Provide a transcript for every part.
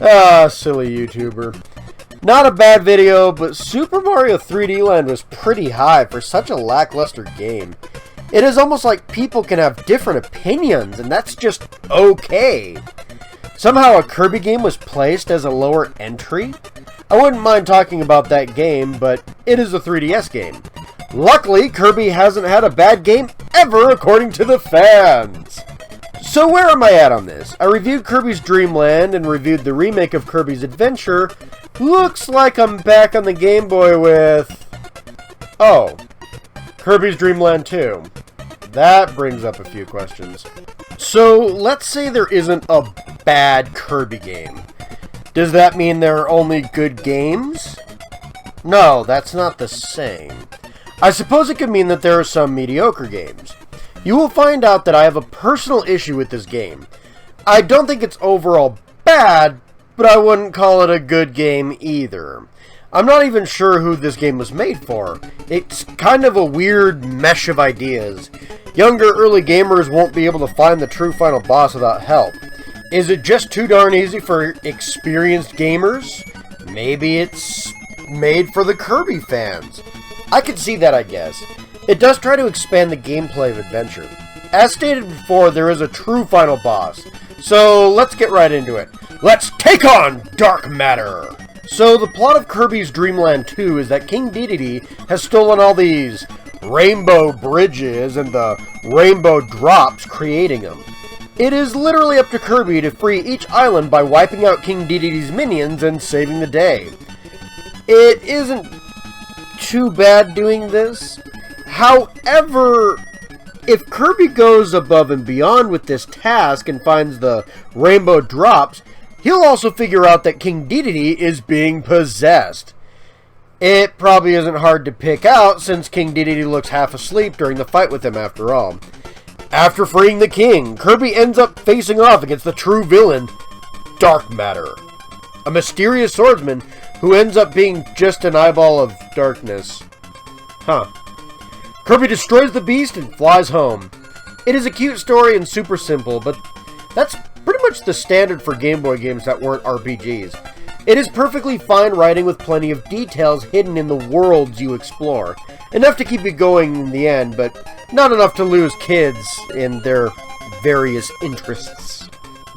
Ah, silly YouTuber. Not a bad video, but Super Mario 3D Land was pretty high for such a lackluster game. It is almost like people can have different opinions, and that's just okay. Somehow a Kirby game was placed as a lower entry? I wouldn't mind talking about that game, but it is a 3DS game. Luckily, Kirby hasn't had a bad game ever, according to the fans. So where am I at on this? I reviewed Kirby's Dream Land and reviewed the remake of Kirby's Adventure. Looks like I'm back on the Game Boy with... oh, Kirby's Dream Land 2. That brings up a few questions. So, let's say there isn't a bad Kirby game. Does that mean there are only good games? No, that's not the same. I suppose it could mean that there are some mediocre games. You will find out that I have a personal issue with this game. I don't think it's overall bad, but I wouldn't call it a good game either. I'm not even sure who this game was made for. It's kind of a weird mesh of ideas. Younger early gamers won't be able to find the true final boss without help. Is it just too darn easy for experienced gamers? Maybe it's made for the Kirby fans. I could see that, I guess. It does try to expand the gameplay of Adventure. As stated before, there is a true final boss. So let's get right into it. Let's take on Dark Matter! So the plot of Kirby's Dream Land 2 is that King Dedede has stolen all these rainbow bridges and the rainbow drops creating them. It is literally up to Kirby to free each island by wiping out King Dedede's minions and saving the day. It isn't too bad doing this. However, if Kirby goes above and beyond with this task and finds the rainbow drops, he'll also figure out that King Dedede is being possessed. It probably isn't hard to pick out since King Dedede looks half asleep during the fight with him after all. After freeing the king, Kirby ends up facing off against the true villain, Dark Matter, a mysterious swordsman who ends up being just an eyeball of darkness. Kirby destroys the beast and flies home. It is a cute story and super simple, but that's pretty much the standard for Game Boy games that weren't RPGs. It is perfectly fine writing with plenty of details hidden in the worlds you explore. Enough to keep you going in the end, but not enough to lose kids in their various interests.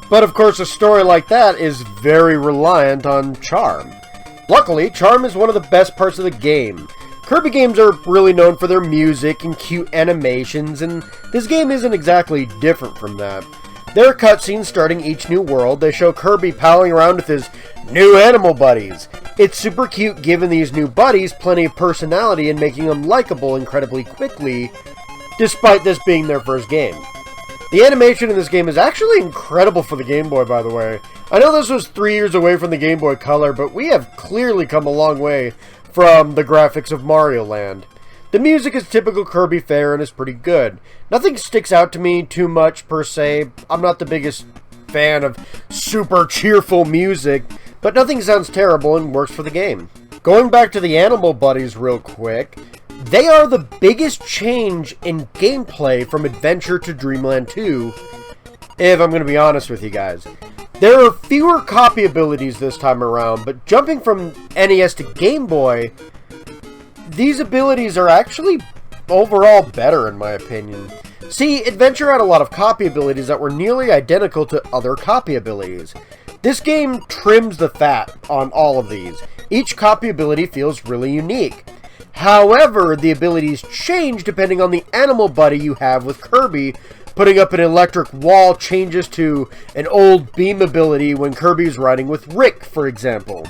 But of course, a story like that is very reliant on charm. Luckily, charm is one of the best parts of the game. Kirby games are really known for their music and cute animations, and this game isn't exactly different from that. There are cutscenes starting each new world. They show Kirby palling around with his new animal buddies. It's super cute giving these new buddies plenty of personality and making them likable incredibly quickly, despite this being their first game. The animation in this game is actually incredible for the Game Boy, by the way. I know this was 3 years away from the Game Boy Color, but we have clearly come a long way from the graphics of Mario Land. The music is typical Kirby fare and is pretty good. Nothing sticks out to me too much per se. I'm not the biggest fan of super cheerful music, but nothing sounds terrible and works for the game. Going back to the animal buddies real quick, they are the biggest change in gameplay from Adventure to Dreamland 2, if I'm going to be honest with you guys. There are fewer copy abilities this time around, but jumping from NES to Game Boy, these abilities are actually overall better in my opinion. See, Adventure had a lot of copy abilities that were nearly identical to other copy abilities. This game trims the fat on all of these. Each copy ability feels really unique. However, the abilities change depending on the animal buddy you have with Kirby. Putting up an electric wall changes to an old beam ability when Kirby's riding with Rick, for example.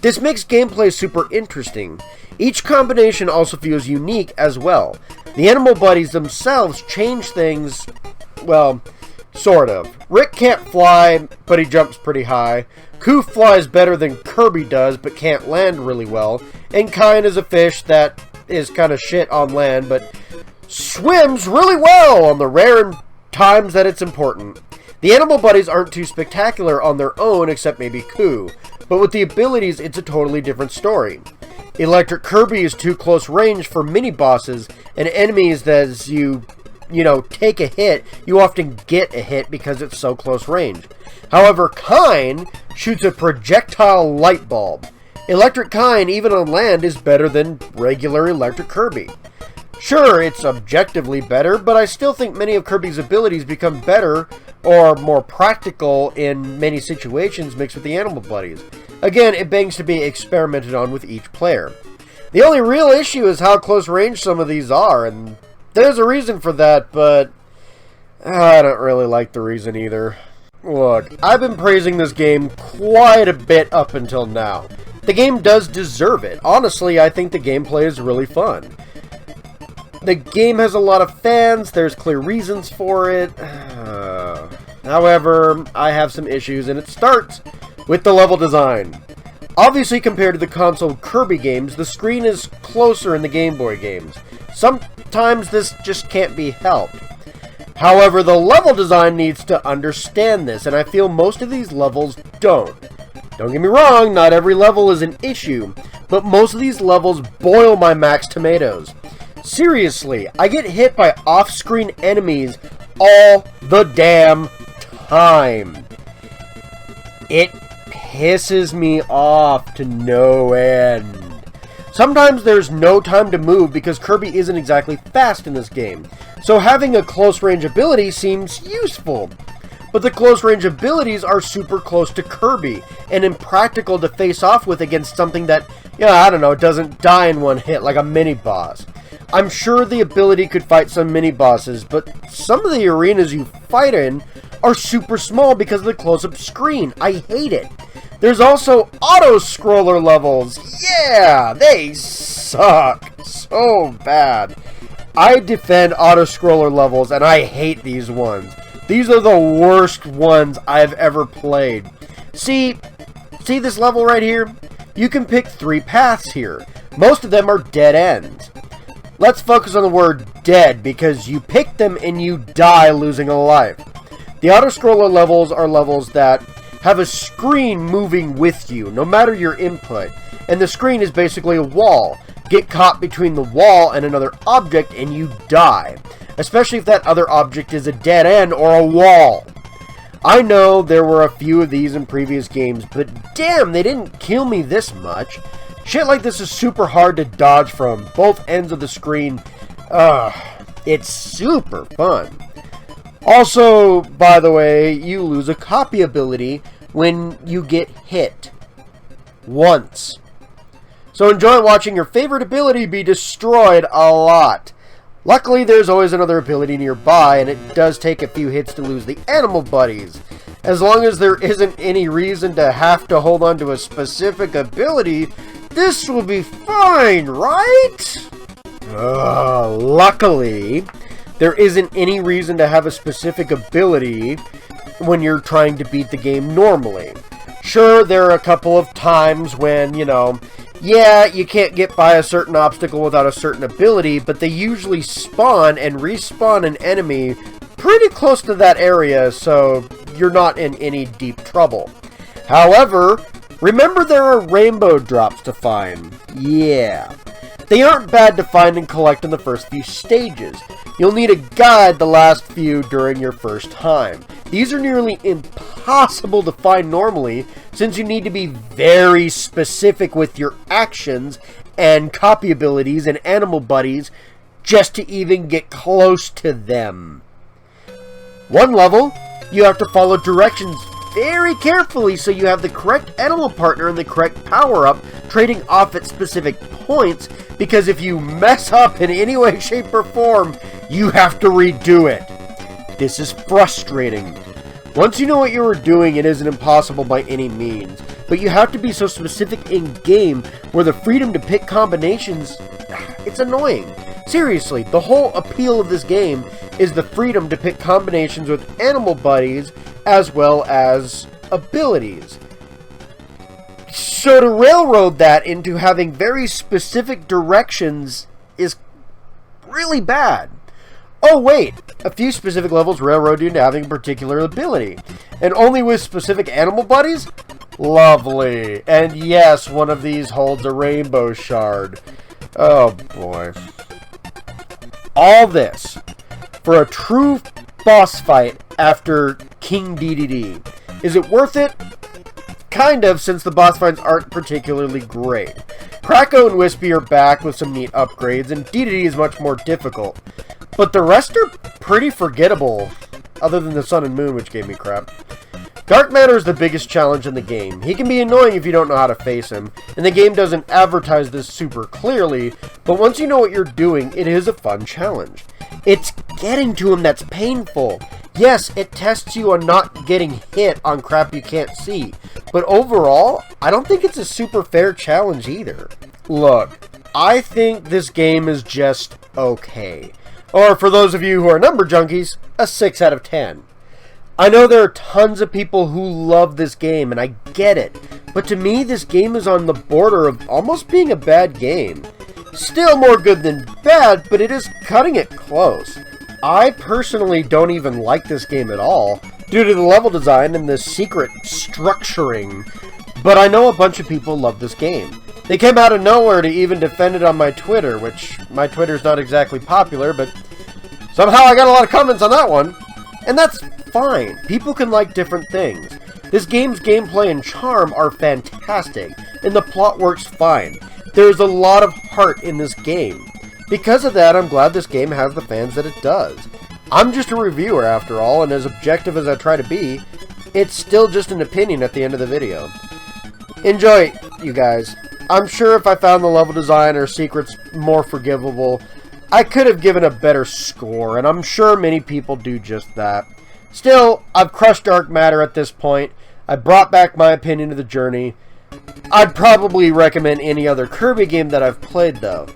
This makes gameplay super interesting. Each combination also feels unique as well. The animal buddies themselves change things, well, sort of. Rick can't fly, but he jumps pretty high. Koof flies better than Kirby does, but can't land really well. And Kine is a fish that is kind of shit on land, but swims really well on the rare times that it's important. The animal buddies aren't too spectacular on their own, except maybe Koo. But with the abilities, it's a totally different story. Electric Kirby is too close range for mini-bosses and enemies that, as you take a hit, you often get a hit because it's so close range. However, Kine shoots a projectile light bulb. Electric Kine, even on land, is better than regular electric Kirby. Sure, it's objectively better, but I still think many of Kirby's abilities become better or more practical in many situations mixed with the animal buddies. Again, it begs to be experimented on with each player. The only real issue is how close range some of these are, and there's a reason for that, but I don't really like the reason either. Look, I've been praising this game quite a bit up until now. The game does deserve it. Honestly, I think the gameplay is really fun. The game has a lot of fans, there's clear reasons for it. However, I have some issues, and it starts with the level design. Obviously, compared to the console Kirby games, the screen is closer in the Game Boy games. Sometimes this just can't be helped. However, the level design needs to understand this, and I feel most of these levels don't. Don't get me wrong, not every level is an issue, but most of these levels boil my max tomatoes. Seriously, I get hit by off-screen enemies all the damn time. It pisses me off to no end. Sometimes there's no time to move because Kirby isn't exactly fast in this game, so having a close-range ability seems useful. But the close-range abilities are super close to Kirby, and impractical to face off with against something that, doesn't die in one hit, like a mini-boss. I'm sure the ability could fight some mini-bosses, but some of the arenas you fight in are super small because of the close-up screen. I hate it. There's also auto-scroller levels. Yeah, they suck so bad. I defend auto-scroller levels, and I hate these ones. These are the worst ones I've ever played. See this level right here? You can pick 3 paths here. Most of them are dead ends. Let's focus on the word dead because you pick them and you die losing a life. The auto-scroller levels are levels that have a screen moving with you, no matter your input. And the screen is basically a wall. Get caught between the wall and another object and you die. Especially if that other object is a dead end or a wall. I know there were a few of these in previous games, but damn, they didn't kill me this much. Shit like this is super hard to dodge from both ends of the screen. It's super fun. Also, by the way, you lose a copy ability when you get hit. Once. So enjoy watching your favorite ability be destroyed a lot. Luckily, there's always another ability nearby, and it does take a few hits to lose the animal buddies. As long as there isn't any reason to have to hold on to a specific ability, this will be fine, right? Luckily, there isn't any reason to have a specific ability when you're trying to beat the game normally. Sure, there are a couple of times when, you can't get by a certain obstacle without a certain ability, but they usually spawn and respawn an enemy pretty close to that area, so you're not in any deep trouble. However, remember there are rainbow drops to find. Yeah. They aren't bad to find and collect in the first few stages. You'll need a guide the last few during your first time. These are nearly impossible to find normally, since you need to be very specific with your actions and copy abilities and animal buddies just to even get close to them. One level, you have to follow directions very carefully so you have the correct animal partner and the correct power-up trading off at specific points, because if you mess up in any way, shape, or form, you have to redo it. This is frustrating. Once you know what you are doing, it isn't impossible by any means, but you have to be so specific in-game where the freedom to pick combinations, it's annoying. Seriously, the whole appeal of this game is the freedom to pick combinations with animal buddies as well as abilities. So to railroad that into having very specific directions is really bad. Oh wait, a few specific levels railroad you into having a particular ability. And only with specific animal buddies? Lovely. And yes, one of these holds a rainbow shard. Oh boy. All this for a true boss fight after King DDD. Is it worth it? Kind of, since the boss fights aren't particularly great. Kracko and Wispy are back with some neat upgrades, and DDD is much more difficult. But the rest are pretty forgettable, other than the Sun and Moon, which gave me crap. Dark Matter is the biggest challenge in the game. He can be annoying if you don't know how to face him, and the game doesn't advertise this super clearly, but once you know what you're doing, it is a fun challenge. It's getting to him that's painful. Yes, it tests you on not getting hit on crap you can't see, but overall, I don't think it's a super fair challenge either. Look, I think this game is just okay. Or for those of you who are number junkies, a 6 out of 10. I know there are tons of people who love this game, and I get it, but to me, this game is on the border of almost being a bad game. Still more good than bad, but it is cutting it close. I personally don't even like this game at all, due to the level design and the secret structuring, but I know a bunch of people love this game. They came out of nowhere to even defend it on my Twitter, which my Twitter's not exactly popular, but somehow I got a lot of comments on that one. And that's fine. People can like different things. This game's gameplay and charm are fantastic, and the plot works fine. There's a lot of heart in this game. Because of that, I'm glad this game has the fans that it does. I'm just a reviewer after all, and as objective as I try to be, it's still just an opinion at the end of the video. Enjoy, you guys. I'm sure if I found the level design or secrets more forgivable, I could have given a better score, and I'm sure many people do just that. Still, I've crushed Dark Matter at this point. I brought back my opinion of the journey. I'd probably recommend any other Kirby game that I've played, though.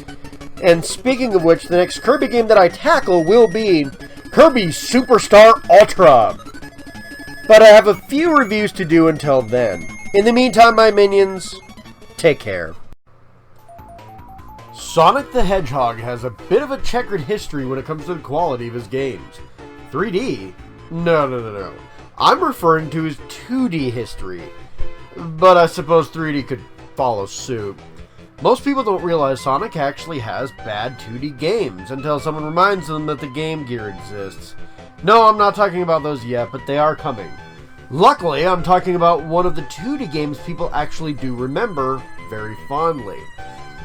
And speaking of which, the next Kirby game that I tackle will be Kirby Superstar Ultra. But I have a few reviews to do until then. In the meantime, my minions, take care. Sonic the Hedgehog has a bit of a checkered history when it comes to the quality of his games. 3D? No. I'm referring to his 2D history. But I suppose 3D could follow suit. Most people don't realize Sonic actually has bad 2D games until someone reminds them that the Game Gear exists. No, I'm not talking about those yet, but they are coming. Luckily, I'm talking about one of the 2D games people actually do remember very fondly.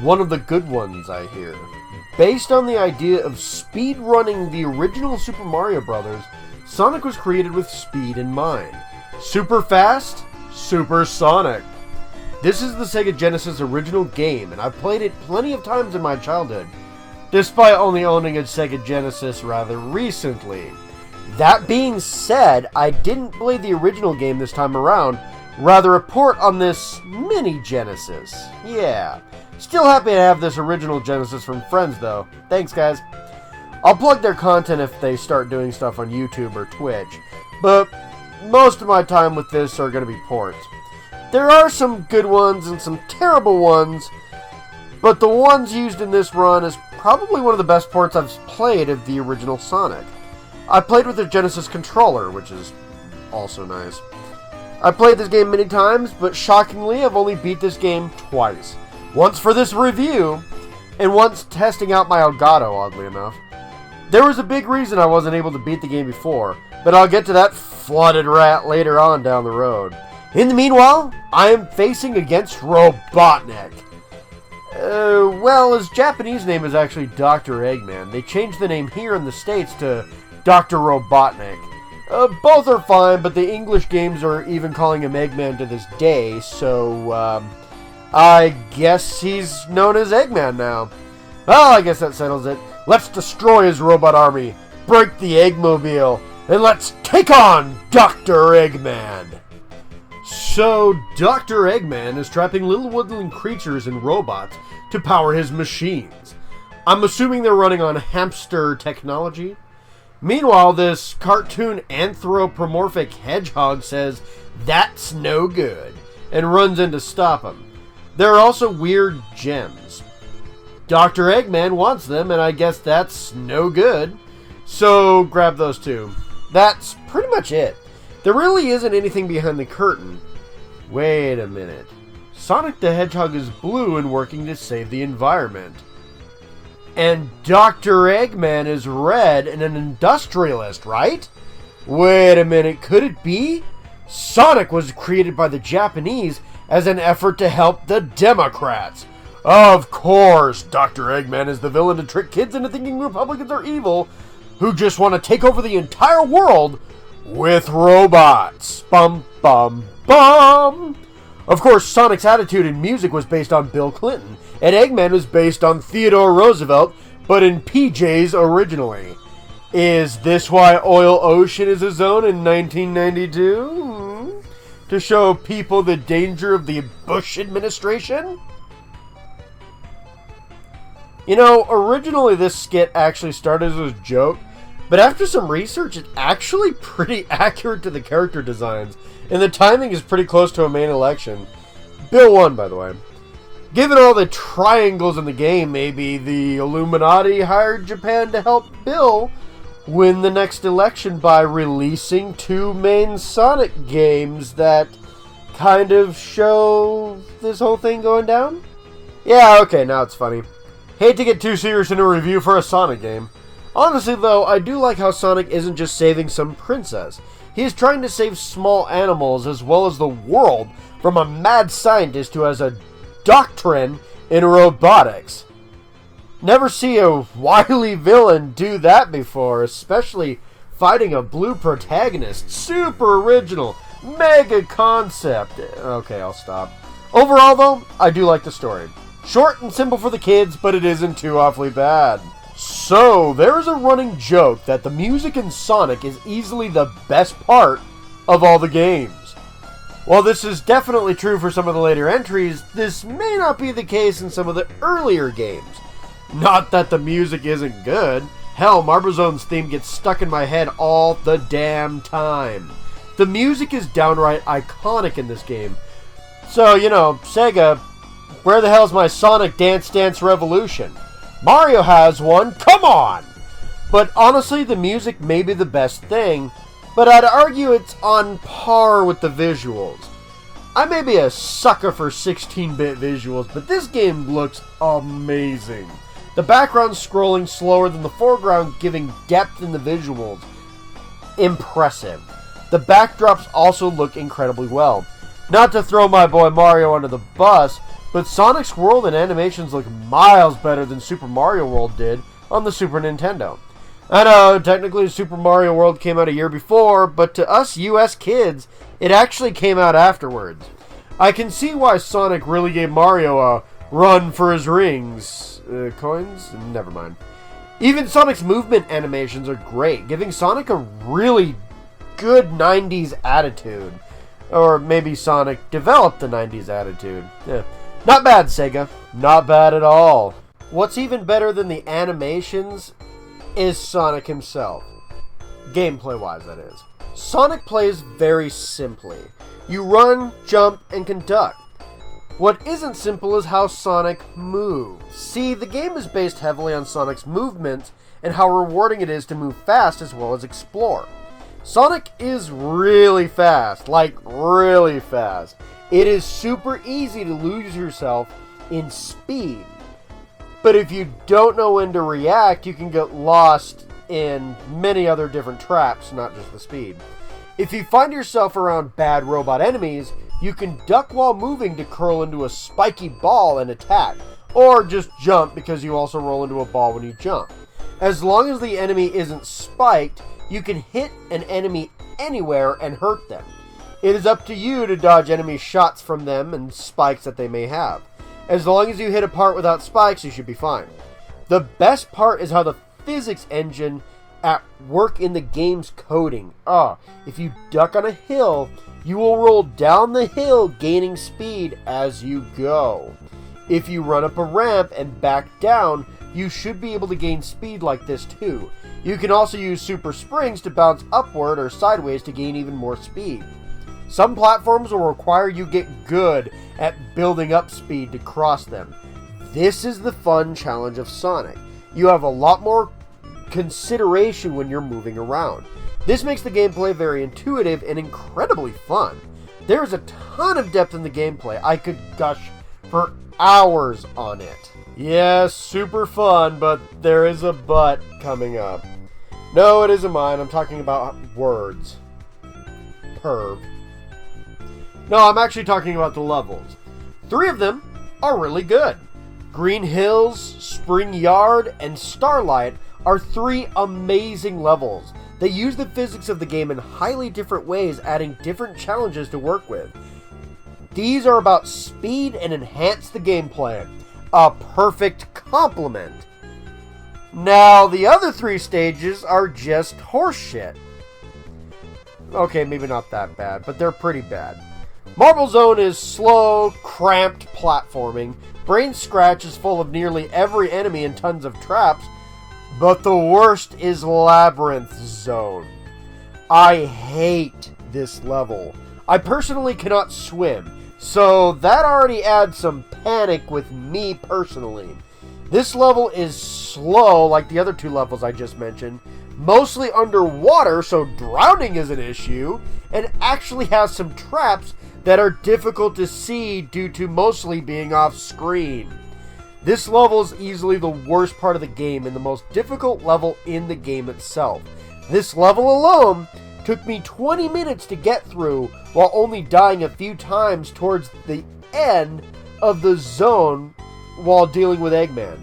One of the good ones, I hear. Based on the idea of speedrunning the original Super Mario Bros., Sonic was created with speed in mind. Super fast, super Sonic. This is the Sega Genesis original game, and I've played it plenty of times in my childhood, despite only owning a Sega Genesis rather recently. That being said, I didn't play the original game this time around, rather a port on this mini Genesis. Yeah. Still happy to have this original Genesis from friends, though. Thanks, guys. I'll plug their content if they start doing stuff on YouTube or Twitch, but most of my time with this are going to be ports. There are some good ones and some terrible ones, but the ones used in this run is probably one of the best ports I've played of the original Sonic. I played with a Genesis controller, which is also nice. I played this game many times, but shockingly, I've only beat this game twice. Once for this review, and once testing out my Elgato, oddly enough. There was a big reason I wasn't able to beat the game before, but I'll get to that flooded rat later on down the road. In the meanwhile, I am facing against Robotnik. Well, his Japanese name is actually Dr. Eggman. They changed the name here in the States to Dr. Robotnik. Both are fine, but the English games are even calling him Eggman to this day, so, I guess he's known as Eggman now. Well, I guess that settles it. Let's destroy his robot army, break the Eggmobile, and let's take on Dr. Eggman! So, Dr. Eggman is trapping little woodland creatures and robots to power his machines. I'm assuming they're running on hamster technology. Meanwhile, this cartoon anthropomorphic hedgehog says, "That's no good," and runs in to stop him. There are also weird gems. Dr. Eggman wants them, and I guess that's no good. So, grab those two. That's pretty much it. There really isn't anything behind the curtain. Wait a minute. Sonic the Hedgehog is blue and working to save the environment. And Dr. Eggman is red and an industrialist, right? Wait a minute, could it be? Sonic was created by the Japanese as an effort to help the Democrats. Of course, Dr. Eggman is the villain to trick kids into thinking Republicans are evil, who just want to take over the entire world with robots. Bum, bum, bum. Of course, Sonic's attitude in music was based on Bill Clinton, and Eggman was based on Theodore Roosevelt, but in PJs originally. Is this why Oil Ocean is a zone in 1992? To show people the danger of the Bush administration? You know, originally this skit actually started as a joke, but after some research, it's actually pretty accurate to the character designs, and the timing is pretty close to a main election. Bill won, by the way. Given all the triangles in the game, maybe the Illuminati hired Japan to help Bill win the next election by releasing 2 main Sonic games that kind of show this whole thing going down? Yeah, okay, now it's funny. Hate to get too serious in a review for a Sonic game. Honestly, though, I do like how Sonic isn't just saving some princess. He is trying to save small animals as well as the world from a mad scientist who has a doctrine in robotics. Never see a wily villain do that before, especially fighting a blue protagonist. Super original. Mega concept. Okay, I'll stop. Overall, though, I do like the story. Short and simple for the kids, but it isn't too awfully bad. So, there is a running joke that the music in Sonic is easily the best part of all the games. While this is definitely true for some of the later entries, this may not be the case in some of the earlier games. Not that the music isn't good. Hell, Marble Zone's theme gets stuck in my head all the damn time. The music is downright iconic in this game. So, you know, Sega, where the hell's my Sonic Dance Dance Revolution? Mario has one, come on! But honestly, the music may be the best thing, but I'd argue it's on par with the visuals. I may be a sucker for 16-bit visuals, but this game looks amazing. The background scrolling slower than the foreground, giving depth in the visuals. Impressive. The backdrops also look incredibly well. Not to throw my boy Mario under the bus, but Sonic's world and animations look miles better than Super Mario World did on the Super Nintendo. I know, technically Super Mario World came out a year before, but to us US kids, it actually came out afterwards. I can see why Sonic really gave Mario a run for his rings. Coins? Never mind. Even Sonic's movement animations are great, giving Sonic a really good 90s attitude. Or maybe Sonic developed the 90s attitude. Not bad, Sega. Not bad at all. What's even better than the animations is Sonic himself. Gameplay-wise, that is. Sonic plays very simply. You run, jump, and conduct. What isn't simple is how Sonic moves. See, the game is based heavily on Sonic's movements and how rewarding it is to move fast as well as explore. Sonic is really fast, like really fast. It is super easy to lose yourself in speed. But if you don't know when to react, you can get lost in many other different traps, not just the speed. If you find yourself around bad robot enemies, you can duck while moving to curl into a spiky ball and attack, or just jump because you also roll into a ball when you jump. As long as the enemy isn't spiked, you can hit an enemy anywhere and hurt them. It is up to you to dodge enemy shots from them and spikes that they may have. As long as you hit a part without spikes, you should be fine. The best part is how the physics engine at work in the game's coding. If you duck on a hill, you will roll down the hill, gaining speed as you go. If you run up a ramp and back down, you should be able to gain speed like this too. You can also use super springs to bounce upward or sideways to gain even more speed. Some platforms will require you get good at building up speed to cross them. This is the fun challenge of Sonic. You have a lot more consideration when you're moving around. This makes the gameplay very intuitive and incredibly fun. There is a ton of depth in the gameplay. I could gush for hours on it. Yes, super fun, but there is a but coming up. No, it isn't mine. I'm talking about words. Perv. No, I'm actually talking about the levels. 3 of them are really good. Green Hills, Spring Yard, and Starlight are 3 amazing levels. They use the physics of the game in highly different ways, adding different challenges to work with. These are about speed and enhance the gameplay. A perfect complement. Now, the other 3 stages are just horseshit. Okay, maybe not that bad, but they're pretty bad. Marble Zone is slow, cramped platforming. Brain Scratch is full of nearly every enemy and tons of traps. But the worst is Labyrinth Zone. I hate this level. I personally cannot swim, so that already adds some panic with me personally. This level is slow like the other 2 levels I just mentioned, mostly underwater, so drowning is an issue, and actually has some traps that are difficult to see due to mostly being off screen. This level is easily the worst part of the game and the most difficult level in the game itself. This level alone took me 20 minutes to get through while only dying a few times towards the end of the zone while dealing with Eggman.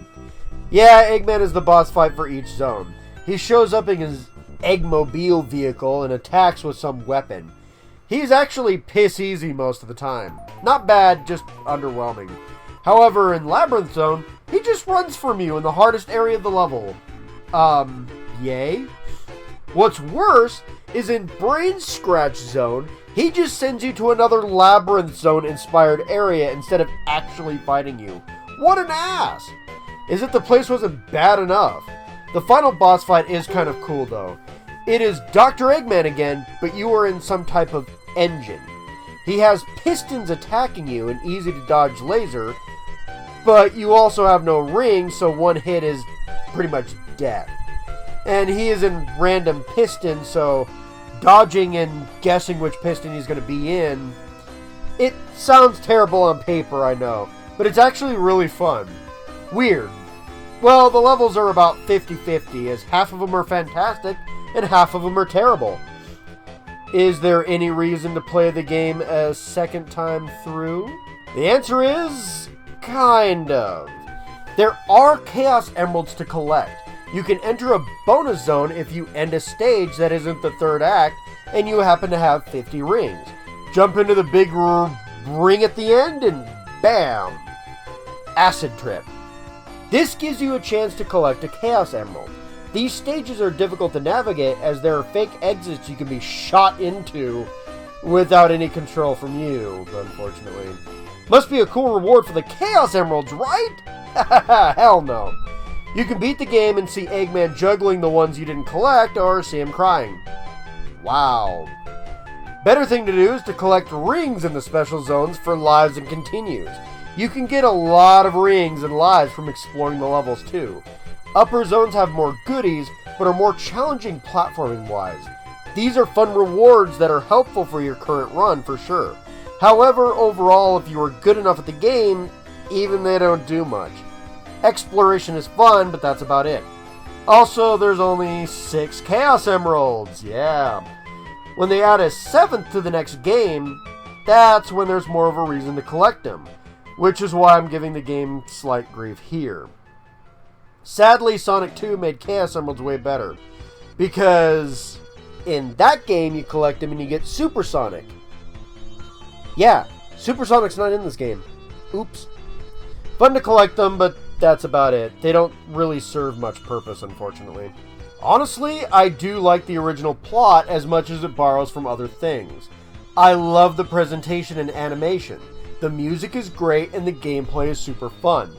Yeah, Eggman is the boss fight for each zone. He shows up in his Eggmobile vehicle and attacks with some weapon. He's actually piss easy most of the time. Not bad, just underwhelming. However, in Labyrinth Zone, he just runs from you in the hardest area of the level. Yay? What's worse is in Brain Scratch Zone, he just sends you to another Labyrinth Zone inspired area instead of actually fighting you. What an ass! Is it the place wasn't bad enough? The final boss fight is kind of cool though. It is Dr. Eggman again, but you are in some type of engine. He has pistons attacking you and easy to dodge laser, but you also have no ring, so one hit is pretty much death. And he is in random pistons, so dodging and guessing which piston he's going to be in, it sounds terrible on paper, I know, but it's actually really fun. Weird. Well, the levels are about 50-50, as half of them are fantastic and half of them are terrible. Is there any reason to play the game a second time through? The answer is kind of. There are Chaos Emeralds to collect. You can enter a bonus zone if you end a stage that isn't the 3rd act and you happen to have 50 rings. Jump into the big ring at the end and bam! Acid Trip. This gives you a chance to collect a Chaos Emerald. These stages are difficult to navigate as there are fake exits you can be shot into without any control from you, unfortunately. Must be a cool reward for the Chaos Emeralds, right? Hell no. You can beat the game and see Eggman juggling the ones you didn't collect or see him crying. Wow. Better thing to do is to collect rings in the special zones for lives and continues. You can get a lot of rings and lives from exploring the levels too. Upper zones have more goodies, but are more challenging platforming-wise. These are fun rewards that are helpful for your current run, for sure. However, overall, if you are good enough at the game, even they don't do much. Exploration is fun, but that's about it. Also, there's only 6 Chaos Emeralds, yeah. When they add a 7th to the next game, that's when there's more of a reason to collect them, which is why I'm giving the game slight grief here. Sadly, Sonic 2 made Chaos Emeralds way better, because in that game you collect them and you get Super Sonic. Yeah, Super Sonic's not in this game. Oops. Fun to collect them, but that's about it. They don't really serve much purpose, unfortunately. Honestly, I do like the original plot as much as it borrows from other things. I love the presentation and animation. The music is great and the gameplay is super fun.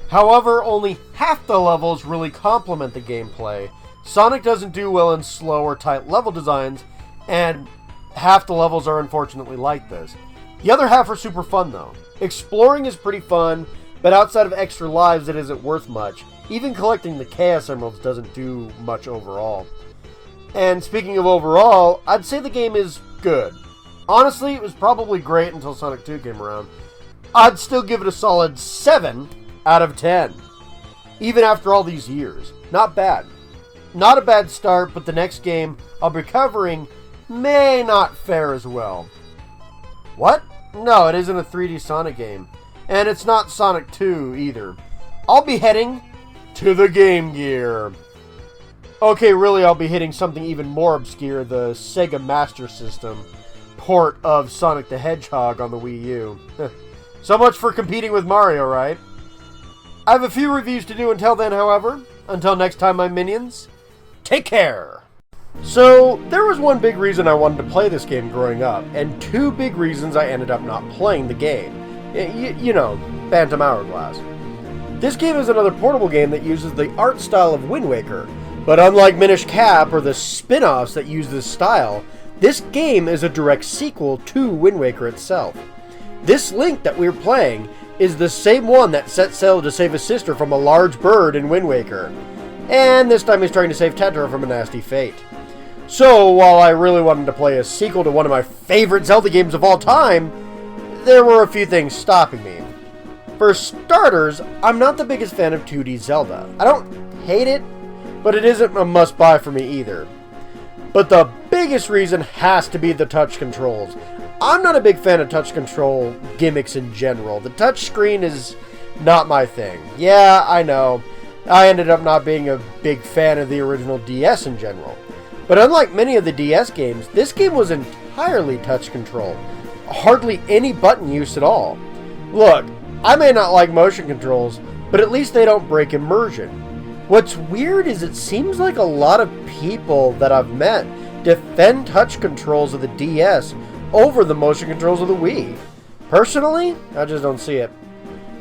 However, only half the levels really complement the gameplay. Sonic doesn't do well in slow or tight level designs, and half the levels are unfortunately like this. The other half are super fun though. Exploring is pretty fun, but outside of extra lives it isn't worth much. Even collecting the Chaos Emeralds doesn't do much overall. And speaking of overall, I'd say the game is good. Honestly, it was probably great until Sonic 2 came around. I'd still give it a solid 7 out of 10. even after all these years. Not bad. Not a bad start, but the next game I'll be covering may not fare as well. What? No, it isn't a 3D Sonic game. And it's not Sonic 2 either. I'll be heading to the Game Gear. Okay, really, I'll be hitting something even more obscure, the Sega Master System port of Sonic the Hedgehog on the Wii U. So much for competing with Mario, right? I have a few reviews to do until then, however. Until next time, my minions, take care! So, there was one big reason I wanted to play this game growing up, and two big reasons I ended up not playing the game. You know, Phantom Hourglass. This game is another portable game that uses the art style of Wind Waker, but unlike Minish Cap or the spin-offs that use this style, this game is a direct sequel to Wind Waker itself. This Link that we're playing is the same one that set sail to save his sister from a large bird in Wind Waker, and this time he's trying to save Tetra from a nasty fate. So, while I really wanted to play a sequel to one of my favorite Zelda games of all time, there were a few things stopping me. For starters, I'm not the biggest fan of 2D Zelda. I don't hate it, but it isn't a must-buy for me either. But the biggest reason has to be the touch controls. I'm not a big fan of touch control gimmicks in general. The touch screen is not my thing. Yeah, I know. I ended up not being a big fan of the original DS in general. But unlike many of the DS games, this game was entirely touch control. Hardly any button use at all. Look, I may not like motion controls, but at least they don't break immersion. What's weird is it seems like a lot of people that I've met defend touch controls of the DS over the motion controls of the Wii. Personally, I just don't see it.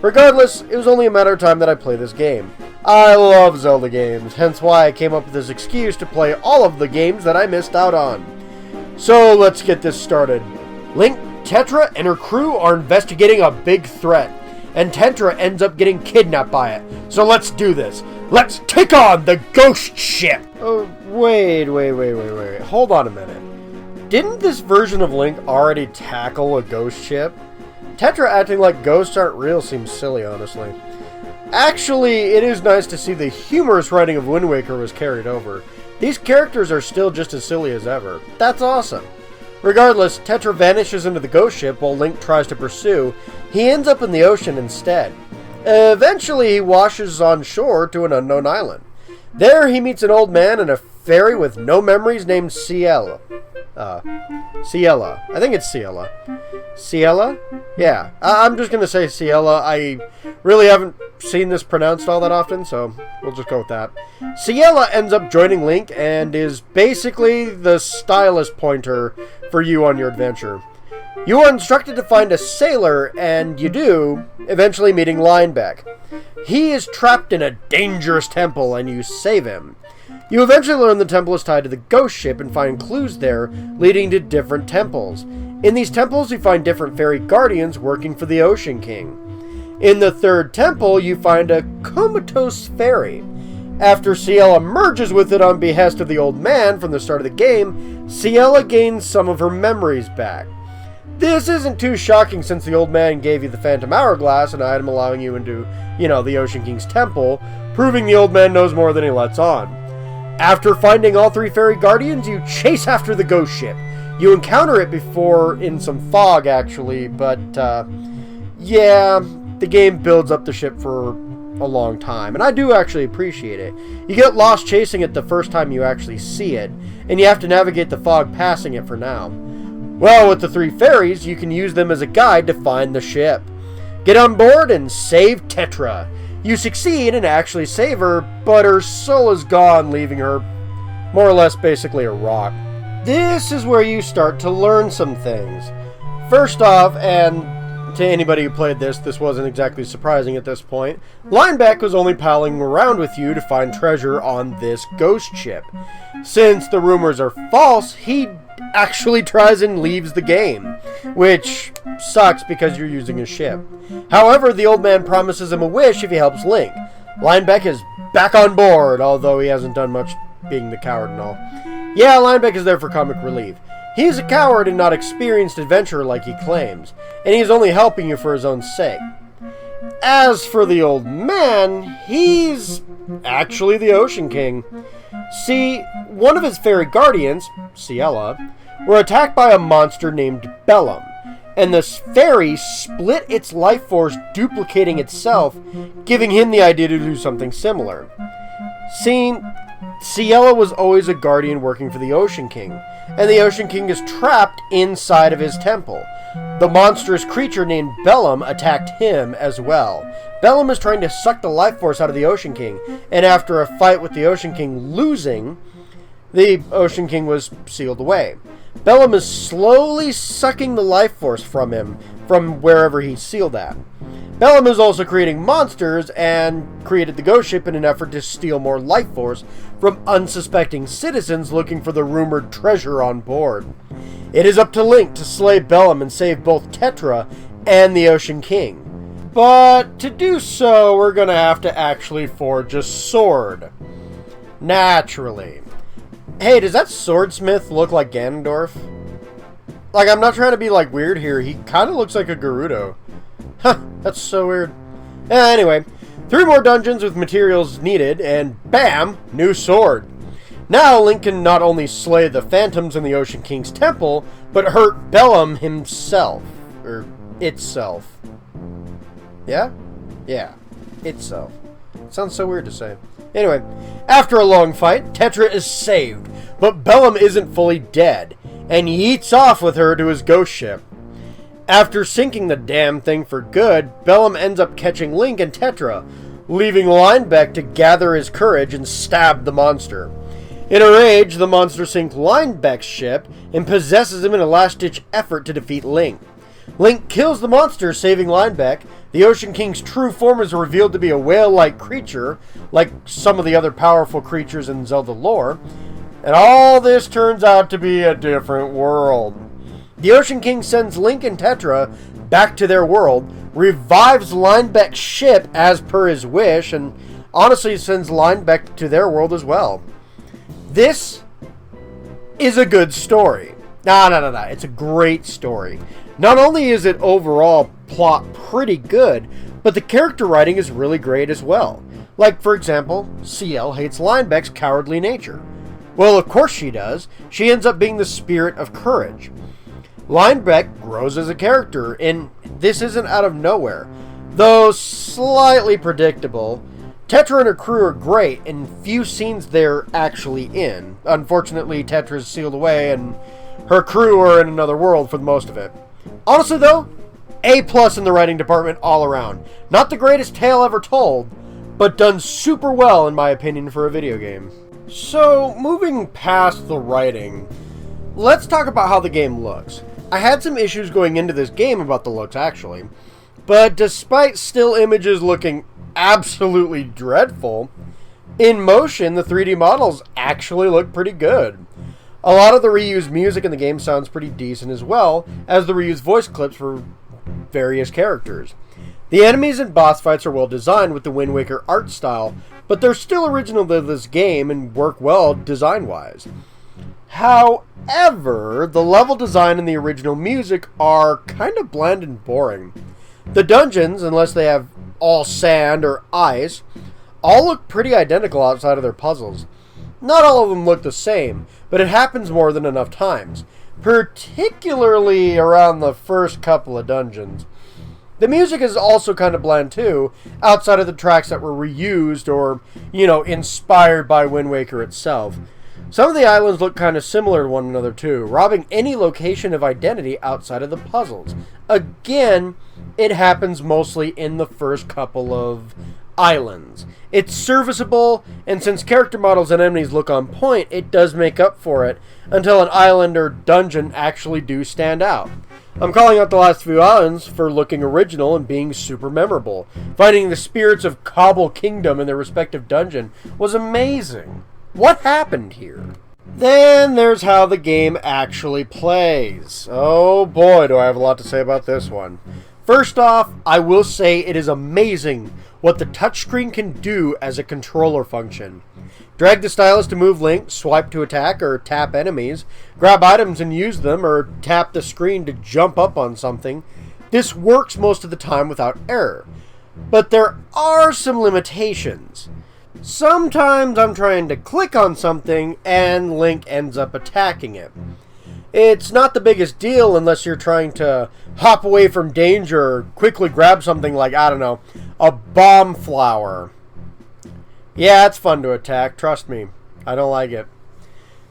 Regardless, it was only a matter of time that I play this game. I love Zelda games, hence why I came up with this excuse to play all of the games that I missed out on. So let's get this started. Link, Tetra, and her crew are investigating a big threat, and Tetra ends up getting kidnapped by it. So let's do this. Let's take on the ghost ship! Oh, wait. Hold on a minute. Didn't this version of Link already tackle a ghost ship? Tetra acting like ghosts aren't real seems silly, honestly. Actually, it is nice to see the humorous writing of Wind Waker was carried over. These characters are still just as silly as ever. That's awesome. Regardless, Tetra vanishes into the ghost ship while Link tries to pursue. He ends up in the ocean instead. Eventually, he washes on shore to an unknown island. There, he meets an old man and a fairy with no memories named Ciela. Ciela. I think it's Ciela. Ciela? Yeah, I'm just going to say Ciela. I really haven't seen this pronounced all that often, so we'll just go with that. Ciela ends up joining Link and is basically the stylus pointer for you on your adventure. You are instructed to find a sailor, and you do, eventually meeting Linebeck. He is trapped in a dangerous temple, and you save him. You eventually learn the temple is tied to the ghost ship and find clues there, leading to different temples. In these temples, you find different fairy guardians working for the Ocean King. In the third temple, you find a comatose fairy. After Ciela merges with it on behest of the old man from the start of the game, Ciela gains some of her memories back. This isn't too shocking since the old man gave you the Phantom Hourglass, an item allowing you into, the Ocean King's temple, proving the old man knows more than he lets on. After finding all three fairy guardians, you chase after the ghost ship. You encounter it before in some fog, actually, but, yeah, the game builds up the ship for a long time, and I do actually appreciate it. You get lost chasing it the first time you actually see it, and you have to navigate the fog passing it for now. Well, with the three fairies, you can use them as a guide to find the ship. Get on board and save Tetra. You succeed and actually save her, but her soul is gone, leaving her more or less basically a rock. This is where you start to learn some things. First off, and to anybody who played this wasn't exactly surprising at this point, Linebeck was only palling around with you to find treasure on this ghost ship. Since the rumors are false, he actually tries and leaves the game, which sucks because you're using his ship. However, the old man promises him a wish if he helps Link. Linebeck is back on board, although he hasn't done much being the coward and all. Yeah, Linebeck is there for comic relief. He is a coward and not experienced adventurer like he claims, and he is only helping you for his own sake. As for the old man, he's actually the Ocean King. See, one of his fairy guardians, Ciela, were attacked by a monster named Bellum, and this fairy split its life force, duplicating itself, giving him the idea to do something similar. See, Ciela was always a guardian working for the Ocean King, and the Ocean King is trapped inside of his temple. The monstrous creature named Bellum attacked him as well. Bellum is trying to suck the life force out of the Ocean King, and after a fight with the Ocean King losing, the Ocean King was sealed away. Bellum is slowly sucking the life force from him, from wherever he's sealed at. Bellum is also creating monsters and created the ghost ship in an effort to steal more life force from unsuspecting citizens looking for the rumored treasure on board. It is up to Link to slay Bellum and save both Tetra and the Ocean King. But to do so, we're going to have to actually forge a sword. Naturally. Hey, does that swordsmith look like Ganondorf? Like, I'm not trying to be, like, weird here. He kind of looks like a Gerudo. Huh, that's so weird. Anyway, 3 more dungeons with materials needed, and bam, new sword. Now Link can not only slay the phantoms in the Ocean King's temple, but hurt Bellum himself. Or itself. Yeah? Yeah. Itself. Sounds so weird to say. Anyway, after a long fight, Tetra is saved, but Bellum isn't fully dead, and yeets off with her to his ghost ship. After sinking the damn thing for good, Bellum ends up catching Link and Tetra, leaving Linebeck to gather his courage and stab the monster. In a rage, the monster sinks Linebeck's ship and possesses him in a last-ditch effort to defeat Link. Link kills the monster, saving Linebeck. The Ocean King's true form is revealed to be a whale-like creature, like some of the other powerful creatures in Zelda lore. And all this turns out to be a different world. The Ocean King sends Link and Tetra back to their world, revives Linebeck's ship as per his wish, and honestly sends Linebeck to their world as well. This is a good story. No. It's a great story. Not only is it overall plot pretty good, but the character writing is really great as well. Like, for example, CL hates Linebeck's cowardly nature. Well, of course she does. She ends up being the spirit of courage. Linebeck grows as a character, and this isn't out of nowhere. Though slightly predictable, Tetra and her crew are great, and few scenes they're actually in. Unfortunately, Tetra's sealed away, and her crew are in another world for most of it. Honestly, though, A+ in the writing department all around. Not the greatest tale ever told, but done super well, in my opinion, for a video game. So, moving past the writing, let's talk about how the game looks. I had some issues going into this game about the looks, actually. But despite still images looking absolutely dreadful, in motion, the 3D models actually look pretty good. A lot of the reused music in the game sounds pretty decent, as well as the reused voice clips for various characters. The enemies and boss fights are well designed with the Wind Waker art style, but they're still original to this game and work well design-wise. However, the level design and the original music are kind of bland and boring. The dungeons, unless they have all sand or ice, all look pretty identical outside of their puzzles. Not all of them look the same, but it happens more than enough times, particularly around the first couple of dungeons. The music is also kind of bland too, outside of the tracks that were reused or, inspired by Wind Waker itself. Some of the islands look kind of similar to one another too, robbing any location of identity outside of the puzzles. Again, it happens mostly in the first couple of islands. It's serviceable, and since character models and enemies look on point, it does make up for it until an island or dungeon actually do stand out. I'm calling out the last few islands for looking original and being super memorable. Finding the spirits of Cobble Kingdom in their respective dungeon was amazing. What happened here? Then there's how the game actually plays. Oh boy, do I have a lot to say about this one. First off, I will say it is amazing what the touchscreen can do as a controller function. Drag the stylus to move Link, swipe to attack or tap enemies, grab items and use them, or tap the screen to jump up on something. This works most of the time without error. But there are some limitations. Sometimes I'm trying to click on something and Link ends up attacking it. It's not the biggest deal unless you're trying to hop away from danger or quickly grab something like, I don't know, a bomb flower. Yeah, it's fun to attack, trust me. I don't like it.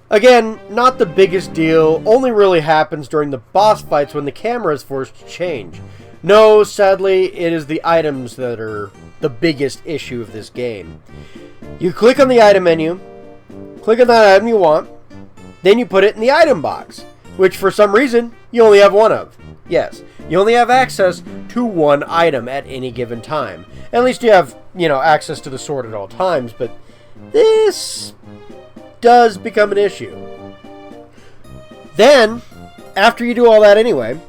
Again, not the biggest deal, only really happens during the boss fights when the camera is forced to change. No, sadly, it is the items that are the biggest issue of this game. You click on the item menu, click on that item you want, then you put it in the item box, which for some reason, you only have one of. Yes, you only have access to one item at any given time. At least you have, access to the sword at all times, but this does become an issue. Then, after you do all that anyway,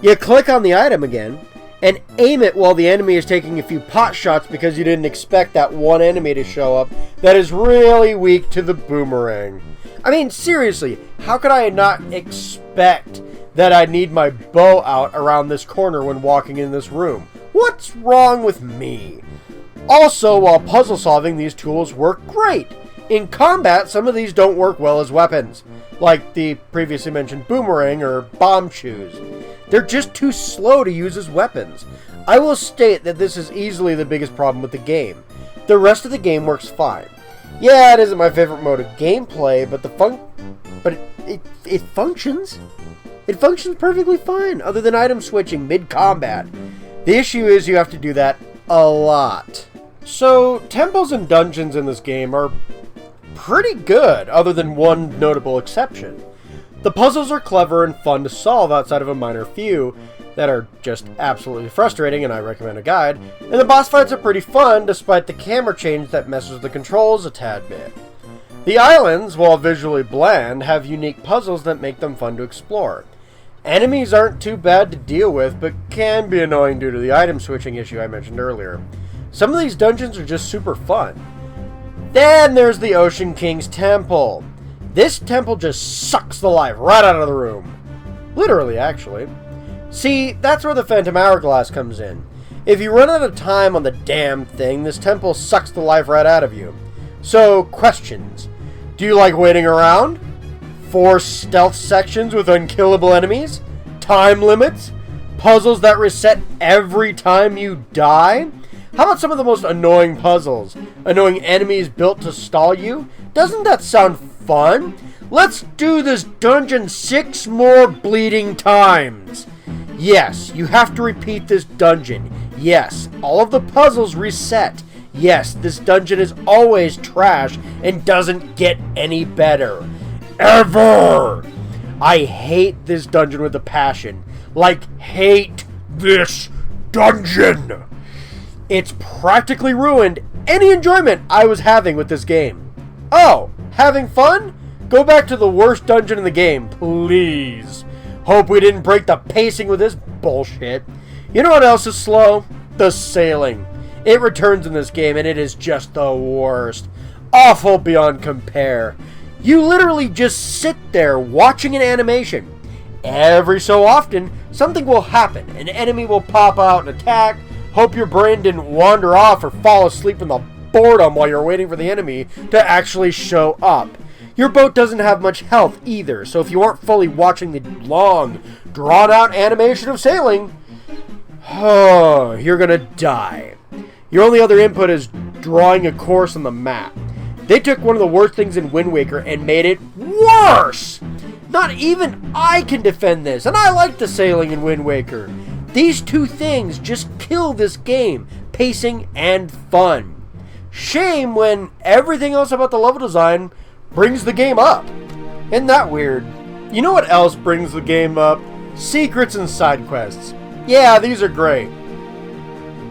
you click on the item again and aim it while the enemy is taking a few pot shots because you didn't expect that one enemy to show up that is really weak to the boomerang. I mean, seriously, how could I not expect that I need my bow out around this corner when walking in this room? What's wrong with me? Also, while puzzle solving, these tools work great. In combat, some of these don't work well as weapons, like the previously mentioned boomerang or bomb shoes. They're just too slow to use as weapons. I will state that this is easily the biggest problem with the game. The rest of the game works fine. Yeah, it isn't my favorite mode of gameplay, but it functions. It functions perfectly fine, other than item switching mid-combat. The issue is you have to do that a lot. So, temples and dungeons in this game are pretty good, other than one notable exception. The puzzles are clever and fun to solve outside of a minor few that are just absolutely frustrating, and I recommend a guide. And the boss fights are pretty fun, despite the camera change that messes with the controls a tad bit. The islands, while visually bland, have unique puzzles that make them fun to explore. Enemies aren't too bad to deal with, but can be annoying due to the item switching issue I mentioned earlier. Some of these dungeons are just super fun. Then there's the Ocean King's Temple. This temple just sucks the life right out of the room. Literally, actually. See, that's where the Phantom Hourglass comes in. If you run out of time on the damn thing, this temple sucks the life right out of you. So, questions. Do you like waiting around? 4 stealth sections with unkillable enemies? Time limits? Puzzles that reset every time you die? How about some of the most annoying puzzles? Annoying enemies built to stall you? Doesn't that sound fun? Let's do this dungeon 6 more bleeding times. Yes, you have to repeat this dungeon. Yes, all of the puzzles reset. Yes, this dungeon is always trash and doesn't get any better. Ever! I hate this dungeon with a passion. Like, hate this dungeon! It's practically ruined any enjoyment I was having with this game. Oh, having fun? Go back to the worst dungeon in the game, please. Hope we didn't break the pacing with this bullshit. You know what else is slow? The sailing. It returns in this game and it is just the worst. Awful beyond compare. You literally just sit there watching an animation. Every so often, something will happen. An enemy will pop out and attack. Hope your brain didn't wander off or fall asleep in the boredom while you're waiting for the enemy to actually show up. Your boat doesn't have much health either, so if you aren't fully watching the long, drawn-out animation of sailing, you're gonna die. Your only other input is drawing a course on the map. They took one of the worst things in Wind Waker and made it worse! Not even I can defend this, and I like the sailing in Wind Waker. These two things just kill this game, pacing and fun. Shame when everything else about the level design brings the game up. Isn't that weird? You know what else brings the game up? Secrets and side quests. Yeah, these are great.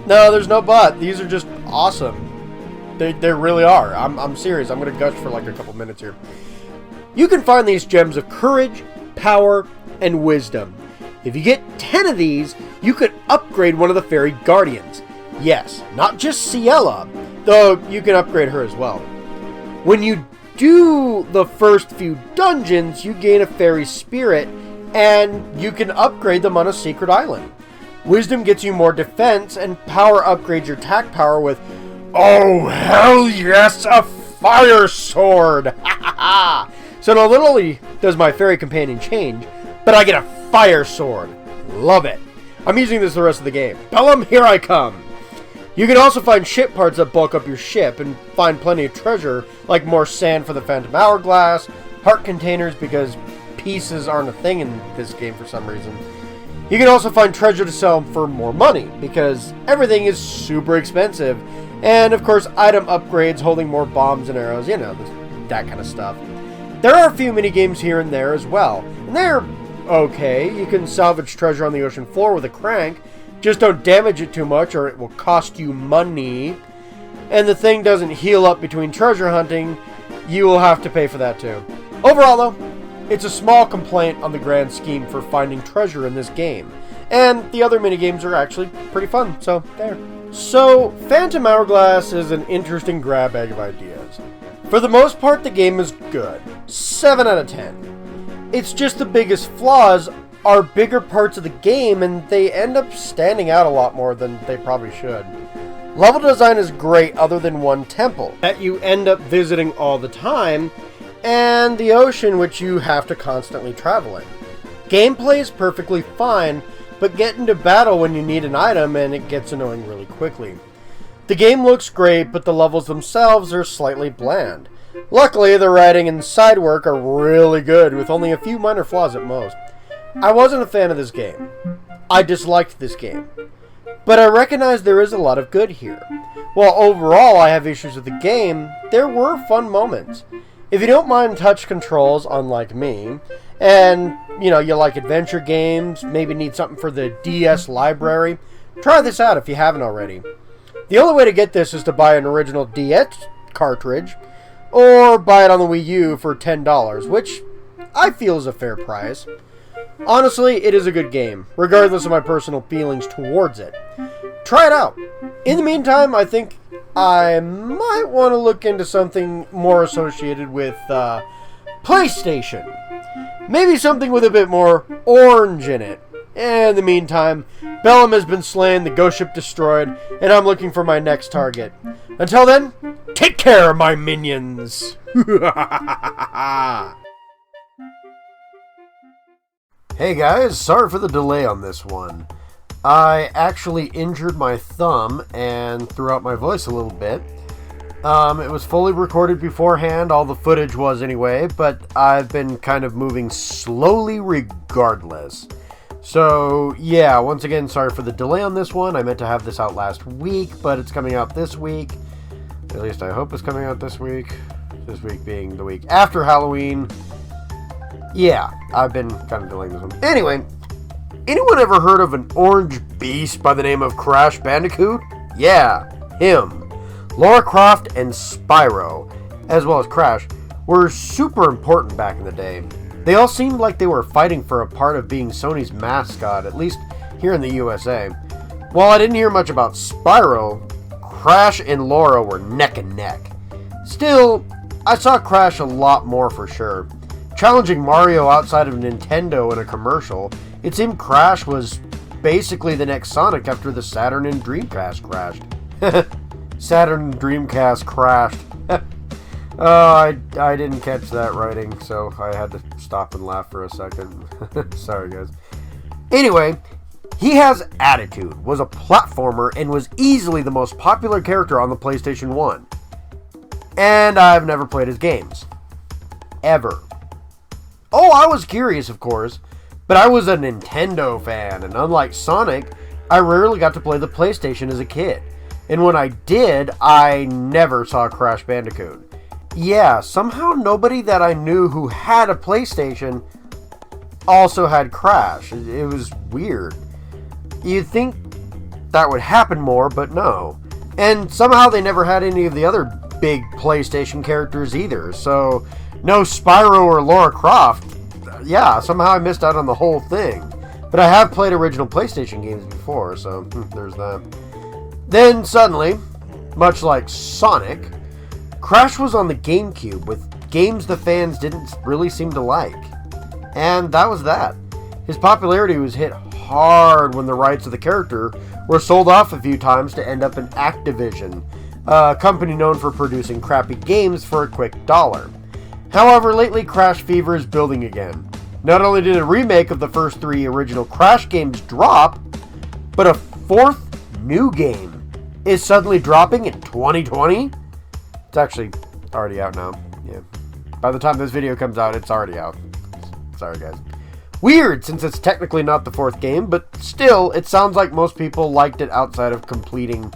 No, there's no but. These are just awesome. They really are. I'm serious. I'm going to gush for like a couple minutes here. You can find these gems of courage, power, and wisdom. If you get 10 of these, you could upgrade one of the fairy guardians. Yes, not just Ciela, though you can upgrade her as well. When you do the first few dungeons, you gain a fairy spirit, and you can upgrade them on a secret island. Wisdom gets you more defense, and power upgrades your attack power with, oh hell yes, a fire sword! So not only does my fairy companion change, but I get a fire sword. Love it. I'm using this the rest of the game. Bellum, here I come! You can also find ship parts that bulk up your ship, and find plenty of treasure, like more sand for the Phantom Hourglass, heart containers because pieces aren't a thing in this game for some reason. You can also find treasure to sell for more money, because everything is super expensive. And of course, item upgrades holding more bombs and arrows, you know, that kind of stuff. There are a few mini-games here and there as well, and they're okay. You can salvage treasure on the ocean floor with a crank, just don't damage it too much or it will cost you money. And the thing doesn't heal up between treasure hunting, you will have to pay for that too. Overall though, it's a small complaint on the grand scheme for finding treasure in this game. And the other minigames are actually pretty fun, so there. So, Phantom Hourglass is an interesting grab bag of ideas. For the most part, the game is good. 7 out of 10. It's just the biggest flaws are bigger parts of the game, and they end up standing out a lot more than they probably should. Level design is great other than one temple that you end up visiting all the time, and the ocean which you have to constantly travel in. Gameplay is perfectly fine, but get into battle when you need an item and it gets annoying really quickly. The game looks great, but the levels themselves are slightly bland. Luckily, the writing and side work are really good, with only a few minor flaws at most. I wasn't a fan of this game. I disliked this game. But I recognize there is a lot of good here. While overall I have issues with the game, there were fun moments. If you don't mind touch controls, unlike me, and, you like adventure games, maybe need something for the DS library, try this out if you haven't already. The only way to get this is to buy an original DS cartridge, or buy it on the Wii U for $10, which I feel is a fair price. Honestly, it is a good game, regardless of my personal feelings towards it. Try it out. In the meantime, I think I might want to look into something more associated with PlayStation. Maybe something with a bit more orange in it. In the meantime, Bellum has been slain, the ghost ship destroyed, and I'm looking for my next target. Until then, take care, my minions! Hey guys, sorry for the delay on this one. I actually injured my thumb and threw out my voice a little bit. It was fully recorded beforehand, all the footage was anyway, but I've been kind of moving slowly regardless. So, yeah, once again, sorry for the delay on this one. I meant to have this out last week, but it's coming out this week. At least I hope it's coming out this week. This week being the week after Halloween. Yeah, I've been kind of delaying this one. Anyway, anyone ever heard of an orange beast by the name of Crash Bandicoot? Yeah, him. Lara Croft and Spyro, as well as Crash, were super important back in the day. They all seemed like they were fighting for a part of being Sony's mascot, at least here in the USA. While I didn't hear much about Spyro, Crash and Lara were neck and neck. Still, I saw Crash a lot more for sure. Challenging Mario outside of Nintendo in a commercial, it seemed Crash was basically the next Sonic after the Saturn and Dreamcast crashed. Saturn and Dreamcast crashed. I didn't catch that writing, so I had to stop and laugh for a second. Sorry, guys. Anyway, he has attitude, was a platformer, and was easily the most popular character on the PlayStation 1. And I've never played his games. Ever. Oh, I was curious, of course, but I was a Nintendo fan, and unlike Sonic, I rarely got to play the PlayStation as a kid. And when I did, I never saw Crash Bandicoot. Yeah, somehow nobody that I knew who had a PlayStation also had Crash. It was weird. You'd think that would happen more, but no. And somehow they never had any of the other big PlayStation characters either, so no Spyro or Lara Croft. Yeah, somehow I missed out on the whole thing. But I have played original PlayStation games before, so there's that. Then suddenly, much like Sonic, Crash was on the GameCube with games the fans didn't really seem to like. And that was that. His popularity was hit hard when the rights of the character were sold off a few times to end up in Activision, a company known for producing crappy games for a quick dollar. However, lately Crash fever is building again. Not only did a remake of the first 3 original Crash games drop, but a 4th new game is suddenly dropping in 2020? It's actually already out now. Yeah. By the time this video comes out, it's already out. Sorry, guys. Weird, since it's technically not the 4th game, but still, it sounds like most people liked it outside of completing,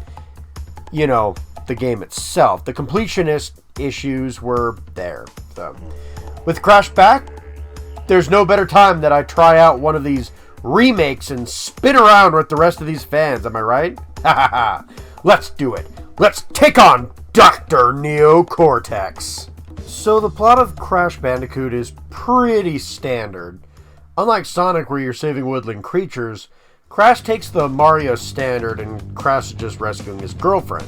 you know, the game itself. The completionist issues were there. So, with Crash back, there's no better time that I try out one of these remakes and spin around with the rest of these fans, am I right? Ha ha ha! Let's do it! Let's take on Dr. Neocortex! So the plot of Crash Bandicoot is pretty standard. Unlike Sonic where you're saving woodland creatures, Crash takes the Mario standard and Crash is just rescuing his girlfriend.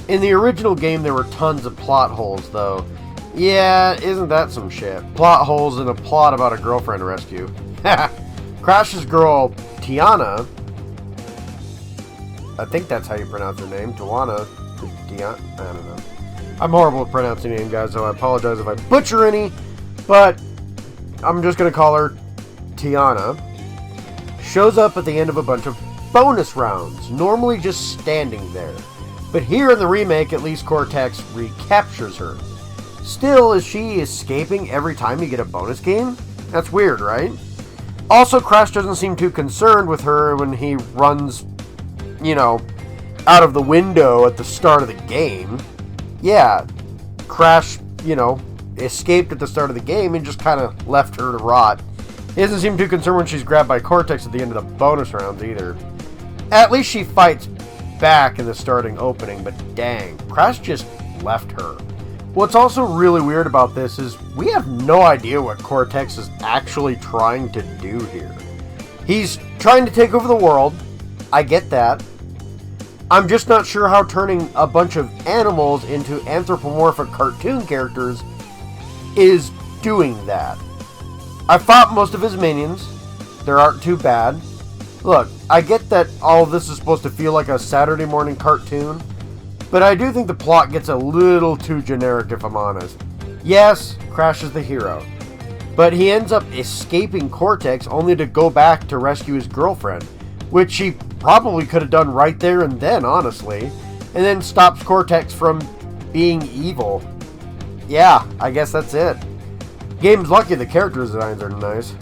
In the original game there were tons of plot holes though. Yeah, isn't that some shit? Plot holes in a plot about a girlfriend rescue. Crash's girl, Tiana, I think that's how you pronounce her name, Tiana, I don't know. I'm horrible at pronouncing names, guys, so I apologize if I butcher any, but I'm just going to call her Tiana. Shows up at the end of a bunch of bonus rounds, normally just standing there. But here in the remake, at least Cortex recaptures her. Still, is she escaping every time you get a bonus game? That's weird, right? Also, Crash doesn't seem too concerned with her when he runs, you know, out of the window at the start of the game. Yeah, Crash, you know, escaped at the start of the game and just kind of left her to rot. He doesn't seem too concerned when she's grabbed by Cortex at the end of the bonus rounds either. At least she fights back in the starting opening, but dang, Crash just left her. What's also really weird about this is we have no idea what Cortex is actually trying to do here. He's trying to take over the world. I get that. I'm just not sure how turning a bunch of animals into anthropomorphic cartoon characters is doing that. I fought most of his minions. They aren't too bad. Look, I get that all of this is supposed to feel like a Saturday morning cartoon, but I do think the plot gets a little too generic if I'm honest. Yes, Crash is the hero, but he ends up escaping Cortex only to go back to rescue his girlfriend, which he probably could have done right there and then, honestly, and then stops Cortex from being evil. Yeah, I guess that's it. Game's lucky the character designs are nice.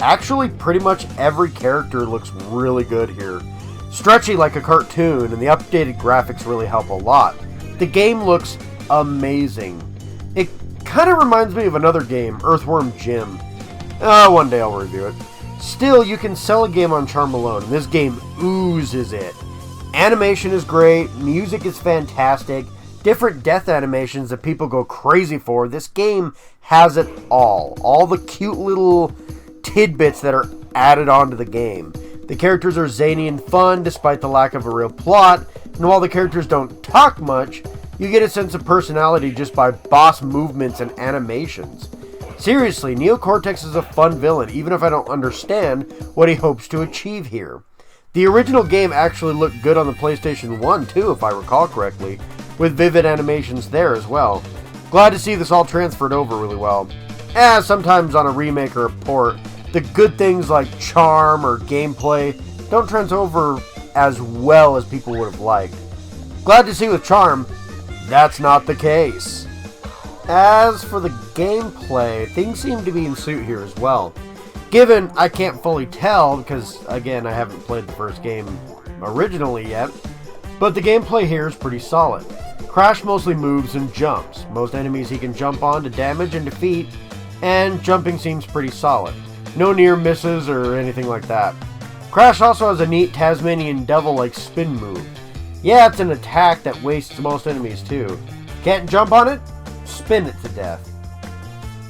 Actually, pretty much every character looks really good here. Stretchy like a cartoon, and the updated graphics really help a lot. The game looks amazing. It kind of reminds me of another game, Earthworm Jim. One day I'll review it. Still, you can sell a game on charm alone, and this game oozes it. Animation is great, music is fantastic, different death animations that people go crazy for. This game has it all. All the cute little tidbits that are added onto the game. The characters are zany and fun despite the lack of a real plot, and while the characters don't talk much, you get a sense of personality just by boss movements and animations. Seriously, Neocortex is a fun villain, even if I don't understand what he hopes to achieve here. The original game actually looked good on the PlayStation 1 too, if I recall correctly, with vivid animations there as well. Glad to see this all transferred over really well. Sometimes on a remake or a port, the good things like charm or gameplay don't transfer over as well as people would have liked. Glad to see with charm, that's not the case. As for the gameplay, things seem to be in suit here as well. Given I can't fully tell, because again I haven't played the first game originally yet, but the gameplay here is pretty solid. Crash mostly moves and jumps. Most enemies he can jump on to damage and defeat, and jumping seems pretty solid. No near misses or anything like that. Crash also has a neat Tasmanian devil-like spin move. Yeah, it's an attack that wastes most enemies too. Can't jump on it? Spin it to death.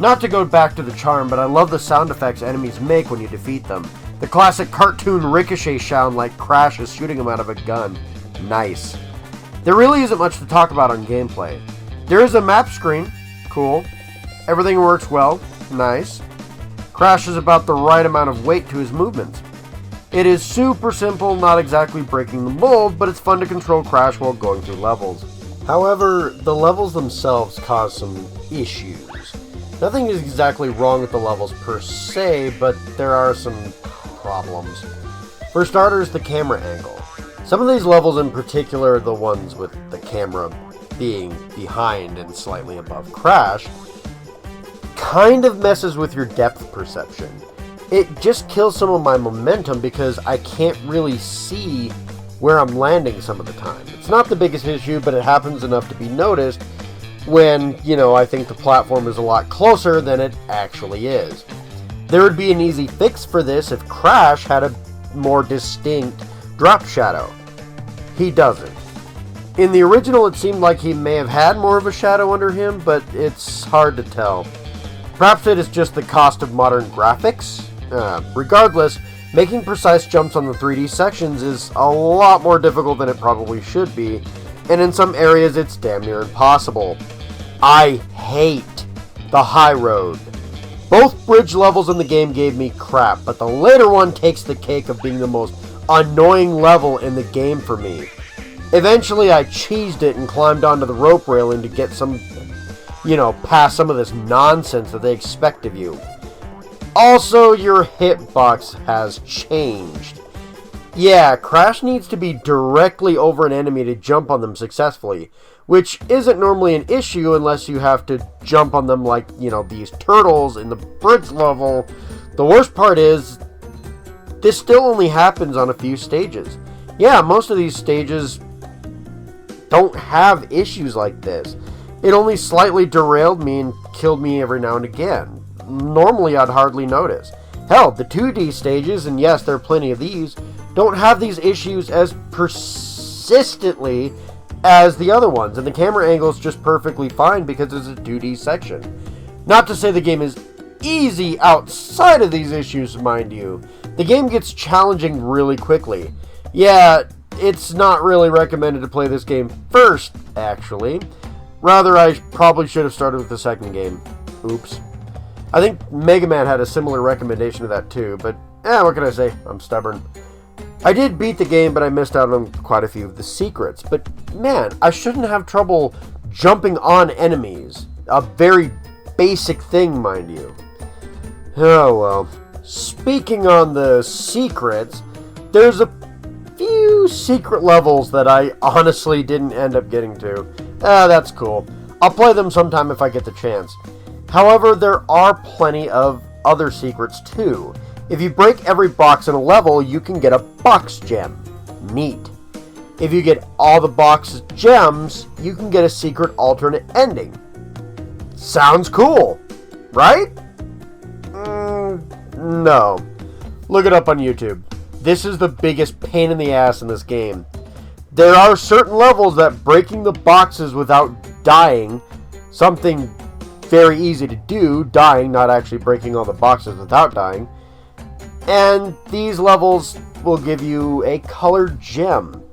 Not to go back to the charm, but I love the sound effects enemies make when you defeat them. The classic cartoon ricochet sound like Crash is shooting them out of a gun. Nice. There really isn't much to talk about on gameplay. There is a map screen. Cool. Everything works well. Nice. Crash is about the right amount of weight to his movements. It is super simple, not exactly breaking the mold, but it's fun to control Crash while going through levels. However, the levels themselves cause some issues. Nothing is exactly wrong with the levels per se, but there are some problems. For starters, the camera angle. Some of these levels in particular, the ones with the camera being behind and slightly above Crash, kind of messes with your depth perception. It just kills some of my momentum because I can't really see where I'm landing some of the time. It's not the biggest issue, but it happens enough to be noticed when, I think the platform is a lot closer than it actually is. There would be an easy fix for this if Crash had a more distinct drop shadow. He doesn't. In the original, it seemed like he may have had more of a shadow under him, but it's hard to tell. Perhaps it is just the cost of modern graphics. Regardless, making precise jumps on the 3D sections is a lot more difficult than it probably should be, and in some areas it's damn near impossible. I hate the high road. Both bridge levels in the game gave me crap, but the later one takes the cake of being the most annoying level in the game for me. Eventually I cheesed it and climbed onto the rope railing to get some, past some of this nonsense that they expect of you. Also, your hitbox has changed. Yeah, Crash needs to be directly over an enemy to jump on them successfully, which isn't normally an issue unless you have to jump on them like, these turtles in the bridge level. The worst part is, this still only happens on a few stages. Yeah, most of these stages don't have issues like this. It only slightly derailed me and killed me every now and again. Normally I'd hardly notice. Hell, the 2D stages, and yes, there are plenty of these, don't have these issues as persistently as the other ones, and the camera angle is just perfectly fine because it's a 2D section. Not to say the game is easy outside of these issues, mind you. The game gets challenging really quickly. Yeah, it's not really recommended to play this game first, actually. Rather, I probably should have started with the second game. Oops. I think Mega Man had a similar recommendation to that too, but what can I say? I'm stubborn. I did beat the game, but I missed out on quite a few of the secrets. But man, I shouldn't have trouble jumping on enemies. A very basic thing, mind you. Oh well. Speaking on the secrets, there's a few secret levels that I honestly didn't end up getting to. That's cool. I'll play them sometime if I get the chance. However, there are plenty of other secrets too. If you break every box in a level, you can get a box gem. Neat. If you get all the box gems, you can get a secret alternate ending. Sounds cool, right? No. Look it up on YouTube. This is the biggest pain in the ass in this game. There are certain levels that breaking the boxes without dying, something very easy to do, dying, not actually breaking all the boxes without dying. And these levels will give you a colored gem.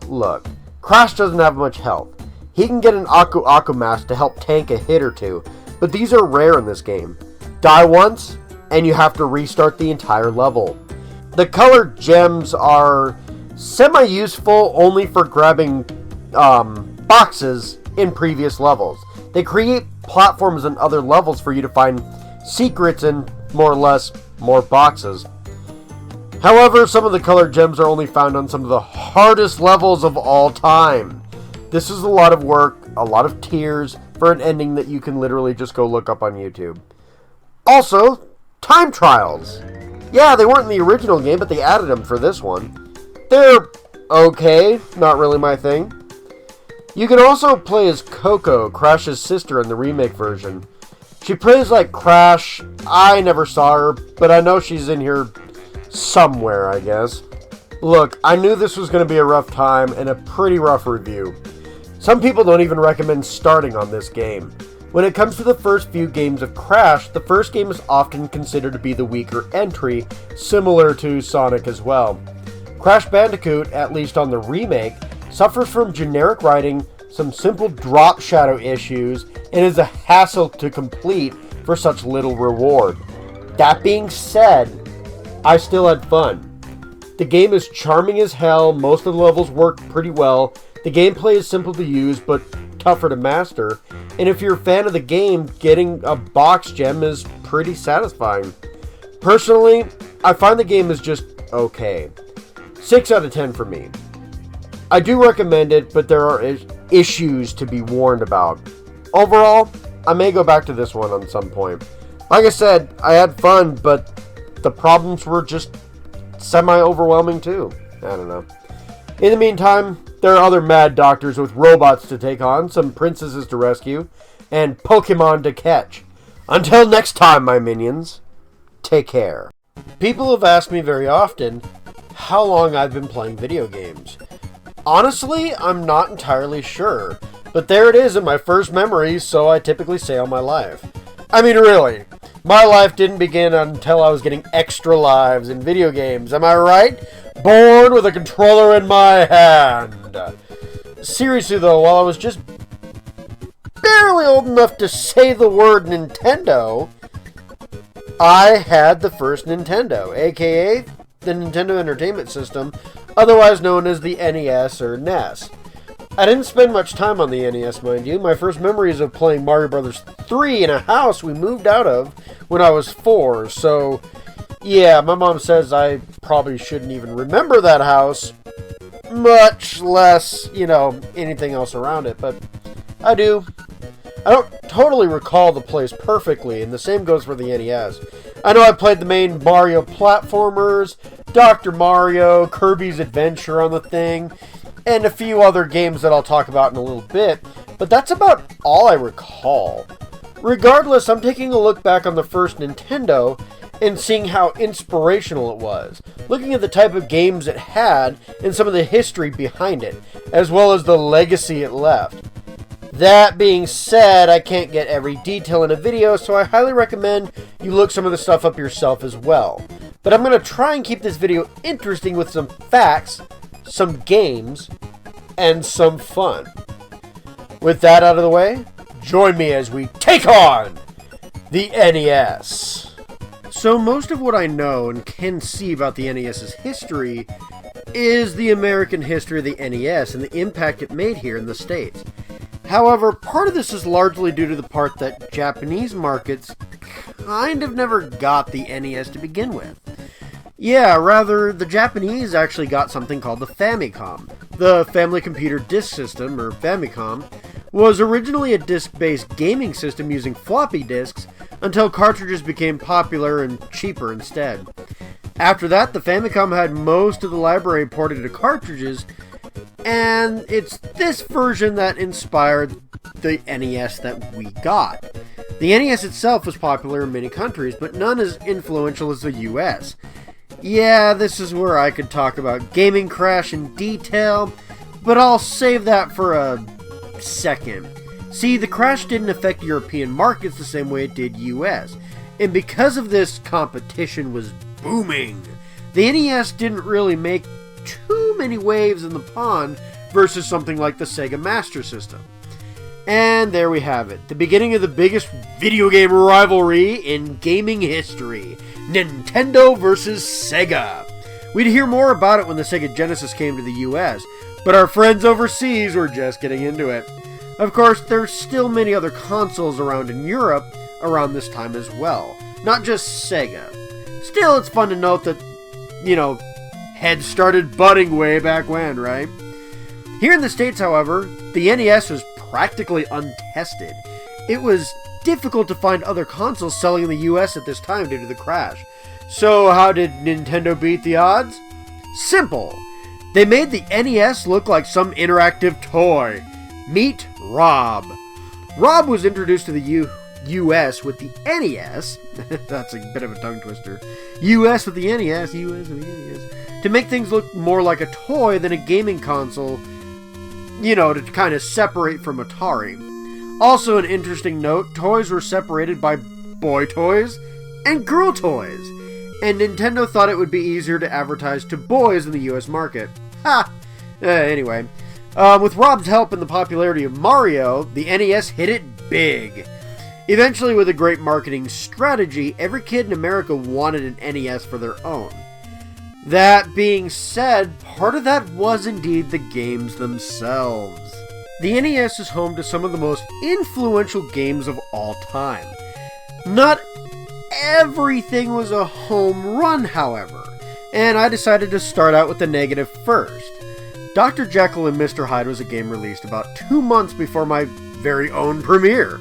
Look, Crash doesn't have much health. He can get an Aku Aku mask to help tank a hit or two, but these are rare in this game. Die once, and you have to restart the entire level. The colored gems are semi-useful only for grabbing boxes in previous levels. They create platforms and other levels for you to find secrets and, more or less, more boxes. However, some of the colored gems are only found on some of the hardest levels of all time. This is a lot of work, a lot of tears, for an ending that you can literally just go look up on YouTube. Also, time trials. Yeah, they weren't in the original game, but they added them for this one. They're okay, not really my thing. You can also play as Coco, Crash's sister in the remake version. She plays like Crash. I never saw her, but I know she's in here somewhere, I guess. Look, I knew this was going to be a rough time and a pretty rough review. Some people don't even recommend starting on this game. When it comes to the first few games of Crash, the first game is often considered to be the weaker entry, similar to Sonic as well. Crash Bandicoot, at least on the remake, suffers from generic writing, some simple drop shadow issues, and is a hassle to complete for such little reward. That being said, I still had fun. The game is charming as hell, most of the levels work pretty well, the gameplay is simple to use but tougher to master, and if you're a fan of the game, getting a box gem is pretty satisfying. Personally, I find the game is just okay. 6 out of 10 for me. I do recommend it, but there are issues to be warned about. Overall, I may go back to this one on some point. Like I said, I had fun, but the problems were just semi-overwhelming too. I don't know. In the meantime, there are other mad doctors with robots to take on, some princesses to rescue, and Pokemon to catch. Until next time, my minions, take care. People have asked me very often how long I've been playing video games. Honestly, I'm not entirely sure, but there it is in my first memories, so I typically say all my life. I mean, really, my life didn't begin until I was getting extra lives in video games, am I right? Born with a controller in my hand. Seriously though, while I was just barely old enough to say the word Nintendo, I had the first Nintendo, aka the Nintendo Entertainment System, otherwise known as the NES or NES. I didn't spend much time on the NES, mind you. My first memories of playing Mario Bros. 3 in a house we moved out of when I was 4, so yeah, my mom says I probably shouldn't even remember that house, much less, anything else around it, but I do. I don't totally recall the place perfectly, and the same goes for the NES. I know I played the main Mario platformers, Dr. Mario, Kirby's Adventure on the thing, and a few other games that I'll talk about in a little bit, but that's about all I recall. Regardless, I'm taking a look back on the first Nintendo and seeing how inspirational it was, looking at the type of games it had and some of the history behind it, as well as the legacy it left. That being said, I can't get every detail in a video, so I highly recommend you look some of the stuff up yourself as well. But I'm going to try and keep this video interesting with some facts, some games, and some fun. With that out of the way, join me as we take on the NES. So most of what I know and can see about the NES's history is the American history of the NES and the impact it made here in the States. However, part of this is largely due to the part that Japanese markets kind of never got the NES to begin with. Yeah, rather, the Japanese actually got something called the Famicom. The Family Computer Disk System, or Famicom, was originally a disc-based gaming system using floppy disks until cartridges became popular and cheaper instead. After that, the Famicom had most of the library ported to cartridges, and it's this version that inspired the NES that we got. The NES itself was popular in many countries, but none as influential as the US. Yeah, this is where I could talk about Gaming Crash in detail, but I'll save that for a second. See, the crash didn't affect European markets the same way it did US, and because of this, competition was booming. The NES didn't really make too many waves in the pond versus something like the Sega Master System. And there we have it, the beginning of the biggest video game rivalry in gaming history, Nintendo versus Sega. We'd hear more about it when the Sega Genesis came to the US, but our friends overseas were just getting into it. Of course, there's still many other consoles around in Europe around this time as well, not just Sega. Still, it's fun to note that, heads started butting way back when, right? Here in the States, however, the NES was practically untested. It was difficult to find other consoles selling in the US at this time due to the crash. So how did Nintendo beat the odds? Simple. They made the NES look like some interactive toy. Meet Rob. Rob was introduced to the US with the NES. That's a bit of a tongue twister. US with the NES, US with the NES. To make things look more like a toy than a gaming console, to kind of separate from Atari. Also an interesting note, toys were separated by boy toys and girl toys. And Nintendo thought it would be easier to advertise to boys in the US market. Ha! Anyway, with Rob's help and the popularity of Mario, the NES hit it big. Eventually, with a great marketing strategy, every kid in America wanted an NES for their own. That being said, part of that was indeed the games themselves. The NES is home to some of the most influential games of all time. Not everything was a home run, however, and I decided to start out with the negative first. Dr. Jekyll and Mr Hyde was a game released about 2 months before my very own premiere.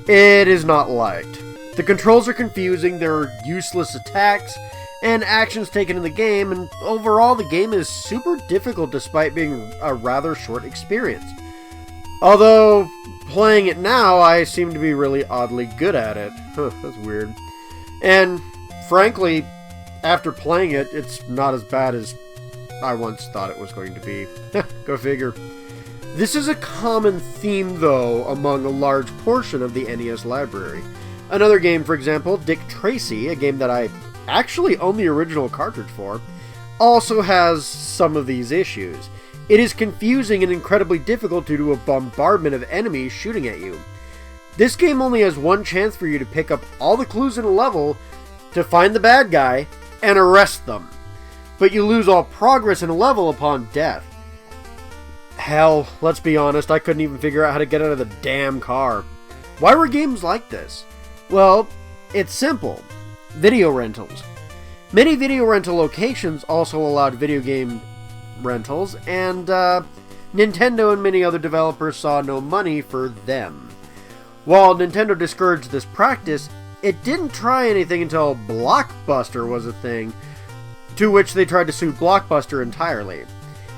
It is not liked. The controls are confusing, there are useless attacks, and actions taken in the game, and overall the game is super difficult despite being a rather short experience. Although, playing it now, I seem to be really oddly good at it. That's weird. And, frankly, after playing it, it's not as bad as I once thought it was going to be. Go figure. This is a common theme, though, among a large portion of the NES library. Another game, for example, Dick Tracy, a game that I actually own the original cartridge for, also has some of these issues. It is confusing and incredibly difficult due to a bombardment of enemies shooting at you. This game only has one chance for you to pick up all the clues in a level to find the bad guy and arrest them. But you lose all progress in a level upon death. Hell, let's be honest, I couldn't even figure out how to get out of the damn car. Why were games like this? Well, it's simple. Video rentals. Many video rental locations also allowed video game rentals, and Nintendo and many other developers saw no money for them. While Nintendo discouraged this practice, it didn't try anything until Blockbuster was a thing, to which they tried to sue Blockbuster entirely.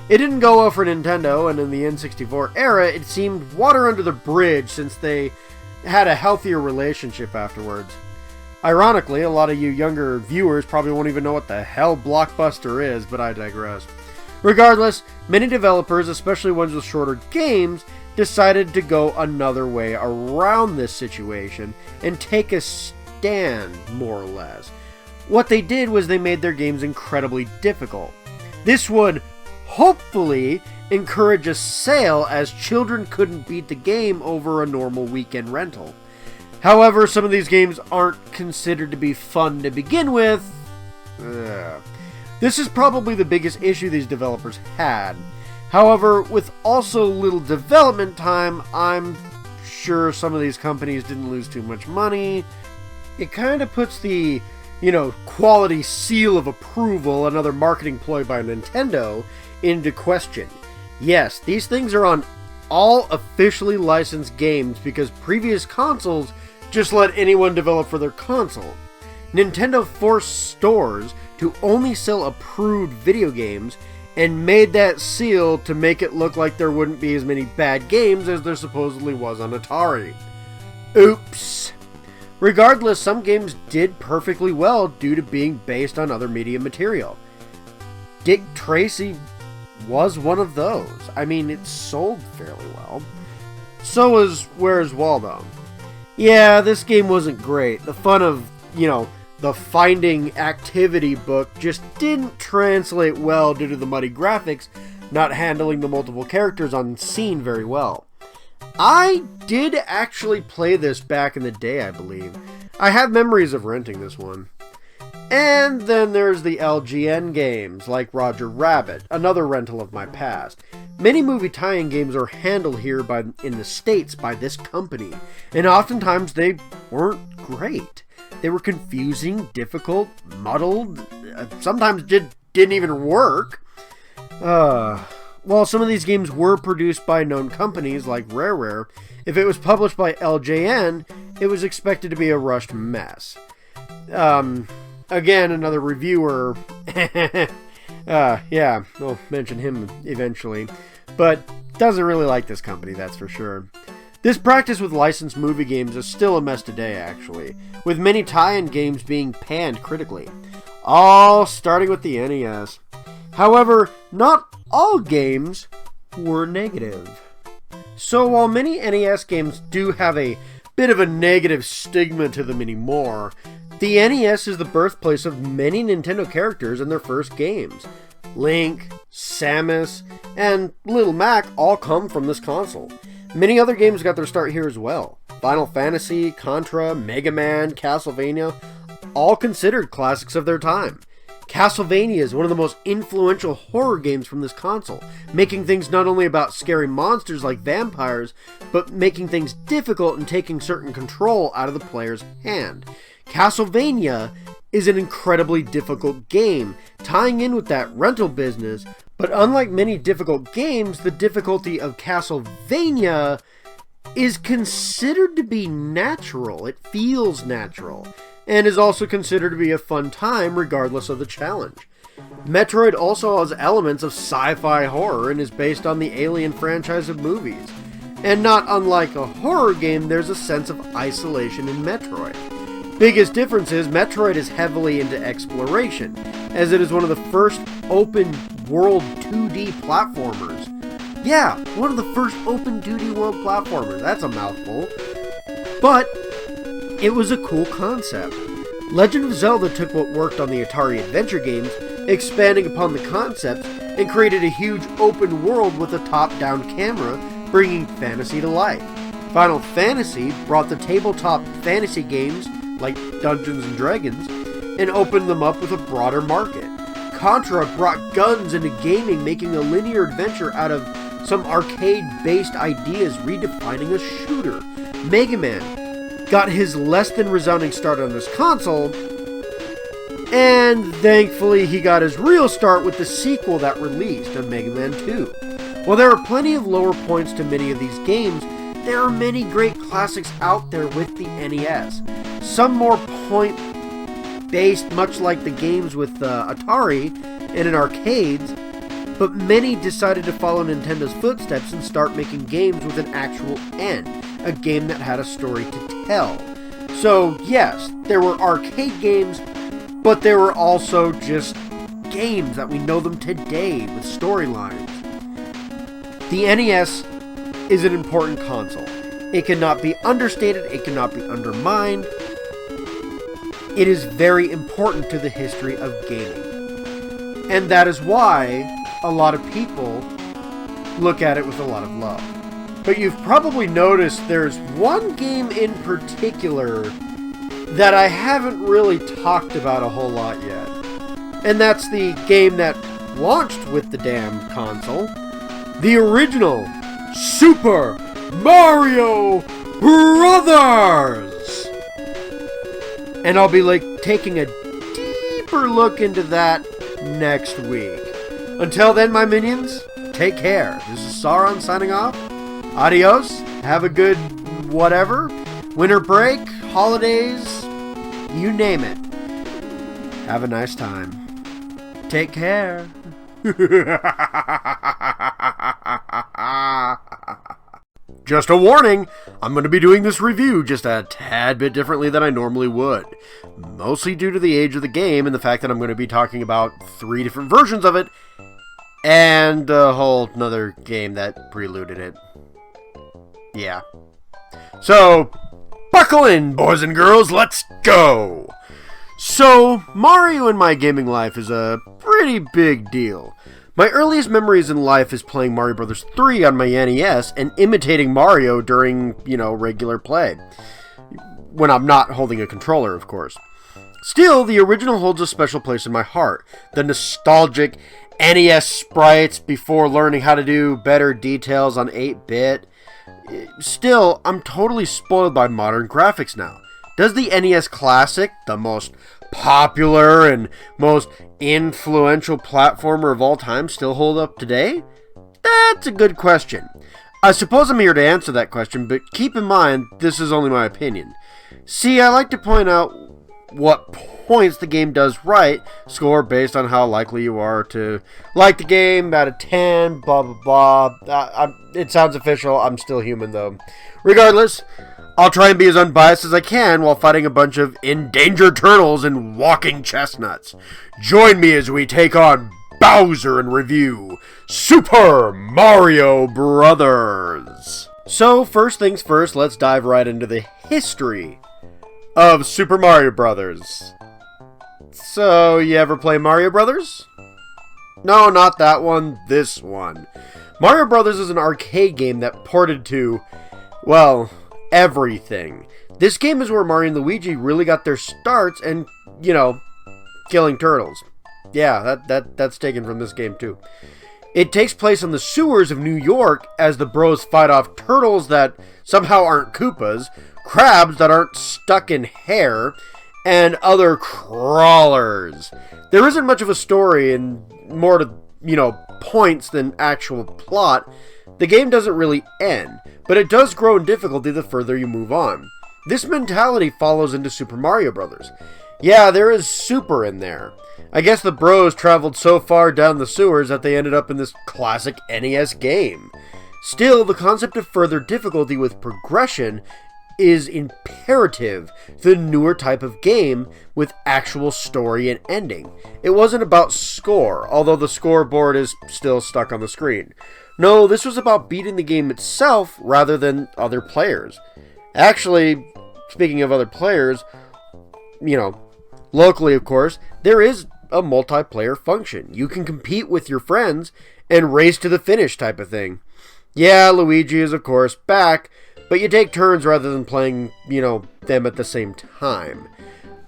It didn't go well for Nintendo, and in the N64 era, it seemed water under the bridge since they had a healthier relationship afterwards. Ironically, a lot of you younger viewers probably won't even know what the hell Blockbuster is, but I digress. Regardless, many developers, especially ones with shorter games, decided to go another way around this situation and take a stand, more or less. What they did was they made their games incredibly difficult. This would hopefully encourage a sale, as children couldn't beat the game over a normal weekend rental. However, some of these games aren't considered to be fun to begin with. This is probably the biggest issue these developers had. However, with also little development time, I'm sure some of these companies didn't lose too much money. It kind of puts the, quality seal of approval, another marketing ploy by Nintendo, into question. Yes, these things are on all officially licensed games because previous consoles just let anyone develop for their console. Nintendo forced stores to only sell approved video games and made that seal to make it look like there wouldn't be as many bad games as there supposedly was on Atari. Oops. Regardless, some games did perfectly well due to being based on other media material. Dick Tracy was one of those. I mean, it sold fairly well. So was Where's Waldo. Yeah, this game wasn't great. The fun of, the Finding Activity book just didn't translate well due to the muddy graphics, not handling the multiple characters on scene very well. I did actually play this back in the day, I believe. I have memories of renting this one. And then there's the LGN games, like Roger Rabbit, another rental of my past. Many movie tie-in games are handled here in the States by this company, and oftentimes they weren't great. They were confusing, difficult, muddled, sometimes didn't even work. While some of these games were produced by known companies like Rare, if it was published by LJN, it was expected to be a rushed mess. Again, another reviewer, yeah, we'll mention him eventually, but doesn't really like this company, that's for sure. This practice with licensed movie games is still a mess today, actually, with many tie-in games being panned critically, all starting with the NES. However, not all games were negative. So while many NES games do have a bit of a negative stigma to them anymore, the NES is the birthplace of many Nintendo characters in their first games. Link, Samus, and Little Mac all come from this console. Many other games got their start here as well. Final Fantasy, Contra, Mega Man, Castlevania, all considered classics of their time. Castlevania is one of the most influential horror games from this console, making things not only about scary monsters like vampires, but making things difficult and taking certain control out of the player's hand. Castlevania is an incredibly difficult game, tying in with that rental business, but unlike many difficult games, the difficulty of Castlevania is considered to be natural. It feels natural, and is also considered to be a fun time regardless of the challenge. Metroid also has elements of sci-fi horror and is based on the Alien franchise of movies. And not unlike a horror game, there's a sense of isolation in Metroid. Biggest difference is Metroid is heavily into exploration, as it is one of the first open world 2D platformers. Yeah, one of the first open 2D world platformers. That's a mouthful. But it was a cool concept. Legend of Zelda took what worked on the Atari adventure games, expanding upon the concepts, and created a huge open world with a top-down camera, bringing fantasy to life. Final Fantasy brought the tabletop fantasy games, like Dungeons & Dragons, and opened them up with a broader market. Contra brought guns into gaming, making a linear adventure out of some arcade-based ideas, redefining a shooter. Mega Man got his less than resounding start on this console, and thankfully he got his real start with the sequel that released on Mega Man 2. While there are plenty of lower points to many of these games, there are many great classics out there with the NES. Some more point-based, much like the games with Atari and in arcades, but many decided to follow Nintendo's footsteps and start making games with an actual end, a game that had a story to tell. So yes, there were arcade games, but there were also just games that we know them today with storylines. The NES is an important console. It cannot be understated, it cannot be undermined. It is very important to the history of gaming. And that is why a lot of people look at it with a lot of love. But you've probably noticed there's one game in particular that I haven't really talked about a whole lot yet. And that's the game that launched with the damn console. The original Super Mario Brothers! And I'll be taking a deeper look into that next week. Until then, my minions, take care. This is Sauron signing off. Adios. Have a good whatever. Winter break, holidays, you name it. Have a nice time. Take care. Just a warning, I'm going to be doing this review just a tad bit differently than I normally would. Mostly due to the age of the game and the fact that I'm going to be talking about 3 different versions of it, and a whole nother game that preluded it. Yeah. So, buckle in, boys and girls, let's go! So, Mario in my gaming life is a pretty big deal. My earliest memories in life is playing Mario Bros. 3 on my NES and imitating Mario during, regular play. When I'm not holding a controller, of course. Still, the original holds a special place in my heart. The nostalgic NES sprites before learning how to do better details on 8-bit. Still, I'm totally spoiled by modern graphics now. Does the NES Classic, the most popular and most influential platformer of all time, still hold up today? That's a good question. I suppose I'm here to answer that question, but keep in mind, this is only my opinion. See, I like to point out what points the game does right, score based on how likely you are to like the game, out of 10, blah blah blah. It sounds official, I'm still human though. Regardless, I'll try and be as unbiased as I can while fighting a bunch of endangered turtles and walking chestnuts. Join me as we take on Bowser and review Super Mario Brothers. So, first things first, let's dive right into the history of Super Mario Brothers. So, you ever play Mario Brothers? No, not that one, this one. Mario Brothers is an arcade game that ported to, well, everything. This game is where Mario and Luigi really got their starts and, you know, killing turtles. Yeah, that's taken from this game too. It takes place in the sewers of New York as the bros fight off turtles that somehow aren't Koopas, crabs that aren't stuck in hair, and other crawlers. There isn't much of a story and more to, you know, points than actual plot. The game doesn't really end, but it does grow in difficulty the further you move on. This mentality follows into Super Mario Bros. Yeah, there is super in there. I guess the bros traveled so far down the sewers that they ended up in this classic NES game. Still, the concept of further difficulty with progression is imperative to the newer type of game with actual story and ending. It wasn't about score, although the scoreboard is still stuck on the screen. No, this was about beating the game itself rather than other players. Actually, speaking of other players, you know, locally of course, there is a multiplayer function. You can compete with your friends and race to the finish type of thing. Yeah, Luigi is of course back, but you take turns rather than playing, you know, them at the same time.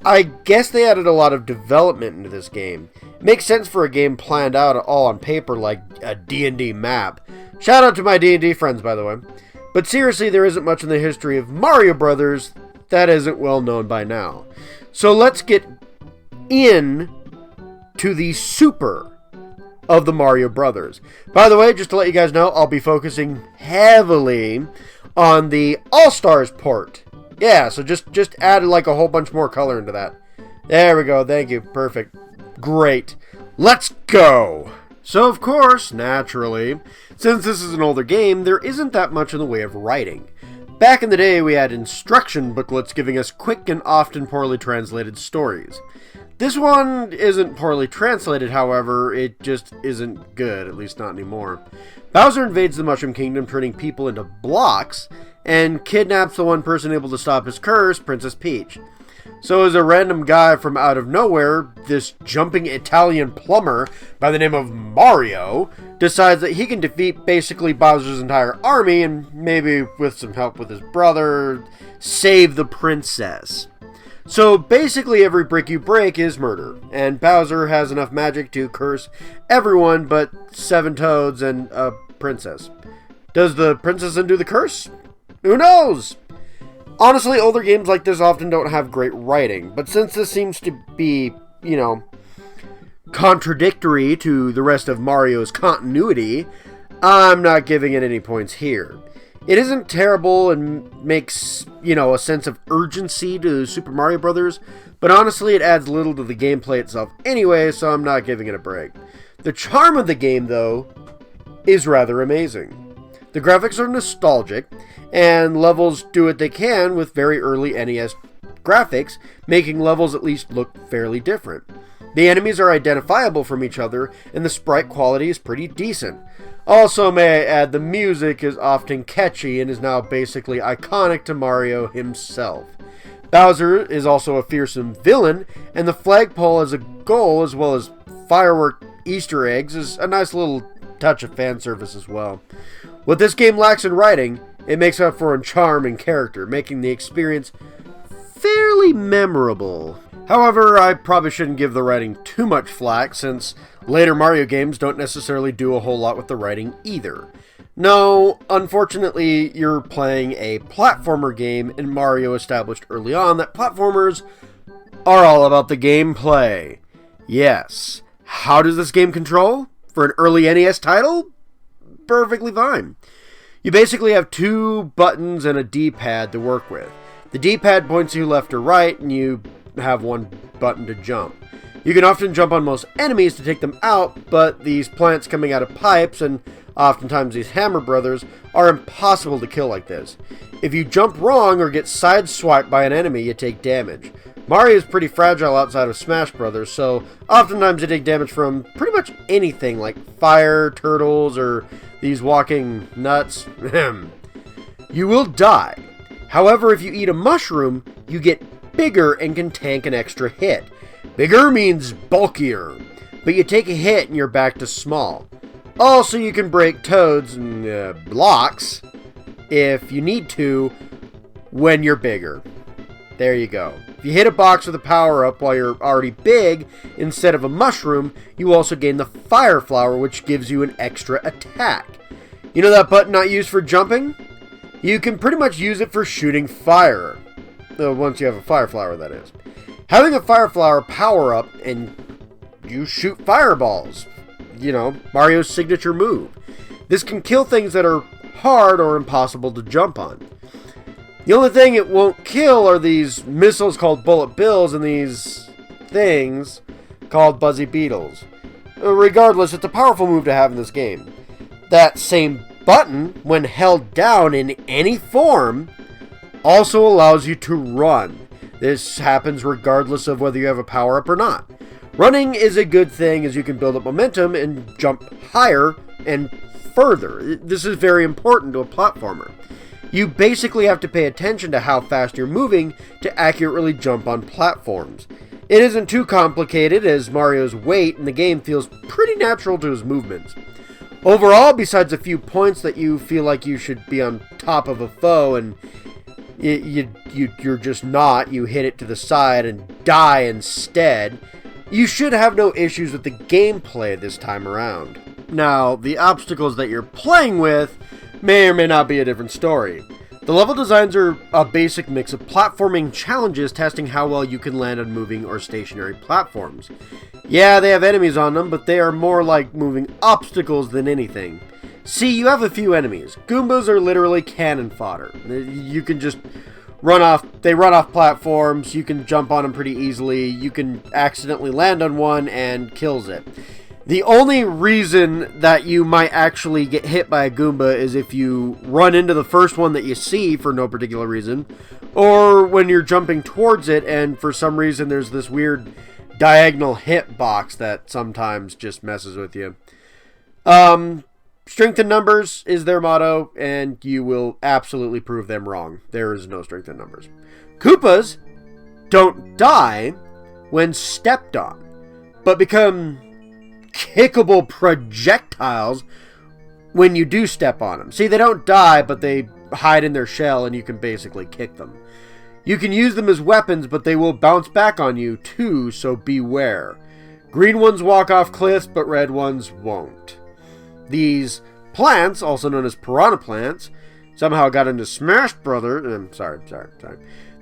I guess they added a lot of development into this game. It makes sense for a game planned out all on paper like a D&D map. Shout out to my D&D friends, by the way. But seriously, there isn't much in the history of Mario Brothers that isn't well known by now. So let's get in to the super of the Mario Brothers. By the way, just to let you guys know, I'll be focusing heavily on the All-Stars port. Yeah, so just add like a whole bunch more color into that. There we go, thank you, perfect. Great. Let's go! So of course, naturally, since this is an older game, there isn't that much in the way of writing. Back in the day, we had instruction booklets giving us quick and often poorly translated stories. This one isn't poorly translated, however, it just isn't good, at least not anymore. Bowser invades the Mushroom Kingdom, turning people into blocks, and kidnaps the one person able to stop his curse, Princess Peach. So as a random guy from out of nowhere, this jumping Italian plumber by the name of Mario decides that he can defeat basically Bowser's entire army and maybe with some help with his brother, save the princess. So basically every brick you break is murder, and Bowser has enough magic to curse everyone but 7 toads and a princess. Does the princess undo the curse? Who knows? Honestly, older games like this often don't have great writing, but since this seems to be, you know, contradictory to the rest of Mario's continuity, I'm not giving it any points here. It isn't terrible and makes, you know, a sense of urgency to Super Mario Bros., but honestly it adds little to the gameplay itself anyway, so I'm not giving it a break. The charm of the game, though, is rather amazing. The graphics are nostalgic, and levels do what they can with very early NES graphics, making levels at least look fairly different. The enemies are identifiable from each other, and the sprite quality is pretty decent. Also, may I add, the music is often catchy and is now basically iconic to Mario himself. Bowser is also a fearsome villain, and the flagpole as a goal, as well as firework Easter eggs, is a nice little touch of fan service as well. What this game lacks in writing, it makes up for in charm and character, making the experience fairly memorable. However, I probably shouldn't give the writing too much flack, since later Mario games don't necessarily do a whole lot with the writing either. No, unfortunately, you're playing a platformer game, and Mario established early on that platformers are all about the gameplay. Yes. How does this game control? For an early NES title? Perfectly fine. You basically have 2 buttons and a D-pad to work with. The D-pad points you left or right, and you have 1 button to jump. You can often jump on most enemies to take them out, but these plants coming out of pipes, and oftentimes these Hammer Brothers, are impossible to kill like this. If you jump wrong or get sideswiped by an enemy, you take damage. Mario is pretty fragile outside of Smash Brothers, so oftentimes you take damage from pretty much anything like fire, turtles, or these walking nuts. You will die. However, if you eat a mushroom, you get bigger and can tank an extra hit. Bigger means bulkier, but you take a hit and you're back to small. Also, you can break toads and blocks if you need to, when you're bigger. There you go. If you hit a box with a power-up while you're already big, instead of a mushroom, you also gain the fire flower, which gives you an extra attack. You know that button not used for jumping? You can pretty much use it for shooting fire. Once you have a fire flower, that is. Having a fire flower power-up, and you shoot fireballs. You know, Mario's signature move. This can kill things that are hard or impossible to jump on. The only thing it won't kill are these missiles called bullet bills and these things called buzzy beetles. Regardless, it's a powerful move to have in this game. That same button, when held down in any form, also allows you to run. This happens regardless of whether you have a power-up or not. Running is a good thing as you can build up momentum and jump higher and further. This is very important to a platformer. You basically have to pay attention to how fast you're moving to accurately jump on platforms. It isn't too complicated as Mario's weight in the game feels pretty natural to his movements. Overall, besides a few points that you feel like you should be on top of a foe and you're just not, you hit it to the side and die instead, you should have no issues with the gameplay this time around. Now, the obstacles that you're playing with may or may not be a different story. The level designs are a basic mix of platforming challenges testing how well you can land on moving or stationary platforms. Yeah, they have enemies on them, but they are more like moving obstacles than anything. See, you have a few enemies. Goombas are literally cannon fodder. You can just run off platforms, you can jump on them pretty easily, you can accidentally land on one and kills it. The only reason that you might actually get hit by a Goomba is if you run into the first one that you see for no particular reason, or when you're jumping towards it and for some reason there's this weird diagonal hit box that sometimes just messes with you. Strength in numbers is their motto, and you will absolutely prove them wrong. There is no strength in numbers. Koopas don't die when stepped on, but become kickable projectiles when you do step on them. See, they don't die, but they hide in their shell and you can basically kick them. You can use them as weapons, but they will bounce back on you too, so beware. Green ones walk off cliffs, but red ones won't. These plants, also known as piranha plants, somehow got into Smash Brothers. Sorry.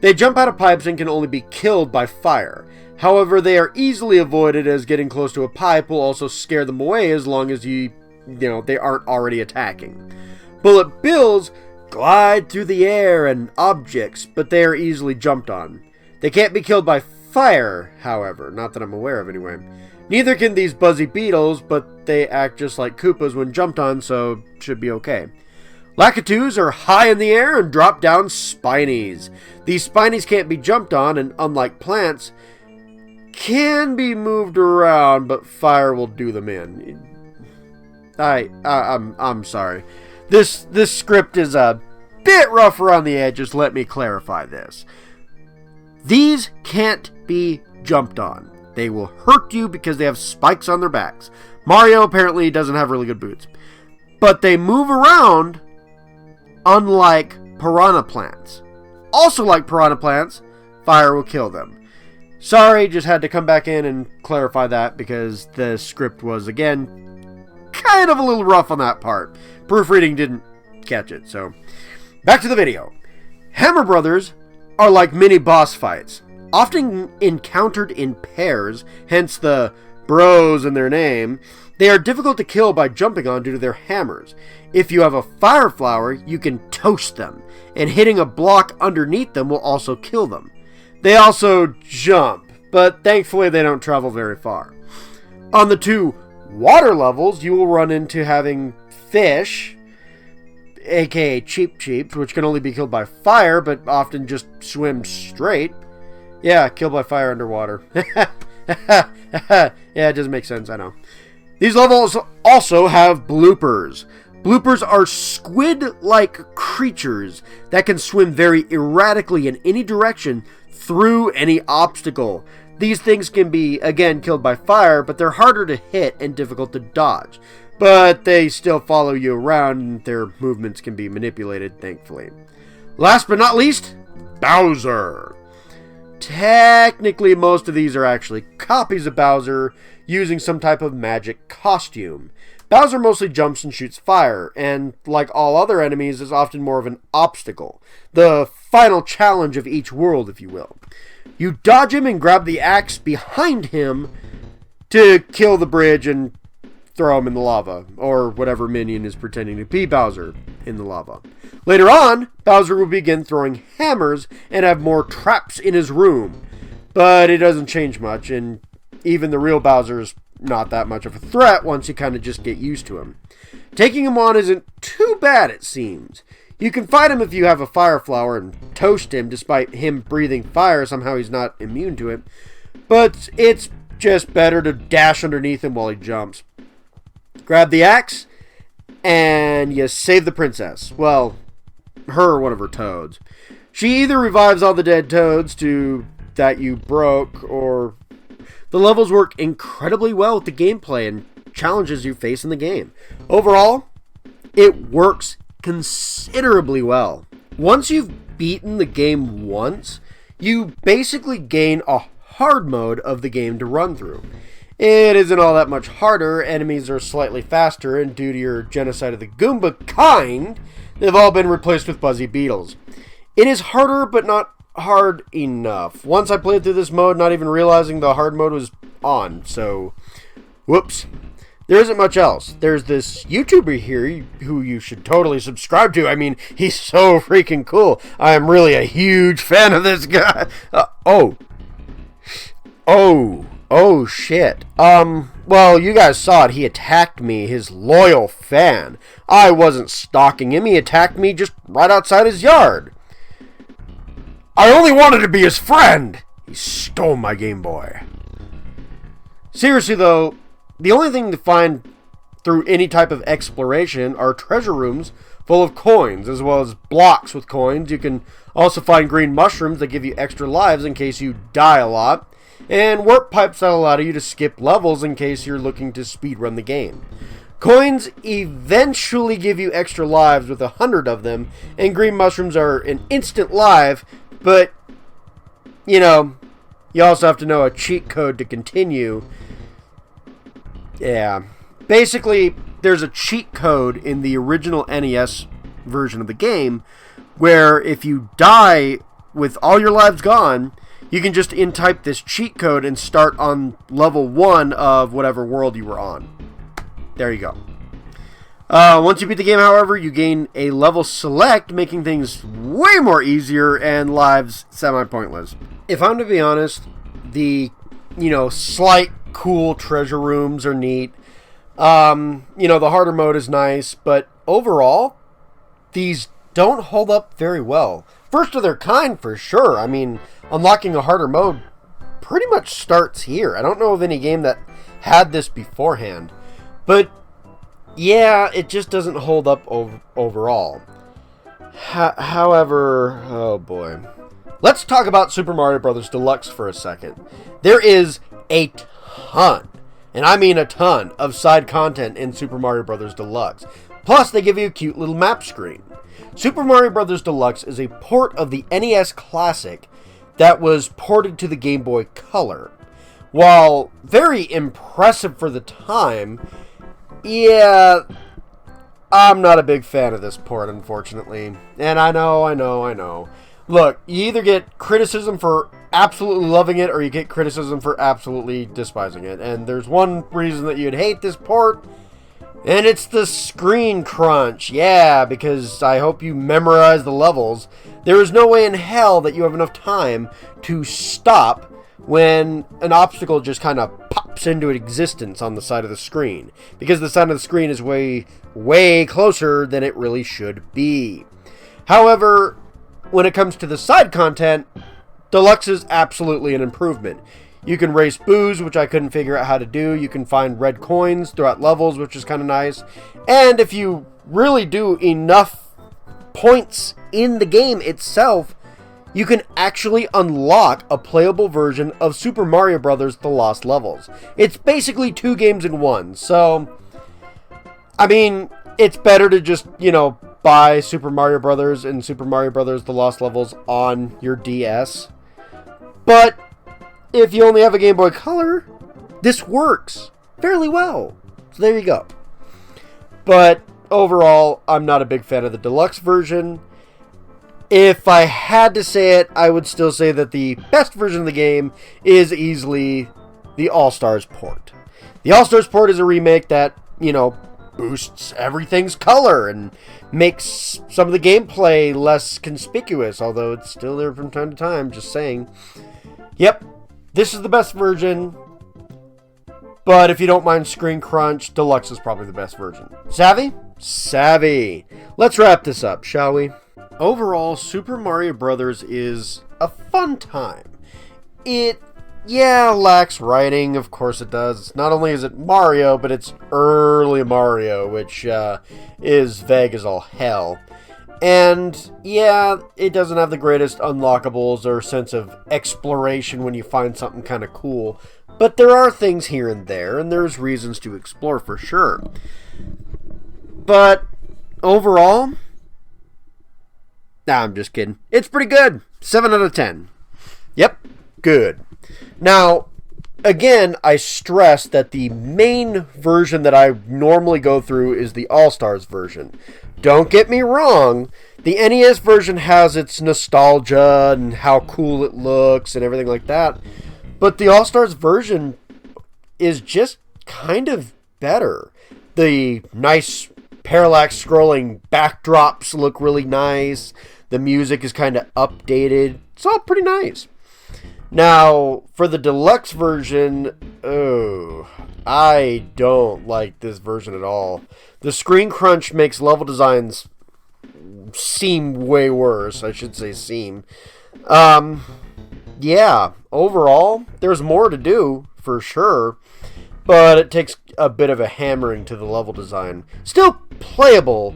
They jump out of pipes and can only be killed by fire. However, they are easily avoided as getting close to a pipe will also scare them away as long as they aren't already attacking. Bullet bills glide through the air and objects, but they are easily jumped on. They can't be killed by fire, however, not that I'm aware of anyway. Neither can these buzzy beetles, but they act just like Koopas when jumped on, so should be okay. Lakitus are high in the air and drop down spinies. These spinies can't be jumped on, and unlike plants, can be moved around, but fire will do them in. I'm sorry. This script is a bit rough around the edges. Let me clarify this. These can't be jumped on. They will hurt you because they have spikes on their backs. Mario apparently doesn't have really good boots. But they move around unlike piranha plants. Also like piranha plants, fire will kill them. Sorry, just had to come back in and clarify that because the script was, again, kind of a little rough on that part. Proofreading didn't catch it, so. Back to the video. Hammer Brothers are like mini boss fights, often encountered in pairs, hence the bros in their name. They are difficult to kill by jumping on due to their hammers. If you have a fire flower, you can toast them, and hitting a block underneath them will also kill them. They also jump, but thankfully they don't travel very far. On the two water levels, you will run into having fish, aka cheeps, which can only be killed by fire, but often just swim straight. Yeah, killed by fire underwater. Yeah, it doesn't make sense, I know. These levels also have bloopers. Bloopers are squid-like creatures that can swim very erratically in any direction through any obstacle. These things can be, again, killed by fire, but they're harder to hit and difficult to dodge. But they still follow you around, and their movements can be manipulated, thankfully. Last but not least, Bowser. Technically, most of these are actually copies of Bowser using some type of magic costume. Bowser mostly jumps and shoots fire, and like all other enemies, is often more of an obstacle. The final challenge of each world, if you will. You dodge him and grab the axe behind him to kill the bridge and throw him in the lava, or whatever minion is pretending to be Bowser in the lava. Later on, Bowser will begin throwing hammers and have more traps in his room, but it doesn't change much, and even the real Bowser's not that much of a threat once you kind of just get used to him. Taking him on isn't too bad, it seems. You can fight him if you have a fire flower and toast him. Despite him breathing fire, somehow he's not immune to it, but it's just better to dash underneath him while he jumps. Grab the axe, and you save the princess. Well, her or one of her toads. She either revives all the dead toads that you broke, or the levels work incredibly well with the gameplay and challenges you face in the game. Overall, it works considerably well. Once you've beaten the game once, you basically gain a hard mode of the game to run through. It isn't all that much harder, enemies are slightly faster, and due to your genocide of the Goomba kind, they've all been replaced with Buzzy Beetles. It is harder, but not hard enough. Once I played through this mode, not even realizing the hard mode was on, so whoops. There isn't much else. There's this YouTuber here who you should totally subscribe to. I mean, he's so freaking cool. I am really a huge fan of this guy. Oh shit. Well, you guys saw it. He attacked me, his loyal fan. I wasn't stalking him. He attacked me just right outside his yard. I only wanted to be his friend. He stole my Game Boy. Seriously, though, the only thing to find through any type of exploration are treasure rooms full of coins, as well as blocks with coins. You can also find green mushrooms that give you extra lives in case you die a lot, and warp pipes that allow you to skip levels in case you're looking to speedrun the game. Coins eventually give you extra lives with 100 of them, and green mushrooms are an instant live, but, you know, you also have to know a cheat code to continue. Yeah. Basically, there's a cheat code in the original NES version of the game where if you die with all your lives gone, you can just in-type this cheat code and start on level 1 of whatever world you were on. There you go. Once you beat the game, however, you gain a level select, making things way more easier and lives semi-pointless. If I'm to be honest, the, slight cool treasure rooms are neat. The harder mode is nice, but overall, these don't hold up very well. First of their kind, for sure. I mean, unlocking a harder mode pretty much starts here. I don't know of any game that had this beforehand. But, yeah, it just doesn't hold up overall. However, oh boy. Let's talk about Super Mario Bros. Deluxe for a second. There is a ton, and I mean a ton, of side content in Super Mario Bros. Deluxe. Plus, they give you a cute little map screen. Super Mario Bros. Deluxe is a port of the NES Classic that was ported to the Game Boy Color. While very impressive for the time, yeah, I'm not a big fan of this port, unfortunately. And I know. Look, you either get criticism for absolutely loving it, or you get criticism for absolutely despising it. And there's one reason that you'd hate this port, and it's the screen crunch. Yeah, because I hope you memorize the levels. There is no way in hell that you have enough time to stop when an obstacle just kind of pops into existence on the side of the screen, because the side of the screen is way, way closer than it really should be. However, when it comes to the side content, Deluxe is absolutely an improvement. You can race boos, which I couldn't figure out how to do. You can find red coins throughout levels, which is kind of nice. And if you really do enough points in the game itself, you can actually unlock a playable version of Super Mario Bros. The Lost Levels. It's basically 2 games in one. So, I mean, it's better to just, buy Super Mario Brothers and Super Mario Brothers The Lost Levels on your DS. But if you only have a Game Boy Color, this works fairly well. So there you go. But overall, I'm not a big fan of the Deluxe version. If I had to say it, I would still say that the best version of the game is easily the All-Stars port. The All-Stars port is a remake that, boosts everything's color and makes some of the gameplay less conspicuous, although it's still there from time to time, just saying. Yep, this is the best version, but if you don't mind screen crunch, Deluxe is probably the best version. Savvy? Savvy. Let's wrap this up, shall we? Overall, Super Mario Brothers is a fun time. It lacks writing, of course it does. Not only is it Mario, but it's early Mario, which is vague as all hell. And, it doesn't have the greatest unlockables or sense of exploration when you find something kind of cool. But there are things here and there, and there's reasons to explore for sure. But, overall, I'm just kidding. It's pretty good. 7 out of 10. Yep, good. Now, again, I stress that the main version that I normally go through is the All-Stars version. Don't get me wrong, the NES version has its nostalgia and how cool it looks and everything like that. But the All-Stars version is just kind of better. The nice parallax scrolling backdrops look really nice. The music is kind of updated. It's all pretty nice. Now, for the Deluxe version, I don't like this version at all. The screen crunch makes level designs seem way worse. I should say seem. Overall, there's more to do, for sure. But it takes a bit of a hammering to the level design. Still playable,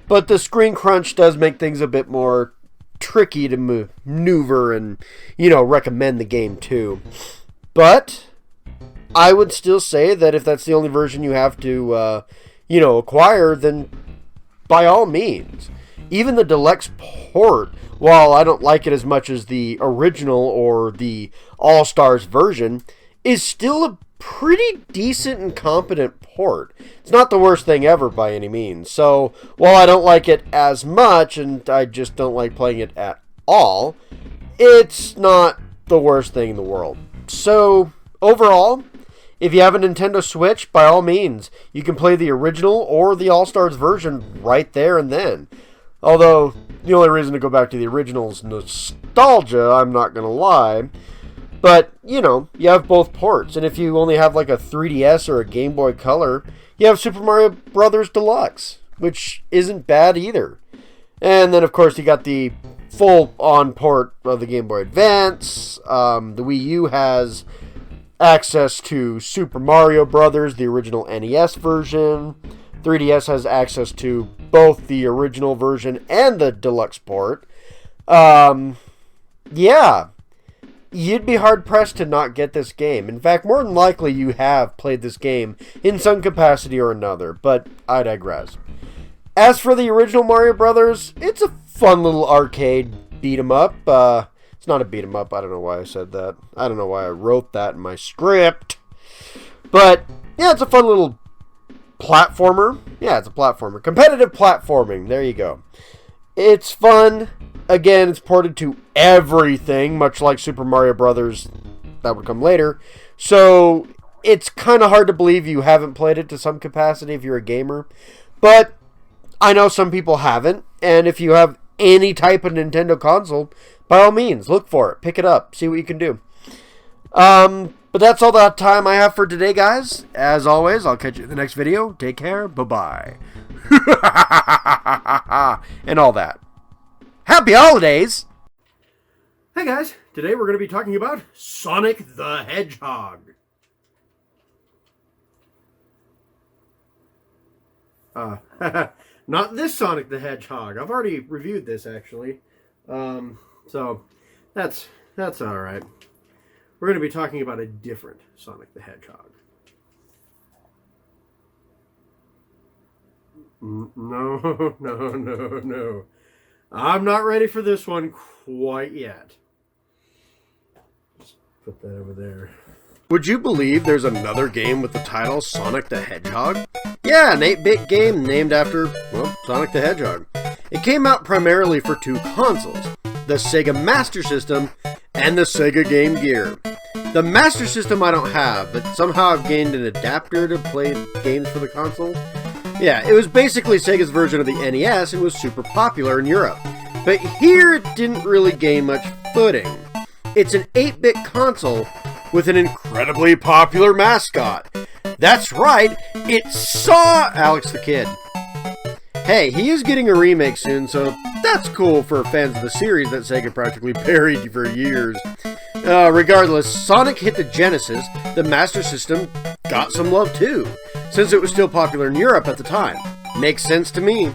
but the screen crunch does make things a bit more tricky to maneuver and, recommend the game to. But I would still say that if that's the only version you have to, acquire, then by all means. Even the Deluxe port, while I don't like it as much as the original or the All-Stars version, is still a pretty decent and competent port. It's not the worst thing ever by any means. So, while I don't like it as much, and I just don't like playing it at all, it's not the worst thing in the world. So, overall, if you have a Nintendo Switch, by all means, you can play the original or the All-Stars version right there and then. Although, the only reason to go back to the original is nostalgia, I'm not going to lie. But, you have both ports. And if you only have like a 3DS or a Game Boy Color, you have Super Mario Brothers Deluxe, which isn't bad either. And then, of course, you got the full-on port of the Game Boy Advance. The Wii U has access to Super Mario Brothers, the original NES version. 3DS has access to both the original version and the Deluxe port. You'd be hard-pressed to not get this game. In fact, more than likely you have played this game in some capacity or another, but I digress. As for the original Mario Brothers, it's a fun little arcade beat-em-up. It's not a beat-em-up, I don't know why I said that. I don't know why I wrote that in my script. But, it's a fun little platformer. Yeah, it's a platformer. Competitive platforming, there you go. It's fun. Again, it's ported to everything, much like Super Mario Brothers that would come later. So, it's kind of hard to believe you haven't played it to some capacity if you're a gamer. But, I know some people haven't. And if you have any type of Nintendo console, by all means, look for it. Pick it up. See what you can do. But that's all the time I have for today, guys. As always, I'll catch you in the next video. Take care. Bye-bye. And all that. Happy holidays! Hey guys, today we're going to be talking about Sonic the Hedgehog. Not this Sonic the Hedgehog. I've already reviewed this actually. So that's alright. We're going to be talking about a different Sonic the Hedgehog. No, no. I'm not ready for this one quite yet. Just put that over there. Would you believe there's another game with the title Sonic the Hedgehog? Yeah, an 8-bit game named after, well, Sonic the Hedgehog. It came out primarily for two consoles, the Sega Master System and the Sega Game Gear. The Master System I don't have, but somehow I've gained an adapter to play games for the console. Yeah, it was basically Sega's version of the NES and was super popular in Europe. But here it didn't really gain much footing. It's an 8-bit console with an incredibly popular mascot. That's right, it's Alex the Kid. Hey, he is getting a remake soon, so that's cool for fans of the series that Sega practically buried for years. Regardless, Sonic hit the Genesis. The Master System got some love too, since it was still popular in Europe at the time. Makes sense to me.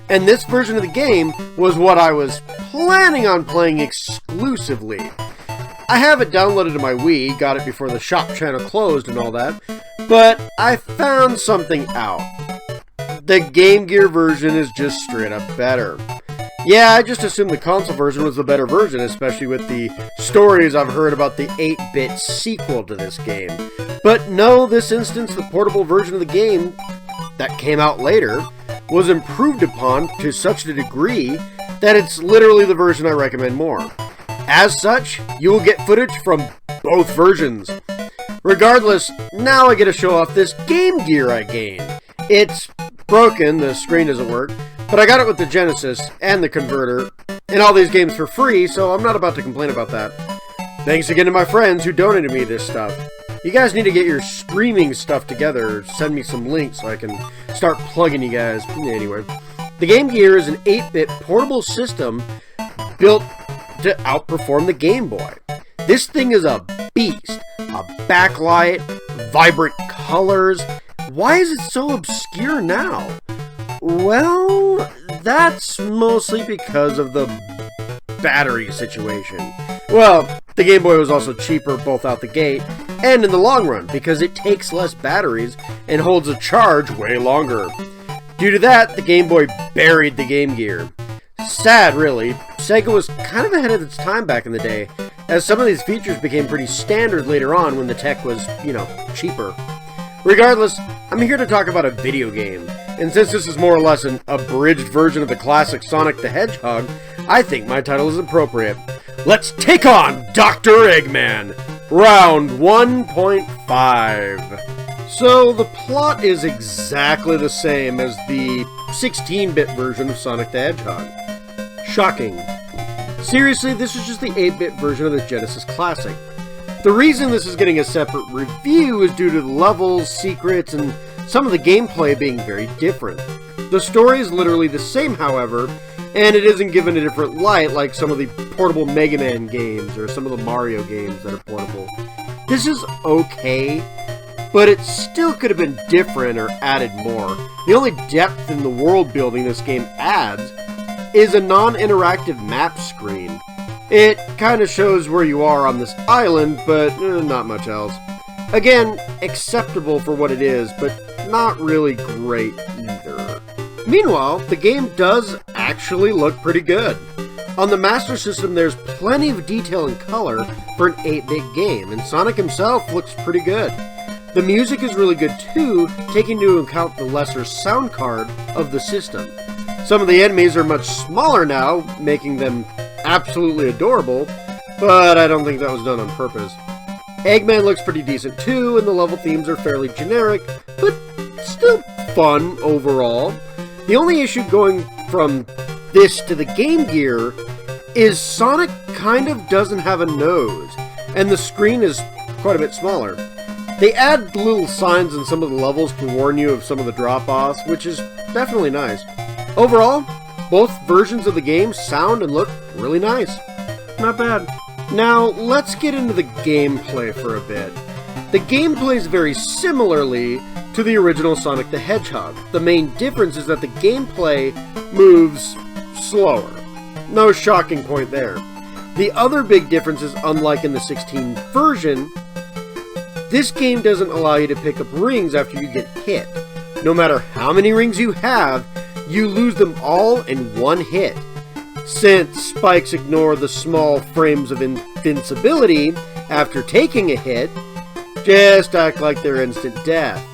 And this version of the game was what I was planning on playing exclusively. I have it downloaded to my Wii, got it before the shop channel closed and all that, but I found something out. The Game Gear version is just straight up better. Yeah, I just assumed the console version was the better version, especially with the stories I've heard about the 8-bit sequel to this game. But no, this instance, the portable version of the game that came out later was improved upon to such a degree that it's literally the version I recommend more. As such, you will get footage from both versions. Regardless, now I get to show off this Game Gear I gained. It's broken, the screen doesn't work, but I got it with the Genesis and the converter, and all these games for free, so I'm not about to complain about that. Thanks again to my friends who donated me this stuff. You guys need to get your streaming stuff together, send me some links so I can start plugging you guys. Anyway, the Game Gear is an 8-bit portable system built to outperform the Game Boy. This thing is a beast. A backlight, vibrant colors. Why is it so obscure now? Well, that's mostly because of the battery situation. Well, the Game Boy was also cheaper both out the gate and in the long run because it takes less batteries and holds a charge way longer. Due to that, the Game Boy buried the Game Gear. Sad, really. Sega was kind of ahead of its time back in the day, as some of these features became pretty standard later on when the tech was, cheaper. Regardless, I'm here to talk about a video game, and since this is more or less an abridged version of the classic Sonic the Hedgehog, I think my title is appropriate. Let's take on Dr. Eggman! Round 1.5. So, the plot is exactly the same as the 16-bit version of Sonic the Hedgehog. Shocking. Seriously, this is just the 8-bit version of the Genesis Classic. The reason this is getting a separate review is due to the levels, secrets, and some of the gameplay being very different. The story is literally the same, however, and it isn't given a different light like some of the portable Mega Man games or some of the Mario games that are portable. This is okay, but it still could have been different or added more. The only depth in the world building this game adds is a non-interactive map screen. It kind of shows where you are on this island, but not much else. Again, acceptable for what it is, but not really great either. Meanwhile, the game does actually look pretty good. On the Master System, there's plenty of detail and color for an 8-bit game, and Sonic himself looks pretty good. The music is really good too, taking into account the lesser sound card of the system. Some of the enemies are much smaller now, making them absolutely adorable, but I don't think that was done on purpose. Eggman looks pretty decent too, and the level themes are fairly generic, but still fun overall. The only issue going from this to the Game Gear is Sonic kind of doesn't have a nose, and the screen is quite a bit smaller. They add little signs in some of the levels to warn you of some of the drop-offs, which is definitely nice. Overall, both versions of the game sound and look really nice. Not bad. Now, let's get into the gameplay for a bit. The gameplay is very similarly to the original Sonic the Hedgehog. The main difference is that the gameplay moves slower. No shocking point there. The other big difference is, unlike in the 16 version, this game doesn't allow you to pick up rings after you get hit. No matter how many rings you have, you lose them all in one hit. Since spikes ignore the small frames of invincibility after taking a hit, just act like they're instant death.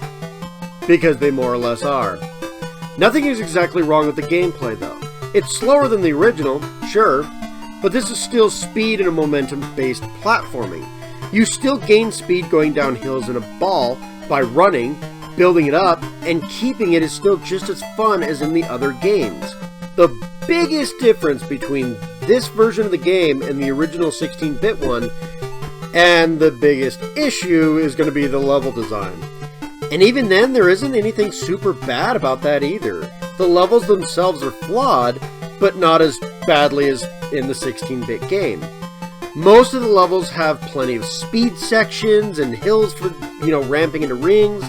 Because they more or less are. Nothing is exactly wrong with the gameplay though. It's slower than the original, sure, but this is still speed and a momentum-based platforming. You still gain speed going down hills in a ball by running, building it up, and keeping it is still just as fun as in the other games. The biggest difference between this version of the game and the original 16-bit one, and the biggest issue, is going to be the level design. And even then, there isn't anything super bad about that either. The levels themselves are flawed, but not as badly as in the 16-bit game. Most of the levels have plenty of speed sections and hills for, ramping into rings.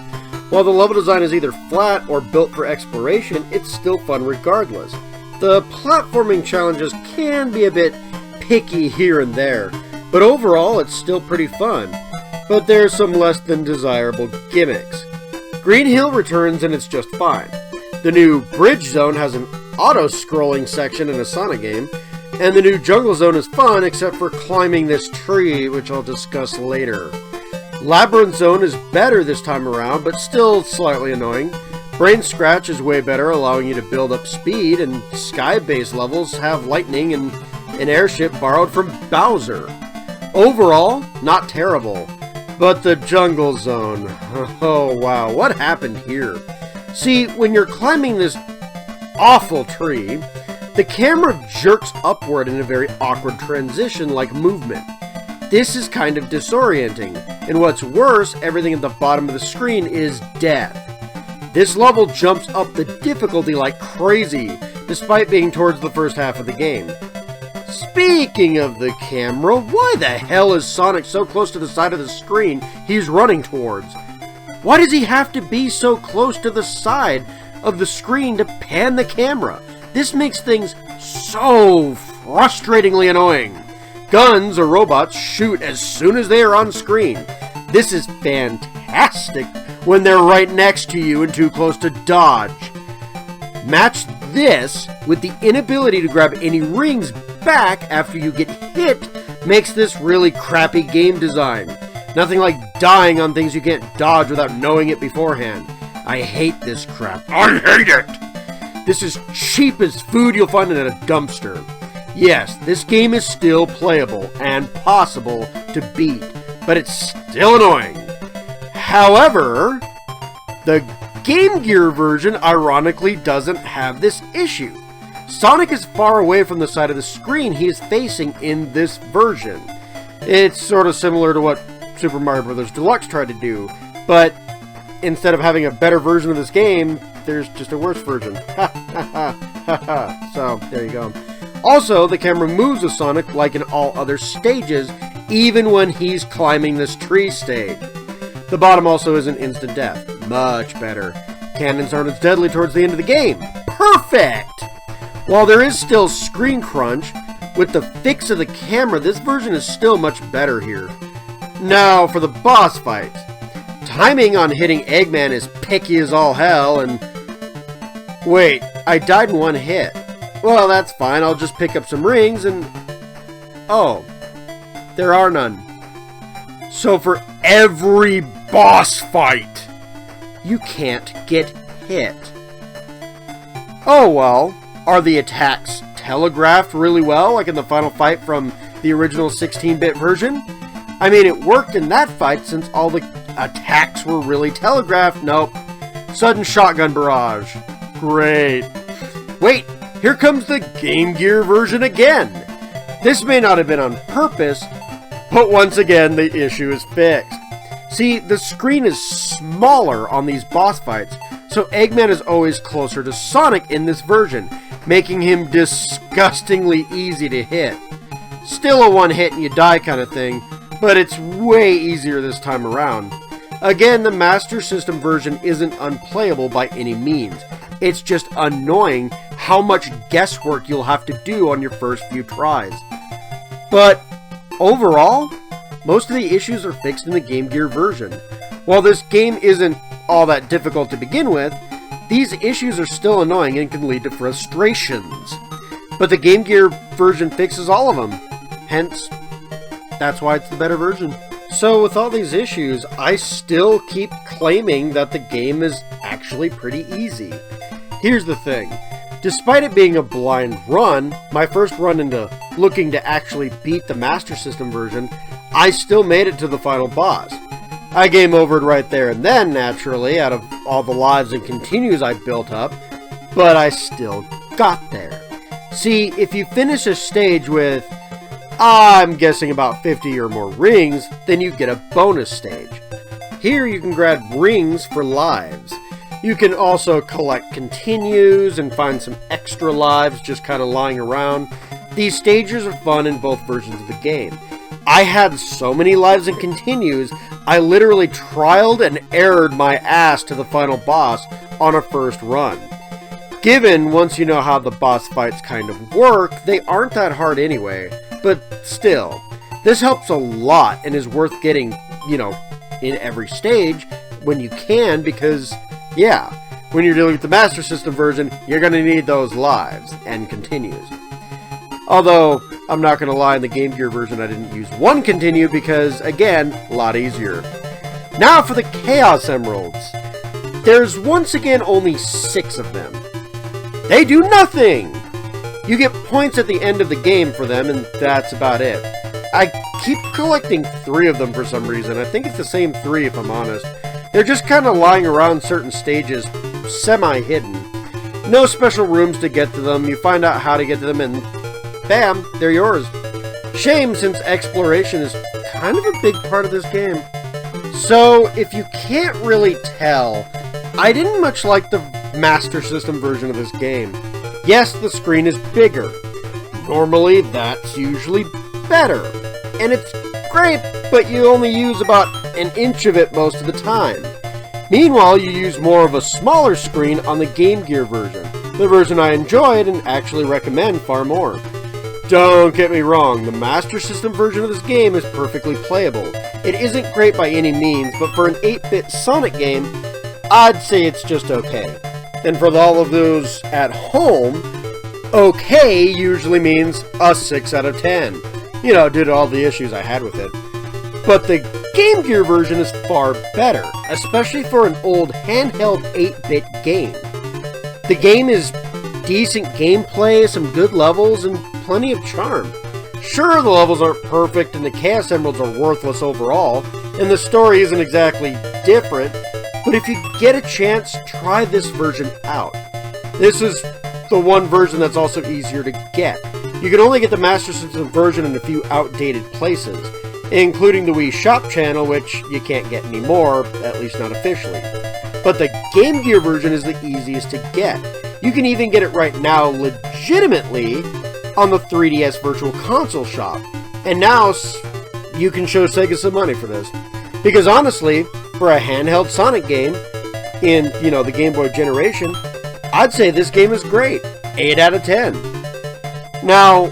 While the level design is either flat or built for exploration, it's still fun regardless. The platforming challenges can be a bit picky here and there, but overall it's still pretty fun. But there's some less than desirable gimmicks. Green Hill returns and it's just fine. The new Bridge Zone has an auto-scrolling section in a Sonic game, and the new Jungle Zone is fun except for climbing this tree, which I'll discuss later. Labyrinth Zone is better this time around, but still slightly annoying. Brain Scratch is way better, allowing you to build up speed, and Sky-based levels have lightning and an airship borrowed from Bowser. Overall, not terrible. But the Jungle Zone, oh wow, what happened here? See, when you're climbing this awful tree, the camera jerks upward in a very awkward transition-like movement. This is kind of disorienting, and what's worse, everything at the bottom of the screen is death. This level jumps up the difficulty like crazy, despite being towards the first half of the game. Speaking of the camera, why the hell is Sonic so close to the side of the screen he's running towards? Why does he have to be so close to the side of the screen to pan the camera? This makes things so frustratingly annoying. Guns or robots shoot as soon as they are on screen. This is fantastic when they're right next to you and too close to dodge. Match this with the inability to grab any rings back after you get hit makes this really crappy game design. Nothing like dying on things you can't dodge without knowing it beforehand. I hate this crap. I hate it! This is cheap as food you'll find in a dumpster. Yes, this game is still playable and possible to beat, but it's still annoying. However, the Game Gear version ironically doesn't have this issue. Sonic is far away from the side of the screen he is facing in this version. It's sort of similar to what Super Mario Bros. Deluxe tried to do, but instead of having a better version of this game, there's just a worse version. Ha ha ha ha ha. So, there you go. Also, the camera moves with Sonic like in all other stages, even when he's climbing this tree stage. The bottom also isn't instant death. Much better. Cannons aren't as deadly towards the end of the game. Perfect! While there is still screen crunch, with the fix of the camera, this version is still much better here. Now, for the boss fight. Timing on hitting Eggman is picky as all hell, and... Wait, I died in one hit. Well, that's fine, I'll just pick up some rings and... Oh, there are none. So for every boss fight, you can't get hit. Oh well, are the attacks telegraphed really well, like in the final fight from the original 16-bit version? I mean, it worked in that fight since all the attacks were really telegraphed. Nope. Sudden shotgun barrage. Great. Wait, here comes the Game Gear version again. This may not have been on purpose, but once again, the issue is fixed. See, the screen is smaller on these boss fights, so Eggman is always closer to Sonic in this version, making him disgustingly easy to hit. Still a one hit and you die kind of thing, but it's way easier this time around. Again, the Master System version isn't unplayable by any means. It's just annoying how much guesswork you'll have to do on your first few tries. But overall, most of the issues are fixed in the Game Gear version. While this game isn't all that difficult to begin with, these issues are still annoying and can lead to frustrations. But the Game Gear version fixes all of them. Hence, that's why it's the better version. So with all these issues, I still keep claiming that the game is actually pretty easy. Here's the thing. Despite it being a blind run, my first run into looking to actually beat the Master System version, I still made it to the final boss. I game overed right there and then, naturally, out of all the lives and continues I built up, but I still got there. See, if you finish a stage with, I'm guessing about 50 or more rings, then you get a bonus stage. Here you can grab rings for lives. You can also collect continues and find some extra lives just kind of lying around. These stages are fun in both versions of the game. I had so many lives and continues, I literally trialed and errored my ass to the final boss on a first run. Given, once you know how the boss fights kind of work, they aren't that hard anyway, but still, this helps a lot and is worth getting, in every stage when you can, because, yeah, when you're dealing with the Master System version, you're going to need those lives and continues. Although, I'm not going to lie, in the Game Gear version I didn't use one continue because, again, a lot easier. Now for the Chaos Emeralds. There's once again only 6 of them. They do nothing! You get points at the end of the game for them, and that's about it. I keep collecting 3 of them for some reason. I think it's the same 3 if I'm honest. They're just kind of lying around certain stages, semi-hidden. No special rooms to get to them. You find out how to get to them, and bam, they're yours. Shame, since exploration is kind of a big part of this game. So, if you can't really tell, I didn't much like the Master System version of this game. Yes, the screen is bigger. Normally, that's usually better. And it's great, but you only use about an inch of it most of the time. Meanwhile, you use more of a smaller screen on the Game Gear version, the version I enjoyed and actually recommend far more. Don't get me wrong, the Master System version of this game is perfectly playable. It isn't great by any means, but for an 8-bit Sonic game, I'd say it's just okay. And for all of those at home, okay usually means a 6 out of 10. Due to all the issues I had with it. But the Game Gear version is far better, especially for an old handheld 8-bit game. The game is decent gameplay, some good levels, and plenty of charm. Sure, the levels aren't perfect and the Chaos Emeralds are worthless overall, and the story isn't exactly different, but if you get a chance, try this version out. This is the one version that's also easier to get. You can only get the Master System version in a few outdated places, including the Wii Shop channel, which you can't get anymore, at least not officially. But the Game Gear version is the easiest to get. You can even get it right now legitimately on the 3DS Virtual Console shop. And now you can show Sega some money for this. Because honestly, for a handheld Sonic game in, the Game Boy generation, I'd say this game is great. 8 out of 10. Now,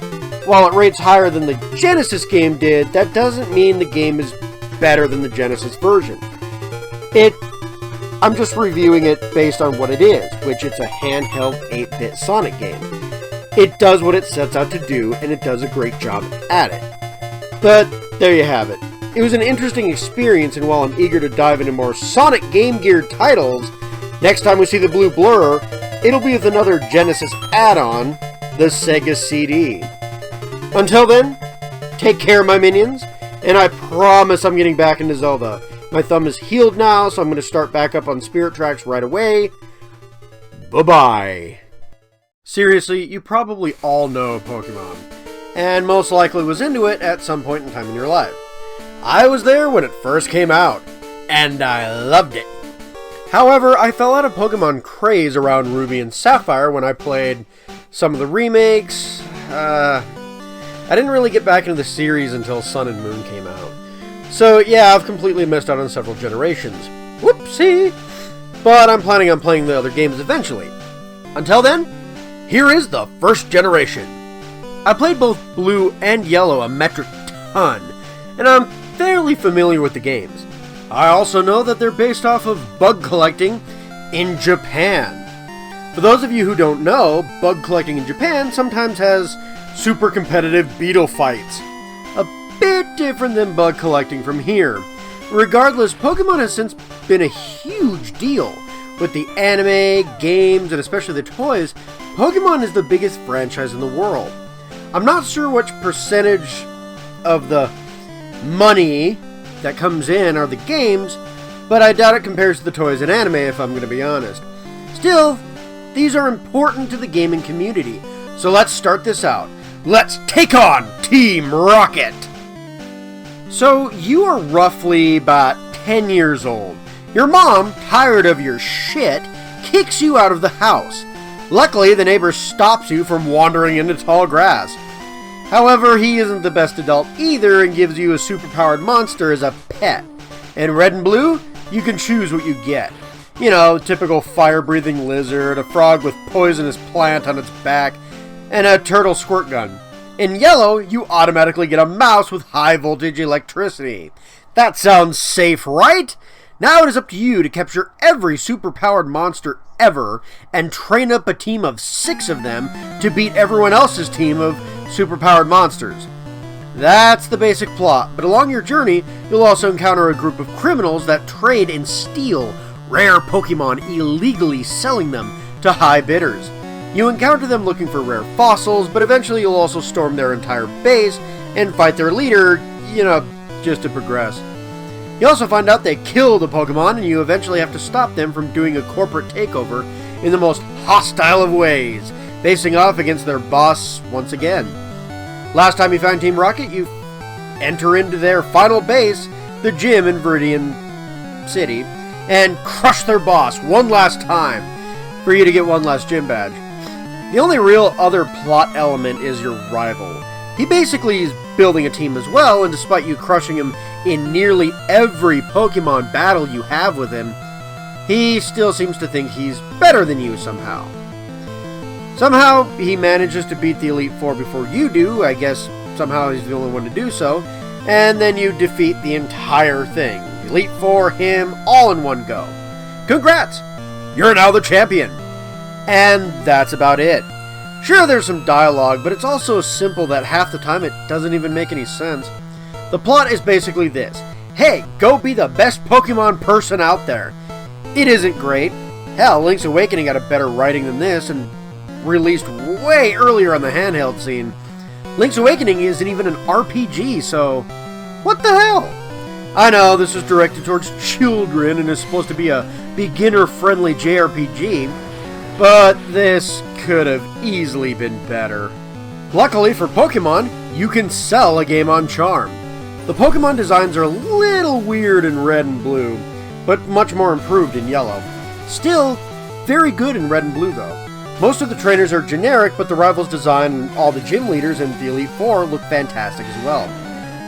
while it rates higher than the Genesis game did, that doesn't mean the game is better than the Genesis version. I'm just reviewing it based on what it is, which it's a handheld 8-bit Sonic game. It does what it sets out to do, and it does a great job at it. But there you have it. It was an interesting experience, and while I'm eager to dive into more Sonic Game Gear titles, next time we see the blue blur, it'll be with another Genesis add-on, the Sega CD. Until then, take care, my minions, and I promise I'm getting back into Zelda. My thumb is healed now, so I'm going to start back up on Spirit Tracks right away. Bye-bye. Seriously, you probably all know Pokemon, and most likely was into it at some point in time in your life. I was there when it first came out, and I loved it. However, I fell out of Pokemon craze around Ruby and Sapphire when I played some of the remakes. I didn't really get back into the series until Sun and Moon came out. So yeah, I've completely missed out on several generations. Whoopsie! But I'm planning on playing the other games eventually. Until then, here is the first generation. I played both Blue and Yellow a metric ton, and I'm fairly familiar with the games. I also know that they're based off of bug collecting in Japan. For those of you who don't know, bug collecting in Japan sometimes has super competitive beetle fights. A bit different than bug collecting from here. Regardless, Pokemon has since been a huge deal. With the anime, games, and especially the toys, Pokemon is the biggest franchise in the world. I'm not sure which percentage of the money that comes in are the games, but I doubt it compares to the toys and anime if I'm going to be honest. Still, these are important to the gaming community, so let's start this out. Let's take on Team Rocket! So, you are roughly about 10 years old. Your mom, tired of your shit, kicks you out of the house. Luckily, the neighbor stops you from wandering into tall grass. However, he isn't the best adult either and gives you a superpowered monster as a pet. In Red and Blue, you can choose what you get. You know, typical fire-breathing lizard, a frog with poisonous plant on its back, and a turtle squirt gun. In Yellow, you automatically get a mouse with high-voltage electricity. That sounds safe, right? Now it is up to you to capture every superpowered monster ever and train up a team of 6 of them to beat everyone else's team of superpowered monsters. That's the basic plot, but along your journey, you'll also encounter a group of criminals that trade and steal rare Pokemon, illegally selling them to high bidders. You encounter them looking for rare fossils, but eventually you'll also storm their entire base and fight their leader, you know, just to progress. You also find out they killed a Pokemon, and you eventually have to stop them from doing a corporate takeover in the most hostile of ways, facing off against their boss once again. Last time you find Team Rocket, you enter into their final base, the gym in Viridian City, and crush their boss one last time for you to get one last gym badge. The only real other plot element is your rival. He basically is building a team as well, and despite you crushing him in nearly every Pokemon battle you have with him, he still seems to think he's better than you somehow. Somehow, he manages to beat the Elite Four before you do. I guess somehow he's the only one to do so. And then you defeat the entire thing. Elite Four, him, all in one go. Congrats! You're now the champion! And that's about it. Sure, there's some dialogue, but it's also simple that half the time it doesn't even make any sense. The plot is basically this. Hey, go be the best Pokemon person out there. It isn't great. Hell, Link's Awakening had a better writing than this and released way earlier on the handheld scene. Link's Awakening isn't even an RPG, so what the hell? I know this is directed towards children and is supposed to be a beginner-friendly JRPG, but this could have easily been better. Luckily for Pokemon, you can sell a game on Charm. The Pokemon designs are a little weird in Red and Blue, but much more improved in Yellow. Still, very good in Red and Blue though. Most of the trainers are generic, but the rivals' design and all the gym leaders and the Elite Four look fantastic as well.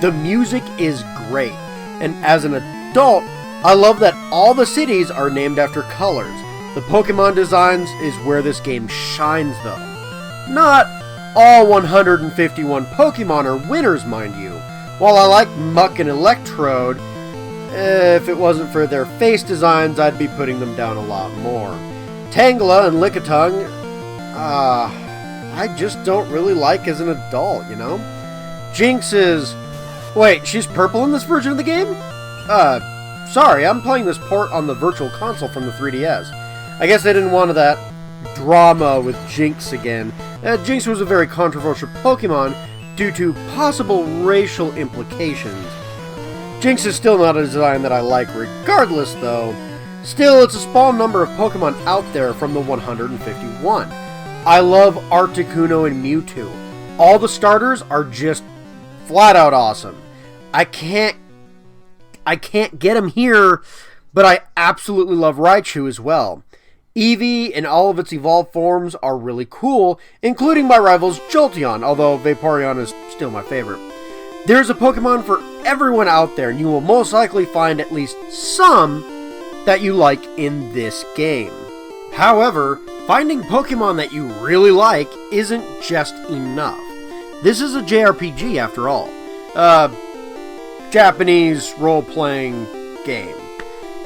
The music is great, and as an adult, I love that all the cities are named after colors. The Pokemon designs is where this game shines though. Not all 151 Pokemon are winners, mind you. While I like Muck and Electrode, if it wasn't for their face designs, I'd be putting them down a lot more. Tangela and Lickitung, I just don't really like as an adult, you know? Jinx is... Wait, she's purple in this version of the game? Sorry, I'm playing this port on the Virtual Console from the 3DS. I guess they didn't want that drama with Jinx again. Jinx was a very controversial Pokemon due to possible racial implications. Jinx is still not a design that I like regardless, though. Still, it's a small number of Pokemon out there from the 151. I love Articuno and Mewtwo. All the starters are just flat out awesome. I can't get them here, but I absolutely love Raichu as well. Eevee and all of its evolved forms are really cool, including my rival's Jolteon, although Vaporeon is still my favorite. There's a Pokemon for everyone out there, and you will most likely find at least some that you like in this game. However, finding Pokemon that you really like isn't just enough. This is a JRPG after all. Japanese role-playing game.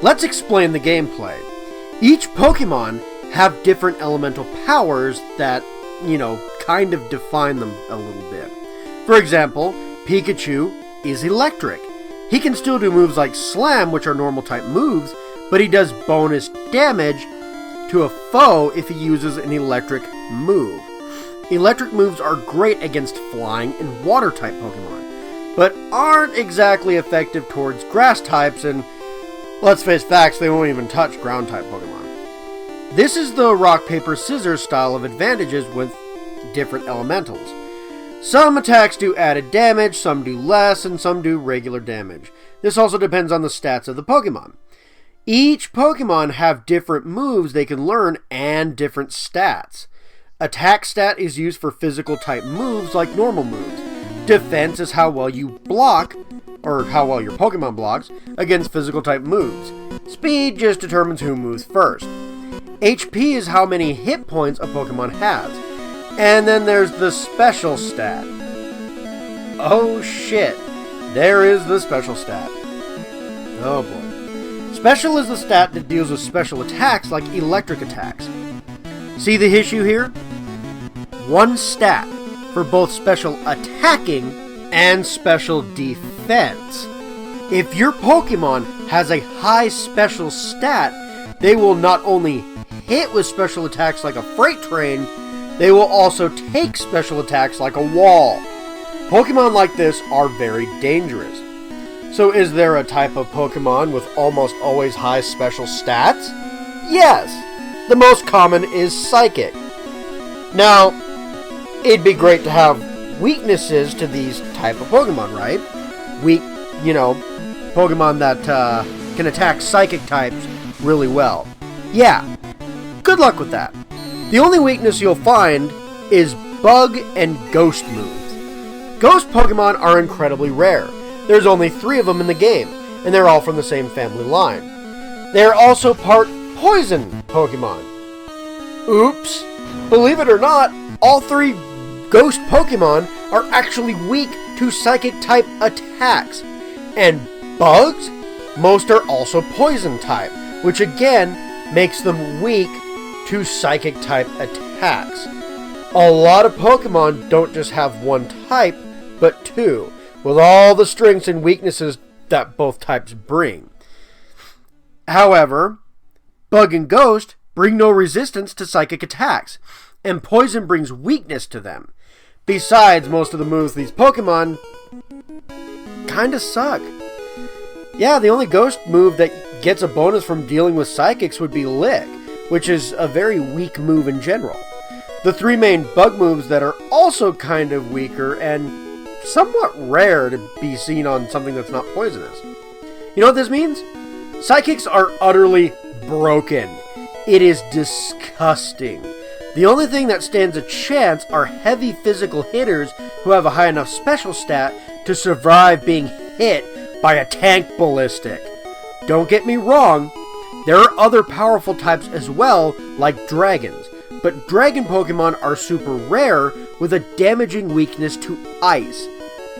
Let's explain the gameplay. Each Pokemon have different elemental powers that, kind of define them a little bit. For example, Pikachu is electric. He can still do moves like Slam, which are normal type moves, but he does bonus damage to a foe if he uses an electric move. Electric moves are great against flying and water type Pokemon, but aren't exactly effective towards grass types, and let's face facts, they won't even touch ground type Pokemon. This is the rock, paper, scissors style of advantages with different elementals. Some attacks do added damage, some do less, and some do regular damage. This also depends on the stats of the Pokemon. Each Pokemon have different moves they can learn and different stats. Attack stat is used for physical type moves like normal moves. Defense is how well you block, or how well your Pokemon blocks, against physical type moves. Speed just determines who moves first. HP is how many hit points a Pokemon has. And then there's the special stat. Oh shit, there is the special stat. Oh boy. Special is the stat that deals with special attacks like electric attacks. See the issue here? One stat for both special attacking and special defense. If your Pokemon has a high special stat, they will not only hit with special attacks like a freight train, they will also take special attacks like a wall. Pokemon like this are very dangerous. So is there a type of Pokemon with almost always high special stats? Yes! The most common is Psychic. Now, it'd be great to have weaknesses to these type of Pokemon, right? Weak, Pokemon that can attack Psychic types really well. Yeah, good luck with that. The only weakness you'll find is Bug and Ghost moves. Ghost Pokemon are incredibly rare. There's only 3 of them in the game, and they're all from the same family line. They're also part Poison Pokemon. Oops! Believe it or not, all 3 Ghost Pokemon are actually weak to Psychic type attacks. And Bugs? Most are also Poison type, which again makes them weak to Psychic type attacks. A lot of Pokemon don't just have one type, but 2, with all the strengths and weaknesses that both types bring. However, Bug and Ghost bring no resistance to Psychic attacks, and Poison brings weakness to them. Besides, most of the moves of these Pokemon kinda suck. Yeah, the only Ghost move that gets a bonus from dealing with Psychics would be Lick, which is a very weak move in general. The 3 main Bug moves that are also kind of weaker and somewhat rare to be seen on something that's not poisonous. You know what this means? Psychics are utterly broken. It is disgusting. The only thing that stands a chance are heavy physical hitters who have a high enough special stat to survive being hit by a tank ballistic. Don't get me wrong, there are other powerful types as well, like dragons, but dragon Pokemon are super rare with a damaging weakness to ice.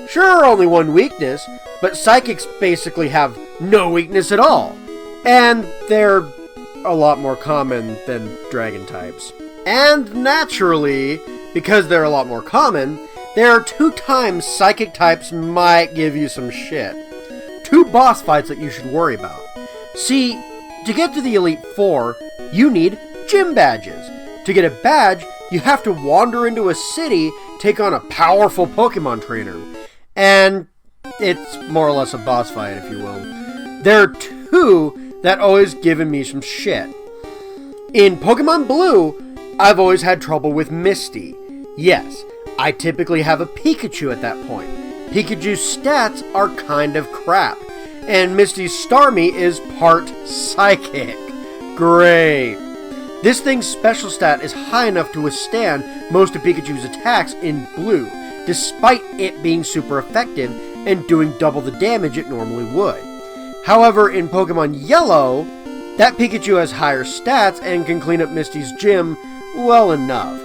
Sure, only one weakness, but Psychics basically have no weakness at all, and they're a lot more common than dragon types. And naturally, because they're a lot more common, there are 2 times Psychic types might give you some shit. 2 boss fights that you should worry about. See, to get to the Elite Four, you need gym badges. To get a badge, you have to wander into a city, take on a powerful Pokemon trainer. And it's more or less a boss fight, if you will. There are 2 that always given me some shit. In Pokemon Blue, I've always had trouble with Misty. Yes, I typically have a Pikachu at that point. Pikachu's stats are kind of crap, and Misty's Starmie is part Psychic. Great. This thing's special stat is high enough to withstand most of Pikachu's attacks in Blue, despite it being super effective and doing double the damage it normally would. However, in Pokemon Yellow, that Pikachu has higher stats and can clean up Misty's gym well enough.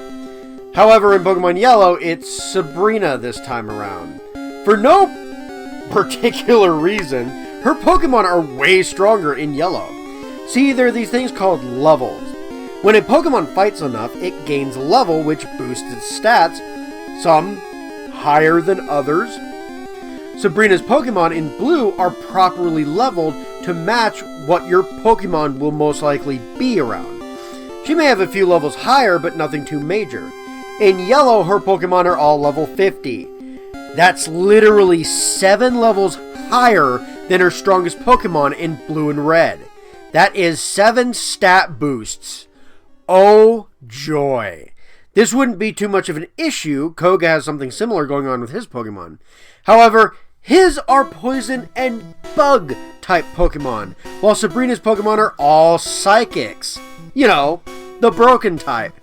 However, in Pokemon Yellow, it's Sabrina this time around. For no particular reason, her Pokemon are way stronger in Yellow. See, there are these things called levels. When a Pokemon fights enough, it gains a level which boosts its stats, some higher than others. Sabrina's Pokemon in blue are properly leveled to match what your Pokemon will most likely be around. She may have a few levels higher, but nothing too major. In yellow, her Pokemon are all level 50. That's literally 7 levels higher than her strongest Pokemon in blue and red. That is 7 stat boosts. Oh joy. This wouldn't be too much of an issue. Koga has something similar going on with his Pokemon. However, his are poison and bug type Pokemon, while Sabrina's Pokemon are all psychics. You know, the broken type.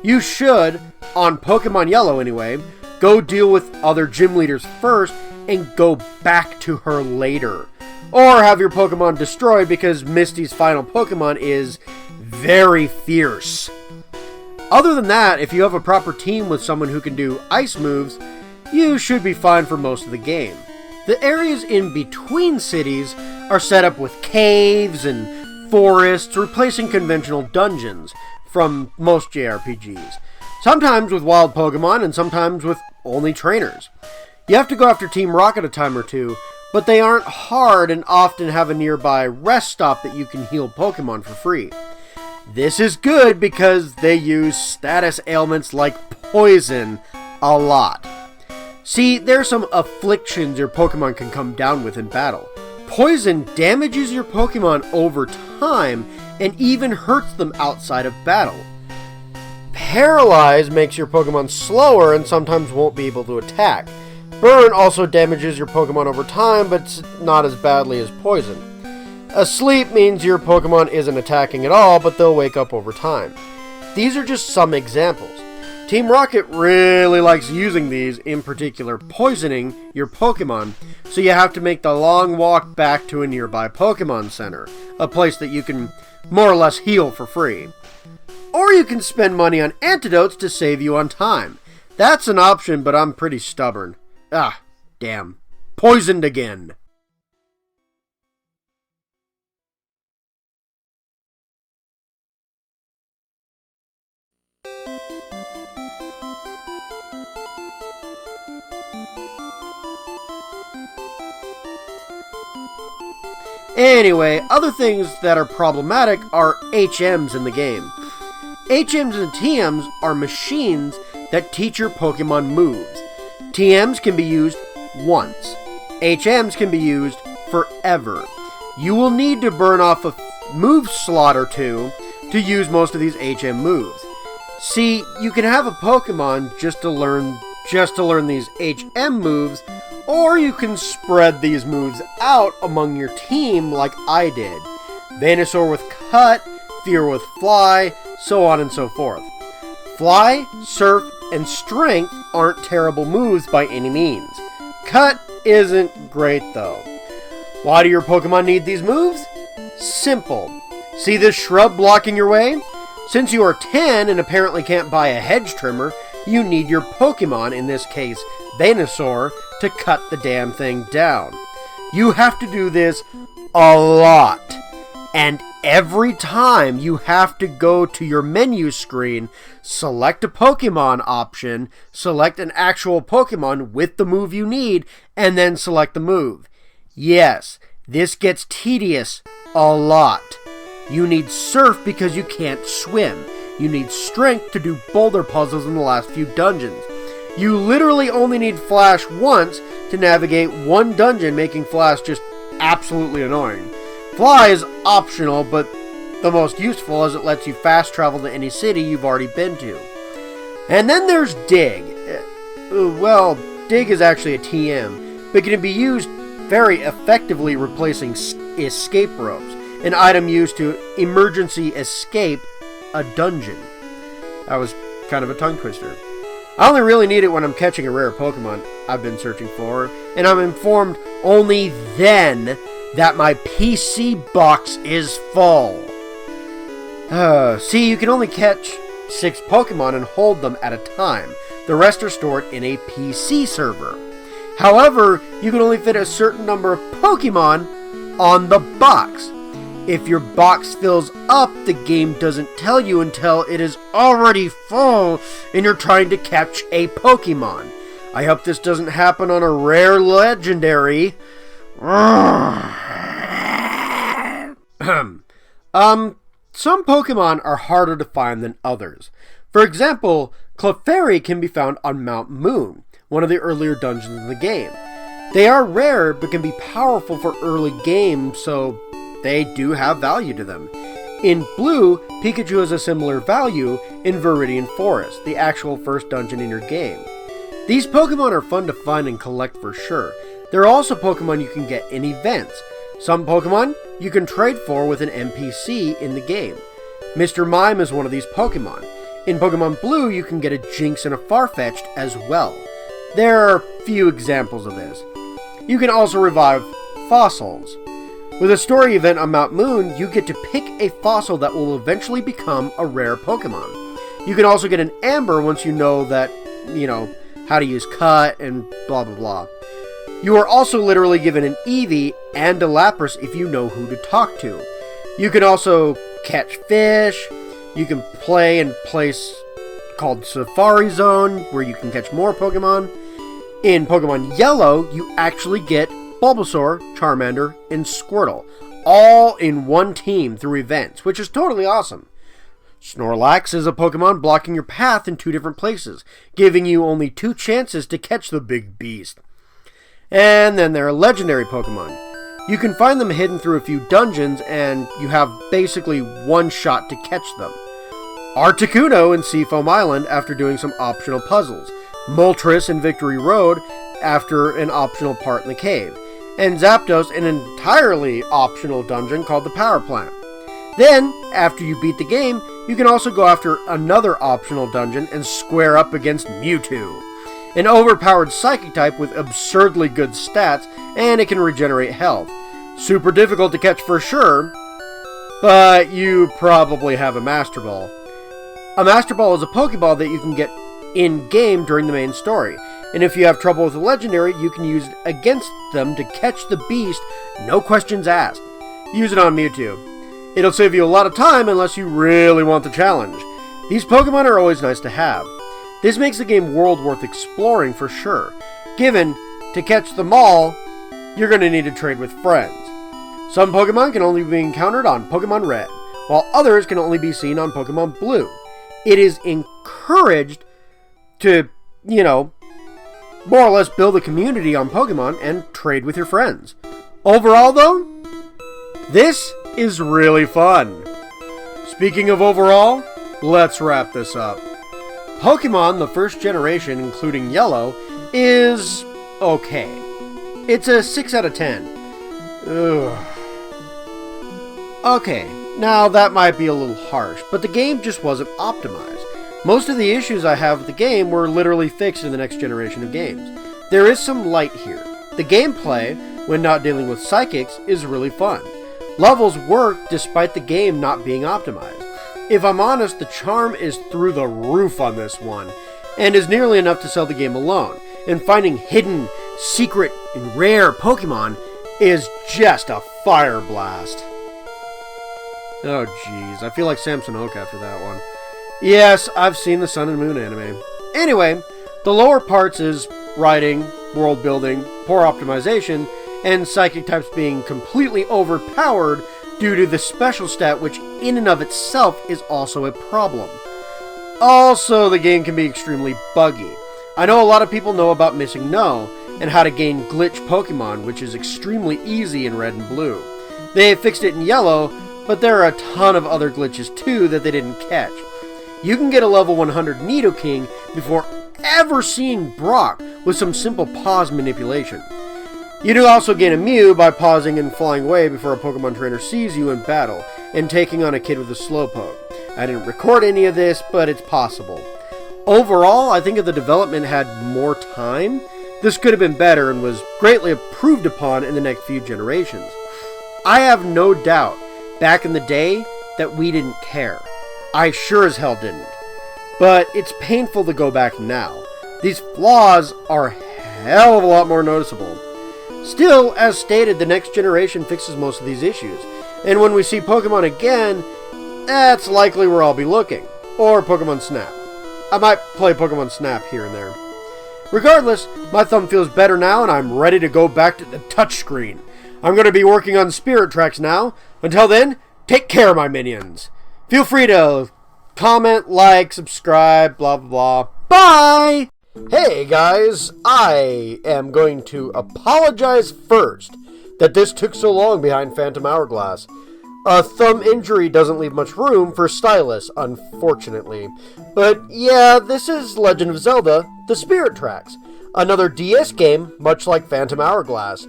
You should, on Pokemon Yellow anyway, go deal with other gym leaders first and go back to her later. Or have your Pokemon destroyed because Misty's final Pokemon is very fierce. Other than that, if you have a proper team with someone who can do ice moves, you should be fine for most of the game. The areas in between cities are set up with caves and forests, replacing conventional dungeons from most JRPGs. Sometimes with wild Pokemon and sometimes with only trainers. You have to go after Team Rocket a time or two, but they aren't hard and often have a nearby rest stop that you can heal Pokemon for free. This is good because they use status ailments like poison a lot. See, there are some afflictions your Pokemon can come down with in battle. Poison damages your Pokemon over time and even hurts them outside of battle. Paralyze makes your Pokemon slower and sometimes won't be able to attack. Burn also damages your Pokemon over time, but not as badly as poison. Asleep means your Pokemon isn't attacking at all, but they'll wake up over time. These are just some examples. Team Rocket really likes using these, in particular poisoning your Pokemon, so you have to make the long walk back to a nearby Pokemon Center, a place that you can more or less heal for free. Or you can spend money on antidotes to save you on time. That's an option, but I'm pretty stubborn. Ah, damn. Poisoned again. Anyway, other things that are problematic are HMs in the game. HMs and TMs are machines that teach your Pokemon moves. TMs can be used once. HMs can be used forever. You will need to burn off a move slot or two to use most of these HM moves. See, you can have a Pokemon just to learn these HM moves, or you can spread these moves out among your team like I did. Venusaur with Cut, Fear with Fly, so on and so forth. Fly, Surf, and Strength aren't terrible moves by any means. Cut isn't great though. Why do your Pokemon need these moves? Simple. See this shrub blocking your way? Since you are 10 and apparently can't buy a hedge trimmer, you need your Pokemon, in this case Venusaur, to cut the damn thing down. You have to do this a lot. And every time you have to go to your menu screen, select a Pokemon option, select an actual Pokemon with the move you need, and then select the move. Yes, this gets tedious a lot. You need Surf because you can't swim. You need Strength to do boulder puzzles in the last few dungeons. You literally only need Flash once to navigate one dungeon, making Flash just absolutely annoying. Fly is optional, but the most useful as it lets you fast travel to any city you've already been to. And then there's Dig. Well, Dig is actually a TM, but can be used very effectively replacing escape ropes, an item used to emergency escape a dungeon. That was kind of a tongue twister. I only really need it when I'm catching a rare Pokemon I've been searching for, and I'm informed only then that my PC box is full. See, you can only catch 6 Pokemon and hold them at a time. The rest are stored in a PC server. However, you can only fit a certain number of Pokemon on the box. If your box fills up, the game doesn't tell you until it is already full and you're trying to catch a Pokemon. I hope this doesn't happen on a rare legendary. Some Pokemon are harder to find than others. For example, Clefairy can be found on Mount Moon, one of the earlier dungeons in the game. They are rare, but can be powerful for early games, so they do have value to them. In Blue, Pikachu has a similar value in Viridian Forest, the actual first dungeon in your game. These Pokemon are fun to find and collect for sure. There are also Pokemon you can get in events. Some Pokemon you can trade for with an NPC in the game. Mr. Mime is one of these Pokemon. In Pokemon Blue, you can get a Jinx and a Farfetch'd as well. There are a few examples of this. You can also revive fossils. With a story event on Mount Moon, you get to pick a fossil that will eventually become a rare Pokemon. You can also get an Amber once you know that, how to use Cut and blah blah blah. You are also literally given an Eevee and a Lapras if you know who to talk to. You can also catch fish. You can play in a place called Safari Zone where you can catch more Pokemon. In Pokemon Yellow, you actually get Bulbasaur, Charmander, and Squirtle, all in one team through events, which is totally awesome. Snorlax is a Pokemon blocking your path in 2 different places, giving you only 2 chances to catch the big beast. And then there are legendary Pokemon. You can find them hidden through a few dungeons, and you have basically 1 shot to catch them. Articuno in Seafoam Island after doing some optional puzzles. Moltres in Victory Road after an optional part in the cave. And Zapdos in an entirely optional dungeon called the Power Plant. Then, after you beat the game, you can also go after another optional dungeon and square up against Mewtwo, an overpowered psychic type with absurdly good stats, and it can regenerate health. Super difficult to catch for sure, but you probably have a Master Ball. A Master Ball is a Pokeball that you can get in-game during the main story, and if you have trouble with a legendary, you can use it against them to catch the beast, no questions asked. Use it on Mewtwo. It'll save you a lot of time unless you really want the challenge. These Pokemon are always nice to have. This makes the game world worth exploring for sure, given to catch them all, you're going to need to trade with friends. Some Pokemon can only be encountered on Pokemon Red, while others can only be seen on Pokemon Blue. It is encouraged to, more or less build a community on Pokemon and trade with your friends. Overall though, this is really fun. Speaking of overall, let's wrap this up. Pokemon, the first generation, including Yellow, is okay. It's a 6 out of 10. Ugh. Okay, now that might be a little harsh, but the game just wasn't optimized. Most of the issues I have with the game were literally fixed in the next generation of games. There is some light here. The gameplay, when not dealing with psychics, is really fun. Levels work despite the game not being optimized. If I'm honest, the charm is through the roof on this one, and is nearly enough to sell the game alone, and finding hidden, secret, and rare Pokemon is just a fire blast. Oh jeez, I feel like Samson Oak after that one. Yes, I've seen the Sun and Moon anime. Anyway, the lower parts is writing, world building, poor optimization, and psychic types being completely overpowered due to the special stat, which in and of itself is also a problem. Also, the game can be extremely buggy. I know a lot of people know about Missing No, and how to gain glitch Pokemon, which is extremely easy in Red and Blue. They fixed it in Yellow, but there are a ton of other glitches too that they didn't catch. You can get a level 100 Nidoking before ever seeing Brock with some simple pause manipulation. You do also gain a Mew by pausing and flying away before a Pokemon trainer sees you in battle, and taking on a kid with a Slowpoke. I didn't record any of this, but it's possible. Overall, I think if the development had more time, this could have been better and was greatly improved upon in the next few generations. I have no doubt, back in the day, that we didn't care. I sure as hell didn't. But it's painful to go back now. These flaws are a hell of a lot more noticeable. Still, as stated, the next generation fixes most of these issues. And when we see Pokemon again, that's likely where I'll be looking. Or Pokemon Snap. I might play Pokemon Snap here and there. Regardless, my thumb feels better now and I'm ready to go back to the touchscreen. I'm going to be working on Spirit Tracks now. Until then, take care, my minions. Feel free to comment, like, subscribe, blah, blah, blah. Bye! Hey, guys. I am going to apologize first that this took so long behind Phantom Hourglass. A thumb injury doesn't leave much room for stylus, unfortunately. But yeah, this is Legend of Zelda, The Spirit Tracks, another DS game much like Phantom Hourglass.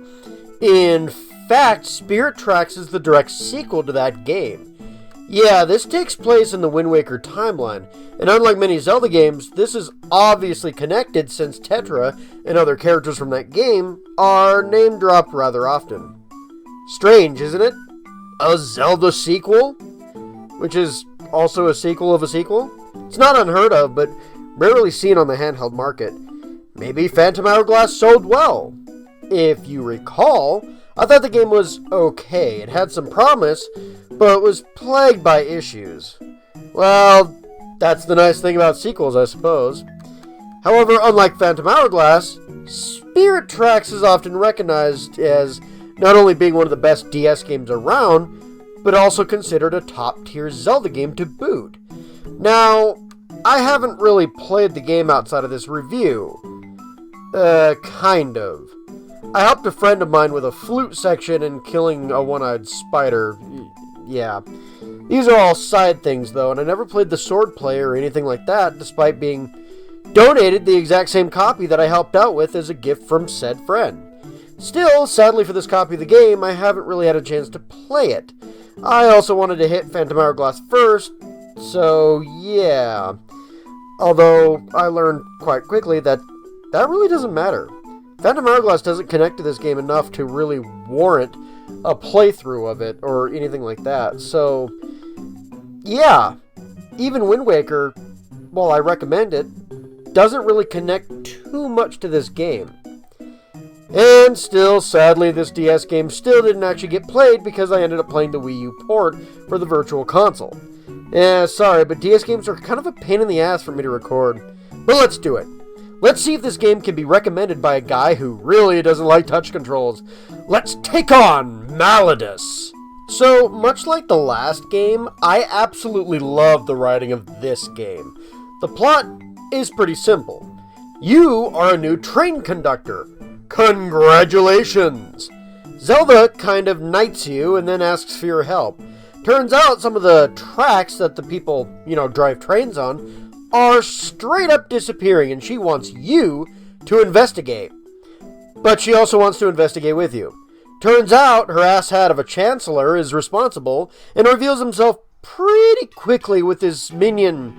In fact, Spirit Tracks is the direct sequel to that game. Yeah, this takes place in the Wind Waker timeline, and unlike many Zelda games, this is obviously connected since Tetra and other characters from that game are name-dropped rather often. Strange, isn't it? A Zelda sequel? Which is also a sequel of a sequel? It's not unheard of, but rarely seen on the handheld market. Maybe Phantom Hourglass sold well. If you recall, I thought the game was okay. It had some promise, but was plagued by issues. Well, that's the nice thing about sequels, I suppose. However, unlike Phantom Hourglass, Spirit Tracks is often recognized as not only being one of the best DS games around, but also considered a top-tier Zelda game to boot. Now, I haven't really played the game outside of this review. Kind of. I helped a friend of mine with a flute section and killing a one-eyed spider. Yeah. These are all side things, though, and I never played the sword play or anything like that, despite being donated the exact same copy that I helped out with as a gift from said friend. Still, sadly for this copy of the game, I haven't really had a chance to play it. I also wanted to hit Phantom Hourglass first, so yeah. Although, I learned quite quickly that really doesn't matter. Phantom Hourglass doesn't connect to this game enough to really warrant a playthrough of it or anything like that. So, yeah, even Wind Waker, while I recommend it, doesn't really connect too much to this game. And still, sadly, this DS game still didn't actually get played because I ended up playing the Wii U port for the Virtual Console. Yeah, sorry, but DS games are kind of a pain in the ass for me to record. But let's do it. Let's see if this game can be recommended by a guy who really doesn't like touch controls. Let's take on Malladus! So, much like the last game, I absolutely love the writing of this game. The plot is pretty simple. You are a new train conductor. Congratulations! Zelda kind of knights you and then asks for your help. Turns out some of the tracks that the people, drive trains on are straight up disappearing, and she wants you to investigate. But she also wants to investigate with you. Turns out her asshat of a chancellor is responsible and reveals himself pretty quickly with his minion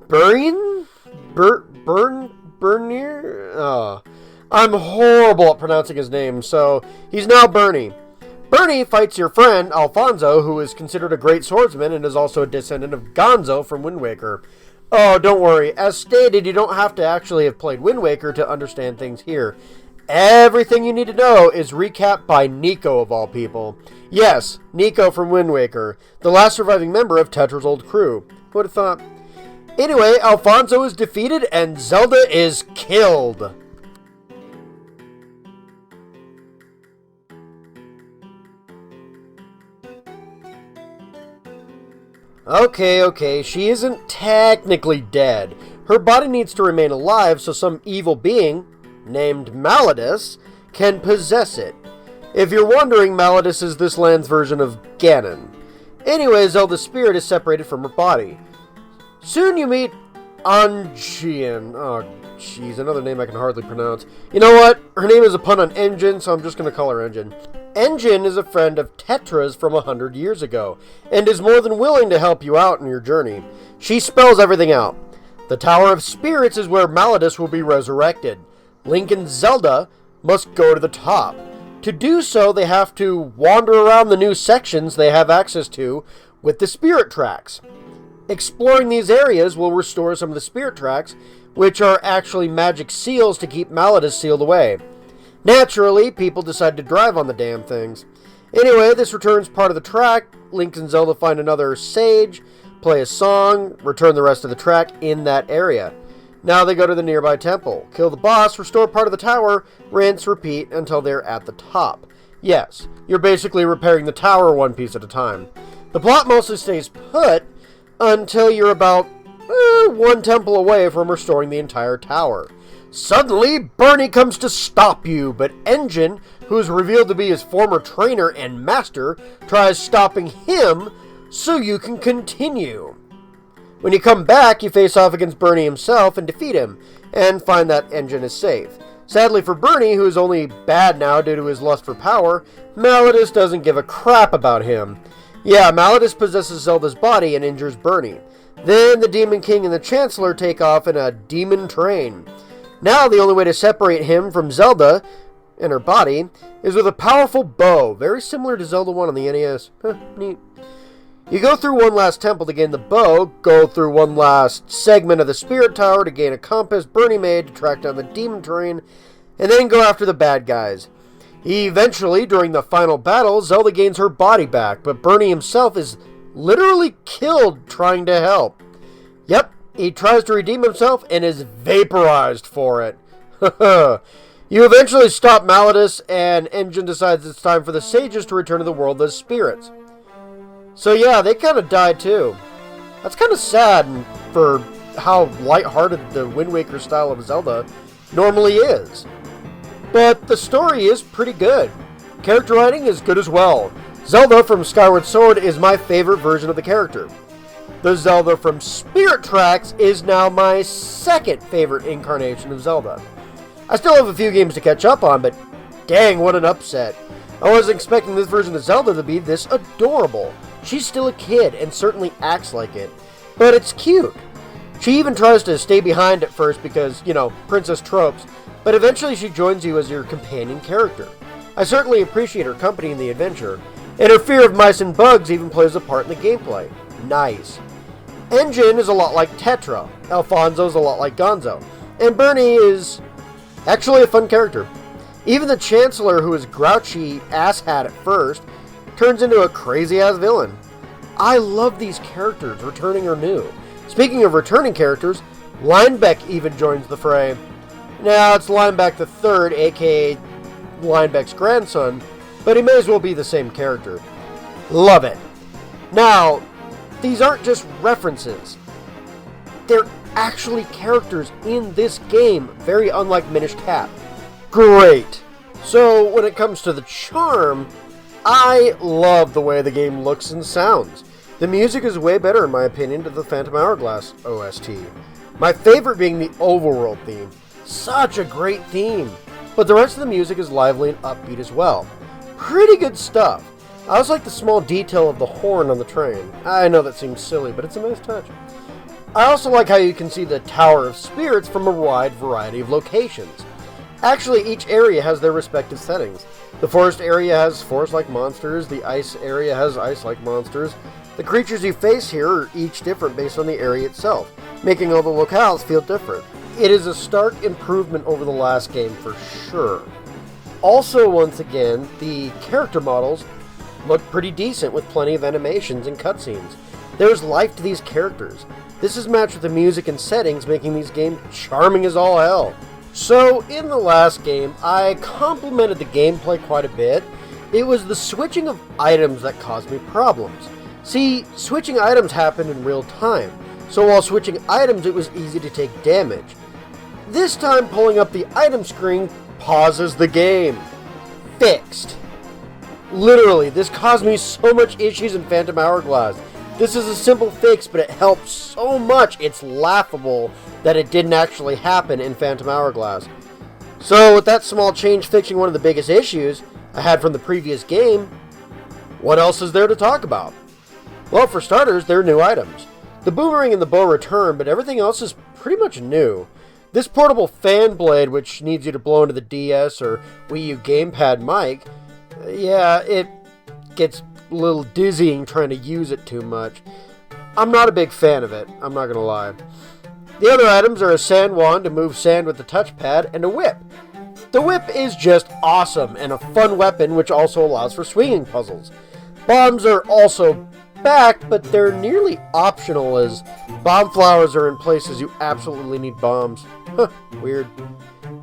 Bernier? I'm horrible at pronouncing his name, so he's now Bernie. Bernie fights your friend Alfonso, who is considered a great swordsman and is also a descendant of Gonzo from Wind Waker. Oh, don't worry. As stated, you don't have to actually have played Wind Waker to understand things here. Everything you need to know is recapped by Nico, of all people. Yes, Nico from Wind Waker, the last surviving member of Tetra's old crew. Who would have thought? Anyway, Alfonso is defeated and Zelda is killed. Okay, she isn't technically dead. Her body needs to remain alive so some evil being, named Malladus, can possess it. If you're wondering, Malladus is this land's version of Ganon. Anyway, Zelda's spirit is separated from her body. Soon you meet Anjian. Oh, jeez, another name I can hardly pronounce. You know what? Her name is a pun on engine, so I'm just going to call her Engine. Engine is a friend of Tetra's from 100 years ago, and is more than willing to help you out in your journey. She spells everything out. The Tower of Spirits is where Malladus will be resurrected. Link and Zelda must go to the top. To do so, they have to wander around the new sections they have access to with the Spirit Tracks. Exploring these areas will restore some of the Spirit Tracks, which are actually magic seals to keep Malladus sealed away. Naturally, people decide to drive on the damn things. Anyway, this returns part of the track. Link and Zelda find another sage, play a song, return the rest of the track in that area. Now they go to the nearby temple, kill the boss, restore part of the tower, rinse, repeat until they're at the top. Yes, you're basically repairing the tower one piece at a time. The plot mostly stays put until you're about one temple away from restoring the entire tower. Suddenly, Bernie comes to stop you, but Engine, who is revealed to be his former trainer and master, tries stopping him so you can continue. When you come back, you face off against Bernie himself and defeat him, and find that Engine is safe. Sadly for Bernie, who is only bad now due to his lust for power, Malladus doesn't give a crap about him. Yeah, Malladus possesses Zelda's body and injures Bernie. Then the Demon King and the Chancellor take off in a demon train. Now the only way to separate him from Zelda and her body is with a powerful bow, very similar to Zelda 1 on the NES. Neat. You go through one last temple to gain the bow, go through one last segment of the Spirit Tower to gain a compass Bernie made to track down the demon train, and then go after the bad guys. Eventually, during the final battle, Zelda gains her body back, but Bernie himself is literally killed trying to help. Yep, he tries to redeem himself and is vaporized for it. You eventually stop Malladus, and Engine decides it's time for the sages to return to the world as spirits. So yeah, they kind of died too. That's kind of sad for how lighthearted the Wind Waker style of Zelda normally is. But the story is pretty good. Character writing is good as well. Zelda from Skyward Sword is my favorite version of the character. The Zelda from Spirit Tracks is now my second favorite incarnation of Zelda. I still have a few games to catch up on, but dang, what an upset. I wasn't expecting this version of Zelda to be this adorable. She's still a kid and certainly acts like it, but it's cute. She even tries to stay behind at first because, princess tropes, but eventually she joins you as your companion character. I certainly appreciate her company in the adventure, and her fear of mice and bugs even plays a part in the gameplay. Nice. Engine is a lot like Tetra, Alfonso's a lot like Gonzo, and Bernie is actually a fun character. Even the Chancellor, who is grouchy asshat at first, turns into a crazy-ass villain. I love these characters, returning or new. Speaking of returning characters, Linebeck even joins the fray. Now, it's Linebeck the Third, aka Linebeck's grandson, but he may as well be the same character. Love it. Now, these aren't just references. They're actually characters in this game, very unlike Minish Cap. Great. So, when it comes to the charm, I love the way the game looks and sounds. The music is way better, in my opinion, to the Phantom Hourglass OST. My favorite being the overworld theme. Such a great theme. But the rest of the music is lively and upbeat as well. Pretty good stuff. I also like the small detail of the horn on the train. I know that seems silly, but it's a nice touch. I also like how you can see the Tower of Spirits from a wide variety of locations. Actually, each area has their respective settings. The forest area has forest-like monsters, the ice area has ice-like monsters. The creatures you face here are each different based on the area itself, making all the locales feel different. It is a stark improvement over the last game for sure. Also, once again, the character models look pretty decent with plenty of animations and cutscenes. There's life to these characters. This is matched with the music and settings, making these games charming as all hell. So, in the last game, I complimented the gameplay quite a bit. It was the switching of items that caused me problems. See, switching items happened in real time, so while switching items it was easy to take damage. This time, pulling up the item screen pauses the game. Fixed. Literally, this caused me so much issues in Phantom Hourglass. This is a simple fix, but it helps so much it's laughable that it didn't actually happen in Phantom Hourglass. So with that small change fixing one of the biggest issues I had from the previous game, what else is there to talk about? Well, for starters, there are new items. The boomerang and the bow return, but everything else is pretty much new. This portable fan blade, which needs you to blow into the DS or Wii U gamepad mic, yeah, it gets a little dizzying trying to use it too much. I'm not a big fan of it, I'm not gonna lie. The other items are a sand wand to move sand with the touchpad and a whip. The whip is just awesome and a fun weapon which also allows for swinging puzzles. Bombs are also back, but they're nearly optional as bomb flowers are in places you absolutely need bombs. Huh, weird.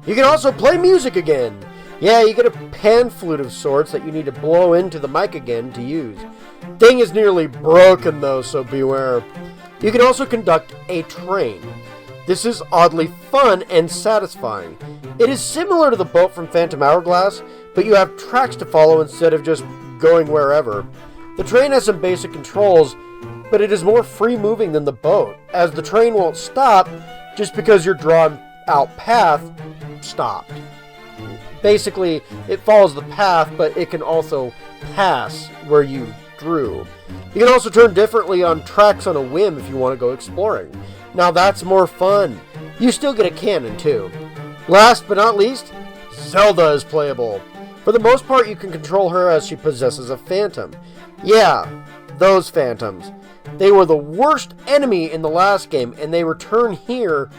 You can also play music again. Yeah, you get a pan flute of sorts that you need to blow into the mic again to use. Thing is nearly broken though, so beware. You can also conduct a train. This is oddly fun and satisfying. It is similar to the boat from Phantom Hourglass, but you have tracks to follow instead of just going wherever. The train has some basic controls, but it is more free-moving than the boat, as the train won't stop just because your drawn-out path stopped. Basically, it follows the path, but it can also pass where you drew. You can also turn differently on tracks on a whim if you want to go exploring. Now that's more fun. You still get a cannon too. Last but not least, Zelda is playable. For the most part, you can control her as she possesses a phantom. Yeah, those phantoms. They were the worst enemy in the last game, and they return here,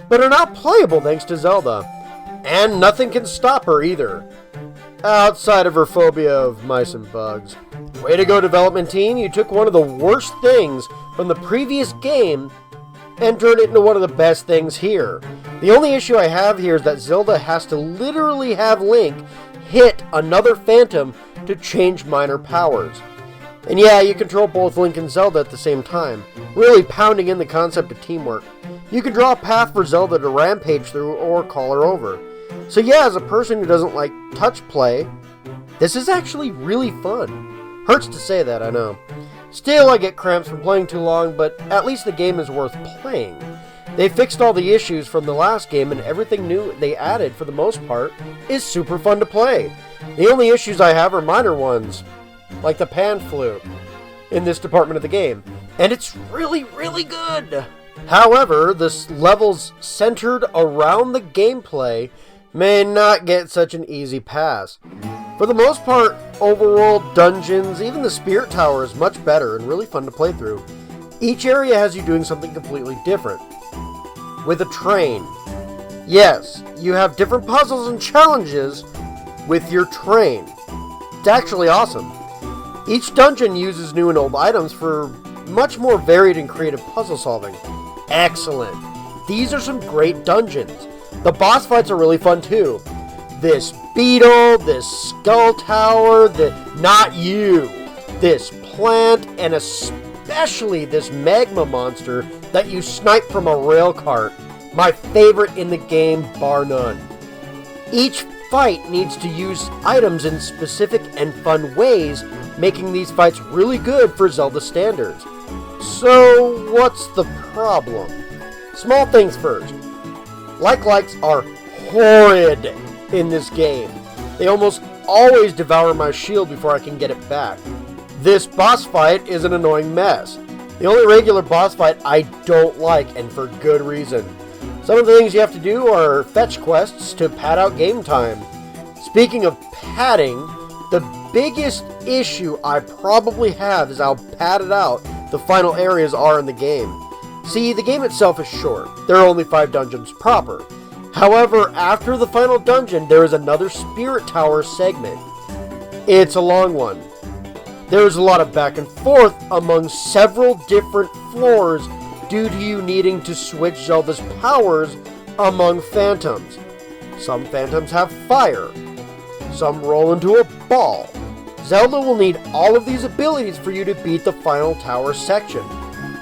but are now playable thanks to Zelda. And nothing can stop her either, outside of her phobia of mice and bugs. Way to go, development team. You took one of the worst things from the previous game and turned it into one of the best things here. The only issue I have here is that Zelda has to literally have Link hit another phantom to change minor powers. And yeah, you control both Link and Zelda at the same time, really pounding in the concept of teamwork. You can draw a path for Zelda to rampage through or call her over. So yeah, as a person who doesn't like touch play, this is actually really fun. Hurts to say that, I know. Still, I get cramps from playing too long, but at least the game is worth playing. They fixed all the issues from the last game, and everything new they added, for the most part, is super fun to play. The only issues I have are minor ones, like the pan flute, in this department of the game. And it's really, really good! However, the levels centered around the gameplay may not get such an easy pass. For the most part, overworld dungeons, even the Spirit Tower is much better and really fun to play through. Each area has you doing something completely different. With a train. Yes, you have different puzzles and challenges with your train. It's actually awesome. Each dungeon uses new and old items for much more varied and creative puzzle solving. Excellent. These are some great dungeons. The boss fights are really fun too. This beetle, this skull tower, not you, this plant, and especially this magma monster that you snipe from a rail cart. My favorite in the game, bar none. Each fight needs to use items in specific and fun ways, making these fights really good for Zelda standards. So, what's the problem? Small things first. Like-likes are horrid in this game. They almost always devour my shield before I can get it back. This boss fight is an annoying mess. The only regular boss fight I don't like, and for good reason. Some of the things you have to do are fetch quests to pad out game time. Speaking of padding, the biggest issue I probably have is how padded out the final areas are in the game. See, the game itself is short. There are only 5 dungeons proper. However, after the final dungeon, there is another Spirit Tower segment. It's a long one. There is a lot of back and forth among several different floors due to you needing to switch Zelda's powers among phantoms. Some phantoms have fire. Some roll into a ball. Zelda will need all of these abilities for you to beat the final tower section.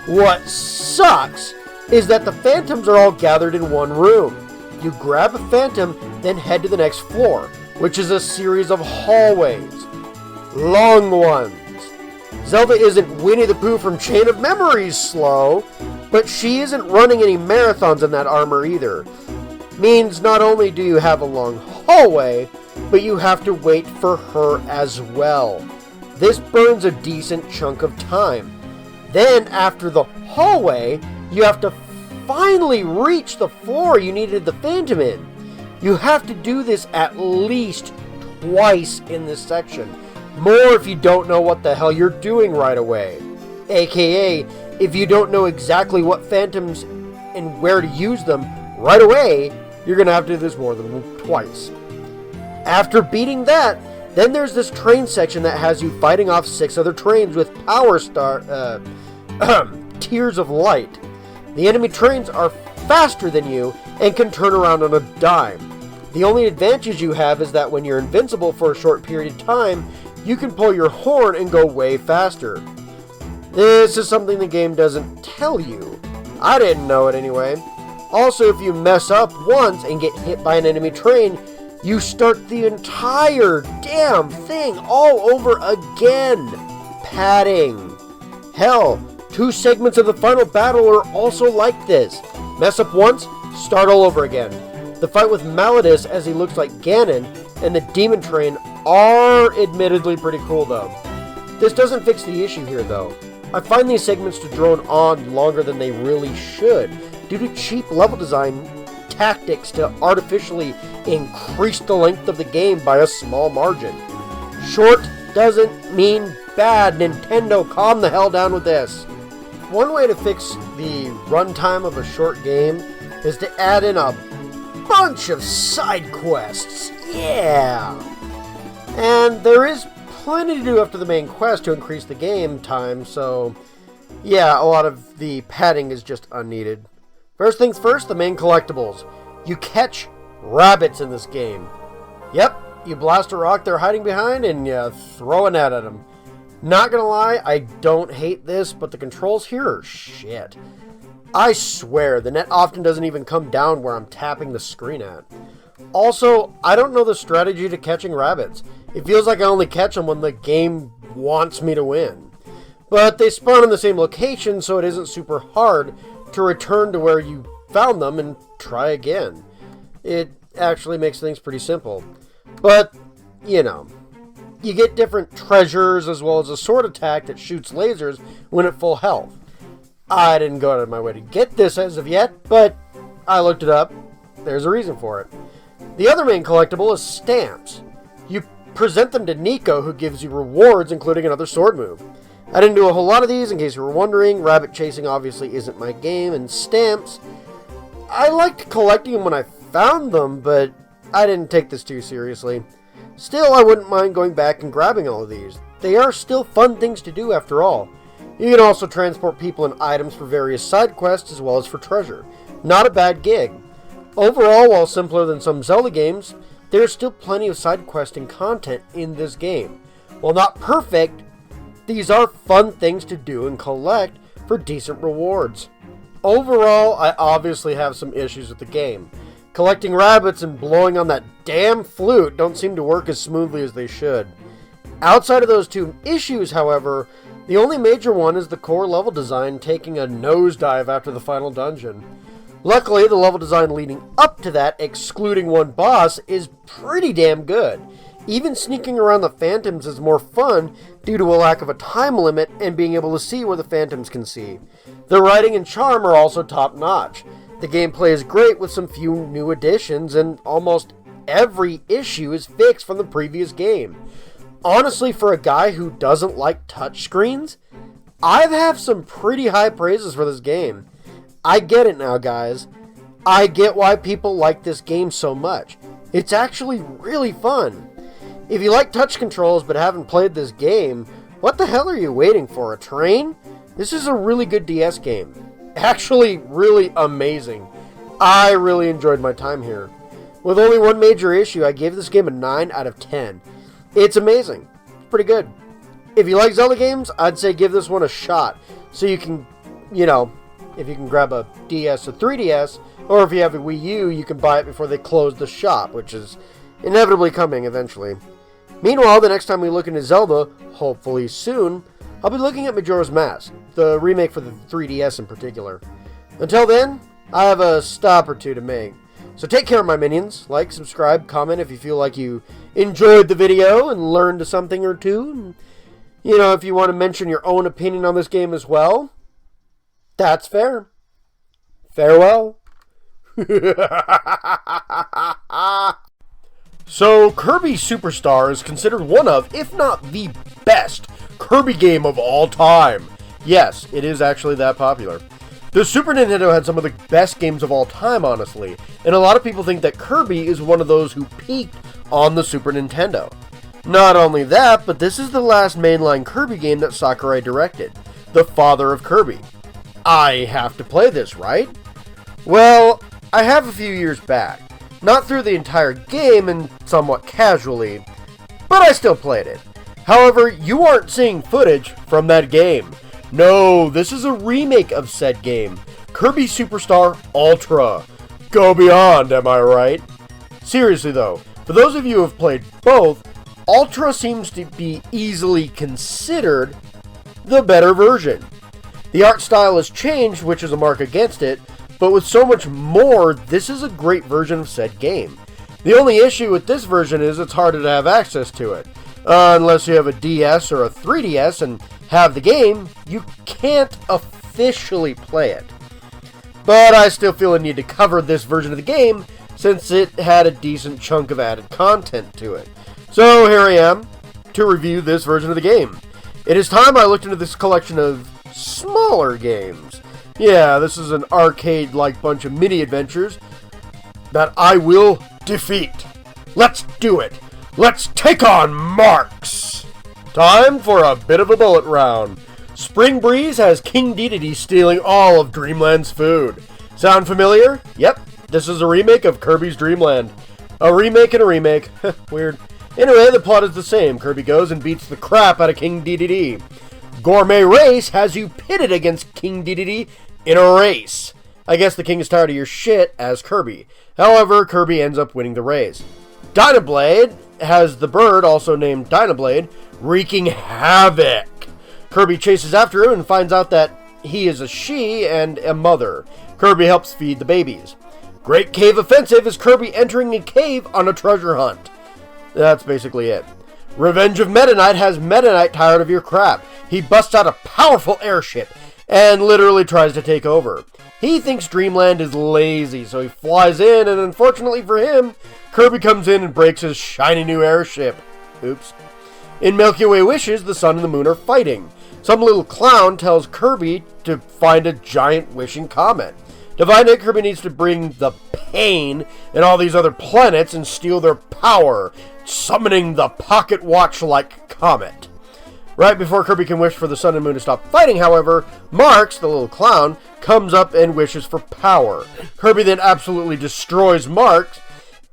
What sucks is that the phantoms are all gathered in one room. You grab a phantom, then head to the next floor, which is a series of hallways. Long ones. Zelda isn't Winnie the Pooh from Chain of Memories slow, but she isn't running any marathons in that armor either. Means not only do you have a long hallway, but you have to wait for her as well. This burns a decent chunk of time. Then, after the hallway, you have to finally reach the floor you needed the phantom in. You have to do this at least twice in this section. More if you don't know what the hell you're doing right away. AKA, if you don't know exactly what phantoms and where to use them right away, you're going to have to do this more than twice. After beating that, then there's this train section that has you fighting off 6 other trains with tears of light. The enemy trains are faster than you and can turn around on a dime. The only advantage you have is that when you're invincible for a short period of time, you can pull your horn and go way faster. This is something the game doesn't tell you. I didn't know it anyway. Also, if you mess up once and get hit by an enemy train, you start the entire damn thing all over again. Padding. Hell, 2 segments of the final battle are also like this. Mess up once, start all over again. The fight with Malladus, as he looks like Ganon, and the Demon Train are admittedly pretty cool though. This doesn't fix the issue here though. I find these segments to drone on longer than they really should, due to cheap level design tactics to artificially increase the length of the game by a small margin. Short doesn't mean bad. Nintendo, calm the hell down with this. One way to fix the runtime of a short game is to add in a bunch of side quests. Yeah! And there is plenty to do after the main quest to increase the game time, so yeah, a lot of the padding is just unneeded. First things first, the main collectibles. You catch rabbits in this game. Yep, you blast a rock they're hiding behind and you throw a net at them. Not gonna lie, I don't hate this, but the controls here are shit. I swear, the net often doesn't even come down where I'm tapping the screen at. Also, I don't know the strategy to catching rabbits. It feels like I only catch them when the game wants me to win. But they spawn in the same location, so it isn't super hard to return to where you found them and try again. It actually makes things pretty simple. But, you know, you get different treasures as well as a sword attack that shoots lasers when at full health. I didn't go out of my way to get this as of yet, but I looked it up. There's a reason for it. The other main collectible is stamps. You present them to Nico, who gives you rewards, including another sword move. I didn't do a whole lot of these, in case you were wondering. Rabbit chasing obviously isn't my game, and stamps, I liked collecting them when I found them, but I didn't take this too seriously. Still, I wouldn't mind going back and grabbing all of these. They are still fun things to do after all. You can also transport people and items for various side quests as well as for treasure. Not a bad gig. Overall, while simpler than some Zelda games, there is still plenty of side questing content in this game. While not perfect, these are fun things to do and collect for decent rewards. Overall, I obviously have some issues with the game. Collecting rabbits and blowing on that damn flute don't seem to work as smoothly as they should. Outside of those 2 issues, however, the only major one is the core level design taking a nosedive after the final dungeon. Luckily, the level design leading up to that, excluding one boss, is pretty damn good. Even sneaking around the phantoms is more fun due to a lack of a time limit and being able to see where the phantoms can see. The writing and charm are also top notch. The gameplay is great with some few new additions, and almost every issue is fixed from the previous game. Honestly, for a guy who doesn't like touchscreens, I've had some pretty high praises for this game. I get it now, guys. I get why people like this game so much. It's actually really fun. If you like touch controls but haven't played this game, what the hell are you waiting for? A train? This is a really good DS game. Actually, really amazing. I really enjoyed my time here. With only one major issue, I gave this game a 9 out of 10. It's amazing. It's pretty good. If you like Zelda games, I'd say give this one a shot. So you can, you know, if you can grab a DS or 3DS, or if you have a Wii U, you can buy it before they close the shop, which is inevitably coming eventually. Meanwhile, the next time we look into Zelda, hopefully soon, I'll be looking at Majora's Mask, the remake for the 3DS in particular. Until then, I have a stop or two to make. So take care, my minions. Like, subscribe, comment if you feel like you enjoyed the video and learned something or two. And, you know, if you want to mention your own opinion on this game as well, that's fair. Farewell. So, Kirby Superstar is considered one of, if not the best, Kirby game of all time. Yes, it is actually that popular. The Super Nintendo had some of the best games of all time, honestly, and a lot of people think that Kirby is one of those who peaked on the Super Nintendo. Not only that, but this is the last mainline Kirby game that Sakurai directed, the father of Kirby. I have to play this, right? Well, I have a few years back. Not through the entire game and somewhat casually, but I still played it. However, you aren't seeing footage from that game. No, this is a remake of said game, Kirby Superstar Ultra. Go beyond, am I right? Seriously though, for those of you who have played both, Ultra seems to be easily considered the better version. The art style has changed, which is a mark against it, but with so much more, this is a great version of said game. The only issue with this version is it's harder to have access to it. Unless you have a DS or a 3DS and have the game, you can't officially play it. But I still feel a need to cover this version of the game since it had a decent chunk of added content to it. So here I am to review this version of the game. It is time I looked into this collection of smaller games. Yeah, this is an arcade-like bunch of mini-adventures that I will defeat. Let's do it. Let's take on Marks. Time for a bit of a bullet round. Spring Breeze has King Dedede stealing all of Dreamland's food. Sound familiar? Yep, this is a remake of Kirby's Dream Land. A remake and a remake. Weird. Anyway, the plot is the same. Kirby goes and beats the crap out of King Dedede. Gourmet Race has you pitted against King Dedede in a race. I guess the king is tired of your shit as Kirby. However, Kirby ends up winning the race. Dynablade has the bird, also named Dynablade, wreaking havoc. Kirby chases after him and finds out that he is a she and a mother. Kirby helps feed the babies. Great Cave Offensive is Kirby entering a cave on a treasure hunt. That's basically it. Revenge of Meta Knight has Meta Knight tired of your crap. He busts out a powerful airship and literally tries to take over. He thinks Dreamland is lazy, so he flies in, and unfortunately for him, Kirby comes in and breaks his shiny new airship. Oops. In Milky Way Wishes, the sun and the moon are fighting. Some little clown tells Kirby to find a giant wishing comet. To find it, Kirby needs to bring the Pain and all these other planets and steal their power, summoning the pocket watch-like comet. Right before Kirby can wish for the sun and moon to stop fighting, however, Marks, the little clown, comes up and wishes for power. Kirby then absolutely destroys Marks,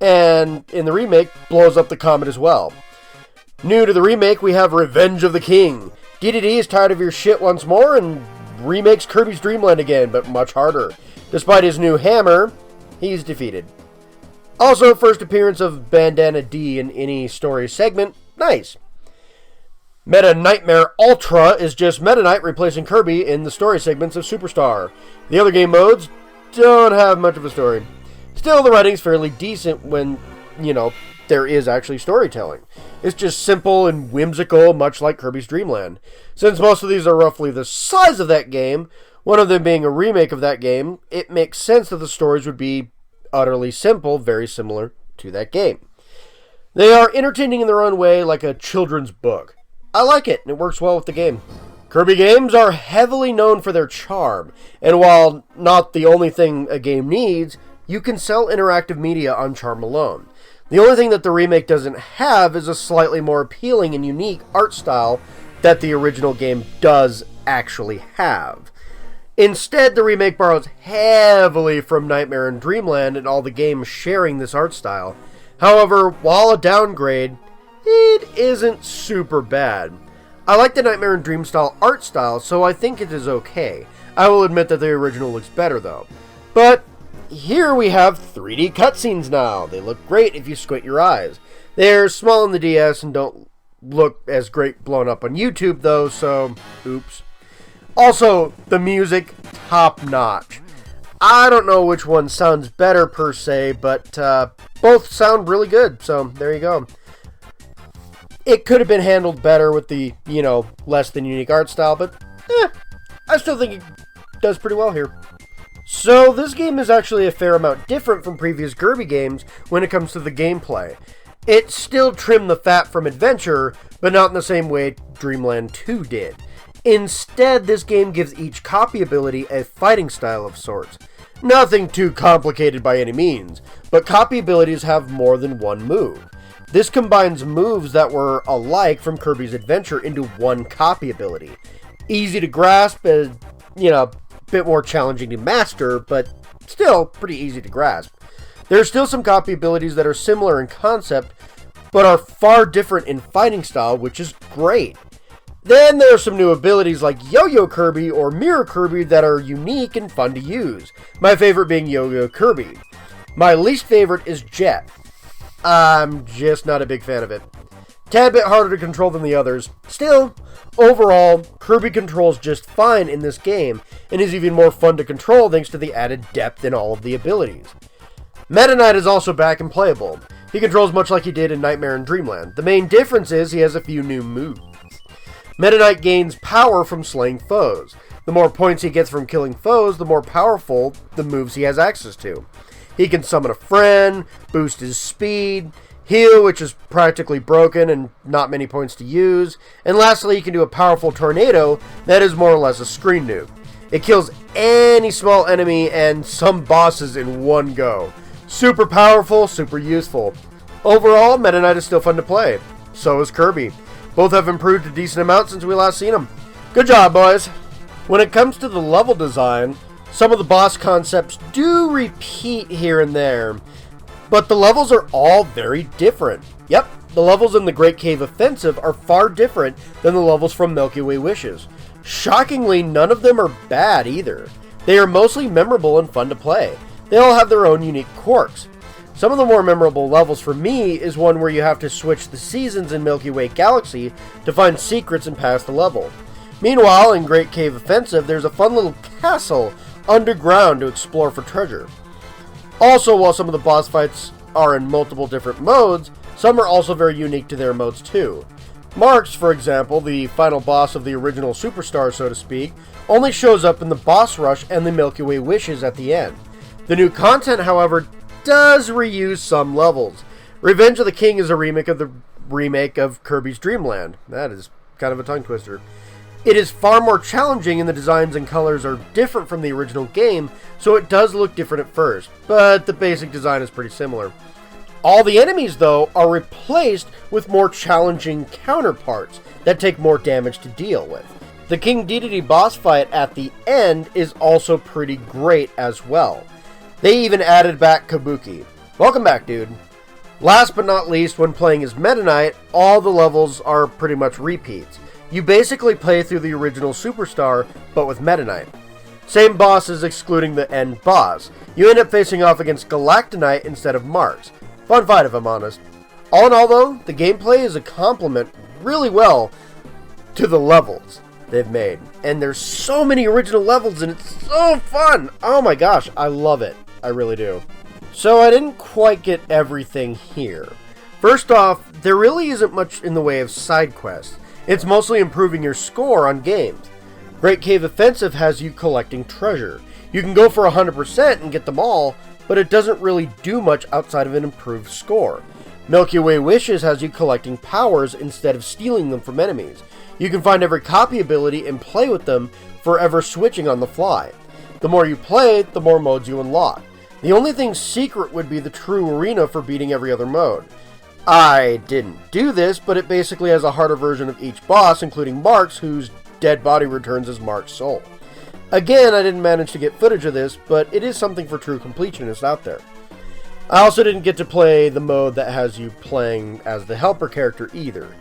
and in the remake, blows up the comet as well. New to the remake, we have Revenge of the King. Dedede is tired of your shit once more and remakes Kirby's Dream Land again, but much harder. Despite his new hammer, he's defeated. Also, first appearance of Bandana D in any story segment. Nice. Meta Nightmare Ultra is just Meta Knight replacing Kirby in the story segments of Superstar. The other game modes don't have much of a story. Still, the writing's fairly decent when, there is actually storytelling. It's just simple and whimsical, much like Kirby's Dream Land. Since most of these are roughly the size of that game, one of them being a remake of that game, it makes sense that the stories would be utterly simple, very similar to that game. They are entertaining in their own way, like a children's book. I like it, and it works well with the game. Kirby games are heavily known for their charm, and while not the only thing a game needs, you can sell interactive media on charm alone. The only thing that the remake doesn't have is a slightly more appealing and unique art style that the original game does actually have. Instead, the remake borrows heavily from Nightmare and Dreamland and all the games sharing this art style. However, while a downgrade, it isn't super bad. I like the Nightmare and Dream style art style, so I think it is okay. I will admit that the original looks better though. But here we have 3D cutscenes now. They look great if you squint your eyes. They're small in the DS and don't look as great blown up on YouTube though, so oops. Also, the music, top notch. I don't know which one sounds better per se, but both sound really good, so there you go. It could have been handled better with the, less than unique art style, but I still think it does pretty well here. So this game is actually a fair amount different from previous Kirby games when it comes to the gameplay. It still trimmed the fat from Adventure, but not in the same way Dreamland 2 did. Instead, this game gives each copy ability a fighting style of sorts. Nothing too complicated by any means, but copy abilities have more than one move. This combines moves that were alike from Kirby's Adventure into one copy ability. Easy to grasp, a bit more challenging to master, but still pretty easy to grasp. There are still some copy abilities that are similar in concept, but are far different in fighting style, which is great. Then there are some new abilities like Yo-Yo Kirby or Mirror Kirby that are unique and fun to use. My favorite being Yo-Yo Kirby. My least favorite is Jet. I'm just not a big fan of it. Tad bit harder to control than the others. Still, overall, Kirby controls just fine in this game, and is even more fun to control thanks to the added depth in all of the abilities. Meta Knight is also back and playable. He controls much like he did in Nightmare and Dreamland. The main difference is he has a few new moves. Meta Knight gains power from slaying foes. The more points he gets from killing foes, the more powerful the moves he has access to. He can summon a friend, boost his speed, heal, which is practically broken and not many points to use, and lastly, he can do a powerful tornado that is more or less a screen nuke. It kills any small enemy and some bosses in one go. Super powerful, super useful. Overall, Meta Knight is still fun to play. So is Kirby. Both have improved a decent amount since we last seen them. Good job, boys! When it comes to the level design, some of the boss concepts do repeat here and there, but the levels are all very different. Yep, the levels in the Great Cave Offensive are far different than the levels from Milky Way Wishes. Shockingly, none of them are bad either. They are mostly memorable and fun to play. They all have their own unique quirks. Some of the more memorable levels for me is one where you have to switch the seasons in Milky Way Galaxy to find secrets and pass the level. Meanwhile, in Great Cave Offensive, there's a fun little castle underground to explore for treasure. Also, while some of the boss fights are in multiple different modes, some are also very unique to their modes too. Marks, for example, the final boss of the original Superstar, so to speak, only shows up in the boss rush and the Milky Way Wishes at the end. The new content, however, does reuse some levels. Revenge of the King is a remake of Kirby's Dream Land. That is kind of a tongue twister. It is far more challenging, and the designs and colors are different from the original game, so it does look different at first, but the basic design is pretty similar. All the enemies, though, are replaced with more challenging counterparts that take more damage to deal with. The King Dedede boss fight at the end is also pretty great as well. They even added back Kabuki. Welcome back, dude. Last but not least, when playing as Meta Knight, all the levels are pretty much repeats. You basically play through the original Superstar, but with Meta Knight. Same bosses excluding the end boss. You end up facing off against Galactonite instead of Marks. Fun fight if I'm honest. All in all though, the gameplay is a complement really well to the levels they've made. And there's so many original levels and it's so fun! Oh my gosh, I love it. I really do. So I didn't quite get everything here. First off, there really isn't much in the way of side quests. It's mostly improving your score on games. Great Cave Offensive has you collecting treasure. You can go for 100% and get them all, but it doesn't really do much outside of an improved score. Milky Way Wishes has you collecting powers instead of stealing them from enemies. You can find every copy ability and play with them, forever switching on the fly. The more you play, the more modes you unlock. The only thing secret would be the true arena for beating every other mode. I didn't do this, but it basically has a harder version of each boss, including Marks, whose dead body returns as Mark's soul. Again, I didn't manage to get footage of this, but it is something for true completionists out there. I also didn't get to play the mode that has you playing as the helper character either.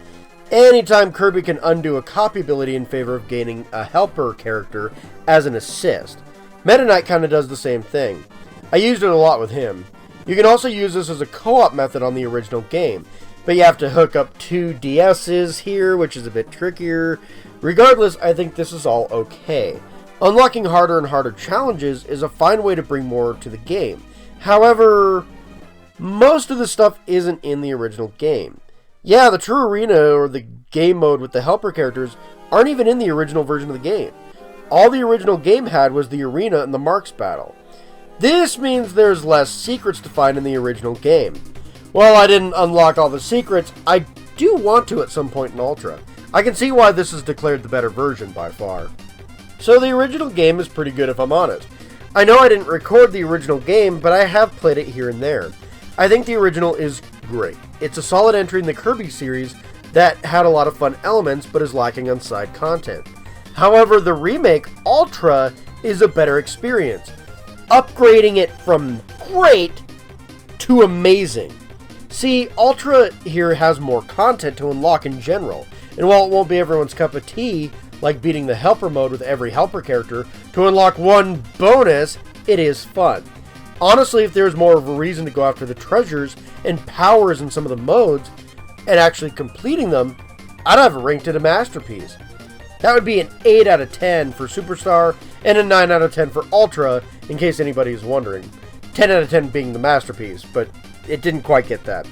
Anytime Kirby can undo a copy ability in favor of gaining a helper character as an assist. Meta Knight kind of does the same thing. I used it a lot with him. You can also use this as a co-op method on the original game, but you have to hook up 2 DSs here, which is a bit trickier. Regardless, I think this is all okay. Unlocking harder and harder challenges is a fine way to bring more to the game. However, most of the stuff isn't in the original game. Yeah, the true arena or the game mode with the helper characters aren't even in the original version of the game. All the original game had was the arena and the Marks battle. This means there's less secrets to find in the original game. While I didn't unlock all the secrets, I do want to at some point in Ultra. I can see why this is declared the better version by far. So the original game is pretty good if I'm honest. I know I didn't record the original game, but I have played it here and there. I think the original is great. It's a solid entry in the Kirby series that had a lot of fun elements, but is lacking on side content. However, the remake, Ultra, is a better experience, upgrading it from great to amazing. See, Ultra here has more content to unlock in general, and while it won't be everyone's cup of tea, like beating the helper mode with every helper character to unlock one bonus, it is fun. Honestly, if there's more of a reason to go after the treasures and powers in some of the modes, and actually completing them, I'd have ranked it a masterpiece. That would be an 8 out of 10 for Superstar, and a 9 out of 10 for Ultra, in case anybody is wondering. 10 out of 10 being the masterpiece, but it didn't quite get that.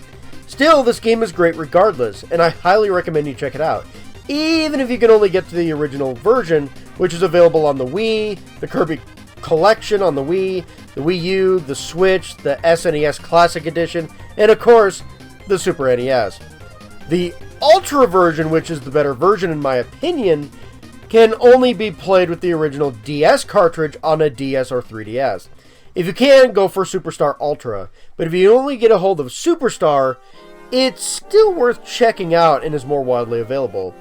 Still, this game is great regardless, and I highly recommend you check it out. Even if you can only get to the original version, which is available on the Wii, the Kirby Collection on the Wii U, the Switch, the SNES Classic Edition, and of course, the Super NES. The Ultra version, which is the better version in my opinion, can only be played with the original DS cartridge on a DS or 3DS. If you can, go for Superstar Ultra, but if you only get a hold of Superstar, it's still worth checking out and is more widely available.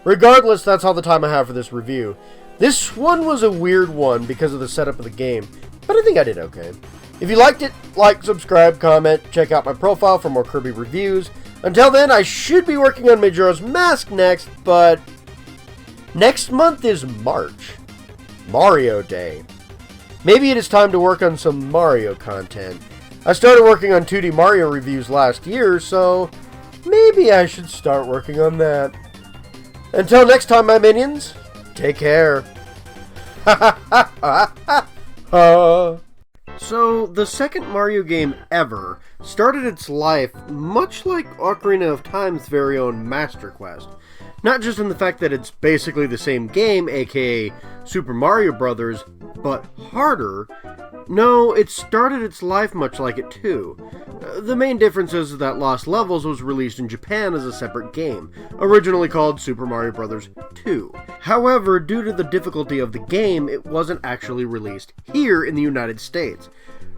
Regardless, that's all the time I have for this review. This one was a weird one because of the setup of the game, but I think I did okay. If you liked it, like, subscribe, comment, check out my profile for more Kirby reviews. Until then, I should be working on Majora's Mask next, but next month is March. Mario Day. Maybe it is time to work on some Mario content. I started working on 2D Mario reviews last year, so maybe I should start working on that. Until next time, my minions, take care. So, the second Mario game ever started its life much like Ocarina of Time's very own Master Quest. Not just in the fact that it's basically the same game, aka Super Mario Bros., but harder. No, it started its life much like it too. The main difference is that Lost Levels was released in Japan as a separate game, originally called Super Mario Bros. 2. However, due to the difficulty of the game, it wasn't actually released here in the United States.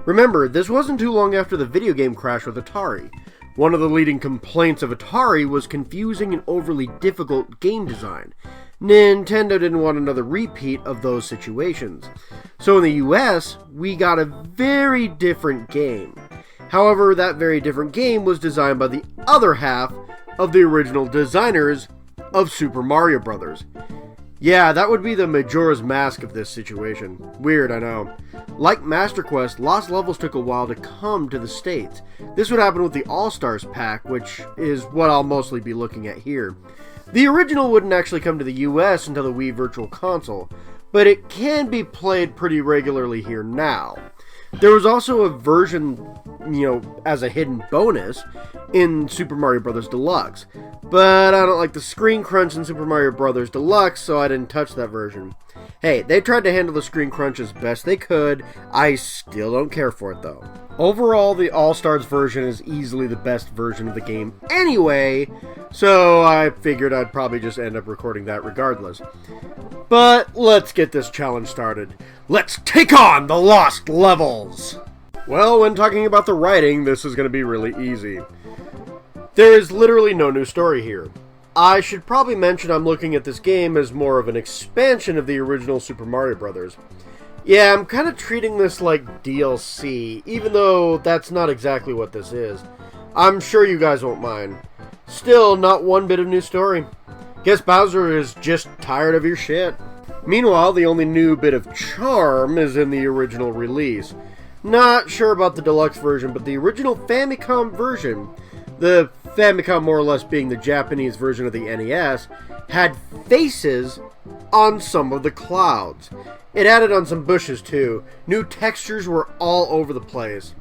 Remember, this wasn't too long after the video game crash with Atari. One of the leading complaints of Atari was confusing and overly difficult game design. Nintendo didn't want another repeat of those situations. So in the US, we got a very different game. However, that very different game was designed by the other half of the original designers of Super Mario Bros. Yeah, that would be the Majora's Mask of this situation. Weird, I know. Like Master Quest, Lost Levels took a while to come to the States. This would happen with the All-Stars pack, which is what I'll mostly be looking at here. The original wouldn't actually come to the US until the Wii Virtual Console, but it can be played pretty regularly here now. There was also a version, as a hidden bonus in Super Mario Bros. Deluxe, but I don't like the screen crunch in Super Mario Bros. Deluxe, so I didn't touch that version. Hey, they tried to handle the screen crunch as best they could. I still don't care for it though. Overall, the All-Stars version is easily the best version of the game anyway, so I figured I'd probably just end up recording that regardless. But let's get this challenge started. Let's take on the Lost Levels! Well, when talking about the writing, this is going to be really easy. There is literally no new story here. I should probably mention I'm looking at this game as more of an expansion of the original Super Mario Bros. Yeah, I'm kind of treating this like DLC, even though that's not exactly what this is. I'm sure you guys won't mind. Still, not one bit of new story. Guess Bowser is just tired of your shit. Meanwhile, the only new bit of charm is in the original release. Not sure about the deluxe version, but the original Famicom version, the Famicom more or less being the Japanese version of the NES, had faces on some of the clouds. It added on some bushes too. New textures were all over the place.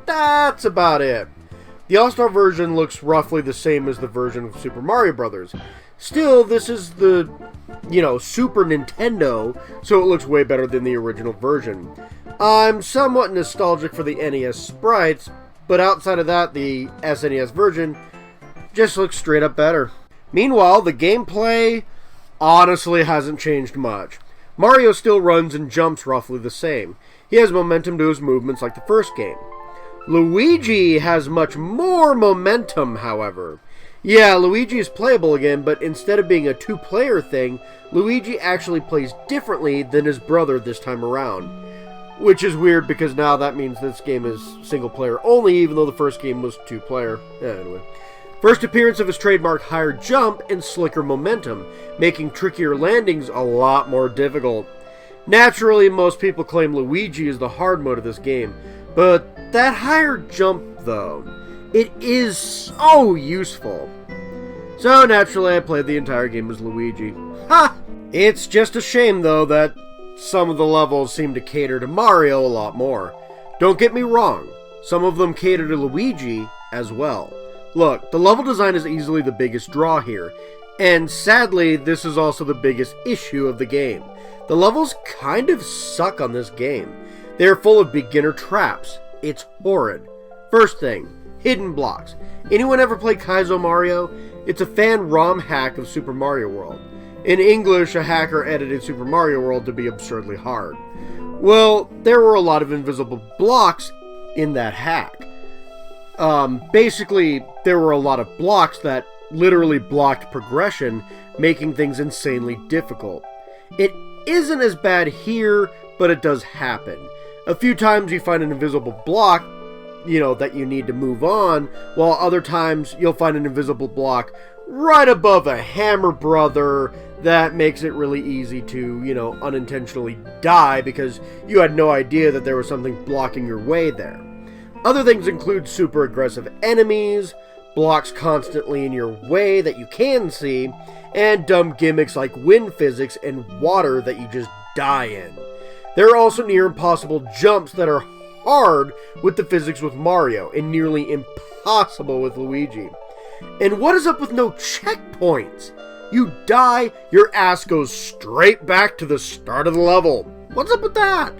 That's about it. The All-Star version looks roughly the same as the version of Super Mario Bros. Still, this is the, Super Nintendo, so it looks way better than the original version. I'm somewhat nostalgic for the NES sprites, but outside of that, the SNES version just looks straight up better. Meanwhile, the gameplay honestly hasn't changed much. Mario still runs and jumps roughly the same. He has momentum to his movements like the first game. Luigi has much more momentum, however. Yeah, Luigi is playable again, but instead of being a two-player thing, Luigi actually plays differently than his brother this time around. Which is weird because now that means this game is single-player only, even though the first game was two-player. Anyway. First appearance of his trademark higher jump and slicker momentum, making trickier landings a lot more difficult. Naturally, most people claim Luigi is the hard mode of this game, but that higher jump, though, it is so useful. So naturally, I played the entire game as Luigi. Ha! It's just a shame, though, that some of the levels seem to cater to Mario a lot more. Don't get me wrong, some of them cater to Luigi as well. Look, the level design is easily the biggest draw here, and sadly, this is also the biggest issue of the game. The levels kind of suck on this game. They are full of beginner traps. It's horrid. First thing, hidden blocks. Anyone ever play Kaizo Mario? It's a fan ROM hack of Super Mario World. In English, a hacker edited Super Mario World to be absurdly hard. Well, there were a lot of invisible blocks in that hack. Basically, there were a lot of blocks that literally blocked progression, making things insanely difficult. It isn't as bad here, but it does happen. A few times you find an invisible block, that you need to move on, while other times you'll find an invisible block right above a hammer brother that makes it really easy to, unintentionally die because you had no idea that there was something blocking your way there. Other things include super aggressive enemies, blocks constantly in your way that you can see, and dumb gimmicks like wind physics and water that you just die in. There are also near impossible jumps that are hard with the physics with Mario and nearly impossible with Luigi. And what is up with no checkpoints? You die, your ass goes straight back to the start of the level. What's up with that?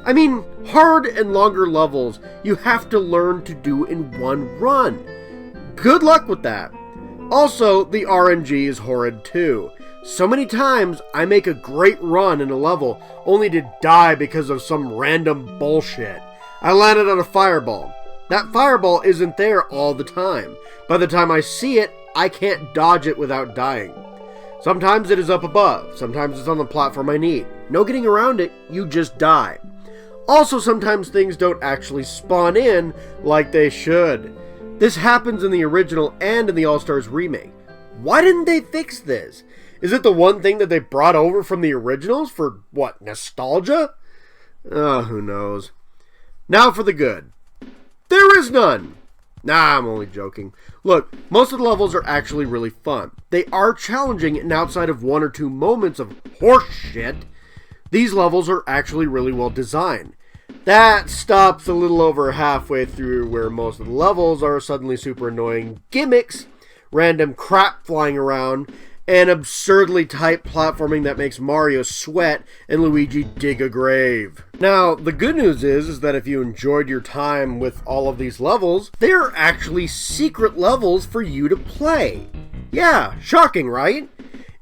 I mean, hard and longer levels you have to learn to do in one run. Good luck with that. Also, the RNG is horrid too. So many times I make a great run in a level only to die because of some random bullshit. I landed on a fireball. That fireball isn't there all the time. By the time I see it, I can't dodge it without dying. Sometimes it is up above, sometimes it's on the platform I need. No getting around it, you just die. Also, sometimes things don't actually spawn in like they should. This happens in the original and in the All-Stars remake. Why didn't they fix this? Is it the one thing that they brought over from the originals for, what, nostalgia? Who knows. Now for the good. There is none! Nah, I'm only joking. Look, most of the levels are actually really fun. They are challenging, and outside of one or two moments of horseshit, these levels are actually really well designed. That stops a little over halfway through where most of the levels are suddenly super annoying gimmicks, random crap flying around, and absurdly tight platforming that makes Mario sweat and Luigi dig a grave. Now, the good news is that if you enjoyed your time with all of these levels, they are actually secret levels for you to play. Yeah, shocking, right?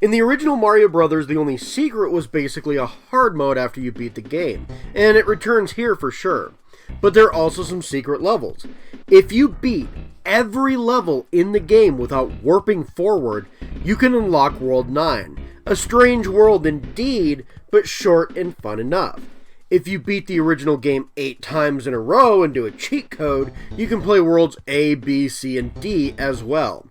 In the original Mario Brothers, the only secret was basically a hard mode after you beat the game, and it returns here for sure. But there are also some secret levels. If you beat every level in the game without warping forward, you can unlock World 9. A strange world indeed, but short and fun enough. If you beat the original game 8 times in a row and do a cheat code, you can play Worlds A, B, C, and D as well.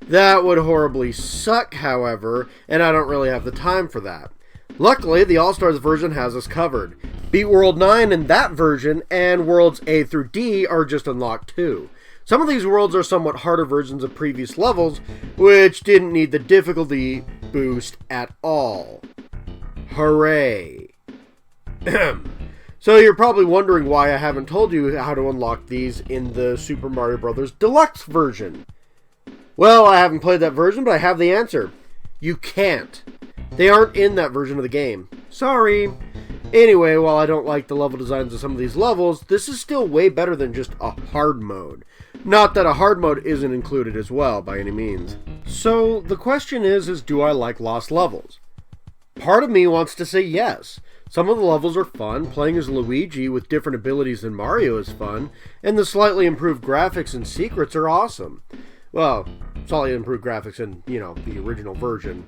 That would horribly suck, however, and I don't really have the time for that. Luckily, the All-Stars version has us covered. Beat World 9 in that version, and Worlds A through D are just unlocked too. Some of these worlds are somewhat harder versions of previous levels, which didn't need the difficulty boost at all. Hooray! So you're probably wondering why I haven't told you how to unlock these in the Super Mario Bros. Deluxe version. Well, I haven't played that version, but I have the answer. You can't. They aren't in that version of the game. Sorry. Anyway, while I don't like the level designs of some of these levels, this is still way better than just a hard mode. Not that a hard mode isn't included as well, by any means. So, the question is do I like lost levels? Part of me wants to say yes. Some of the levels are fun, playing as Luigi with different abilities than Mario is fun, and the slightly improved graphics and secrets are awesome. Well, slightly improved graphics in, the original version.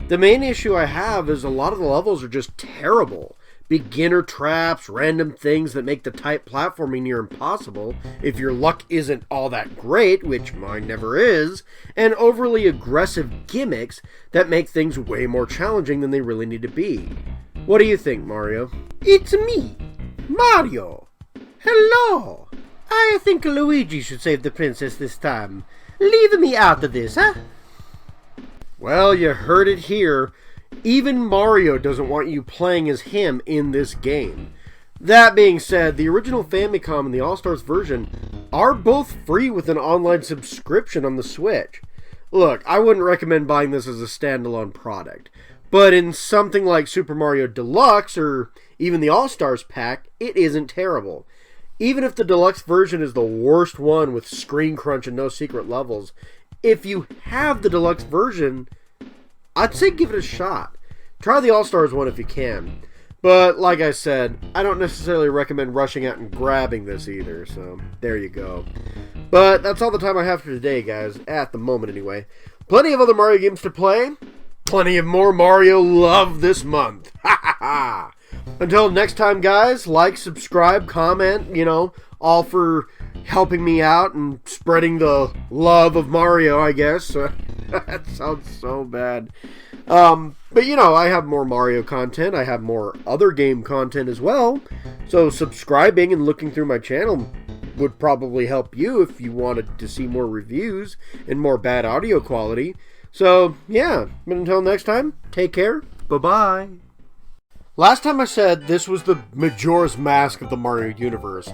The main issue I have is a lot of the levels are just terrible. Beginner traps, random things that make the tight platforming near impossible, if your luck isn't all that great, which mine never is, and overly aggressive gimmicks that make things way more challenging than they really need to be. What do you think, Mario? It's me, Mario. Hello. I think Luigi should save the princess this time. Leave me out of this, huh? Well, you heard it here. Even Mario doesn't want you playing as him in this game. That being said, the original Famicom and the All-Stars version are both free with an online subscription on the Switch. Look, I wouldn't recommend buying this as a standalone product, but in something like Super Mario Deluxe or even the All-Stars pack, it isn't terrible. Even if the Deluxe version is the worst one with screen crunch and no secret levels, if you have the Deluxe version, I'd say give it a shot. Try the All-Stars one if you can. But, like I said, I don't necessarily recommend rushing out and grabbing this either, so there you go. But that's all the time I have for today, guys, at the moment anyway. Plenty of other Mario games to play. Plenty of more Mario love this month. Ha ha ha! Until next time, guys, like, subscribe, comment, all for helping me out and spreading the love of Mario, I guess. That sounds so bad. But I have more Mario content. I have more other game content as well. So subscribing and looking through my channel would probably help you if you wanted to see more reviews and more bad audio quality. So, yeah. But until next time, take care. Bye-bye. Last time I said this was the Majora's Mask of the Mario universe.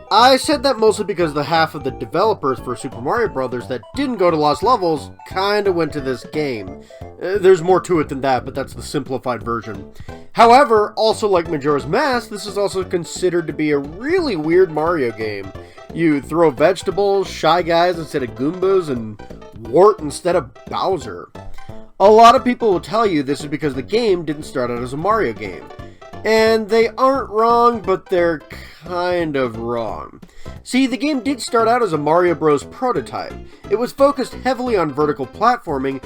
I said that mostly because the half of the developers for Super Mario Bros. That didn't go to Lost Levels kinda went to this game. There's more to it than that, but that's the simplified version. However, also like Majora's Mask, this is also considered to be a really weird Mario game. You throw vegetables, Shy Guys instead of Goombas, and Wart instead of Bowser. A lot of people will tell you this is because the game didn't start out as a Mario game. And they aren't wrong, but they're kind of wrong. See, the game did start out as a Mario Bros. Prototype. It was focused heavily on vertical platforming,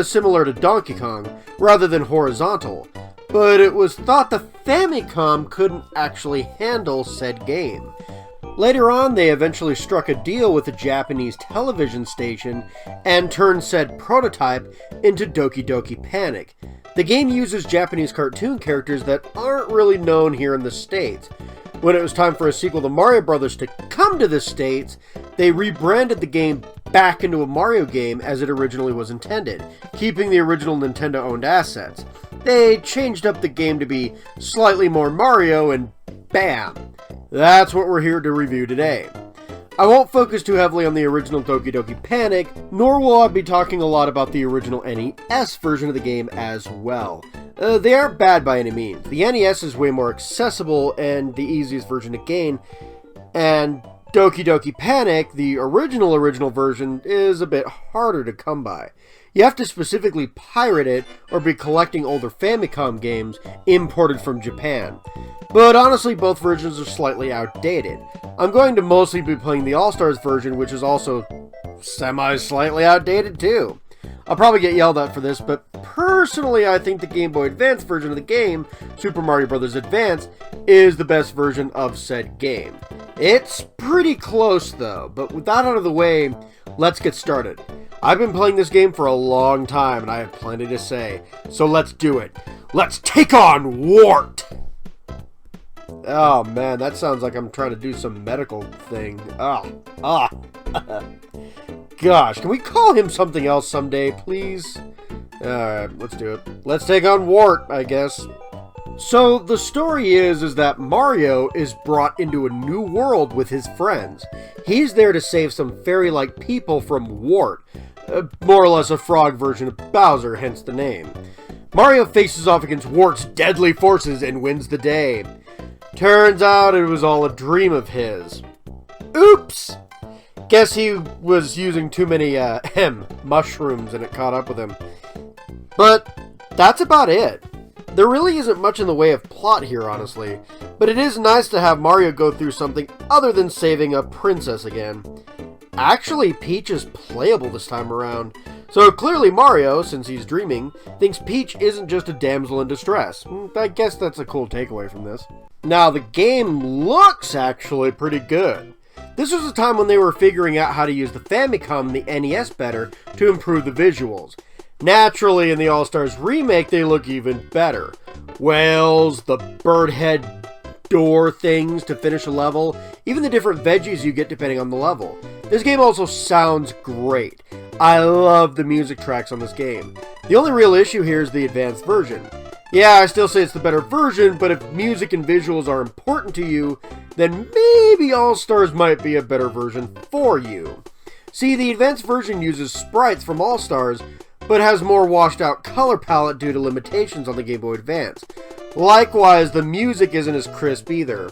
similar to Donkey Kong, rather than horizontal. But it was thought the Famicom couldn't actually handle said game. Later on, they eventually struck a deal with a Japanese television station and turned said prototype into Doki Doki Panic. The game uses Japanese cartoon characters that aren't really known here in the States. When it was time for a sequel to Mario Bros. To come to the States, they rebranded the game back into a Mario game as it originally was intended, keeping the original Nintendo-owned assets. They changed up the game to be slightly more Mario, and bam! That's what we're here to review today. I won't focus too heavily on the original Doki Doki Panic, nor will I be talking a lot about the original NES version of the game as well. They aren't bad by any means. The NES is way more accessible and the easiest version to gain, and Doki Doki Panic, the original version, is a bit harder to come by. You have to specifically pirate it or be collecting older Famicom games imported from Japan. But honestly, both versions are slightly outdated. I'm going to mostly be playing the All-Stars version, which is also slightly outdated too. I'll probably get yelled at for this, but personally I think the Game Boy Advance version of the game, Super Mario Bros. Advance, is the best version of said game. It's pretty close though, but with that out of the way, let's get started. I've been playing this game for a long time and I have plenty to say, so let's do it. Let's take on Wart! Oh man, that sounds like I'm trying to do some medical thing. Gosh, can we call him something else someday, please? Alright, let's do it. Let's take on Wart, I guess. So, the story is that Mario is brought into a new world with his friends. He's there to save some fairy-like people from Wart. More or less a frog version of Bowser, hence the name. Mario faces off against Wart's deadly forces and wins the day. Turns out it was all a dream of his. Oops! Guess he was using too many mushrooms and it caught up with him. But that's about it. There really isn't much in the way of plot here, honestly, but it is nice to have Mario go through something other than saving a princess again. Actually, Peach is playable this time around, so clearly Mario, since he's dreaming, thinks Peach isn't just a damsel in distress. I guess that's a cool takeaway from this. Now, the game looks actually pretty good. This was a time when they were figuring out how to use the Famicom and the NES better to improve the visuals. Naturally, in the All-Stars remake, they look even better. Whales, the bird head door things to finish a level, even the different veggies you get depending on the level. This game also sounds great. I love the music tracks on this game. The only real issue here is the advanced version. Yeah, I still say it's the better version, but if music and visuals are important to you, then maybe All-Stars might be a better version for you. See, the advanced version uses sprites from All-Stars, but has more washed out color palette due to limitations on the Game Boy Advance. Likewise, the music isn't as crisp either.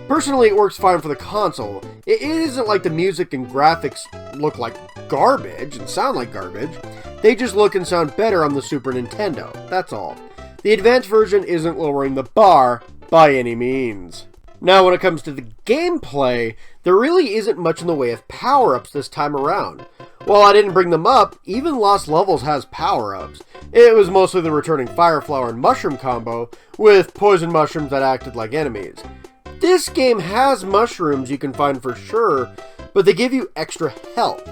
Personally, it works fine for the console. It isn't like the music and graphics look like garbage and sound like garbage. They just look and sound better on the Super Nintendo, that's all. The advanced version isn't lowering the bar by any means. Now, when it comes to the gameplay, there really isn't much in the way of power-ups this time around. While I didn't bring them up, even Lost Levels has power-ups. It was mostly the returning Fire Flower and Mushroom combo, with poison mushrooms that acted like enemies. This game has mushrooms you can find for sure, but they give you extra health.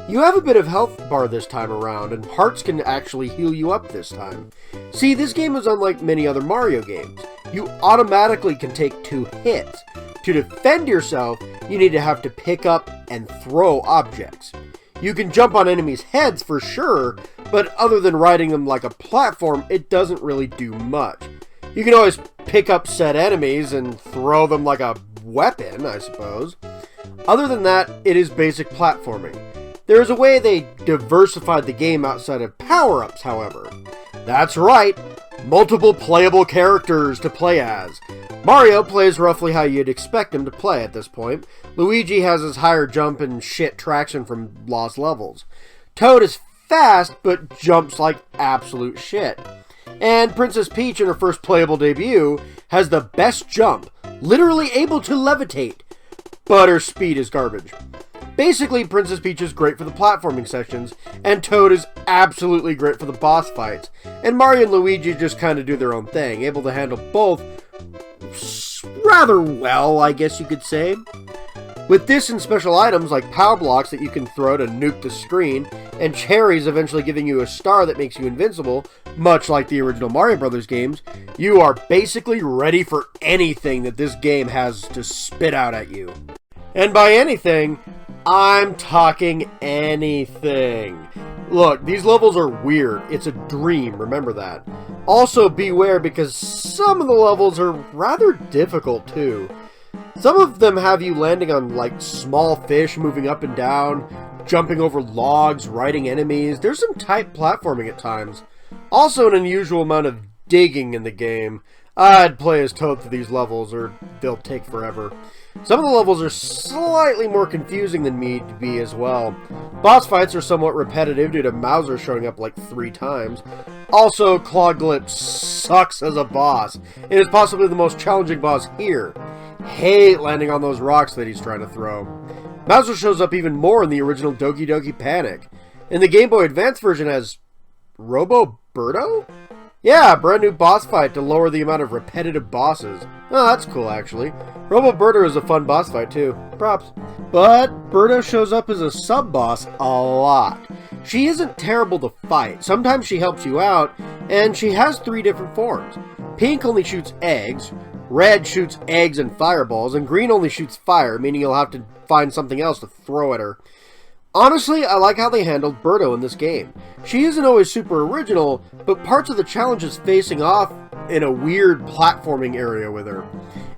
You have a bit of health bar this time around, and hearts can actually heal you up this time. See, this game is unlike many other Mario games. You automatically can take 2 hits. To defend yourself, you need to have to pick up and throw objects. You can jump on enemies' heads for sure, but other than riding them like a platform, it doesn't really do much. You can always pick up said enemies and throw them like a weapon, I suppose. Other than that, it is basic platforming. There is a way they diversified the game outside of power-ups, however. That's right, multiple playable characters to play as. Mario plays roughly how you'd expect him to play at this point. Luigi has his higher jump and shit traction from Lost Levels. Toad is fast, but jumps like absolute shit. And Princess Peach, in her first playable debut, has the best jump, literally able to levitate, but her speed is garbage. Basically, Princess Peach is great for the platforming sections, and Toad is absolutely great for the boss fights, and Mario and Luigi just kind of do their own thing, able to handle both rather well, I guess you could say. With this and special items like power blocks that you can throw to nuke the screen, and cherries eventually giving you a star that makes you invincible, much like the original Mario Brothers games, you are basically ready for anything that this game has to spit out at you. And by anything, I'm talking anything. Look, these levels are weird. It's a dream, remember that. Also beware because some of the levels are rather difficult too. Some of them have you landing on like small fish moving up and down, jumping over logs, riding enemies. There's some tight platforming at times. Also an unusual amount of digging in the game. I'd play as Toad through these levels or they'll take forever. Some of the levels are slightly more confusing than need to be as well. Boss fights are somewhat repetitive due to Mauser showing up like 3 times. Also, Clawglip sucks as a boss. It is possibly the most challenging boss here. Hate landing on those rocks that he's trying to throw. Mauser shows up even more in the original Doki Doki Panic. And the Game Boy Advance version has Robo Birdo? Yeah, a brand new boss fight to lower the amount of repetitive bosses. Oh, that's cool actually. Robo Birdo is a fun boss fight too. Props. But Birdo shows up as a sub-boss a lot. She isn't terrible to fight. Sometimes she helps you out, and she has 3 different forms. Pink only shoots eggs, red shoots eggs and fireballs, and green only shoots fire, meaning you'll have to find something else to throw at her. Honestly, I like how they handled Birdo in this game. She isn't always super original, but parts of the challenge is facing off in a weird platforming area with her.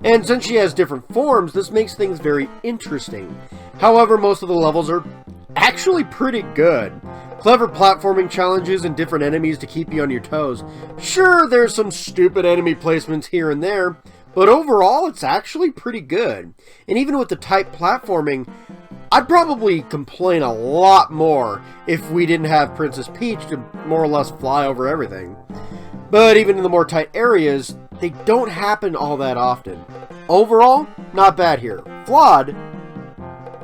And since she has different forms, this makes things very interesting. However, most of the levels are actually pretty good. Clever platforming challenges and different enemies to keep you on your toes. Sure, there's some stupid enemy placements here and there, but overall it's actually pretty good. And even with the tight platforming, I'd probably complain a lot more if we didn't have Princess Peach to more or less fly over everything. But even in the more tight areas, they don't happen all that often. Overall, not bad here. Flawed,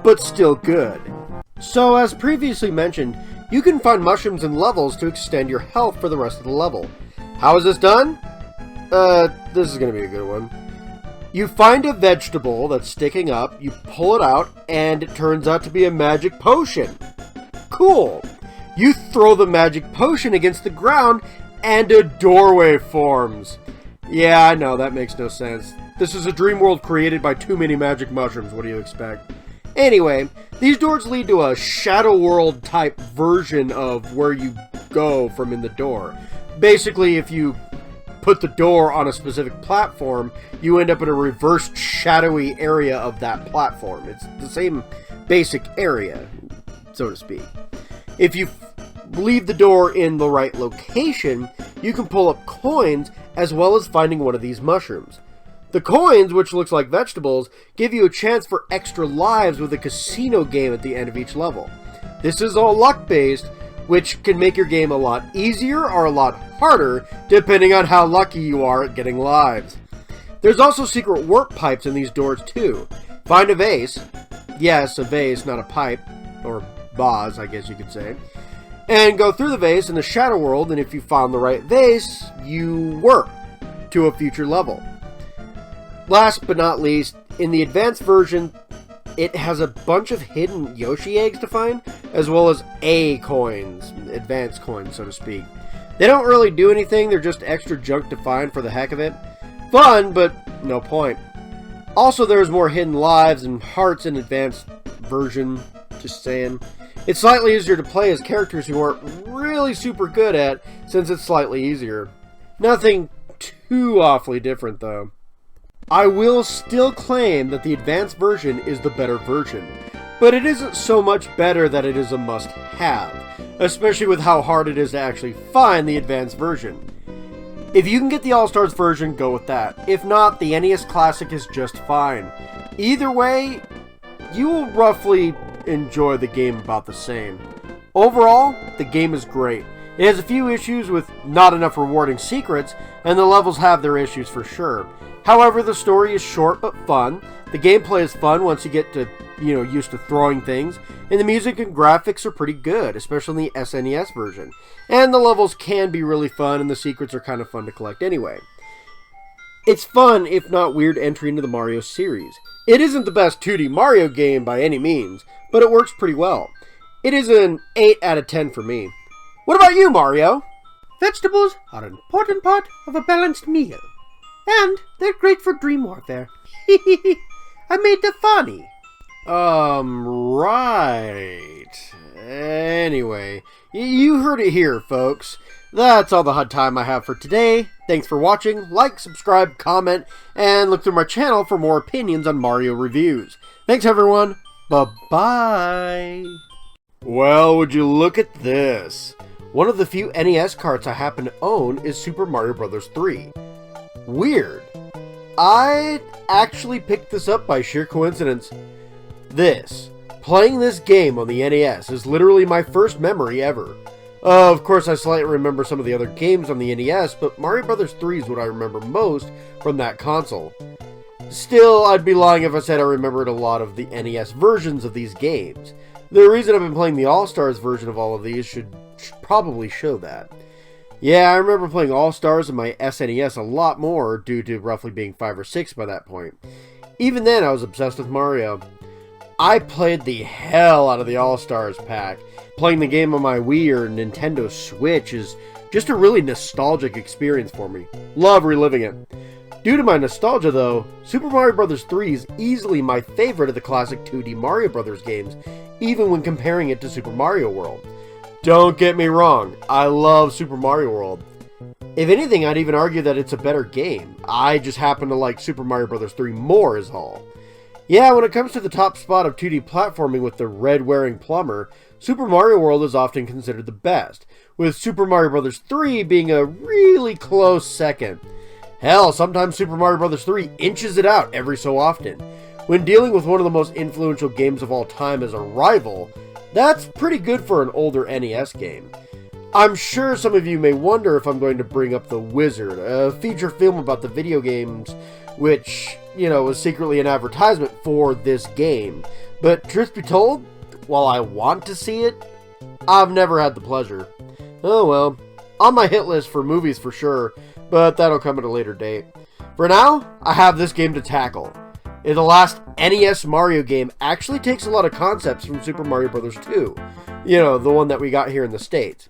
but still good. So, as previously mentioned, you can find mushrooms in levels to extend your health for the rest of the level. How is this done? This is going to be a good one. You find a vegetable that's sticking up, you pull it out, and it turns out to be a magic potion. Cool! You throw the magic potion against the ground, and a doorway forms. Yeah, I know, that makes no sense. This is a dream world created by too many magic mushrooms, what do you expect? Anyway, these doors lead to a Shadow World type version of where you go from in the door. Basically, if you put the door on a specific platform, you end up in a reversed shadowy area of that platform. It's the same basic area, so to speak. If you leave the door in the right location, you can pull up coins as well as finding one of these mushrooms. The coins, which looks like vegetables, give you a chance for extra lives with a casino game at the end of each level. This is all luck-based, which can make your game a lot easier or a lot harder, depending on how lucky you are at getting lives. There's also secret warp pipes in these doors too. Find a vase. Yes, a vase, not a pipe. Or vase, I guess you could say. And go through the vase in the Shadow World, and if you found the right vase, you warp to a future level. Last but not least, in the advanced version, it has a bunch of hidden Yoshi eggs to find, as well as A coins, advanced coins, so to speak. They don't really do anything, they're just extra junk to find for the heck of it. Fun, but no point. Also, there's more hidden lives and hearts in advanced version, just saying. It's slightly easier to play as characters who aren't really super good at, since it's slightly easier. Nothing too awfully different, though. I will still claim that the advanced version is the better version, but it isn't so much better that it is a must-have, especially with how hard it is to actually find the advanced version. If you can get the All-Stars version, go with that. If not, the NES Classic is just fine. Either way, you will roughly enjoy the game about the same. Overall, the game is great. It has a few issues with not enough rewarding secrets, and the levels have their issues for sure. However, the story is short but fun. The gameplay is fun once you get to, used to throwing things. And the music and graphics are pretty good, especially in the SNES version. And the levels can be really fun, and the secrets are kind of fun to collect anyway. It's fun, if not weird, entry into the Mario series. It isn't the best 2D Mario game by any means, but it works pretty well. It is an 8 out of 10 for me. What about you, Mario? Vegetables are an important part of a balanced meal. And they're great for dream warfare. I made the funny. Right. Anyway, you heard it here, folks. That's all the HUD time I have for today. Thanks for watching. Like, subscribe, comment, and look through my channel for more opinions on Mario reviews. Thanks, everyone. Bye-bye. Well, would you look at this? One of the few NES carts I happen to own is Super Mario Bros. 3. Weird. I actually picked this up by sheer coincidence. Playing this game on the NES is literally my first memory ever. Of course, I slightly remember some of the other games on the NES, but Mario Bros. 3 is what I remember most from that console. Still, I'd be lying if I said I remembered a lot of the NES versions of these games. The reason I've been playing the All-Stars version of all of these should probably show that. Yeah, I remember playing All-Stars on my SNES a lot more, due to roughly being 5 or 6 by that point. Even then, I was obsessed with Mario. I played the hell out of the All-Stars pack. Playing the game on my Wii or Nintendo Switch is just a really nostalgic experience for me. Love reliving it. Due to my nostalgia though, Super Mario Bros. 3 is easily my favorite of the classic 2D Mario Bros. Games, even when comparing it to Super Mario World. Don't get me wrong, I love Super Mario World. If anything, I'd even argue that it's a better game. I just happen to like Super Mario Bros. 3 more is all. Yeah, when it comes to the top spot of 2D platforming with the red-wearing plumber, Super Mario World is often considered the best, with Super Mario Bros. 3 being a really close second. Hell, sometimes Super Mario Bros. 3 inches it out every so often. when dealing with one of the most influential games of all time as a rival, that's pretty good for an older NES game. I'm sure some of you may wonder if I'm going to bring up The Wizard, a feature film about the video games, which, was secretly an advertisement for this game. But truth be told, while I want to see it, I've never had the pleasure. Oh well, on my hit list for movies for sure, but that'll come at a later date. For now, I have this game to tackle. The last NES Mario game actually takes a lot of concepts from Super Mario Bros. 2. The one that we got here in the States.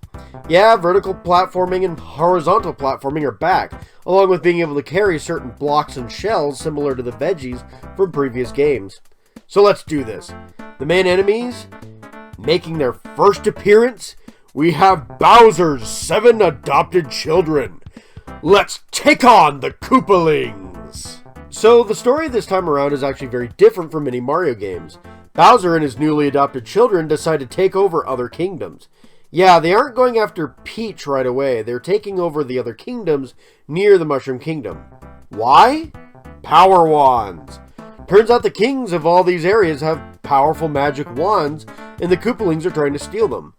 Yeah, vertical platforming and horizontal platforming are back, along with being able to carry certain blocks and shells similar to the veggies from previous games. So let's do this. The main enemies, making their first appearance, we have Bowser's 7 adopted children. Let's take on the Koopalings! So the story this time around is actually very different from many Mario games. Bowser and his newly adopted children decide to take over other kingdoms. Yeah, they aren't going after Peach right away. They're taking over the other kingdoms near the Mushroom Kingdom. Why? Power wands. Turns out the kings of all these areas have powerful magic wands, and the Koopalings are trying to steal them.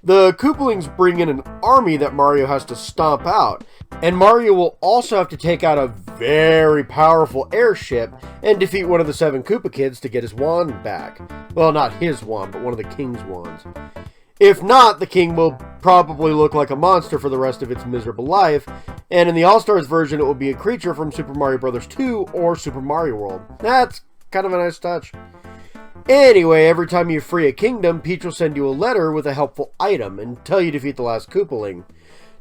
The Koopalings bring in an army that Mario has to stomp out, and Mario will also have to take out a very powerful airship and defeat one of the 7 Koopa kids to get his wand back. Well, not his wand, but one of the king's wands. If not, the king will probably look like a monster for the rest of its miserable life, and in the All-Stars version it will be a creature from Super Mario Bros. 2 or Super Mario World. That's kind of a nice touch. Anyway, every time you free a kingdom, Peach will send you a letter with a helpful item until you defeat the last Koopaling.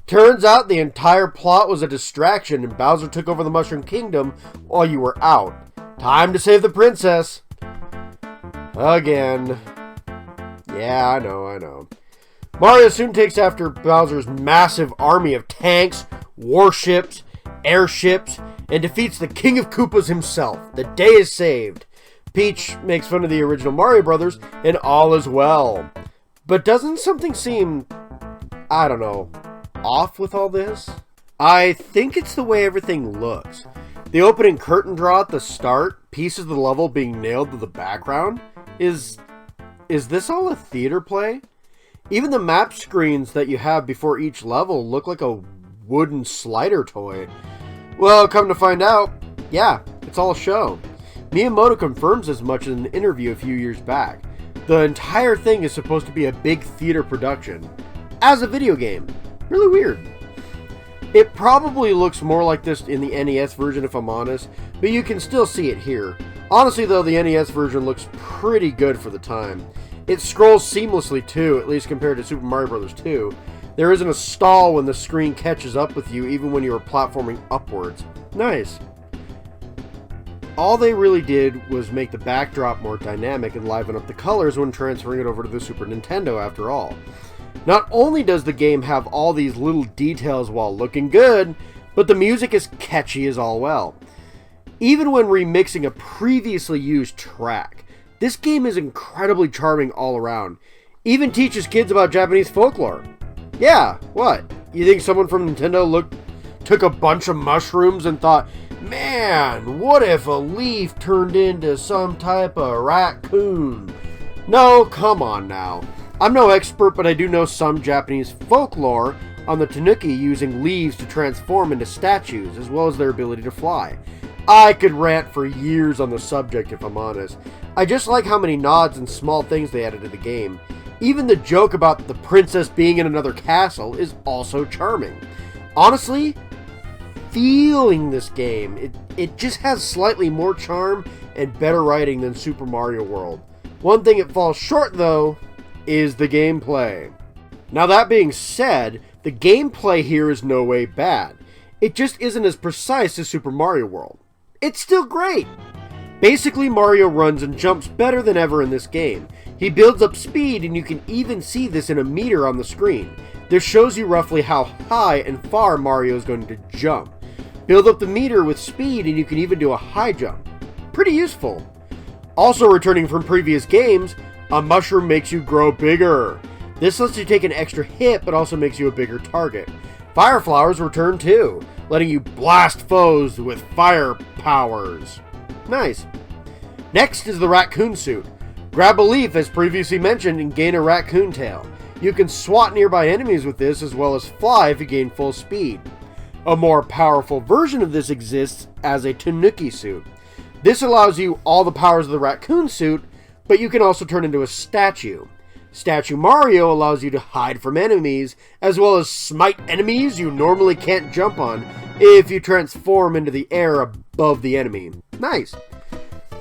Turns out the entire plot was a distraction and Bowser took over the Mushroom Kingdom while you were out. Time to save the princess. Again. Yeah, I know. Mario soon takes after Bowser's massive army of tanks, warships, airships, and defeats the King of Koopas himself. The day is saved. Peach makes fun of the original Mario Brothers, and all is well. But doesn't something seem, off with all this? I think it's the way everything looks. The opening curtain draw at the start, pieces of the level being nailed to the background, is this all a theater play? Even the map screens that you have before each level look like a wooden slider toy. Well, come to find out, yeah, it's all a show. Miyamoto confirms as much in an interview a few years back. The entire thing is supposed to be a big theater production, as a video game. Really weird. It probably looks more like this in the NES version if I'm honest, but you can still see it here. Honestly though, the NES version looks pretty good for the time. It scrolls seamlessly too, at least compared to Super Mario Bros. 2. There isn't a stall when the screen catches up with you even when you are platforming upwards. Nice. All they really did was make the backdrop more dynamic and liven up the colors when transferring it over to the Super Nintendo after all. Not only does the game have all these little details while looking good, but the music is catchy as all well. Even when remixing a previously used track, this game is incredibly charming all around. Even teaches kids about Japanese folklore. Yeah, what? You think someone from Nintendo took a bunch of mushrooms and thought, man, what if a leaf turned into some type of raccoon? No, come on now. I'm no expert, but I do know some Japanese folklore on the tanuki using leaves to transform into statues, as well as their ability to fly. I could rant for years on the subject if I'm honest. I just like how many nods and small things they added to the game. Even the joke about the princess being in another castle is also charming. Honestly, feeling this game, it just has slightly more charm and better writing than Super Mario World. One thing it falls short though is the gameplay. Now that being said, the gameplay here is no way bad. It just isn't as precise as Super Mario World. It's still great! Basically, Mario runs and jumps better than ever in this game. He builds up speed, and you can even see this in a meter on the screen. This shows you roughly how high and far Mario is going to jump. Build up the meter with speed, and you can even do a high jump. Pretty useful. Also returning from previous games, a mushroom makes you grow bigger. This lets you take an extra hit, but also makes you a bigger target. Fire flowers return too, letting you blast foes with fire powers. Nice. Next is the raccoon suit. Grab a leaf as previously mentioned and gain a raccoon tail. You can swat nearby enemies with this as well as fly if you gain full speed. A more powerful version of this exists as a tanuki suit. This allows you all the powers of the raccoon suit, but you can also turn into a statue. Statue Mario allows you to hide from enemies, as well as smite enemies you normally can't jump on if you transform into the air above the enemy. Nice.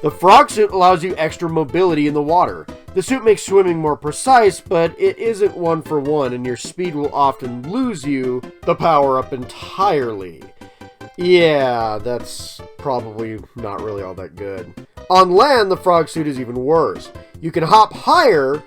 The frog suit allows you extra mobility in the water. The suit makes swimming more precise, but it isn't one for one, and your speed will often lose you the power up entirely. Yeah, that's probably not really all that good. On land, the frog suit is even worse. You can hop higher,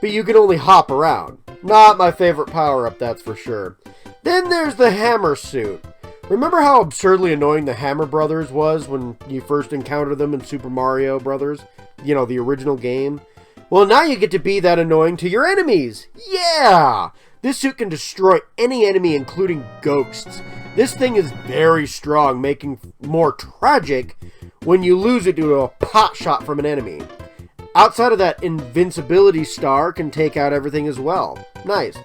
but you can only hop around. Not my favorite power-up, that's for sure. Then there's the hammer suit. Remember how absurdly annoying the Hammer Brothers was when you first encountered them in Super Mario Brothers? You know, the original game? Well, now you get to be that annoying to your enemies! Yeah! This suit can destroy any enemy, including ghosts. This thing is very strong, making more tragic when you lose it due to a pot shot from an enemy. Outside of that, invincibility star can take out everything as well. Nice.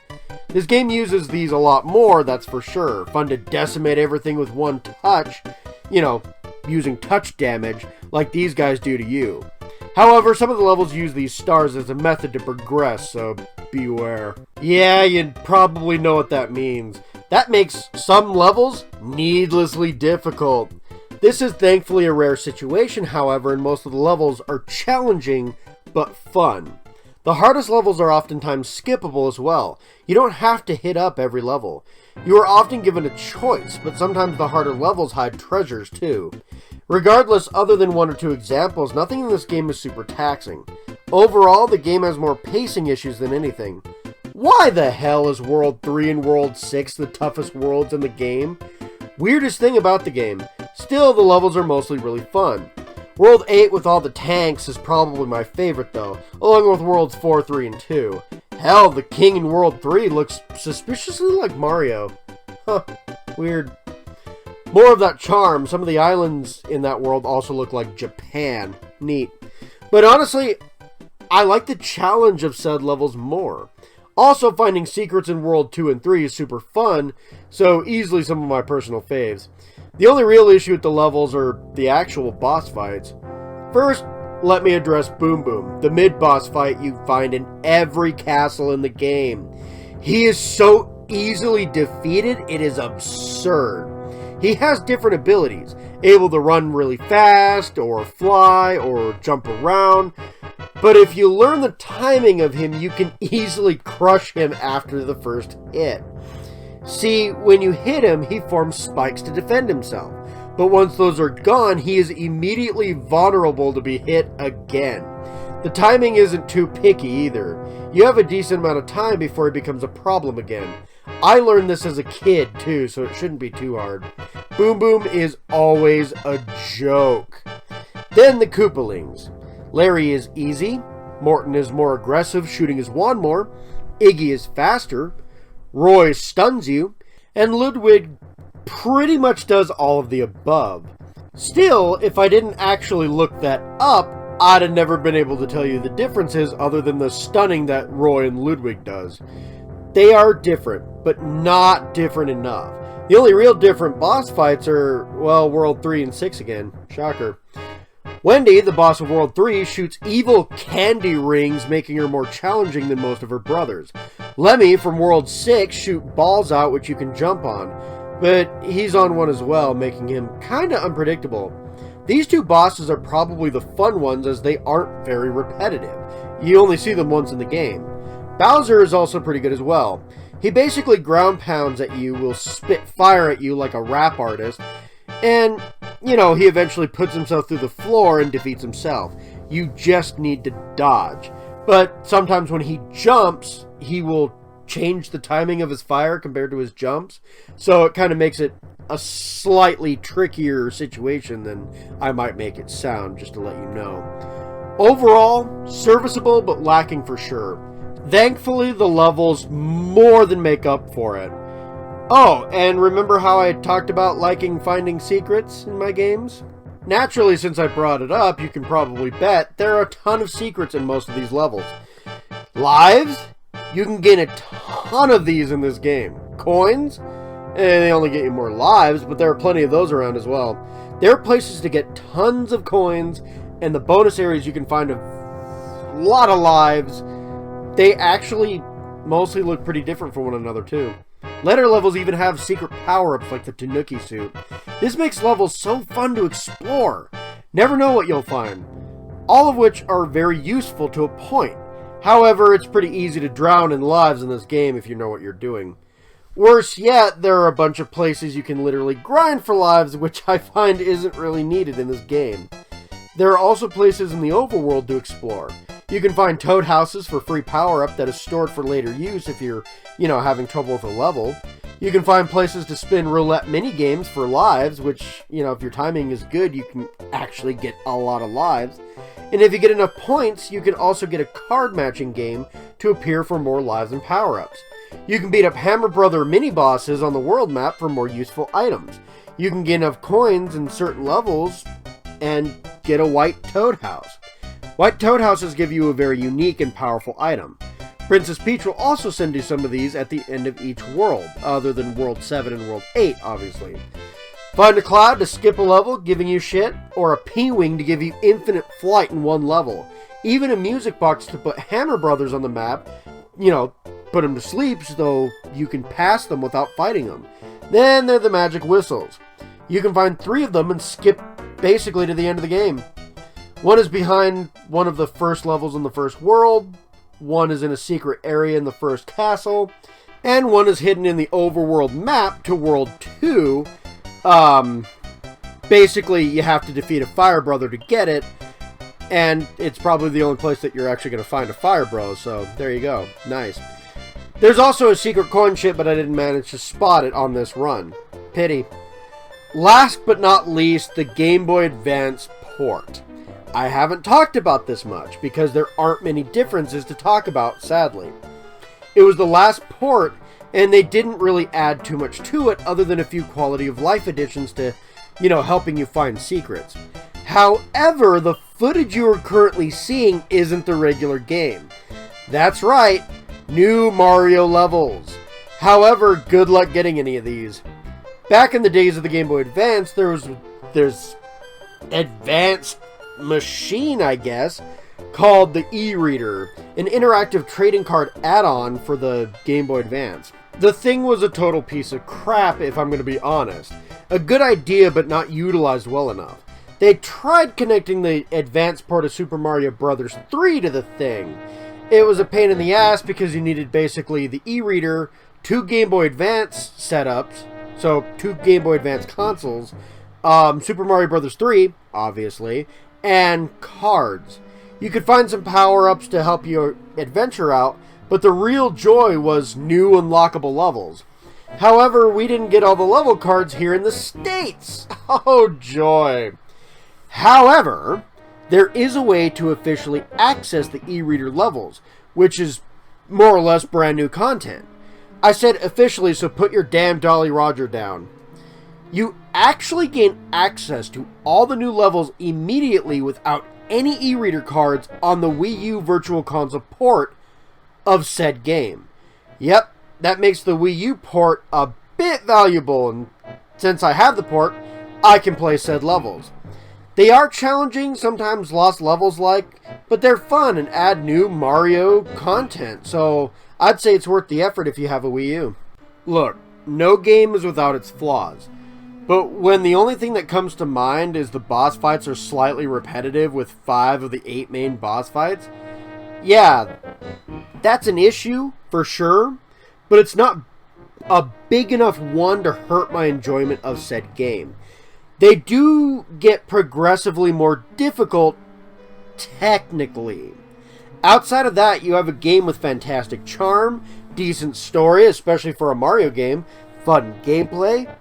This game uses these a lot more, that's for sure. Fun to decimate everything with one touch. You know, using touch damage, like these guys do to you. However, some of the levels use these stars as a method to progress, so beware. Yeah, you probably know what that means. That makes some levels needlessly difficult. This is thankfully a rare situation, however, and most of the levels are challenging, but fun. The hardest levels are oftentimes skippable as well. You don't have to hit up every level. You are often given a choice, but sometimes the harder levels hide treasures too. Regardless, other than one or two examples, nothing in this game is super taxing. Overall, the game has more pacing issues than anything. Why the hell is World 3 and World 6 the toughest worlds in the game? Weirdest thing about the game. Still, the levels are mostly really fun. World 8 with all the tanks is probably my favorite though, along with Worlds 4, 3, and 2. Hell, the king in World 3 looks suspiciously like Mario. Huh, weird. More of that charm. Some of the islands in that world also look like Japan. Neat. But honestly, I like the challenge of said levels more. Also, finding secrets in World 2 and 3 is super fun, so easily some of my personal faves. The only real issue with the levels are the actual boss fights. First, let me address Boom Boom, the mid-boss fight you find in every castle in the game. He is so easily defeated, it is absurd. He has different abilities, able to run really fast, or fly, or jump around. But if you learn the timing of him, you can easily crush him after the first hit. See, when you hit him, he forms spikes to defend himself. But once those are gone, he is immediately vulnerable to be hit again. The timing isn't too picky either. You have a decent amount of time before he becomes a problem again. I learned this as a kid too, so it shouldn't be too hard. Boom Boom is always a joke. Then the Koopalings. Larry is easy, Morton is more aggressive, shooting his wand more, Iggy is faster, Roy stuns you, and Ludwig pretty much does all of the above. Still, if I didn't actually look that up, I'd have never been able to tell you the differences other than the stunning that Roy and Ludwig does. They are different, but not different enough. The only real different boss fights are, well, World 3 and 6 again. Shocker. Wendy, the boss of World 3, shoots evil candy rings, making her more challenging than most of her brothers. Lemmy from World 6 shoot balls out which you can jump on, but he's on one as well, making him kinda unpredictable. These two bosses are probably the fun ones as they aren't very repetitive. You only see them once in the game. Bowser is also pretty good as well. He basically ground pounds at you, will spit fire at you like a rap artist, and, you know, he eventually puts himself through the floor and defeats himself. You just need to dodge. But sometimes when he jumps, he will change the timing of his fire compared to his jumps, so it kind of makes it a slightly trickier situation than I might make it sound, just to let you know. Overall, serviceable but lacking for sure. Thankfully, the levels more than make up for it. Oh, and remember how I talked about liking finding secrets in my games? Naturally, since I brought it up, you can probably bet there are a ton of secrets in most of these levels. Lives? You can gain a ton of these in this game. Coins? They only get you more lives, but there are plenty of those around as well. There are places to get tons of coins, and the bonus areas you can find a lot of lives. They actually mostly look pretty different from one another too. Later levels even have secret power-ups like the Tanuki suit. This makes levels so fun to explore. Never know what you'll find. All of which are very useful to a point. However, it's pretty easy to drown in lives in this game if you know what you're doing. Worse yet, there are a bunch of places you can literally grind for lives, which I find isn't really needed in this game. There are also places in the overworld to explore. You can find toad houses for free power-up that is stored for later use if you're, having trouble with a level. You can find places to spin roulette mini-games for lives, which, if your timing is good, you can actually get a lot of lives. And if you get enough points, you can also get a card-matching game to appear for more lives and power-ups. You can beat up Hammer Brother mini-bosses on the world map for more useful items. You can get enough coins in certain levels and get a white toad house. White toad houses give you a very unique and powerful item. Princess Peach will also send you some of these at the end of each world, other than World 7 and World 8, obviously. Find a cloud to skip a level, giving you shit, or a P-Wing to give you infinite flight in one level. Even a music box to put Hammer Brothers on the map, put them to sleep so you can pass them without fighting them. Then there are the magic whistles. You can find 3 of them and skip basically to the end of the game. One is behind one of the first levels in the first world, one is in a secret area in the first castle, and one is hidden in the overworld map to World 2. Basically, you have to defeat a Fire Brother to get it, and it's probably the only place that you're actually going to find a Fire Bro, so there you go. Nice. There's also a secret coin chip, but I didn't manage to spot it on this run. Pity. Last but not least, the Game Boy Advance port. I haven't talked about this much, because there aren't many differences to talk about, sadly. It was the last port, and they didn't really add too much to it, other than a few quality of life additions to, helping you find secrets. However, the footage you are currently seeing isn't the regular game. That's right, new Mario levels. However, good luck getting any of these. Back in the days of the Game Boy Advance, there's advanced machine, I guess, called the e-reader, an interactive trading card add-on for the Game Boy Advance. The thing was a total piece of crap, if I'm going to be honest. A good idea, but not utilized well enough. They tried connecting the Advance port of Super Mario Bros. 3 to the thing. It was a pain in the ass because you needed basically the e-reader, 2 Game Boy Advance setups, so 2 Game Boy Advance consoles, Super Mario Bros. 3, obviously, and cards. You could find some power-ups to help your adventure out, but the real joy was new unlockable levels. However, we didn't get all the level cards here in the States. Oh, joy. However, there is a way to officially access the e-reader levels, which is more or less brand new content. I said officially, so put your damn Dolly Roger down. You actually gain access to all the new levels immediately without any e-reader cards on the Wii U Virtual Console port of said game. Yep, that makes the Wii U port a bit valuable, and since I have the port, I can play said levels. They are challenging, sometimes lost levels like, but they're fun and add new Mario content, so I'd say it's worth the effort if you have a Wii U. Look, no game is without its flaws. But when the only thing that comes to mind is the boss fights are slightly repetitive with 5 of the 8 main boss fights, yeah, that's an issue, for sure, but it's not a big enough one to hurt my enjoyment of said game. They do get progressively more difficult, technically. Outside of that, you have a game with fantastic charm, decent story, especially for a Mario game, fun gameplay,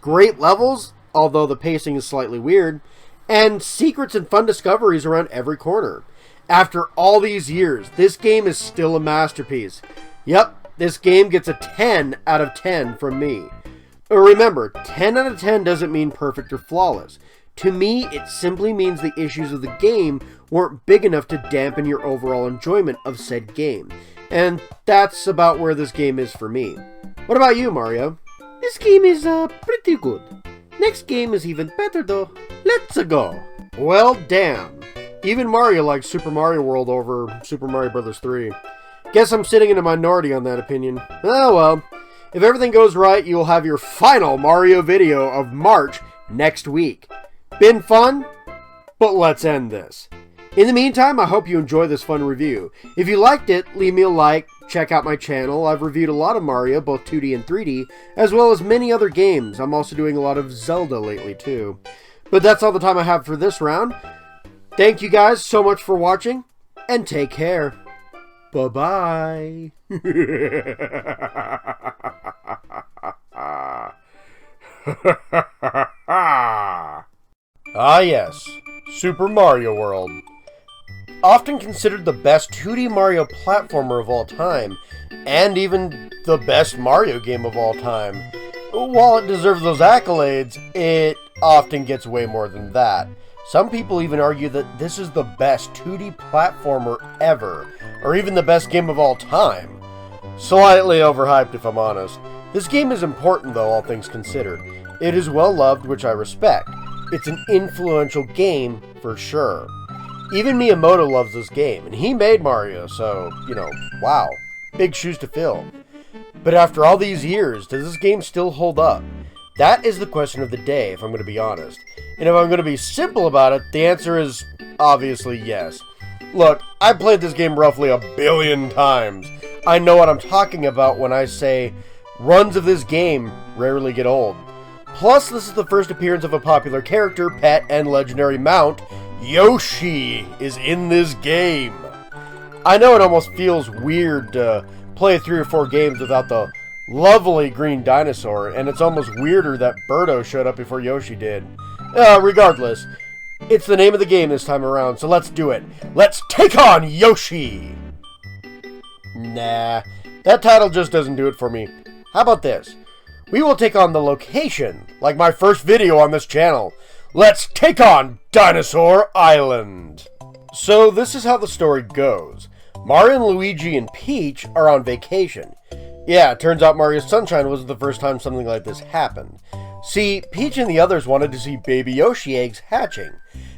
great levels, although the pacing is slightly weird, and secrets and fun discoveries around every corner. After all these years, this game is still a masterpiece. Yep, this game gets a 10 out of 10 from me. Remember, 10 out of 10 doesn't mean perfect or flawless. To me, it simply means the issues of the game weren't big enough to dampen your overall enjoyment of said game. And that's about where this game is for me. What about you, Mario? This game is pretty good. Next game is even better though. Let's go. Well, damn. Even Mario likes Super Mario World over Super Mario Bros. 3. Guess I'm sitting in a minority on that opinion. Oh well. If everything goes right, you'll have your final Mario video of March next week. Been fun? But let's end this. In the meantime, I hope you enjoy this fun review. If you liked it, leave me a like, check out my channel. I've reviewed a lot of Mario, both 2D and 3D, as well as many other games. I'm also doing a lot of Zelda lately, too. But that's all the time I have for this round. Thank you guys so much for watching, and take care. Bye-bye. Ah yes, Super Mario World. Often considered the best 2D Mario platformer of all time, and even the best Mario game of all time. While it deserves those accolades, it often gets way more than that. Some people even argue that this is the best 2D platformer ever, or even the best game of all time. Slightly overhyped if I'm honest. This game is important though, all things considered. It is well loved, which I respect. It's an influential game, for sure. Even Miyamoto loves this game, and he made Mario, so, wow. Big shoes to fill. But after all these years, does this game still hold up? That is the question of the day, if I'm going to be honest. And if I'm going to be simple about it, the answer is obviously yes. Look, I played this game roughly 1 billion times. I know what I'm talking about when I say runs of this game rarely get old. Plus, this is the first appearance of a popular character, pet, and legendary mount. Yoshi is in this game. I know it almost feels weird to play 3 or 4 games without the lovely green dinosaur, and it's almost weirder that Birdo showed up before Yoshi did. Regardless, it's the name of the game this time around, so let's do it. Let's take on Yoshi! Nah, that title just doesn't do it for me. How about this? We will take on the location, like my first video on this channel. Let's take on Dinosaur Island! So this is how the story goes. Mario and Luigi and Peach are on vacation. Yeah, it turns out Mario Sunshine wasn't the first time something like this happened. See, Peach and the others wanted to see baby Yoshi eggs hatching.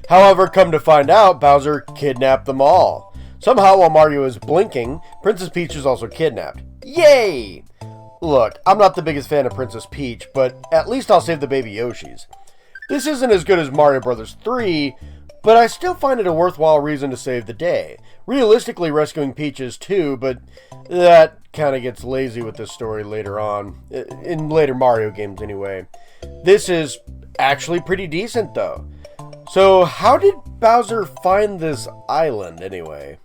However, come to find out, Bowser kidnapped them all. Somehow, while Mario is blinking, Princess Peach is also kidnapped. Yay! Look, I'm not the biggest fan of Princess Peach, but at least I'll save the baby Yoshis. This isn't as good as Mario Bros. 3, but I still find it a worthwhile reason to save the day. Realistically, rescuing Peach is too, but that kind of gets lazy with this story later on. In later Mario games, anyway. This is actually pretty decent, though. So, how did Bowser find this island, anyway?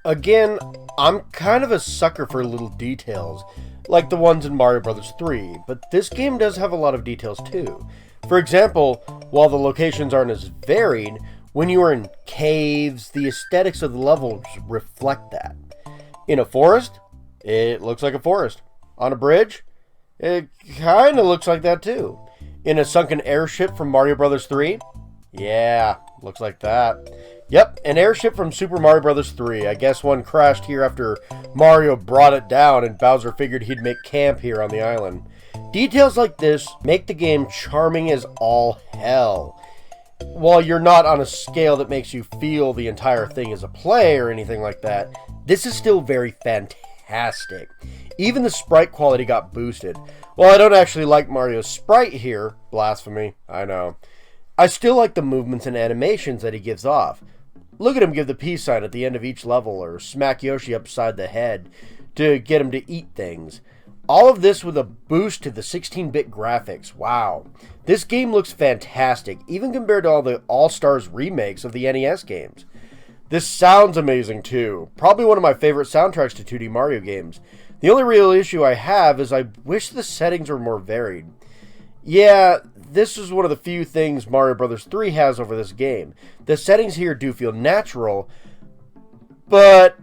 Again, I'm kind of a sucker for little details, like the ones in Mario Bros. 3, but this game does have a lot of details, too. For example, while the locations aren't as varied, when you are in caves, the aesthetics of the levels reflect that. In a forest, it looks like a forest. On a bridge, it kind of looks like that too. In a sunken airship from Mario Bros. 3, yeah, looks like that. Yep, an airship from Super Mario Bros. 3. I guess one crashed here after Mario brought it down and Bowser figured he'd make camp here on the island. Details like this make the game charming as all hell. While you're not on a scale that makes you feel the entire thing as a play or anything like that, this is still very fantastic. Even the sprite quality got boosted. While I don't actually like Mario's sprite here, blasphemy, I know, I still like the movements and animations that he gives off. Look at him give the peace sign at the end of each level, or smack Yoshi upside the head to get him to eat things. All of this with a boost to the 16-bit graphics. Wow. This game looks fantastic, even compared to all the All-Stars remakes of the NES games. This sounds amazing too. Probably one of my favorite soundtracks to 2D Mario games. The only real issue I have is I wish the settings were more varied. Yeah, this is one of the few things Mario Bros. 3 has over this game. The settings here do feel natural, but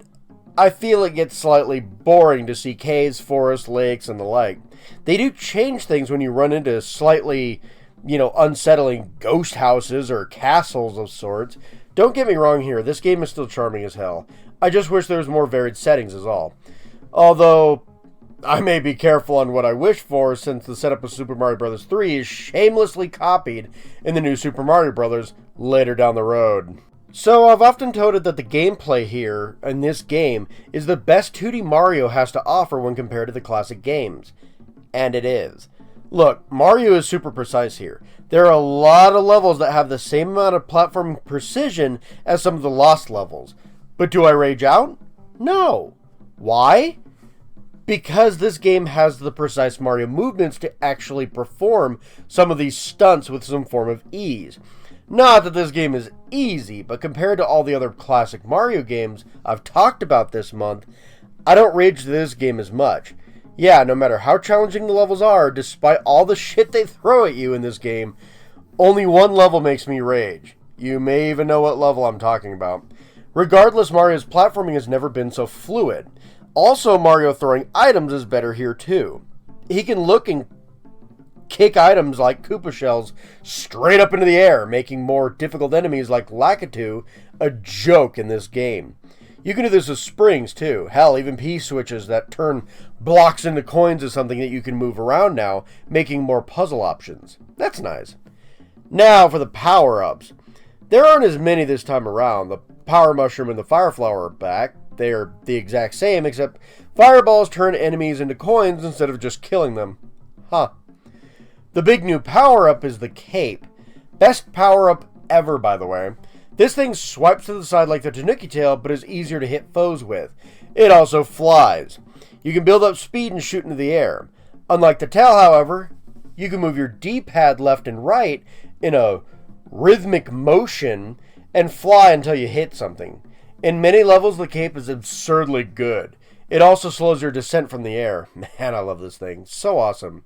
I feel it gets slightly boring to see caves, forests, lakes, and the like. They do change things when you run into slightly unsettling ghost houses or castles of sorts. Don't get me wrong here, this game is still charming as hell. I just wish there was more varied settings is all. Although, I may be careful on what I wish for, since the setup of Super Mario Bros. 3 is shamelessly copied in the new Super Mario Bros. Later down the road. So, I've often touted that the gameplay here, in this game, is the best 2D Mario has to offer when compared to the classic games. And it is. Look, Mario is super precise here. There are a lot of levels that have the same amount of platform precision as some of the Lost levels. But do I rage out? No. Why? Because this game has the precise Mario movements to actually perform some of these stunts with some form of ease. Not that this game is easy, but compared to all the other classic Mario games I've talked about this month, I don't rage this game as much. Yeah, no matter how challenging the levels are, despite all the shit they throw at you in this game, only one level makes me rage. You may even know what level I'm talking about. Regardless, Mario's platforming has never been so fluid. Also, Mario throwing items is better here too. He can look and kick items like Koopa shells straight up into the air, making more difficult enemies like Lakitu a joke in this game. You can do this with springs too. Hell, even P-switches that turn blocks into coins is something that you can move around now, making more puzzle options. That's nice. Now for the power-ups. There aren't as many this time around. The Power Mushroom and the Fire Flower are back. They are the exact same, except fireballs turn enemies into coins instead of just killing them. Huh. The big new power-up is the Cape. Best power-up ever, by the way. This thing swipes to the side like the Tanuki tail, but is easier to hit foes with. It also flies. You can build up speed and shoot into the air. Unlike the tail, however, you can move your D-pad left and right in a rhythmic motion and fly until you hit something. In many levels, the Cape is absurdly good. It also slows your descent from the air. Man, I love this thing. So awesome.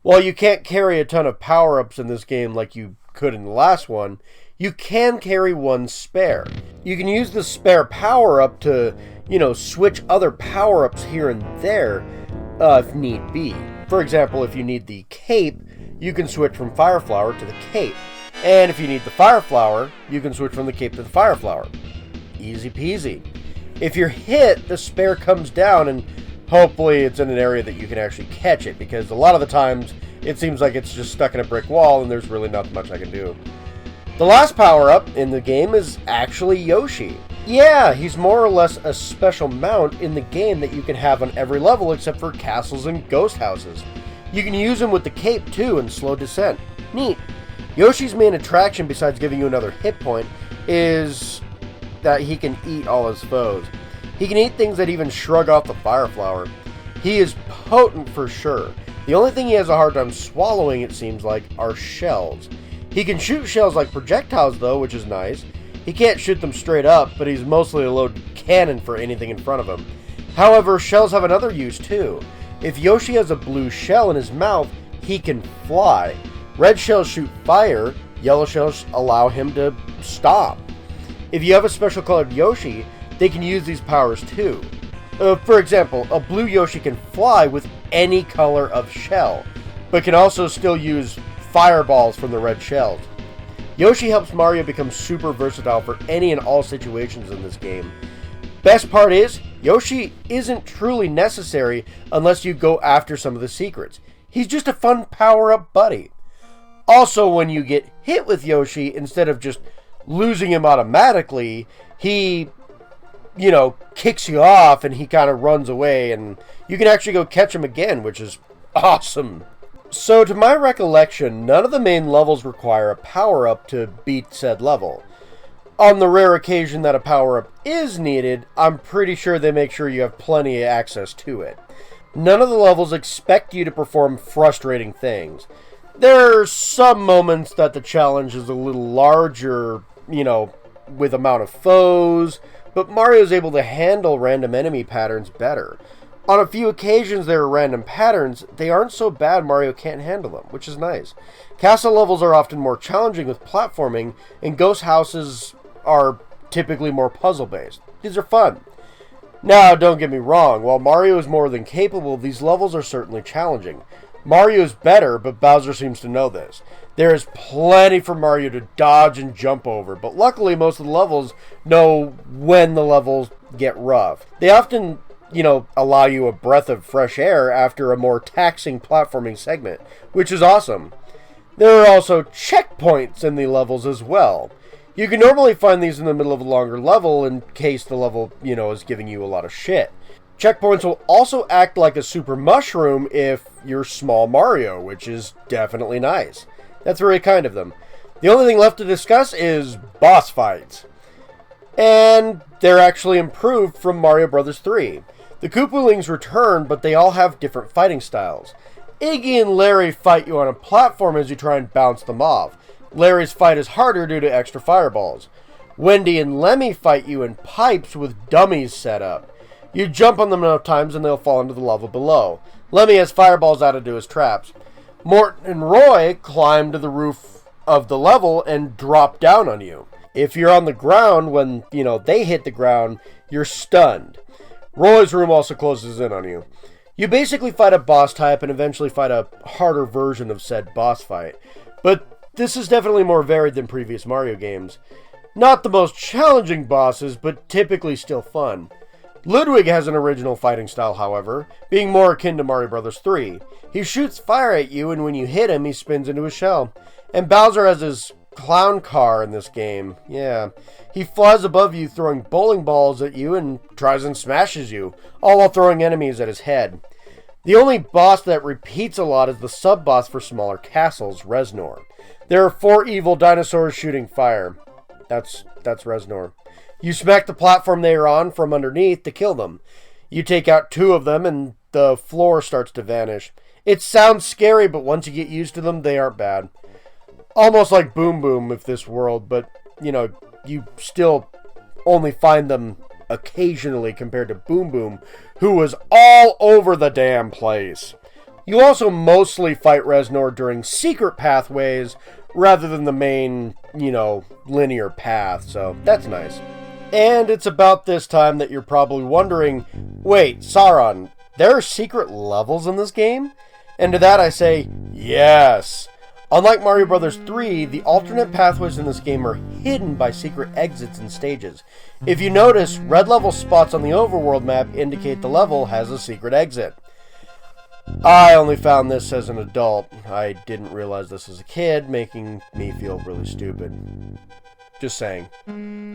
While you can't carry a ton of power-ups in this game like you could in the last one, you can carry one spare. You can use the spare power-up to, switch other power-ups here and there if need be. For example, if you need the Cape, you can switch from Fire Flower to the Cape. And if you need the Fire Flower, you can switch from the Cape to the Fire Flower. Easy peasy. If you're hit, the spare comes down and hopefully it's in an area that you can actually catch it, because a lot of the times it seems like it's just stuck in a brick wall and there's really not much I can do. The last power-up in the game is actually Yoshi. Yeah, he's more or less a special mount in the game that you can have on every level except for castles and ghost houses. You can use him with the Cape too and slow descent. Neat. Yoshi's main attraction, besides giving you another hit point, is that he can eat all his foes. He can eat things that even shrug off the Fire Flower. He is potent for sure. The only thing he has a hard time swallowing, it seems like, are shells. He can shoot shells like projectiles though, which is nice. He can't shoot them straight up, but he's mostly a loaded cannon for anything in front of him. However, shells have another use too. If Yoshi has a blue shell in his mouth, he can fly. Red shells shoot fire, yellow shells allow him to stop. If you have a special colored Yoshi, they can use these powers too. For example, a blue Yoshi can fly with any color of shell, but can also still use fireballs from the red shells. Yoshi helps Mario become super versatile for any and all situations in this game. Best part is, Yoshi isn't truly necessary unless you go after some of the secrets. He's just a fun power-up buddy. Also, when you get hit with Yoshi, instead of just losing him automatically, he, kicks you off and he kind of runs away, and you can actually go catch him again, which is awesome. So, to my recollection, none of the main levels require a power-up to beat said level. On the rare occasion that a power-up is needed, I'm pretty sure they make sure you have plenty of access to it. None of the levels expect you to perform frustrating things. There are some moments that the challenge is a little larger, with amount of foes, but Mario's able to handle random enemy patterns better. On a few occasions there are random patterns, they aren't so bad Mario can't handle them, which is nice. Castle levels are often more challenging with platforming, and ghost houses are typically more puzzle-based. These are fun. Now, don't get me wrong, while Mario is more than capable, these levels are certainly challenging. Mario's better, but Bowser seems to know this. There is plenty for Mario to dodge and jump over, but luckily most of the levels know when the levels get rough. They often, allow you a breath of fresh air after a more taxing platforming segment, which is awesome. There are also checkpoints in the levels as well. You can normally find these in the middle of a longer level in case the level, is giving you a lot of shit. Checkpoints will also act like a super mushroom if you're small Mario, which is definitely nice. That's very kind of them. The only thing left to discuss is boss fights. And they're actually improved from Mario Bros. 3. The Koopalings return, but they all have different fighting styles. Iggy and Larry fight you on a platform as you try and bounce them off. Larry's fight is harder due to extra fireballs. Wendy and Lemmy fight you in pipes with dummies set up. You jump on them enough times and they'll fall into the lava below. Lemmy has fireballs added to his traps. Morton and Roy climb to the roof of the level and drop down on you. If you're on the ground when, they hit the ground, you're stunned. Roy's room also closes in on you. You basically fight a boss type and eventually fight a harder version of said boss fight. But this is definitely more varied than previous Mario games. Not the most challenging bosses, but typically still fun. Ludwig has an original fighting style, however, being more akin to Mario Bros. 3. He shoots fire at you, and when you hit him, he spins into a shell. And Bowser has his clown car in this game. Yeah. He flies above you, throwing bowling balls at you, and tries and smashes you, all while throwing enemies at his head. The only boss that repeats a lot is the sub-boss for smaller castles, Reznor. There are 4 evil dinosaurs shooting fire. That's Reznor. You smack the platform they are on from underneath to kill them. You take out 2 of them and the floor starts to vanish. It sounds scary, but once you get used to them, they aren't bad. Almost like Boom Boom if this world, but, you still only find them occasionally compared to Boom Boom, who was all over the damn place. You also mostly fight Reznor during secret pathways rather than the main, linear path, so that's nice. And it's about this time that you're probably wondering, wait, Sauron, there are secret levels in this game? And to that I say, yes! Unlike Mario Bros. 3, the alternate pathways in this game are hidden by secret exits and stages. If you notice, red level spots on the overworld map indicate the level has a secret exit. I only found this as an adult. I didn't realize this as a kid, making me feel really stupid. Just saying.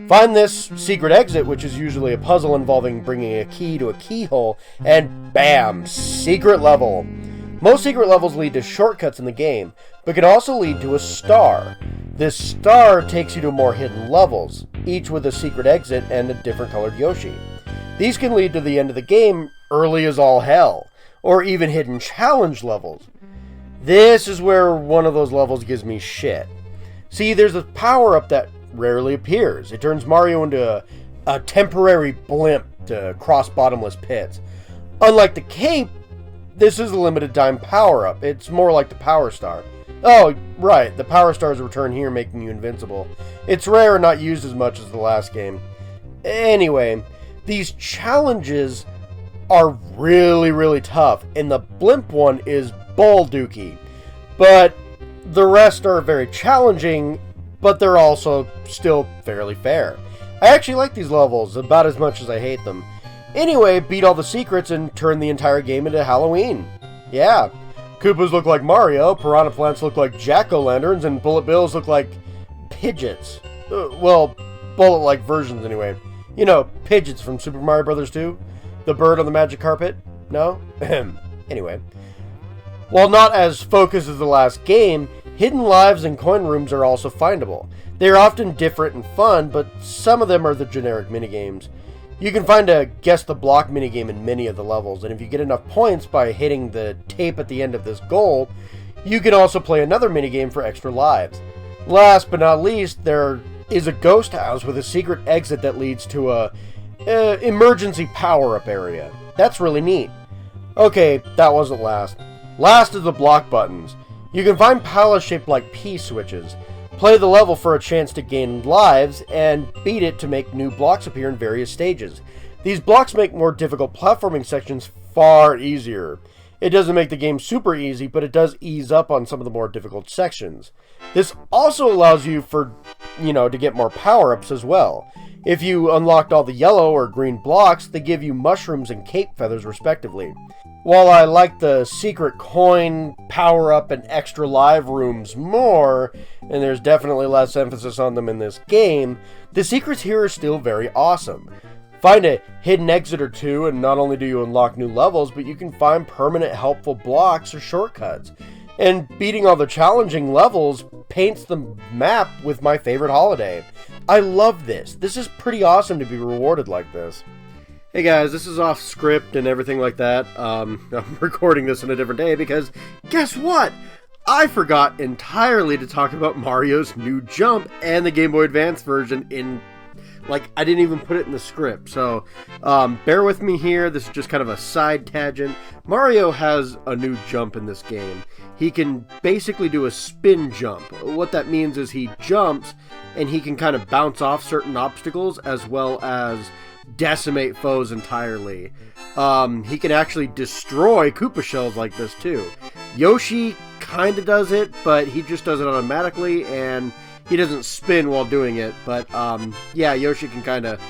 Find this secret exit, which is usually a puzzle involving bringing a key to a keyhole, and bam! Secret level! Most secret levels lead to shortcuts in the game, but can also lead to a star. This star takes you to more hidden levels, each with a secret exit and a different colored Yoshi. These can lead to the end of the game early as all hell, or even hidden challenge levels. This is where one of those levels gives me shit. See, there's a power-up that rarely appears. It turns Mario into a temporary blimp to cross bottomless pits. Unlike the cape, this is a limited time power-up. It's more like the Power Star. Oh, right, the Power Stars return here, making you invincible. It's rare and not used as much as the last game. Anyway, these challenges are really, really tough, and the blimp one is bull dookie. But the rest are very challenging, but they're also still fairly fair. I actually like these levels about as much as I hate them. Anyway, beat all the secrets and turn the entire game into Halloween. Yeah. Koopas look like Mario, Piranha Plants look like Jack-o'-lanterns, and Bullet Bills look like Pidgeots. Well, bullet-like versions anyway. You know, Pidgeots from Super Mario Bros. 2? The bird on the magic carpet? No? Anyway. While not as focused as the last game, hidden lives and coin rooms are also findable. They are often different and fun, but some of them are the generic minigames. You can find a Guess the Block minigame in many of the levels, and if you get enough points by hitting the tape at the end of this goal, you can also play another minigame for extra lives. Last but not least, there is a ghost house with a secret exit that leads to a emergency power-up area. That's really neat. Okay, that wasn't last. Last is the block buttons. You can find palace shaped like P-switches. Play the level for a chance to gain lives, and beat it to make new blocks appear in various stages. These blocks make more difficult platforming sections far easier. It doesn't make the game super easy, but it does ease up on some of the more difficult sections. This also allows you to get more power-ups as well. If you unlocked all the yellow or green blocks, they give you mushrooms and cape feathers respectively. While I like the secret coin, power-up, and extra live rooms more, and there's definitely less emphasis on them in this game, the secrets here are still very awesome. Find a hidden exit or two, and not only do you unlock new levels, but you can find permanent helpful blocks or shortcuts. And beating all the challenging levels paints the map with my favorite holiday. I love this. This is pretty awesome to be rewarded like this. Hey guys, this is off script and everything like that. I'm recording this on a different day because, guess what? I forgot entirely to talk about Mario's new jump and the Game Boy Advance version I didn't even put it in the script. So, bear with me here. This is just kind of a side tangent. Mario has a new jump in this game. He can basically do a spin jump. What that means is he jumps and he can kind of bounce off certain obstacles as well as decimate foes entirely. He can actually destroy Koopa shells like this too. Yoshi kind of does it, but he just does it automatically and he doesn't spin while doing it. But yeah, Yoshi can kind of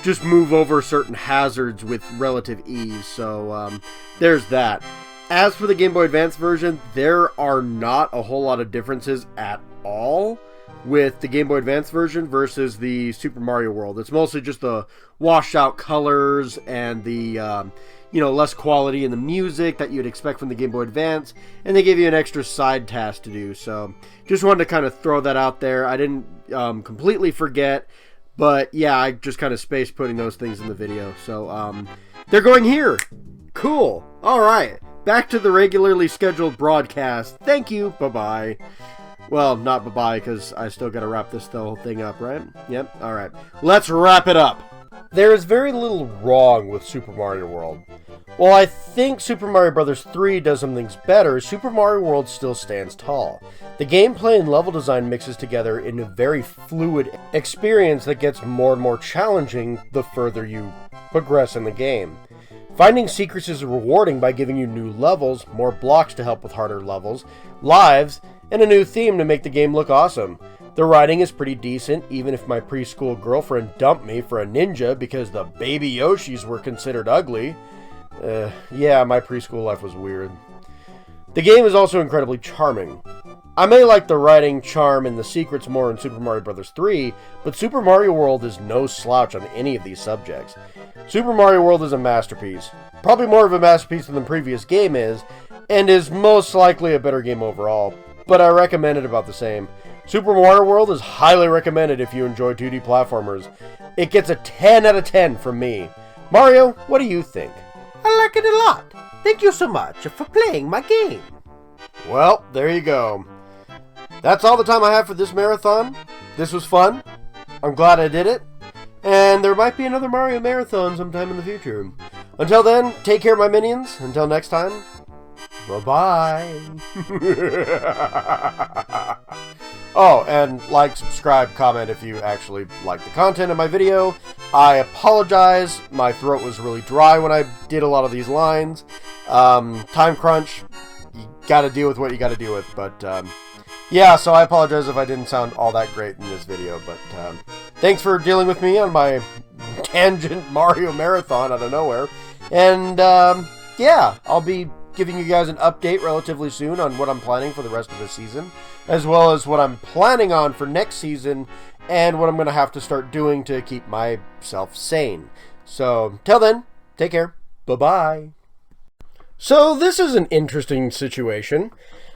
just move over certain hazards with relative ease. So there's that. As for the Game Boy Advance version, there are not a whole lot of differences at all with the Game Boy Advance version versus the Super Mario World. It's mostly just the washed out colors and the less quality in the music that you'd expect from the Game Boy Advance, and they give you an extra side task to do. So just wanted to kind of throw that out there. I didn't completely forget, but yeah, I just kind of spaced putting those things in the video. So they're going here. Cool. All right, back to the regularly scheduled broadcast. Thank you. Bye-bye. Well, not bye-bye, because I still got to wrap this whole thing up, right? Yep, alright. Let's wrap it up! There is very little wrong with Super Mario World. While I think Super Mario Bros. 3 does some things better, Super Mario World still stands tall. The gameplay and level design mixes together in a very fluid experience that gets more and more challenging the further you progress in the game. Finding secrets is rewarding by giving you new levels, more blocks to help with harder levels, lives, and a new theme to make the game look awesome. The writing is pretty decent, even if my preschool girlfriend dumped me for a ninja because the baby Yoshis were considered ugly. Yeah, my preschool life was weird. The game is also incredibly charming. I may like the writing, charm, and the secrets more in Super Mario Bros. 3, but Super Mario World is no slouch on any of these subjects. Super Mario World is a masterpiece. Probably more of a masterpiece than the previous game is, and is most likely a better game overall, but I recommend it about the same. Super Mario World is highly recommended if you enjoy 2D platformers. It gets a 10 out of 10 from me. Mario, what do you think? I like it a lot. Thank you so much for playing my game. Well, there you go. That's all the time I have for this marathon. This was fun. I'm glad I did it. And there might be another Mario marathon sometime in the future. Until then, take care, my minions. Until next time, bye-bye. Oh, and like, subscribe, comment if you actually like the content of my video. I apologize. My throat was really dry when I did a lot of these lines. Time crunch. You gotta deal with what you gotta deal with. But, yeah, so I apologize if I didn't sound all that great in this video. But, thanks for dealing with me on my tangent Mario marathon out of nowhere. And, yeah, I'll be giving you guys an update relatively soon on what I'm planning for the rest of the season, as well as what I'm planning on for next season, and what I'm going to have to start doing to keep myself sane. So, till then, take care. Bye-bye. So, this is an interesting situation.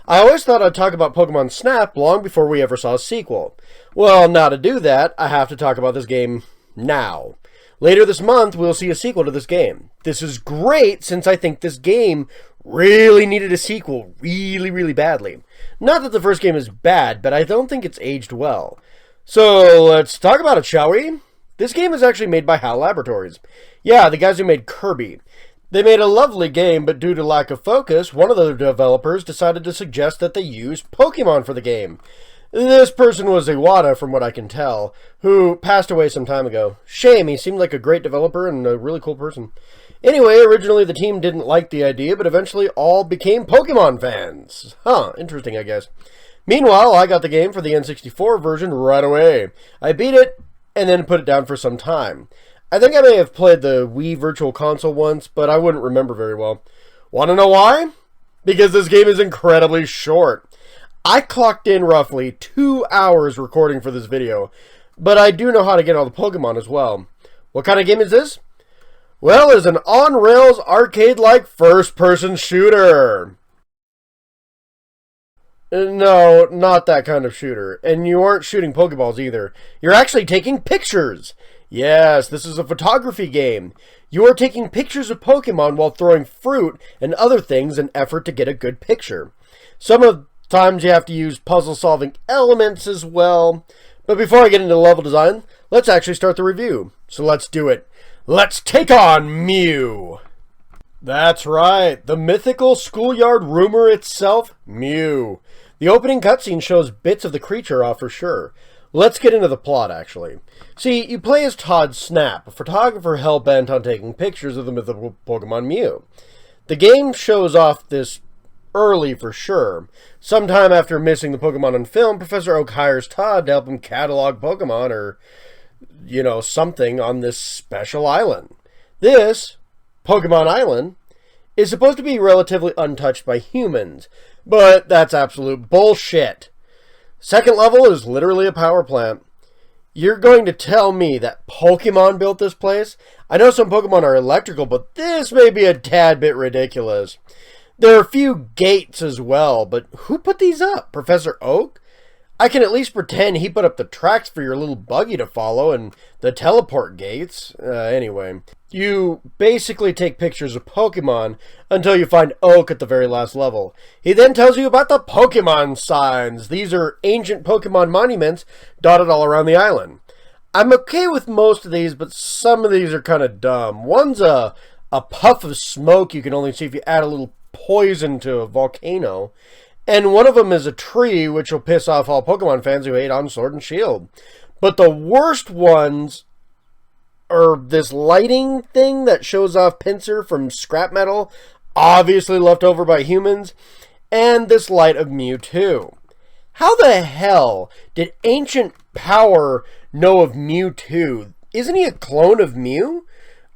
I always thought I'd talk about Pokemon Snap long before we ever saw a sequel. Well, now to do that, I have to talk about this game now. Later this month, we'll see a sequel to this game. This is great, since I think this game really needed a sequel really, really badly. Not that the first game is bad, but I don't think it's aged well. So, let's talk about it, shall we? This game is actually made by HAL Laboratories. Yeah, the guys who made Kirby. They made a lovely game, but due to lack of focus, one of the developers decided to suggest that they use Pokemon for the game. This person was Iwata, from what I can tell, who passed away some time ago. Shame, he seemed like a great developer and a really cool person. Anyway, originally the team didn't like the idea, but eventually all became Pokemon fans. Huh, interesting, I guess. Meanwhile, I got the game for the N64 version right away. I beat it, and then put it down for some time. I think I may have played the Wii Virtual Console once, but I wouldn't remember very well. Want to know why? Because this game is incredibly short. I clocked in roughly 2 hours recording for this video, but I do know how to get all the Pokemon as well. What kind of game is this? Well, it's an on-rails arcade-like first-person shooter. No, not that kind of shooter. And you aren't shooting Pokeballs either. You're actually taking pictures. Yes, this is a photography game. You are taking pictures of Pokemon while throwing fruit and other things in effort to get a good picture. Some of the times you have to use puzzle-solving elements as well. But before I get into level design, let's actually start the review. So let's do it. Let's take on Mew! That's right, the mythical schoolyard rumor itself, Mew. The opening cutscene shows bits of the creature off for sure. Let's get into the plot, actually. See, you play as Todd Snap, a photographer hell-bent on taking pictures of the mythical Pokemon Mew. The game shows off this early for sure. Sometime after missing the Pokemon on film, Professor Oak hires Todd to help him catalog Pokemon or, something on this special island. This, Pokemon Island, is supposed to be relatively untouched by humans, but that's absolute bullshit. Second level is literally a power plant. You're going to tell me that Pokemon built this place? I know some Pokemon are electrical, but this may be a tad bit ridiculous. There are a few gates as well, but who put these up? Professor Oak? I can at least pretend he put up the tracks for your little buggy to follow and the teleport gates. Anyway, you basically take pictures of Pokemon until you find Oak at the very last level. He then tells you about the Pokemon signs. These are ancient Pokemon monuments dotted all around the island. I'm okay with most of these, but some of these are kind of dumb. One's a puff of smoke you can only see if you add a little poison to a volcano. And one of them is a tree, which will piss off all Pokemon fans who hate on Sword and Shield. But the worst ones are this lighting thing that shows off Pinsir from scrap metal, obviously left over by humans, and this light of Mewtwo. How the hell did Ancient Power know of Mewtwo? Isn't he a clone of Mew?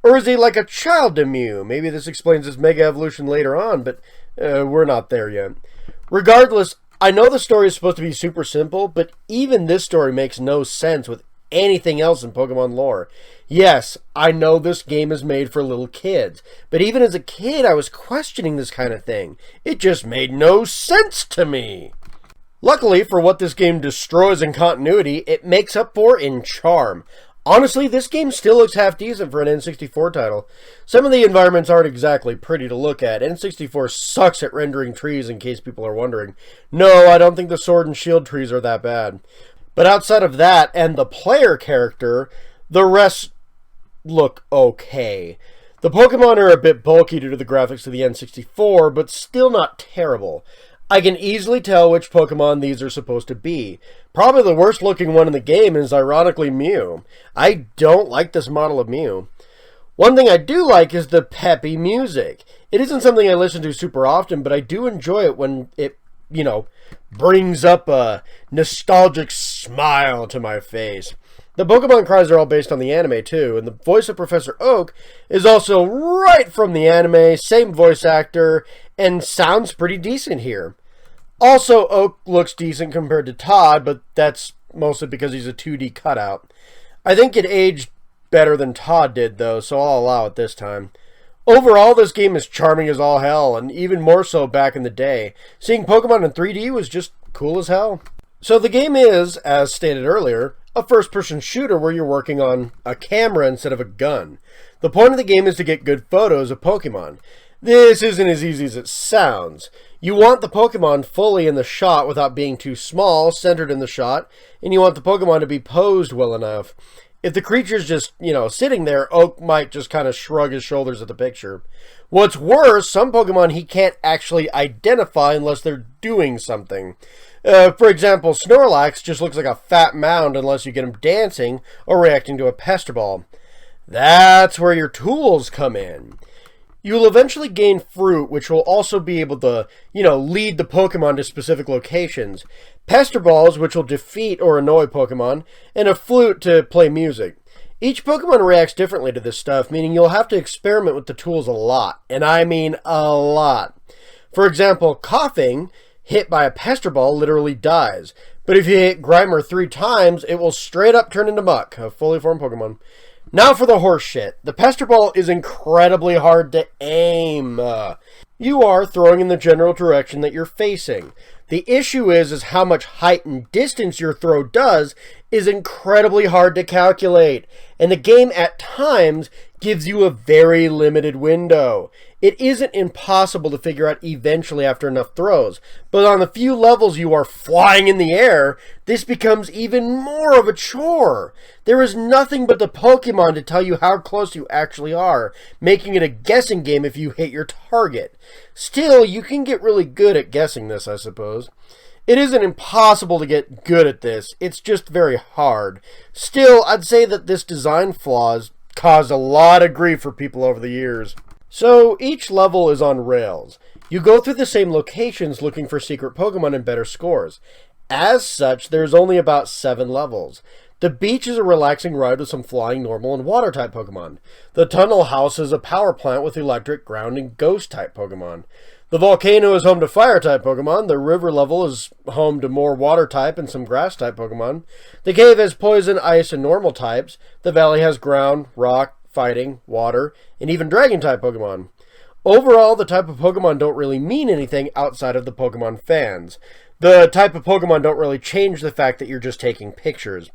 Or is he like a child to Mew? Maybe this explains his Mega Evolution later on, but we're not there yet. Regardless, I know the story is supposed to be super simple, but even this story makes no sense with anything else in Pokemon lore. Yes, I know this game is made for little kids, but even as a kid, I was questioning this kind of thing. It just made no sense to me. Luckily, for what this game destroys in continuity, it makes up for in charm. Honestly, this game still looks half decent for an N64 title. Some of the environments aren't exactly pretty to look at. N64 sucks at rendering trees, in case people are wondering. No, I don't think the Sword and Shield trees are that bad. But outside of that and the player character, the rest look okay. The Pokemon are a bit bulky due to the graphics of the N64, but still not terrible. I can easily tell which Pokemon these are supposed to be. Probably the worst looking one in the game is ironically Mew. I don't like this model of Mew. One thing I do like is the peppy music. It isn't something I listen to super often, but I do enjoy it when it, brings up a nostalgic smile to my face. The Pokemon cries are all based on the anime too, and the voice of Professor Oak is also right from the anime, same voice actor, and sounds pretty decent here. Also, Oak looks decent compared to Todd, but that's mostly because he's a 2D cutout. I think it aged better than Todd did though, so I'll allow it this time. Overall, this game is charming as all hell, and even more so back in the day. Seeing Pokemon in 3D was just cool as hell. So the game is, as stated earlier, a first-person shooter where you're working on a camera instead of a gun. The point of the game is to get good photos of Pokemon. This isn't as easy as it sounds. You want the Pokemon fully in the shot without being too small, centered in the shot, and you want the Pokemon to be posed well enough. If the creature's just, sitting there, Oak might just kind of shrug his shoulders at the picture. What's worse, some Pokemon he can't actually identify unless they're doing something. For example, Snorlax just looks like a fat mound unless you get him dancing or reacting to a Pester Ball. That's where your tools come in. You'll eventually gain fruit, which will also be able to, lead the Pokemon to specific locations. Pester balls, which will defeat or annoy Pokemon, and a flute to play music. Each Pokemon reacts differently to this stuff, meaning you'll have to experiment with the tools a lot. And I mean a lot. For example, coughing, hit by a Pester ball, literally dies. But if you hit Grimer 3 times, it will straight up turn into Muck, a fully formed Pokemon. Now for the horse shit. The Pester Ball is incredibly hard to aim. You are throwing in the general direction that you're facing. The issue is how much height and distance your throw does is incredibly hard to calculate. And the game at times gives you a very limited window. It isn't impossible to figure out eventually after enough throws, but on the few levels you are flying in the air, this becomes even more of a chore. There is nothing but the Pokemon to tell you how close you actually are, making it a guessing game if you hit your target. Still, you can get really good at guessing this, I suppose. It isn't impossible to get good at this, it's just very hard. Still, I'd say that this design flaws caused a lot of grief for people over the years. So, each level is on rails. You go through the same locations looking for secret Pokemon and better scores. As such, there's only about 7 levels. The beach is a relaxing ride with some flying, normal, and water-type Pokemon. The tunnel house is a power plant with electric, ground, and ghost-type Pokemon. The volcano is home to fire-type Pokemon. The river level is home to more water-type and some grass-type Pokemon. The cave has poison, ice, and normal types. The valley has ground, rock, fighting, water, and even dragon-type Pokemon. Overall, the type of Pokemon don't really mean anything outside of the Pokemon fans. The type of Pokemon don't really change the fact that you're just taking pictures.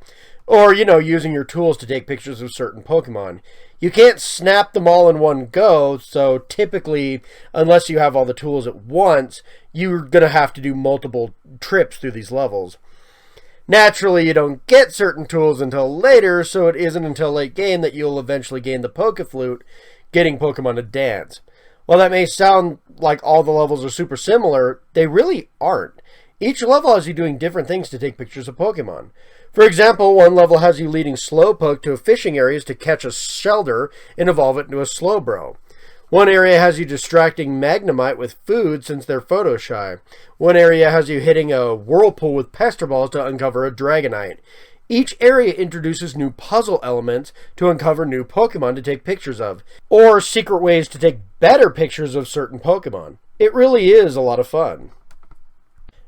Or, using your tools to take pictures of certain Pokemon. You can't snap them all in one go, so typically, unless you have all the tools at once, you're going to have to do multiple trips through these levels. Naturally, you don't get certain tools until later, so it isn't until late game that you'll eventually gain the Pokeflute, getting Pokemon to dance. While that may sound like all the levels are super similar, they really aren't. Each level has you doing different things to take pictures of Pokemon. For example, one level has you leading Slowpoke to fishing areas to catch a Shelder and evolve it into a Slowbro. One area has you distracting Magnemite with food since they're photo shy. One area has you hitting a Whirlpool with Pester Balls to uncover a Dragonite. Each area introduces new puzzle elements to uncover new Pokemon to take pictures of, or secret ways to take better pictures of certain Pokemon. It really is a lot of fun.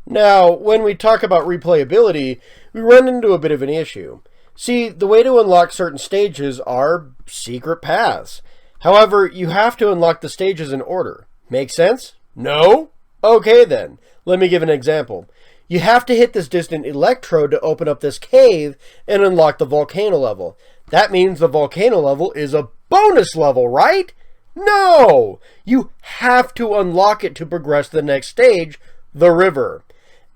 Now, when we talk about replayability, we run into a bit of an issue. See, the way to unlock certain stages are secret paths. However, you have to unlock the stages in order. Make sense? No? Okay then. Let me give an example. You have to hit this distant electrode to open up this cave and unlock the volcano level. That means the volcano level is a bonus level, right? No! You have to unlock it to progress to the next stage, the river.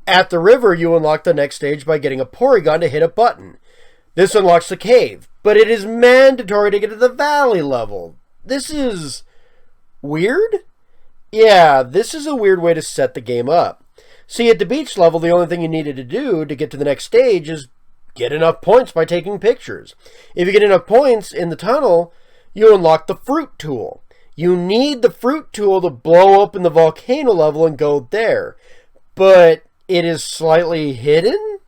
At the river, you unlock the next stage by getting a Porygon to hit a button. This unlocks the cave, but it is mandatory to get to the valley level. This is weird? Yeah, this is a weird way to set the game up. See, at the beach level, the only thing you needed to do to get to the next stage is get enough points by taking pictures. If you get enough points in the tunnel, you unlock the fruit tool. You need the fruit tool to blow open the volcano level and go there. But it is slightly hidden?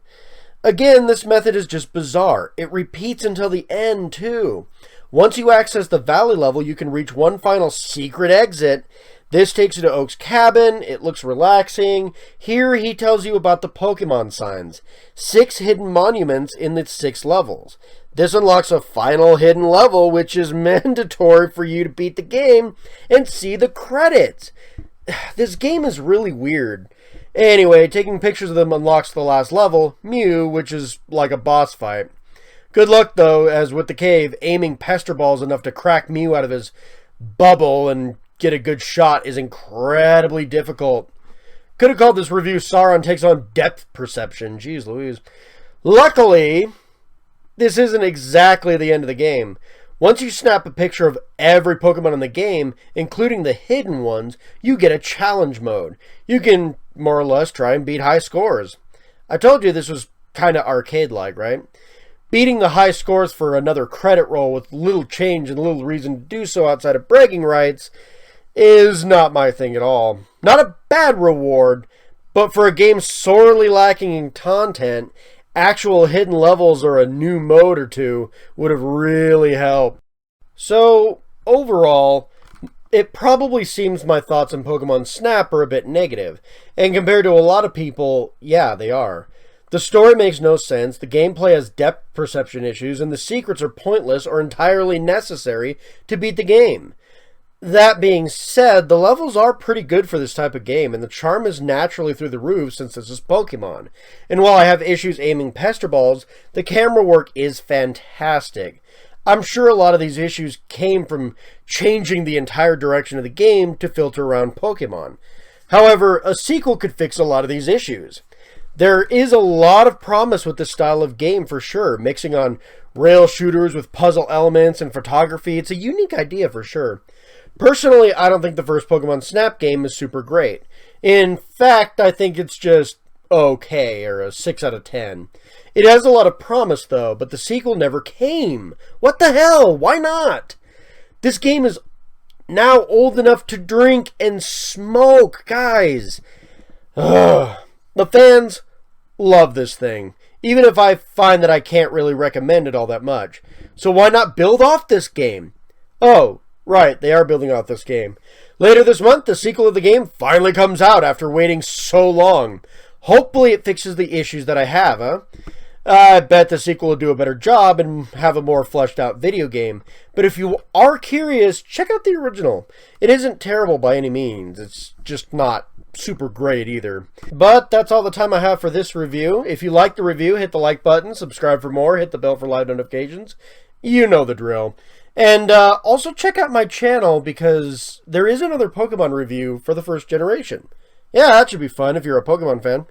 Again, this method is just bizarre. It repeats until the end, too. Once you access the valley level, you can reach one final secret exit. This takes you to Oak's cabin. It looks relaxing. Here, he tells you about the Pokemon signs. 6 hidden monuments in the 6 levels. This unlocks a final hidden level, which is mandatory for you to beat the game and see the credits. This game is really weird. Anyway, taking pictures of them unlocks the last level, Mew, which is like a boss fight. Good luck, though, as with the cave, aiming Pester Balls enough to crack Mew out of his bubble and get a good shot is incredibly difficult. Could have called this review Sauron Takes on Depth Perception. Jeez Louise. Luckily, this isn't exactly the end of the game. Once you snap a picture of every Pokemon in the game, including the hidden ones, you get a challenge mode. You can more or less try and beat high scores. I told you this was kind of arcade-like, right? Beating the high scores for another credit roll with little change and little reason to do so outside of bragging rights, is not my thing at all. Not a bad reward, but for a game sorely lacking in content, actual hidden levels or a new mode or two would have really helped. So, overall, it probably seems my thoughts on Pokemon Snap are a bit negative, and compared to a lot of people, yeah, they are. The story makes no sense, the gameplay has depth perception issues, and the secrets are pointless or entirely necessary to beat the game. That being said, the levels are pretty good for this type of game, and the charm is naturally through the roof since this is Pokemon. And while I have issues aiming Pester Balls, the camera work is fantastic. I'm sure a lot of these issues came from changing the entire direction of the game to filter around Pokemon. However, a sequel could fix a lot of these issues. There is a lot of promise with this style of game for sure, mixing on rail shooters with puzzle elements and photography. It's a unique idea for sure. Personally, I don't think the first Pokemon Snap game is super great. In fact, I think it's just okay, or a 6 out of 10. It has a lot of promise though, but the sequel never came. What the hell? Why not? This game is now old enough to drink and smoke, guys. Ugh. The fans love this thing, even if I find that I can't really recommend it all that much. So why not build off this game? Oh, right, they are building off this game. Later this month, the sequel of the game finally comes out after waiting so long. Hopefully it fixes the issues that I have, huh? I bet the sequel will do a better job and have a more fleshed out video game. But if you are curious, check out the original. It isn't terrible by any means. It's just not super great either. But that's all the time I have for this review. If you like the review, hit the like button, subscribe for more, hit the bell for live notifications. You know the drill. And also check out my channel because there is another Pokemon review for the first generation. Yeah, that should be fun if you're a Pokemon fan.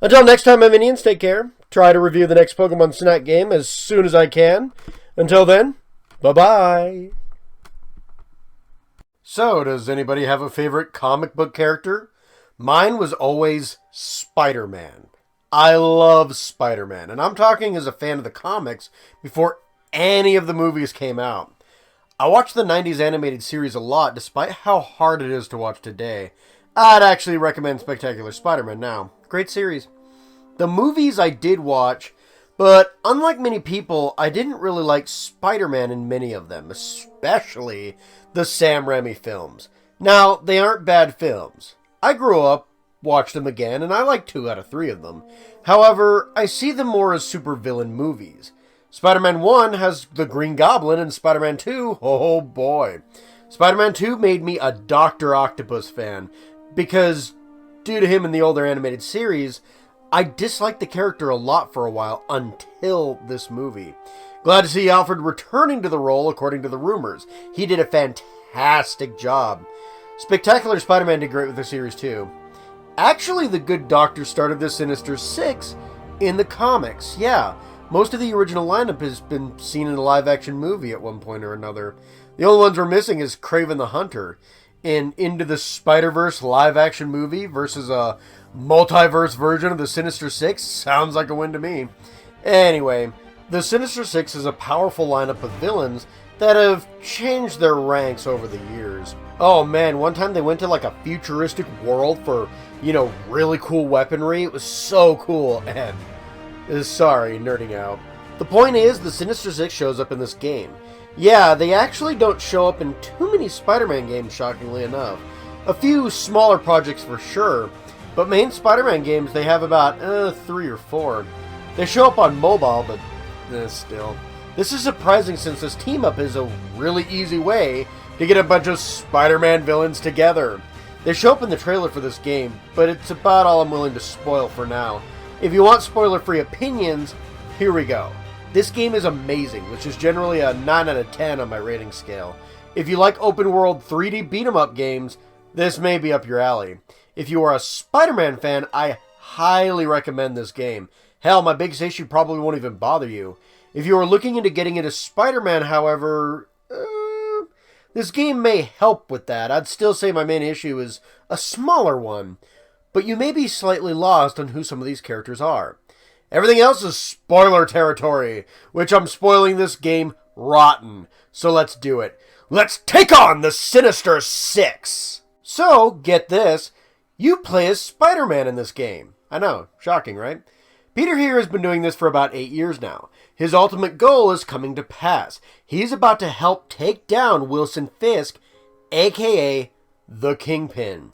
Until next time, my minions, take care. Try to review the next Pokemon Snap game as soon as I can. Until then, bye-bye. So, does anybody have a favorite comic book character? Mine was always Spider-Man. I love Spider-Man, and I'm talking as a fan of the comics before any of the movies came out. I watched the 90s animated series a lot, despite how hard it is to watch today. I'd actually recommend Spectacular Spider-Man now. Great series. The movies I did watch, but unlike many people, I didn't really like Spider-Man in many of them, especially the Sam Raimi films. Now, they aren't bad films. I grew up, watched them again, and I like 2 out of 3 of them. However, I see them more as supervillain movies. Spider-Man 1 has the Green Goblin, and Spider-Man 2, oh boy. Spider-Man 2 made me a Dr. Octopus fan, because due to him in the older animated series, I disliked the character a lot for a while until this movie. Glad to see Alfred returning to the role according to the rumors. He did a fantastic job. Spectacular Spider-Man did great with the series too. Actually, the Good Doctor started the Sinister Six in the comics. Yeah, most of the original lineup has been seen in a live-action movie at one point or another. The only ones we're missing is Kraven the Hunter. In Into the Spider-Verse live-action movie versus a multiverse version of the Sinister Six sounds like a win to me. Anyway, the Sinister Six is a powerful lineup of villains that have changed their ranks over the years. Oh man, one time they went to like a futuristic world for, really cool weaponry. It was so cool, and sorry, nerding out. The point is, the Sinister Six shows up in this game. Yeah, they actually don't show up in too many Spider-Man games, shockingly enough. A few smaller projects for sure, but main Spider-Man games, they have about 3 or 4. They show up on mobile, but still. This is surprising since this team-up is a really easy way to get a bunch of Spider-Man villains together. They show up in the trailer for this game, but it's about all I'm willing to spoil for now. If you want spoiler-free opinions, here we go. This game is amazing, which is generally a 9 out of 10 on my rating scale. If you like open-world 3D beat-em-up games, this may be up your alley. If you are a Spider-Man fan, I highly recommend this game. Hell, my biggest issue probably won't even bother you. If you are looking into getting into Spider-Man, however, this game may help with that. I'd still say my main issue is a smaller one, but you may be slightly lost on who some of these characters are. Everything else is spoiler territory, which I'm spoiling this game rotten. So let's do it. Let's take on the Sinister Six! So, get this, you play as Spider-Man in this game. I know, shocking, right? Peter here has been doing this for about 8 years now. His ultimate goal is coming to pass. He's about to help take down Wilson Fisk, aka the Kingpin.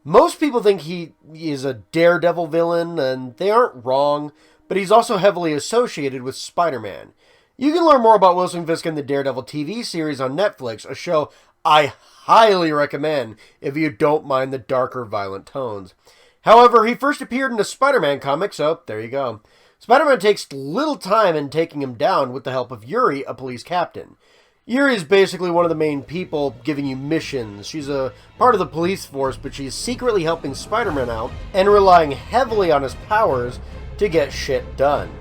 Most people think he is a Daredevil villain, and they aren't wrong, but he's also heavily associated with Spider-Man. You can learn more about Wilson Fisk in the Daredevil TV series on Netflix, a show I highly recommend if you don't mind the darker, violent tones. However, he first appeared in a Spider-Man comic, so there you go. Spider-Man takes little time in taking him down with the help of Yuri, a police captain. Yuri is basically one of the main people giving you missions. She's a part of the police force, but she's secretly helping Spider-Man out and relying heavily on his powers to get shit done.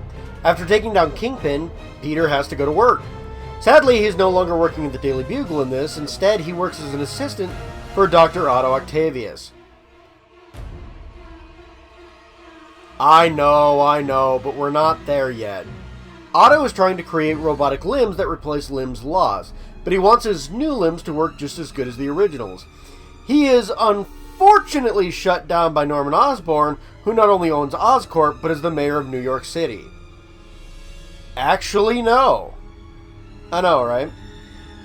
After taking down Kingpin, Peter has to go to work. Sadly, he's no longer working at the Daily Bugle in this. Instead, he works as an assistant for Dr. Otto Octavius. I know, but we're not there yet. Otto is trying to create robotic limbs that replace Lim's laws, but he wants his new limbs to work just as good as the originals. He is unfortunately shut down by Norman Osborn, who not only owns Oscorp, but is the mayor of New York City. Actually, no. I know, right?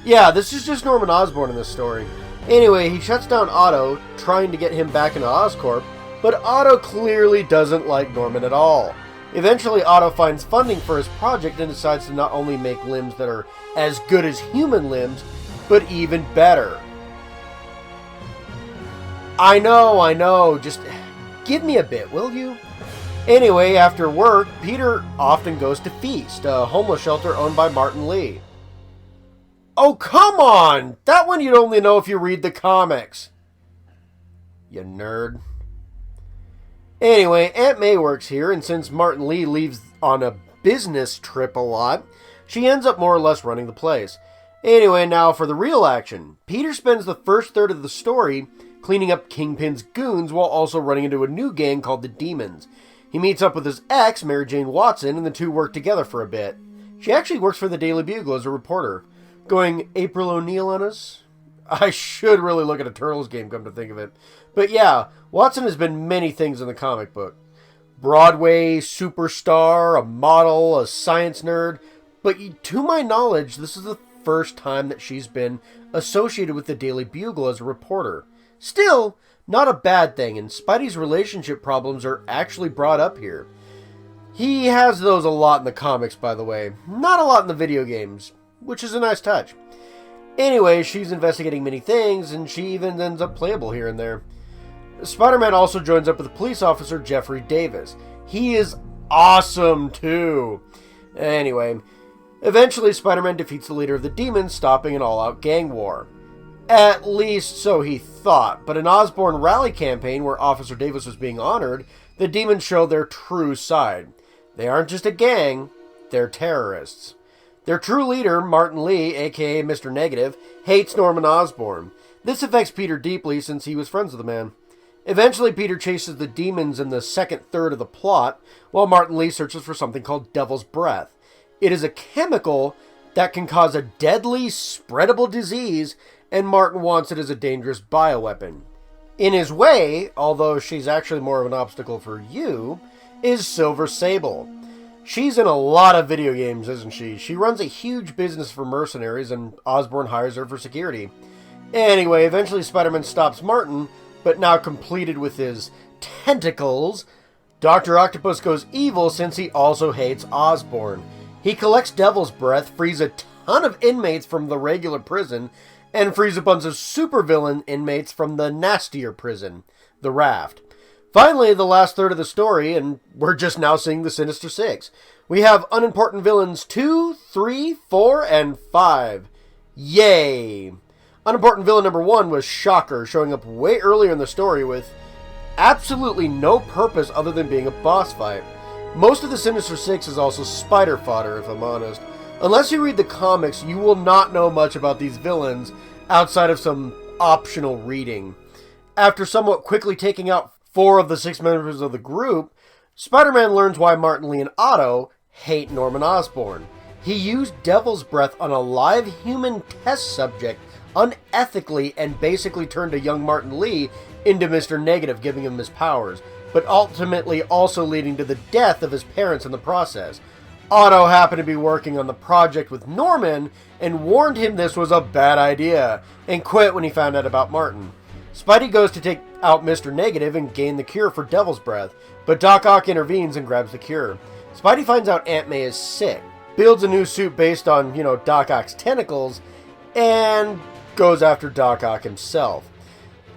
Yeah, this is just Norman Osborn in this story. Anyway, he shuts down Otto, trying to get him back into Oscorp, but Otto clearly doesn't like Norman at all. Eventually, Otto finds funding for his project and decides to not only make limbs that are as good as human limbs, but even better. I know, just give me a bit, will you? Anyway, after work, Peter often goes to Feast, a homeless shelter owned by Martin Lee. Oh, come on! That one you'd only know if you read the comics. You nerd. Anyway, Aunt May works here, and since Martin Lee leaves on a business trip a lot, she ends up more or less running the place. Anyway, now for the real action. Peter spends the first third of the story cleaning up Kingpin's goons while also running into a new gang called the Demons. He meets up with his ex, Mary Jane Watson, and the two work together for a bit. She actually works for the Daily Bugle as a reporter. Going April O'Neil on us? I should really look at a Turtles game, come to think of it. But yeah, Watson has been many things in the comic book. Broadway superstar, a model, a science nerd. But to my knowledge, this is the first time that she's been associated with the Daily Bugle as a reporter. Still, not a bad thing, and Spidey's relationship problems are actually brought up here. He has those a lot in the comics, by the way. Not a lot in the video games, which is a nice touch. Anyway, she's investigating many things, and she even ends up playable here and there. Spider-Man also joins up with the police officer, Jeffrey Davis. He is awesome, too. Anyway, eventually Spider-Man defeats the leader of the Demons, stopping an all-out gang war. At least so he thought, but in Osborn rally campaign where Officer Davis was being honored, the Demons show their true side. They aren't just a gang, they're terrorists. Their true leader, Martin Lee, aka Mr. Negative, hates Norman Osborn. This affects Peter deeply since he was friends with the man. Eventually, Peter chases the Demons in the second third of the plot, while Martin Lee searches for something called Devil's Breath. It is a chemical that can cause a deadly, spreadable disease, and Martin wants it as a dangerous bioweapon. In his way, although she's actually more of an obstacle for you, is Silver Sable. She's in a lot of video games, isn't she? She runs a huge business for mercenaries, and Osborn hires her for security. Anyway, eventually Spider-Man stops Martin, but now completed with his tentacles, Dr. Octopus goes evil since he also hates Osborn. He collects Devil's Breath, frees a ton of inmates from the regular prison, and frees a bunch of supervillain inmates from the nastier prison, the Raft. Finally, the last third of the story, and we're just now seeing the Sinister Six. We have unimportant villains 2, 3, 4, and 5. Yay! Unimportant villain number 1 was Shocker, showing up way earlier in the story with absolutely no purpose other than being a boss fight. Most of the Sinister Six is also spider fodder, if I'm honest. Unless you read the comics, you will not know much about these villains outside of some optional reading. After somewhat quickly taking out 4 of the 6 members of the group, Spider-Man learns why Martin Lee and Otto hate Norman Osborn. He used Devil's Breath on a live human test subject unethically and basically turned a young Martin Lee into Mr. Negative, giving him his powers, but ultimately also leading to the death of his parents in the process. Otto happened to be working on the project with Norman and warned him this was a bad idea, and quit when he found out about Martin. Spidey goes to take out Mr. Negative and gain the cure for Devil's Breath, but Doc Ock intervenes and grabs the cure. Spidey finds out Aunt May is sick, builds a new suit based on, Doc Ock's tentacles, and goes after Doc Ock himself.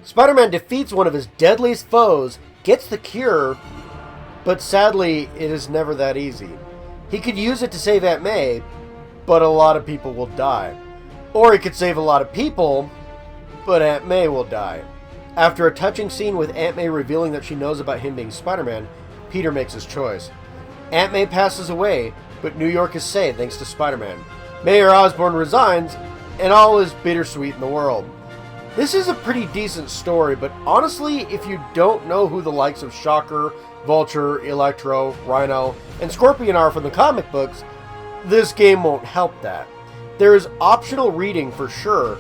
Spider-Man defeats one of his deadliest foes, gets the cure, but sadly, it is never that easy. He could use it to save Aunt May, but a lot of people will die. Or he could save a lot of people, but Aunt May will die. After a touching scene with Aunt May revealing that she knows about him being Spider-Man, Peter makes his choice. Aunt May passes away, but New York is saved thanks to Spider-Man. Mayor Osborn resigns, and all is bittersweet in the world. This is a pretty decent story, but honestly, if you don't know who the likes of Shocker, Vulture, Electro, Rhino, and Scorpion are from the comic books, this game won't help that. There is optional reading for sure,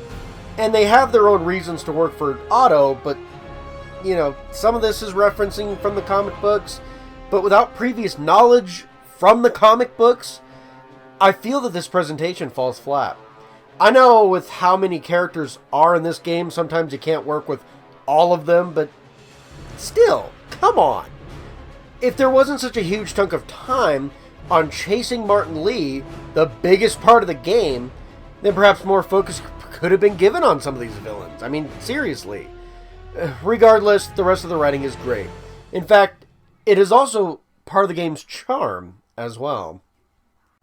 and they have their own reasons to work for Otto, but, some of this is referencing from the comic books, but without previous knowledge from the comic books, I feel that this presentation falls flat. I know with how many characters are in this game, sometimes you can't work with all of them, but still, come on. If there wasn't such a huge chunk of time on chasing Martin Lee, the biggest part of the game, then perhaps more focus could have been given on some of these villains. I mean, seriously. Regardless, the rest of the writing is great. In fact, it is also part of the game's charm as well.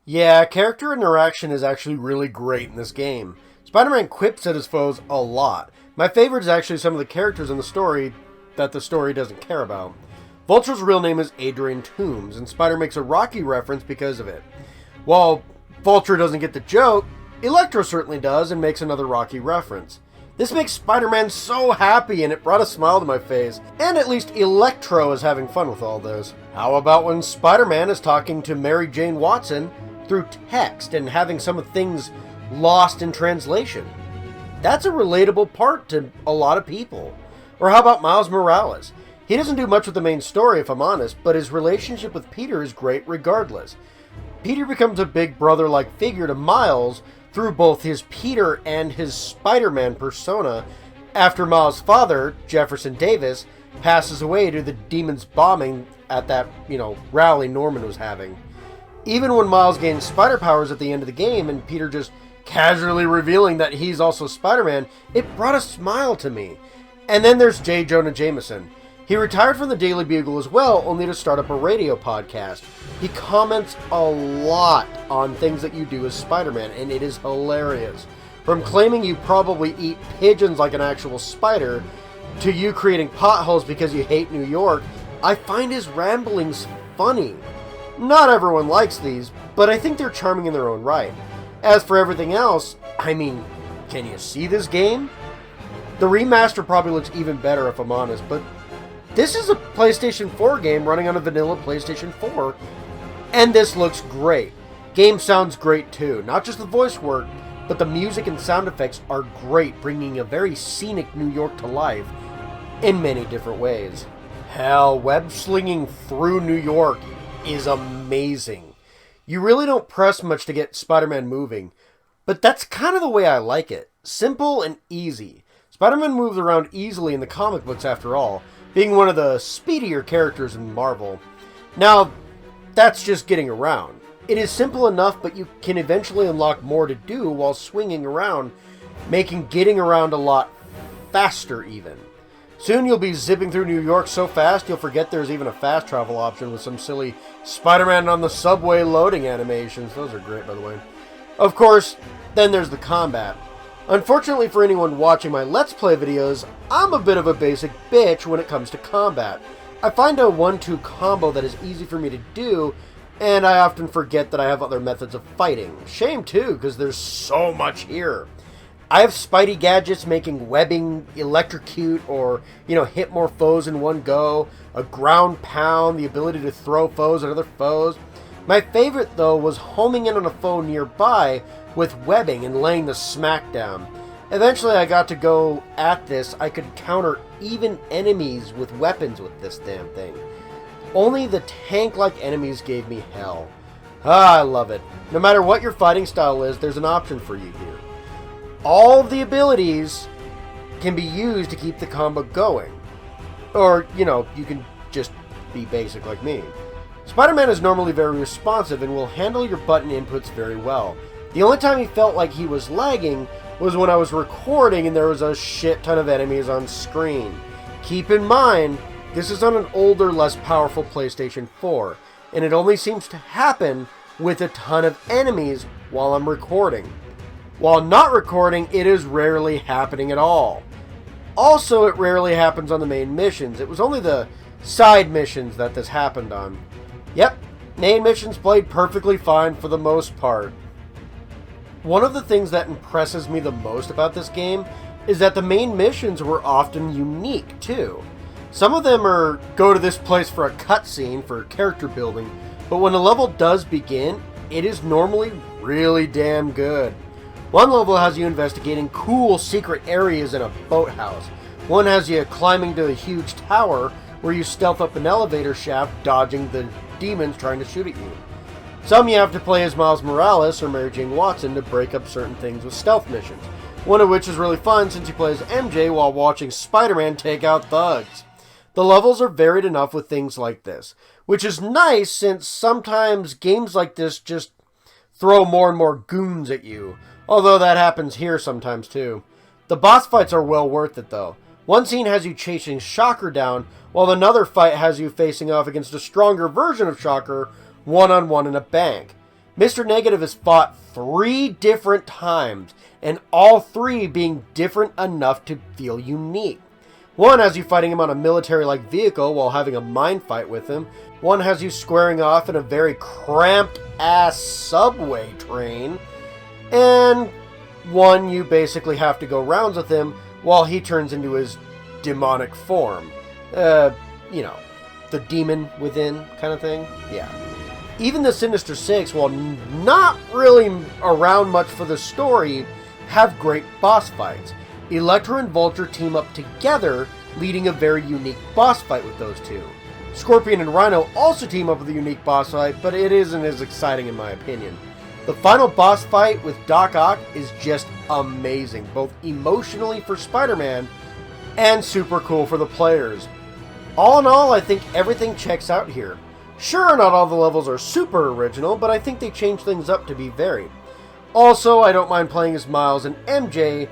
Yeah, character interaction is actually really great in this game. Spider-Man quips at his foes a lot. My favorite is actually some of the characters in the story that the story doesn't care about. Vulture's real name is Adrian Toombs, and Spider makes a Rocky reference because of it. While Vulture doesn't get the joke, Electro certainly does and makes another Rocky reference. This makes Spider-Man so happy, and it brought a smile to my face. And at least Electro is having fun with all this. How about when Spider-Man is talking to Mary Jane Watson through text and having some of things lost in translation? That's a relatable part to a lot of people. Or how about Miles Morales? He doesn't do much with the main story, if I'm honest, but his relationship with Peter is great regardless. Peter becomes a big brother-like figure to Miles through both his Peter and his Spider-Man persona after Miles' father, Jefferson Davis, passes away due to the demons bombing at that, rally Norman was having. Even when Miles gains spider powers at the end of the game and Peter just casually revealing that he's also Spider-Man, it brought a smile to me. And then there's J. Jonah Jameson. He retired from the Daily Bugle as well, only to start up a radio podcast. He comments a lot on things that you do as Spider-Man, and it is hilarious. From claiming you probably eat pigeons like an actual spider, to you creating potholes because you hate New York, I find his ramblings funny. Not everyone likes these, but I think they're charming in their own right. As for everything else, can you see this game? The remaster probably looks even better if I'm honest, but this is a PlayStation 4 game running on a vanilla PlayStation 4, and this looks great. Game sounds great too. Not just the voice work, but the music and sound effects are great, bringing a very scenic New York to life in many different ways. Hell, web slinging through New York is amazing. You really don't press much to get Spider-Man moving, but that's kind of the way I like it. Simple and easy. Spider-Man moves around easily in the comic books after all, being one of the speedier characters in Marvel. Now, that's just getting around. It is simple enough, but you can eventually unlock more to do while swinging around, making getting around a lot faster even. Soon you'll be zipping through New York so fast you'll forget there's even a fast travel option with some silly Spider-Man on the subway loading animations. Those are great, by the way. Of course, then there's the combat. Unfortunately for anyone watching my Let's Play videos, I'm a bit of a basic bitch when it comes to combat. I find a 1-2 combo that is easy for me to do, and I often forget that I have other methods of fighting. Shame too, because there's so much here. I have Spidey gadgets making webbing, electrocute, or, hit more foes in one go, a ground pound, the ability to throw foes at other foes. My favorite, though, was homing in on a foe nearby with webbing and laying the smack down. Eventually, I got to go at this. I could counter even enemies with weapons with this damn thing. Only the tank-like enemies gave me hell. Ah, I love it. No matter what your fighting style is, there's an option for you here. All of the abilities can be used to keep the combo going. Or, you know, you can just be basic like me. Spider-Man is normally very responsive and will handle your button inputs very well. The only time he felt like he was lagging was when I was recording and there was a shit ton of enemies on screen. Keep in mind, this is on an older, less powerful PlayStation 4, and it only seems to happen with a ton of enemies while I'm recording. While not recording, it is rarely happening at all. Also, it rarely happens on the main missions. It was only the side missions that this happened on. Yep, main missions played perfectly fine for the most part. One of the things that impresses me the most about this game is that the main missions were often unique, too. Some of them are go to this place for a cutscene for character building, but when a level does begin, it is normally really damn good. One level has you investigating cool secret areas in a boathouse. One has you climbing to a huge tower where you stealth up an elevator shaft, dodging the demons trying to shoot at you. Some you have to play as Miles Morales or Mary Jane Watson to break up certain things with stealth missions. One of which is really fun since you play as MJ while watching Spider-Man take out thugs. The levels are varied enough with things like this, which is nice since sometimes games like this just throw more and more goons at you, although that happens here sometimes too. The boss fights are well worth it though. One scene has you chasing Shocker down, while another fight has you facing off against a stronger version of Shocker, one-on-one in a bank. Mr. Negative is fought 3 different times, and all 3 being different enough to feel unique. One has you fighting him on a military-like vehicle while having a mind fight with him. One has you squaring off in a very cramped-ass subway train. And one you basically have to go rounds with him while he turns into his demonic form. You know, the demon within kind of thing. Yeah. Even the Sinister Six, while not really around much for the story, have great boss fights. Electro and Vulture team up together, leading a very unique boss fight with those two. Scorpion and Rhino also team up with a unique boss fight, but it isn't as exciting in my opinion. The final boss fight with Doc Ock is just amazing, both emotionally for Spider-Man and super cool for the players. All in all, I think everything checks out here. Sure, not all the levels are super original, but I think they change things up to be varied. Also, I don't mind playing as Miles and MJ,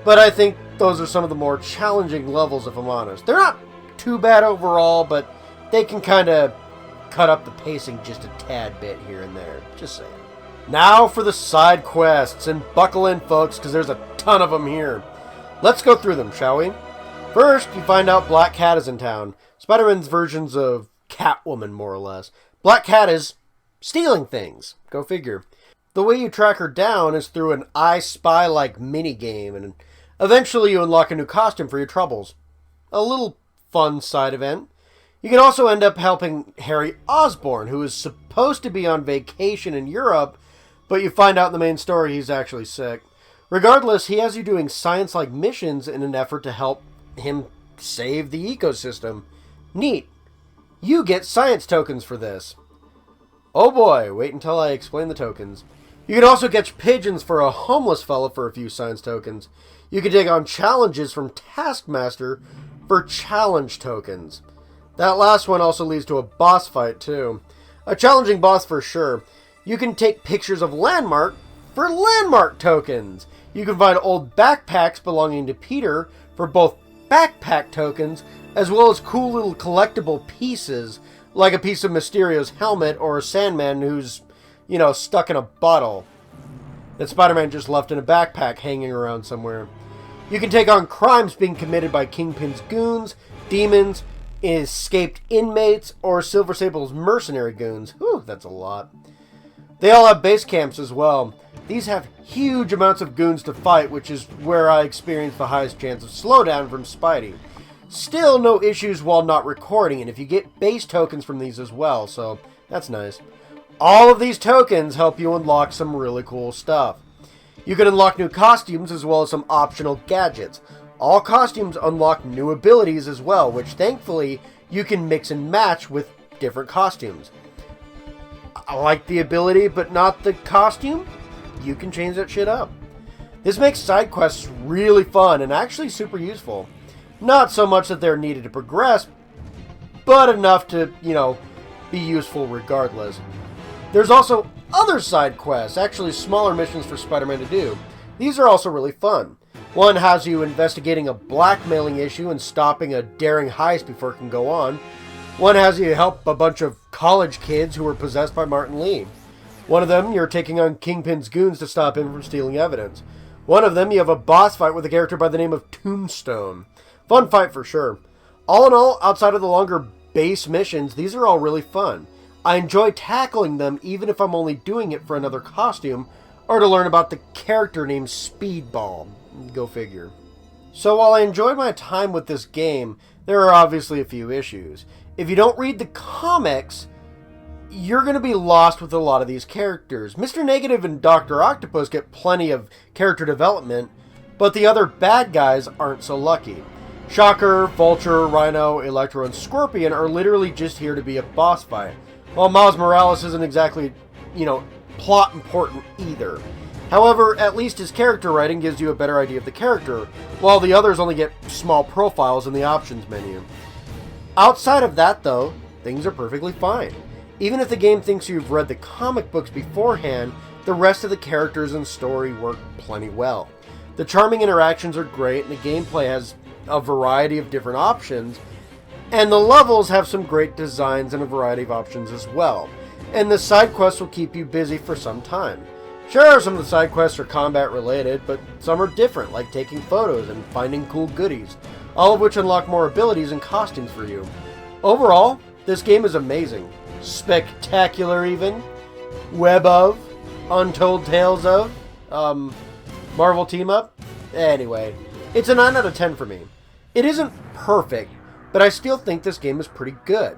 but I think those are some of the more challenging levels, if I'm honest. They're not too bad overall, but they can kind of cut up the pacing just a tad bit here and there. Just saying. Now for the side quests, and buckle in, folks, because there's a ton of them here. Let's go through them, shall we? First, you find out Black Cat is in town. Spider-Man's versions of Catwoman, more or less. Black Cat is stealing things. Go figure. The way you track her down is through an I Spy-like minigame, and eventually you unlock a new costume for your troubles. A little fun side event. You can also end up helping Harry Osborn, who is supposed to be on vacation in Europe, but you find out in the main story he's actually sick. Regardless, he has you doing science-like missions in an effort to help him save the ecosystem. Neat. You get science tokens for this. Oh boy, wait until I explain the tokens. You can also catch pigeons for a homeless fella for a few science tokens. You can take on challenges from Taskmaster for challenge tokens. That last one also leads to a boss fight too. A challenging boss for sure. You can take pictures of Landmark for Landmark tokens. You can find old backpacks belonging to Peter for both backpack tokens as well as cool little collectible pieces like a piece of Mysterio's helmet or a Sandman who's, you know, stuck in a bottle that Spider-Man just left in a backpack hanging around somewhere. You can take on crimes being committed by Kingpin's goons, demons, escaped inmates, or Silver Sable's mercenary goons. Whew, that's a lot. They all have base camps as well. These have huge amounts of goons to fight, which is where I experience the highest chance of slowdown from Spidey. Still, no issues while not recording, and if you get base tokens from these as well, so that's nice. All of these tokens help you unlock some really cool stuff. You can unlock new costumes as well as some optional gadgets. All costumes unlock new abilities as well, which thankfully you can mix and match with different costumes. I like the ability, but not the costume? You can change that shit up. This makes side quests really fun and actually super useful. Not so much that they're needed to progress, but enough to, be useful regardless. There's also other side quests, actually smaller missions for Spider-Man to do. These are also really fun. One has you investigating a blackmailing issue and stopping a daring heist before it can go on. One has you help a bunch of college kids who were possessed by Martin Lee. One of them, you're taking on Kingpin's goons to stop him from stealing evidence. One of them, you have a boss fight with a character by the name of Tombstone. Fun fight for sure. All in all, outside of the longer base missions, these are all really fun. I enjoy tackling them even if I'm only doing it for another costume or to learn about the character named Speedball. Go figure. So while I enjoyed my time with this game, there are obviously a few issues. If you don't read the comics, you're going to be lost with a lot of these characters. Mr. Negative and Dr. Octopus get plenty of character development, but the other bad guys aren't so lucky. Shocker, Vulture, Rhino, Electro, and Scorpion are literally just here to be a boss fight, while Miles Morales isn't exactly, plot important either. However, at least his character writing gives you a better idea of the character, while the others only get small profiles in the options menu. Outside of that, though, things are perfectly fine. Even if the game thinks you've read the comic books beforehand, the rest of the characters and story work plenty well. The charming interactions are great, and the gameplay has a variety of different options, and the levels have some great designs and a variety of options as well. And the side quests will keep you busy for some time. Sure, some of the side quests are combat related, but some are different, like taking photos and finding cool goodies, all of which unlock more abilities and costumes for you. Overall, this game is amazing. Spectacular even. Web of. Untold Tales of. Marvel Team Up. Anyway, it's a 9 out of 10 for me. It isn't perfect, but I still think this game is pretty good.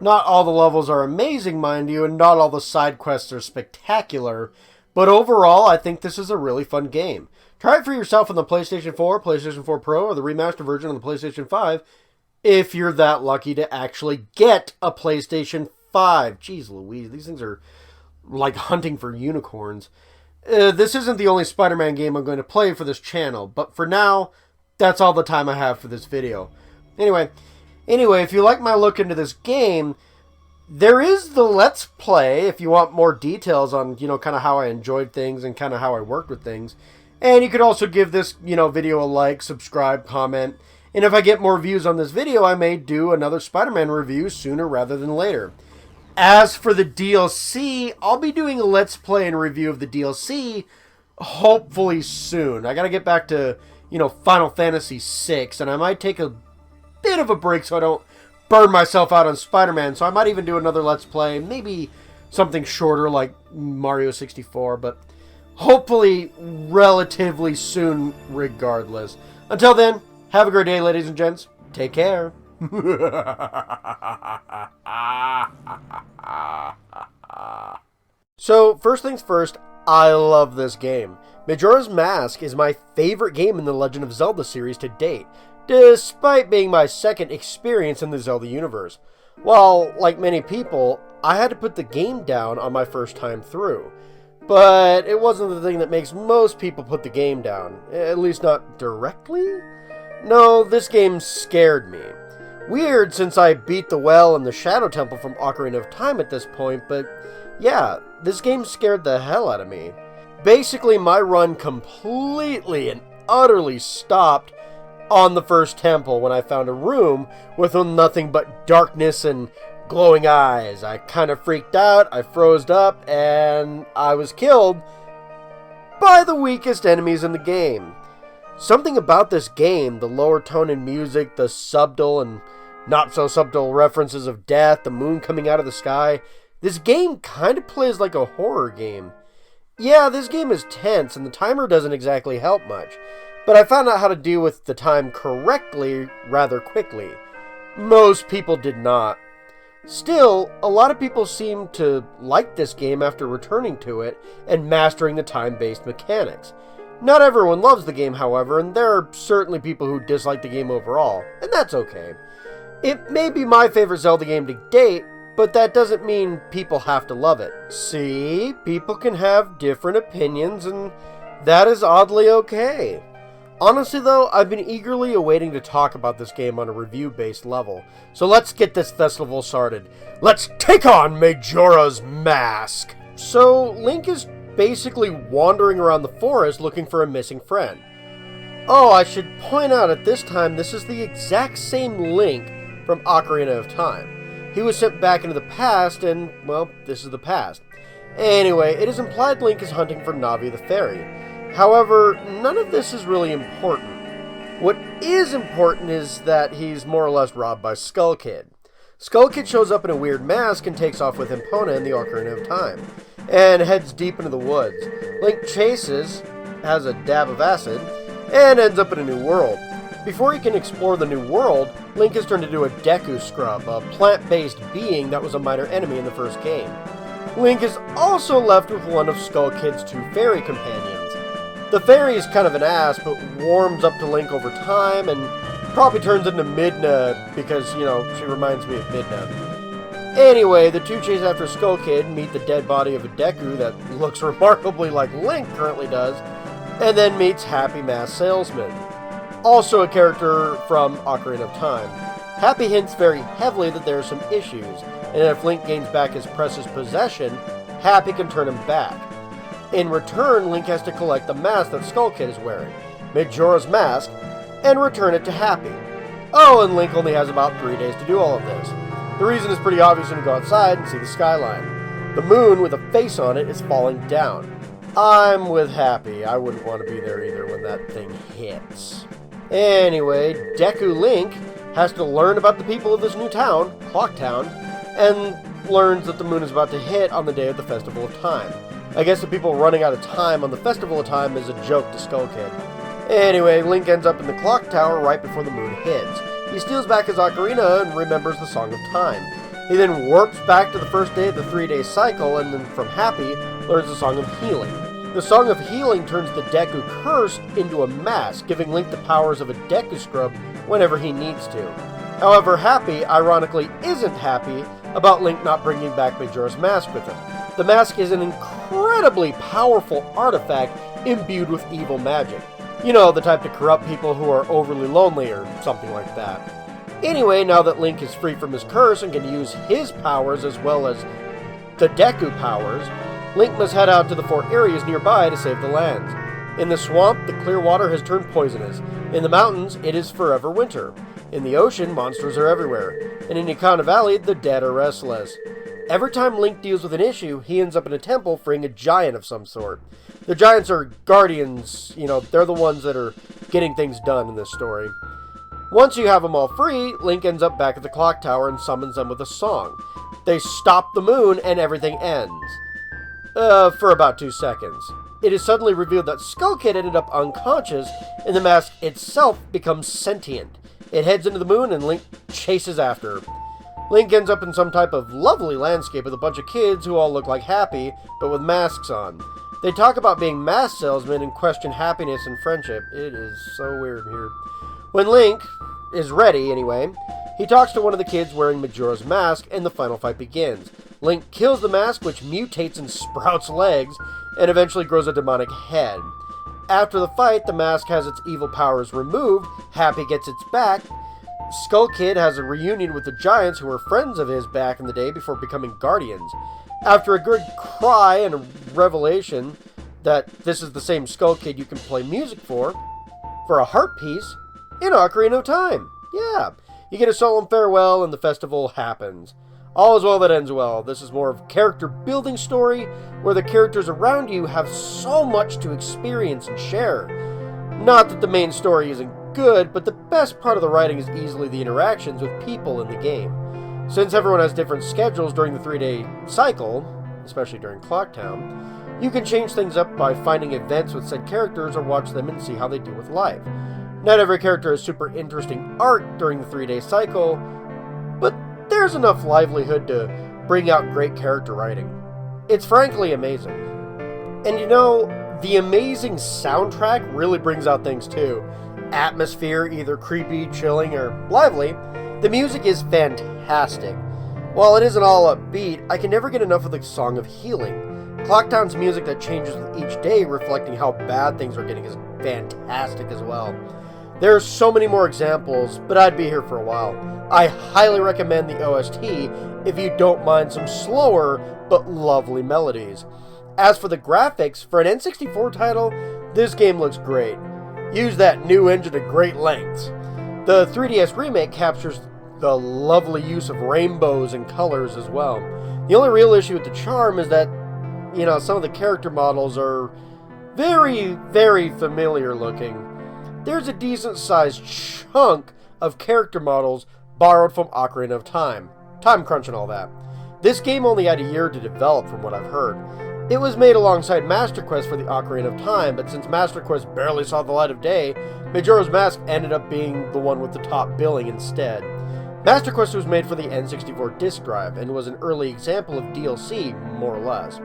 Not all the levels are amazing, mind you, and not all the side quests are spectacular, but overall, I think this is a really fun game. Try it for yourself on the PlayStation 4, PlayStation 4 Pro, or the remastered version on the PlayStation 5, if you're that lucky to actually get a PlayStation 5. Jeez Louise, these things are like hunting for unicorns. This isn't the only Spider-Man game I'm going to play for this channel, but for now, that's all the time I have for this video. Anyway, if you like my look into this game, there is the Let's Play if you want more details on, kind of how I enjoyed things and kind of how I worked with things. And you could also give this, video a like, subscribe, comment. And if I get more views on this video, I may do another Spider-Man review sooner rather than later. As for the DLC, I'll be doing a Let's Play and review of the DLC hopefully soon. I gotta get back to, Final Fantasy VI, and I might take a bit of a break so I don't burn myself out on Spider-Man, so I might even do another Let's Play, maybe something shorter like Mario 64, but hopefully relatively soon regardless. Until then, have a great day, ladies and gents. Take care. So, first things first, I love this game. Majora's Mask is my favorite game in the Legend of Zelda series to date, despite being my second experience in the Zelda universe. While, like many people, I had to put the game down on my first time through. But it wasn't the thing that makes most people put the game down, at least not directly? No, this game scared me. Weird, since I beat the well and the Shadow Temple from Ocarina of Time at this point, but yeah, this game scared the hell out of me. Basically, my run completely and utterly stopped on the first temple when I found a room with nothing but darkness and glowing eyes. I kind of freaked out, I froze up, and I was killed by the weakest enemies in the game. Something about this game, the lower tone in music, the subtle and not so subtle references of death, the moon coming out of the sky, this game kind of plays like a horror game. Yeah, this game is tense and the timer doesn't exactly help much, but I found out how to deal with the time correctly rather quickly. Most people did not. Still, a lot of people seem to like this game after returning to it and mastering the time-based mechanics. Not everyone loves the game, however, and there are certainly people who dislike the game overall, and that's okay. It may be my favorite Zelda game to date, but that doesn't mean people have to love it. See, people can have different opinions, and that is oddly okay. Honestly though, I've been eagerly awaiting to talk about this game on a review-based level, so let's get this festival started. Let's take on Majora's Mask! So, Link is basically wandering around the forest looking for a missing friend. Oh, I should point out at this time, this is the exact same Link from Ocarina of Time. He was sent back into the past, and, well, this is the past. Anyway, it is implied Link is hunting for Navi the fairy. However, none of this is really important. What is important is that he's more or less robbed by Skull Kid. Skull Kid shows up in a weird mask and takes off with Epona in the Ocarina of Time, and heads deep into the woods. Link chases, has a dab of acid, and ends up in a new world. Before he can explore the new world, Link is turned into a Deku Scrub, a plant-based being that was a minor enemy in the first game. Link is also left with one of Skull Kid's two fairy companions. The fairy is kind of an ass, but warms up to Link over time, and probably turns into Midna, because, you know, she reminds me of Midna. Anyway, the two chase after Skull Kid, meet the dead body of a Deku that looks remarkably like Link currently does, and then meets Happy Mask Salesman, also a character from Ocarina of Time. Happy hints very heavily that there are some issues, and if Link gains back his precious possession, Happy can turn him back. In return, Link has to collect the mask that Skull Kid is wearing, Majora's Mask, and return it to Happy. Oh, and Link only has about 3 days to do all of this. The reason is pretty obvious when you go outside and see the skyline. The moon with a face on it is falling down. I'm with Happy. I wouldn't want to be there either when that thing hits. Anyway, Deku Link has to learn about the people of this new town, Clock Town, and learns that the moon is about to hit on the day of the Festival of Time. I guess the people running out of time on the Festival of Time is a joke to Skull Kid. Anyway, Link ends up in the clock tower right before the moon hits. He steals back his ocarina and remembers the Song of Time. He then warps back to the first day of the 3-day cycle, and then from Happy, learns the Song of Healing. The Song of Healing turns the Deku Curse into a mask, giving Link the powers of a Deku Scrub whenever he needs to. However, Happy, ironically, isn't happy about Link not bringing back Majora's Mask with him. The mask is an incredibly powerful artifact imbued with evil magic. You know, the type to corrupt people who are overly lonely or something like that. Anyway, now that Link is free from his curse and can use his powers as well as the Deku powers, Link must head out to the 4 areas nearby to save the lands. In the swamp, the clear water has turned poisonous. In the mountains, it is forever winter. In the ocean, monsters are everywhere. And in Ikana Valley, the dead are restless. Every time Link deals with an issue, he ends up in a temple freeing a giant of some sort. The giants are guardians, you know, they're the ones that are getting things done in this story. Once you have them all free, Link ends up back at the clock tower and summons them with a song. They stop the moon and everything ends. For about 2 seconds. It is suddenly revealed that Skull Kid ended up unconscious, and the mask itself becomes sentient. It heads into the moon and Link chases after. Link ends up in some type of lovely landscape with a bunch of kids who all look like Happy, but with masks on. They talk about being mask salesmen and question happiness and friendship. It is so weird here. When Link is ready, anyway, he talks to one of the kids wearing Majora's Mask, and the final fight begins. Link kills the mask, which mutates and sprouts legs, and eventually grows a demonic head. After the fight, the mask has its evil powers removed, Happy gets its back, Skull Kid has a reunion with the giants who were friends of his back in the day before becoming guardians. After a good cry and a revelation that this is the same Skull Kid you can play music for a heart piece in Ocarina of Time. Yeah, you get a solemn farewell and the festival happens. All is well that ends well. This is more of a character building story where the characters around you have so much to experience and share. Not that the main story isn't good, but the best part of the writing is easily the interactions with people in the game. Since everyone has different schedules during the 3-day cycle, especially during Clock Town, you can change things up by finding events with said characters or watch them and see how they deal with life. Not every character has super interesting art during the 3-day cycle, but there there's enough livelihood to bring out great character writing. It's frankly amazing. And you know, the amazing soundtrack really brings out things too. Atmosphere, either creepy, chilling, or lively. The music is fantastic. While it isn't all upbeat, I can never get enough of the Song of Healing. Clocktown's music that changes with each day, reflecting how bad things are getting, is fantastic as well. There are so many more examples, but I'd be here for a while. I highly recommend the OST if you don't mind some slower but lovely melodies. As for the graphics, for an N64 title, this game looks great. Use that new engine to great lengths. The 3DS remake captures the lovely use of rainbows and colors as well. The only real issue with the charm is that, you know, some of the character models are very, very familiar looking. There's a decent sized chunk of character models borrowed from Ocarina of Time. Time crunch and all that. This game only had a year to develop from what I've heard. It was made alongside Master Quest for the Ocarina of Time, but since Master Quest barely saw the light of day, Majora's Mask ended up being the one with the top billing instead. Master Quest was made for the N64 disk drive, and was an early example of DLC, more or less.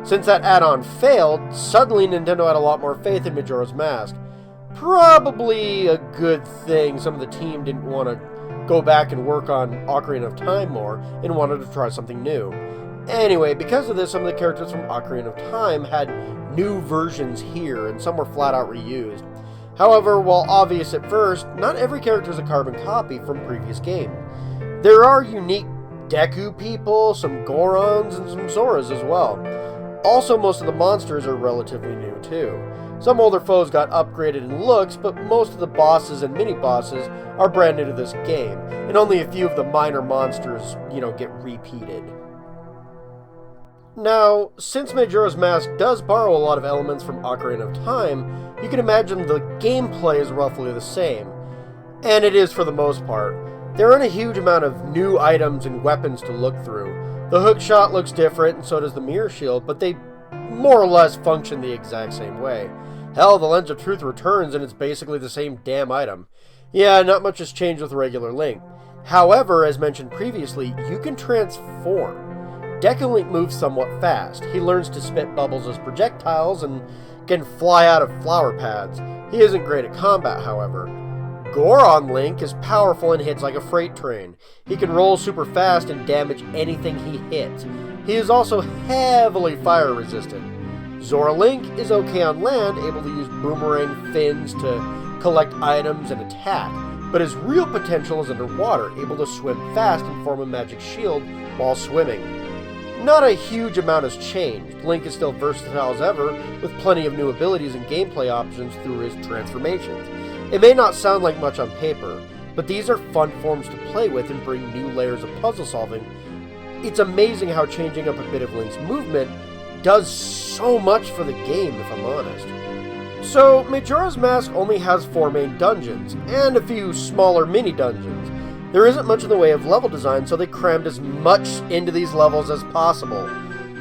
Since that add-on failed, suddenly Nintendo had a lot more faith in Majora's Mask. Probably a good thing. Some of the team didn't want to go back and work on Ocarina of Time more, and wanted to try something new. Anyway, because of this, some of the characters from Ocarina of Time had new versions here, and some were flat out reused. However, while obvious at first, not every character is a carbon copy from previous games. There are unique Deku people, some Gorons, and some Zoras as well. Also, most of the monsters are relatively new too. Some older foes got upgraded in looks, but most of the bosses and mini-bosses are brand new to this game, and only a few of the minor monsters, get repeated. Now, since Majora's Mask does borrow a lot of elements from Ocarina of Time, you can imagine the gameplay is roughly the same. And it is for the most part. There aren't a huge amount of new items and weapons to look through. The hookshot looks different, and so does the mirror shield, but they more or less function the exact same way. Hell, the Lens of Truth returns and it's basically the same damn item. Yeah, not much has changed with regular Link. However, as mentioned previously, you can transform. Deku Link moves somewhat fast. He learns to spit bubbles as projectiles and can fly out of flower pads. He isn't great at combat, however. Goron Link is powerful and hits like a freight train. He can roll super fast and damage anything he hits. He is also heavily fire resistant. Zora Link is okay on land, able to use boomerang fins to collect items and attack, but his real potential is underwater, able to swim fast and form a magic shield while swimming. Not a huge amount has changed. Link is still versatile as ever, with plenty of new abilities and gameplay options through his transformations. It may not sound like much on paper, but these are fun forms to play with and bring new layers of puzzle solving. It's amazing how changing up a bit of Link's movement does so much for the game, if I'm honest. So, Majora's Mask only has 4 main dungeons, and a few smaller mini-dungeons. There isn't much in the way of level design, so they crammed as much into these levels as possible.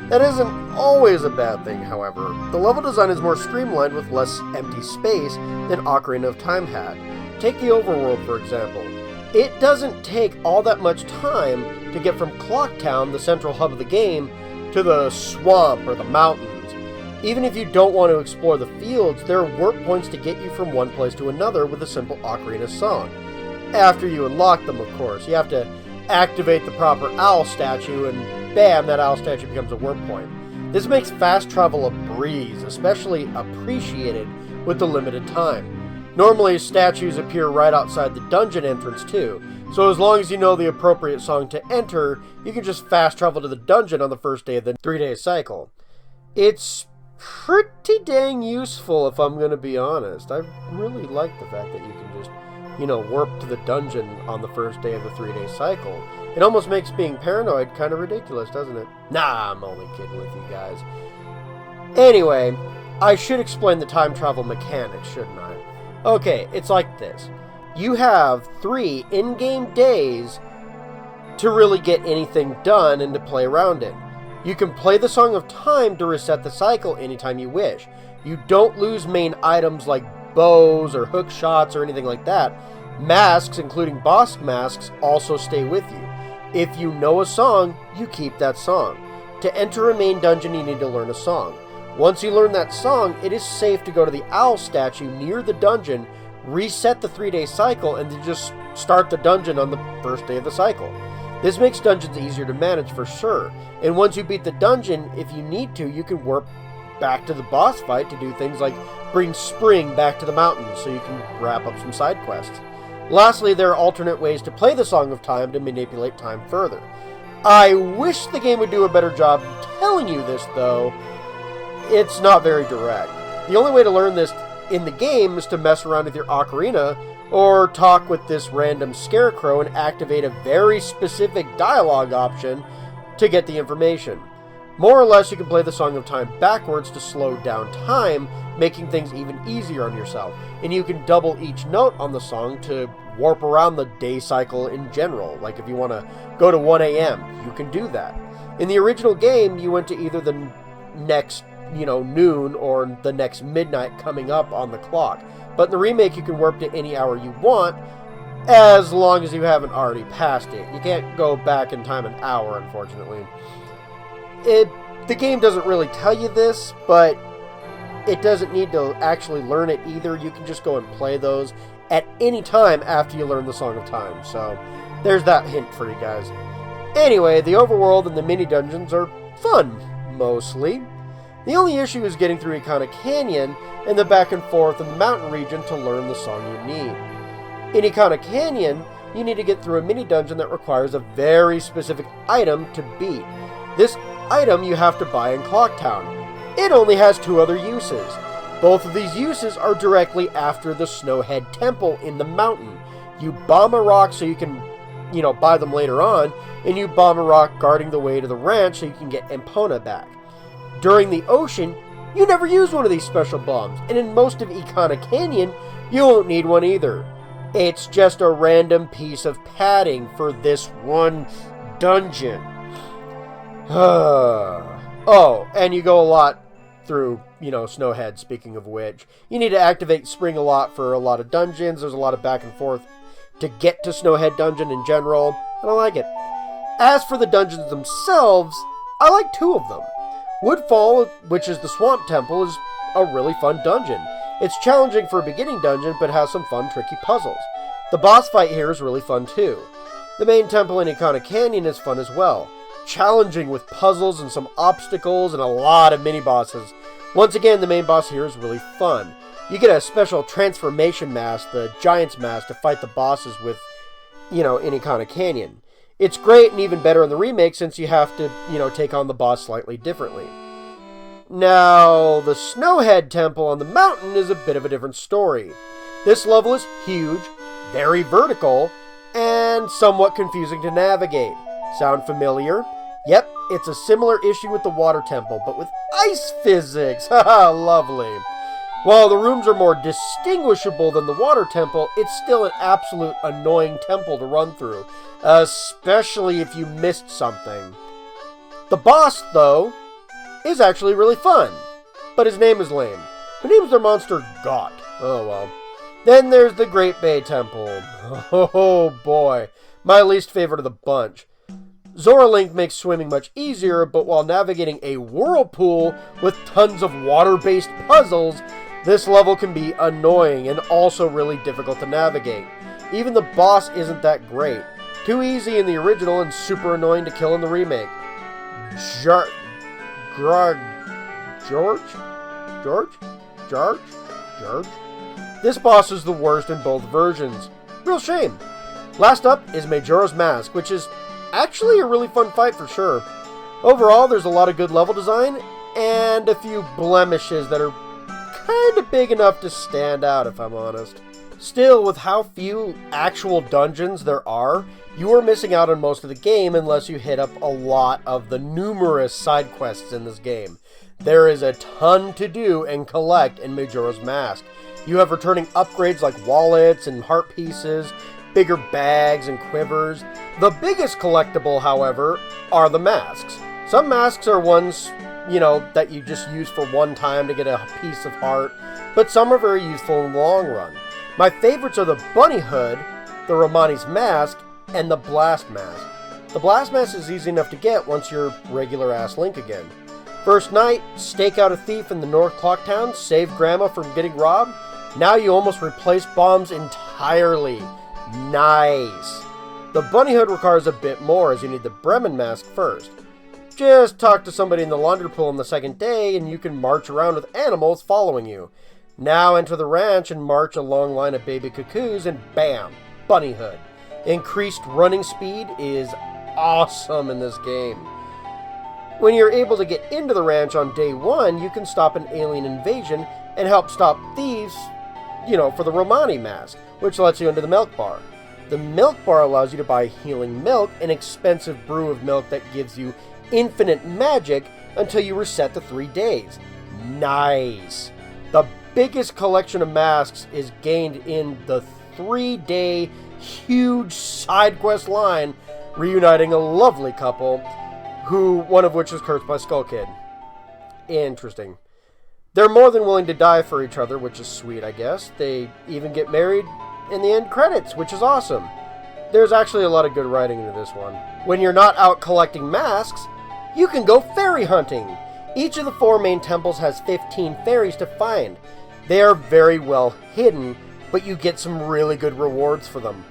That isn't always a bad thing, however. The level design is more streamlined with less empty space than Ocarina of Time had. Take the overworld, for example. It doesn't take all that much time to get from Clocktown, the central hub of the game, to the swamp or the mountains. Even if you don't want to explore the fields, there are warp points to get you from one place to another with a simple Ocarina song. After you unlock them, of course. You have to activate the proper owl statue, and bam, that owl statue becomes a warp point. This makes fast travel a breeze, especially appreciated with the limited time. Normally, statues appear right outside the dungeon entrance too, so as long as you know the appropriate song to enter, you can just fast travel to the dungeon on the first day of the 3-day cycle. It's pretty dang useful, if I'm going to be honest. I really like the fact that you can just warp to the dungeon on the first day of the 3-day cycle. It almost makes being paranoid kind of ridiculous, doesn't it? Nah, I'm only kidding with you guys. Anyway, I should explain the time travel mechanics, shouldn't I? Okay, it's like this. You have 3 in-game days to really get anything done and to play around it. You can play the Song of Time to reset the cycle anytime you wish. You don't lose main items like bows or hook shots or anything like that. Masks, including boss masks, also stay with you. If you know a song, you keep that song. To enter a main dungeon, you need to learn a song. Once you learn that song, it is safe to go to the owl statue near the dungeon, reset the 3-day cycle, and then just start the dungeon on the first day of the cycle. This makes dungeons easier to manage for sure, and once you beat the dungeon, if you need to, you can warp back to the boss fight to do things like bring Spring back to the mountains so you can wrap up some side quests. Lastly, there are alternate ways to play the Song of Time to manipulate time further. I wish the game would do a better job telling you this, though. It's not very direct. The only way to learn this in the game is to mess around with your ocarina or talk with this random scarecrow and activate a very specific dialogue option to get the information. More or less, you can play the Song of Time backwards to slow down time, making things even easier on yourself. And you can double each note on the song to warp around the day cycle in general. Like if you want to go to 1 a.m., you can do that. In the original game, you went to either the next, noon or the next midnight coming up on the clock. But in the remake, you can warp to any hour you want, as long as you haven't already passed it. You can't go back in time an hour, unfortunately. The game doesn't really tell you this, but it doesn't need to actually learn it either. You can just go and play those at any time after you learn the Song of Time. So there's that hint for you guys. Anyway, the overworld and the mini dungeons are fun, mostly. The only issue is getting through Ikana Canyon and the back and forth in the mountain region to learn the song you need. In Ikana Canyon, you need to get through a mini dungeon that requires a very specific item to beat. This item you have to buy in Clocktown. It only has 2 other uses. Both of these uses are directly after the Snowhead Temple in the mountain. You bomb a rock so you can, buy them later on, and you bomb a rock guarding the way to the ranch so you can get Epona back. During the ocean, you never use one of these special bombs, and in most of Ikana Canyon, you won't need one either. It's just a random piece of padding for this one dungeon. Oh, and you go a lot through, Snowhead, speaking of which. You need to activate Spring a lot for a lot of dungeons. There's a lot of back and forth to get to Snowhead Dungeon in general, and I like it. As for the dungeons themselves, I like 2 of them. Woodfall, which is the Swamp Temple, is a really fun dungeon. It's challenging for a beginning dungeon, but has some fun, tricky puzzles. The boss fight here is really fun too. The main temple in Ikana Canyon is fun as well. Challenging with puzzles and some obstacles and a lot of mini-bosses. Once again, the main boss here is really fun. You get a special transformation mask, the Giant's Mask, to fight the bosses with, in Ikana Canyon. It's great and even better in the remake since you have to, take on the boss slightly differently. Now, the Snowhead Temple on the mountain is a bit of a different story. This level is huge, very vertical, and somewhat confusing to navigate. Sound familiar? Yep, it's a similar issue with the Water Temple, but with ice physics. Haha, lovely. While the rooms are more distinguishable than the Water Temple, it's still an absolute annoying temple to run through, especially if you missed something. The boss, though, is actually really fun, but his name is lame. Who names their monster Got? Oh well. Then there's the Great Bay Temple. Oh boy, my least favorite of the bunch. Zora Link makes swimming much easier, but while navigating a whirlpool with tons of water-based puzzles, this level can be annoying and also really difficult to navigate. Even the boss isn't that great. Too easy in the original and super annoying to kill in the remake. George? This boss is the worst in both versions. Real shame. Last up is Majora's Mask, which is actually a really fun fight for sure. Overall, there's a lot of good level design and a few blemishes that are kind of big enough to stand out, if I'm honest. Still, with how few actual dungeons there are, you are missing out on most of the game unless you hit up a lot of the numerous side quests in this game. There is a ton to do and collect in Majora's Mask. You have returning upgrades like wallets and heart pieces, bigger bags and quivers. The biggest collectible, however, are the masks. Some masks are ones, that you just use for one time to get a piece of heart, but some are very useful in the long run. My favorites are the Bunny Hood, the Romani's Mask, and the Blast Mask. The Blast Mask is easy enough to get once you're regular-ass Link again. First night, stake out a thief in the North Clock Town, save Grandma from getting robbed. Now you almost replace bombs entirely. Nice. The Bunny Hood requires a bit more, as you need the Bremen Mask first. Just talk to somebody in the laundry pool on the second day, and you can march around with animals following you. Now enter the ranch and march a long line of baby cuckoos, and bam, Bunny Hood. Increased running speed is awesome in this game. When you're able to get into the ranch on day 1, you can stop an alien invasion and help stop thieves, for the Romani Mask, which lets you into the milk bar. The milk bar allows you to buy healing milk, an expensive brew of milk that gives you infinite magic until you reset to 3 days. Nice! The biggest collection of masks is gained in the 3-day huge side quest line reuniting a lovely couple, one of which is cursed by Skull Kid. Interesting. They're more than willing to die for each other, which is sweet, I guess. They even get married in the end credits, which is awesome. There's actually a lot of good writing into this one. When you're not out collecting masks, you can go fairy hunting. Each of the 4 main temples has 15 fairies to find. They are very well hidden, but you get some really good rewards for them.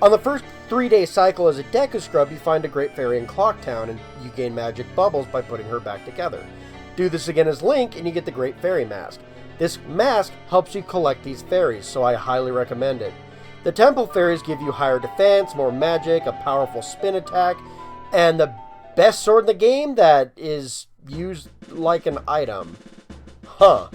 On the first 3-day cycle as a Deku Scrub, you find a great fairy in Clock Town, and you gain magic bubbles by putting her back together. Do this again as Link, and you get the Great Fairy Mask. This mask helps you collect these fairies, so I highly recommend it. The Temple Fairies give you higher defense, more magic, a powerful spin attack, and the best sword in the game that is used like an item. Huh.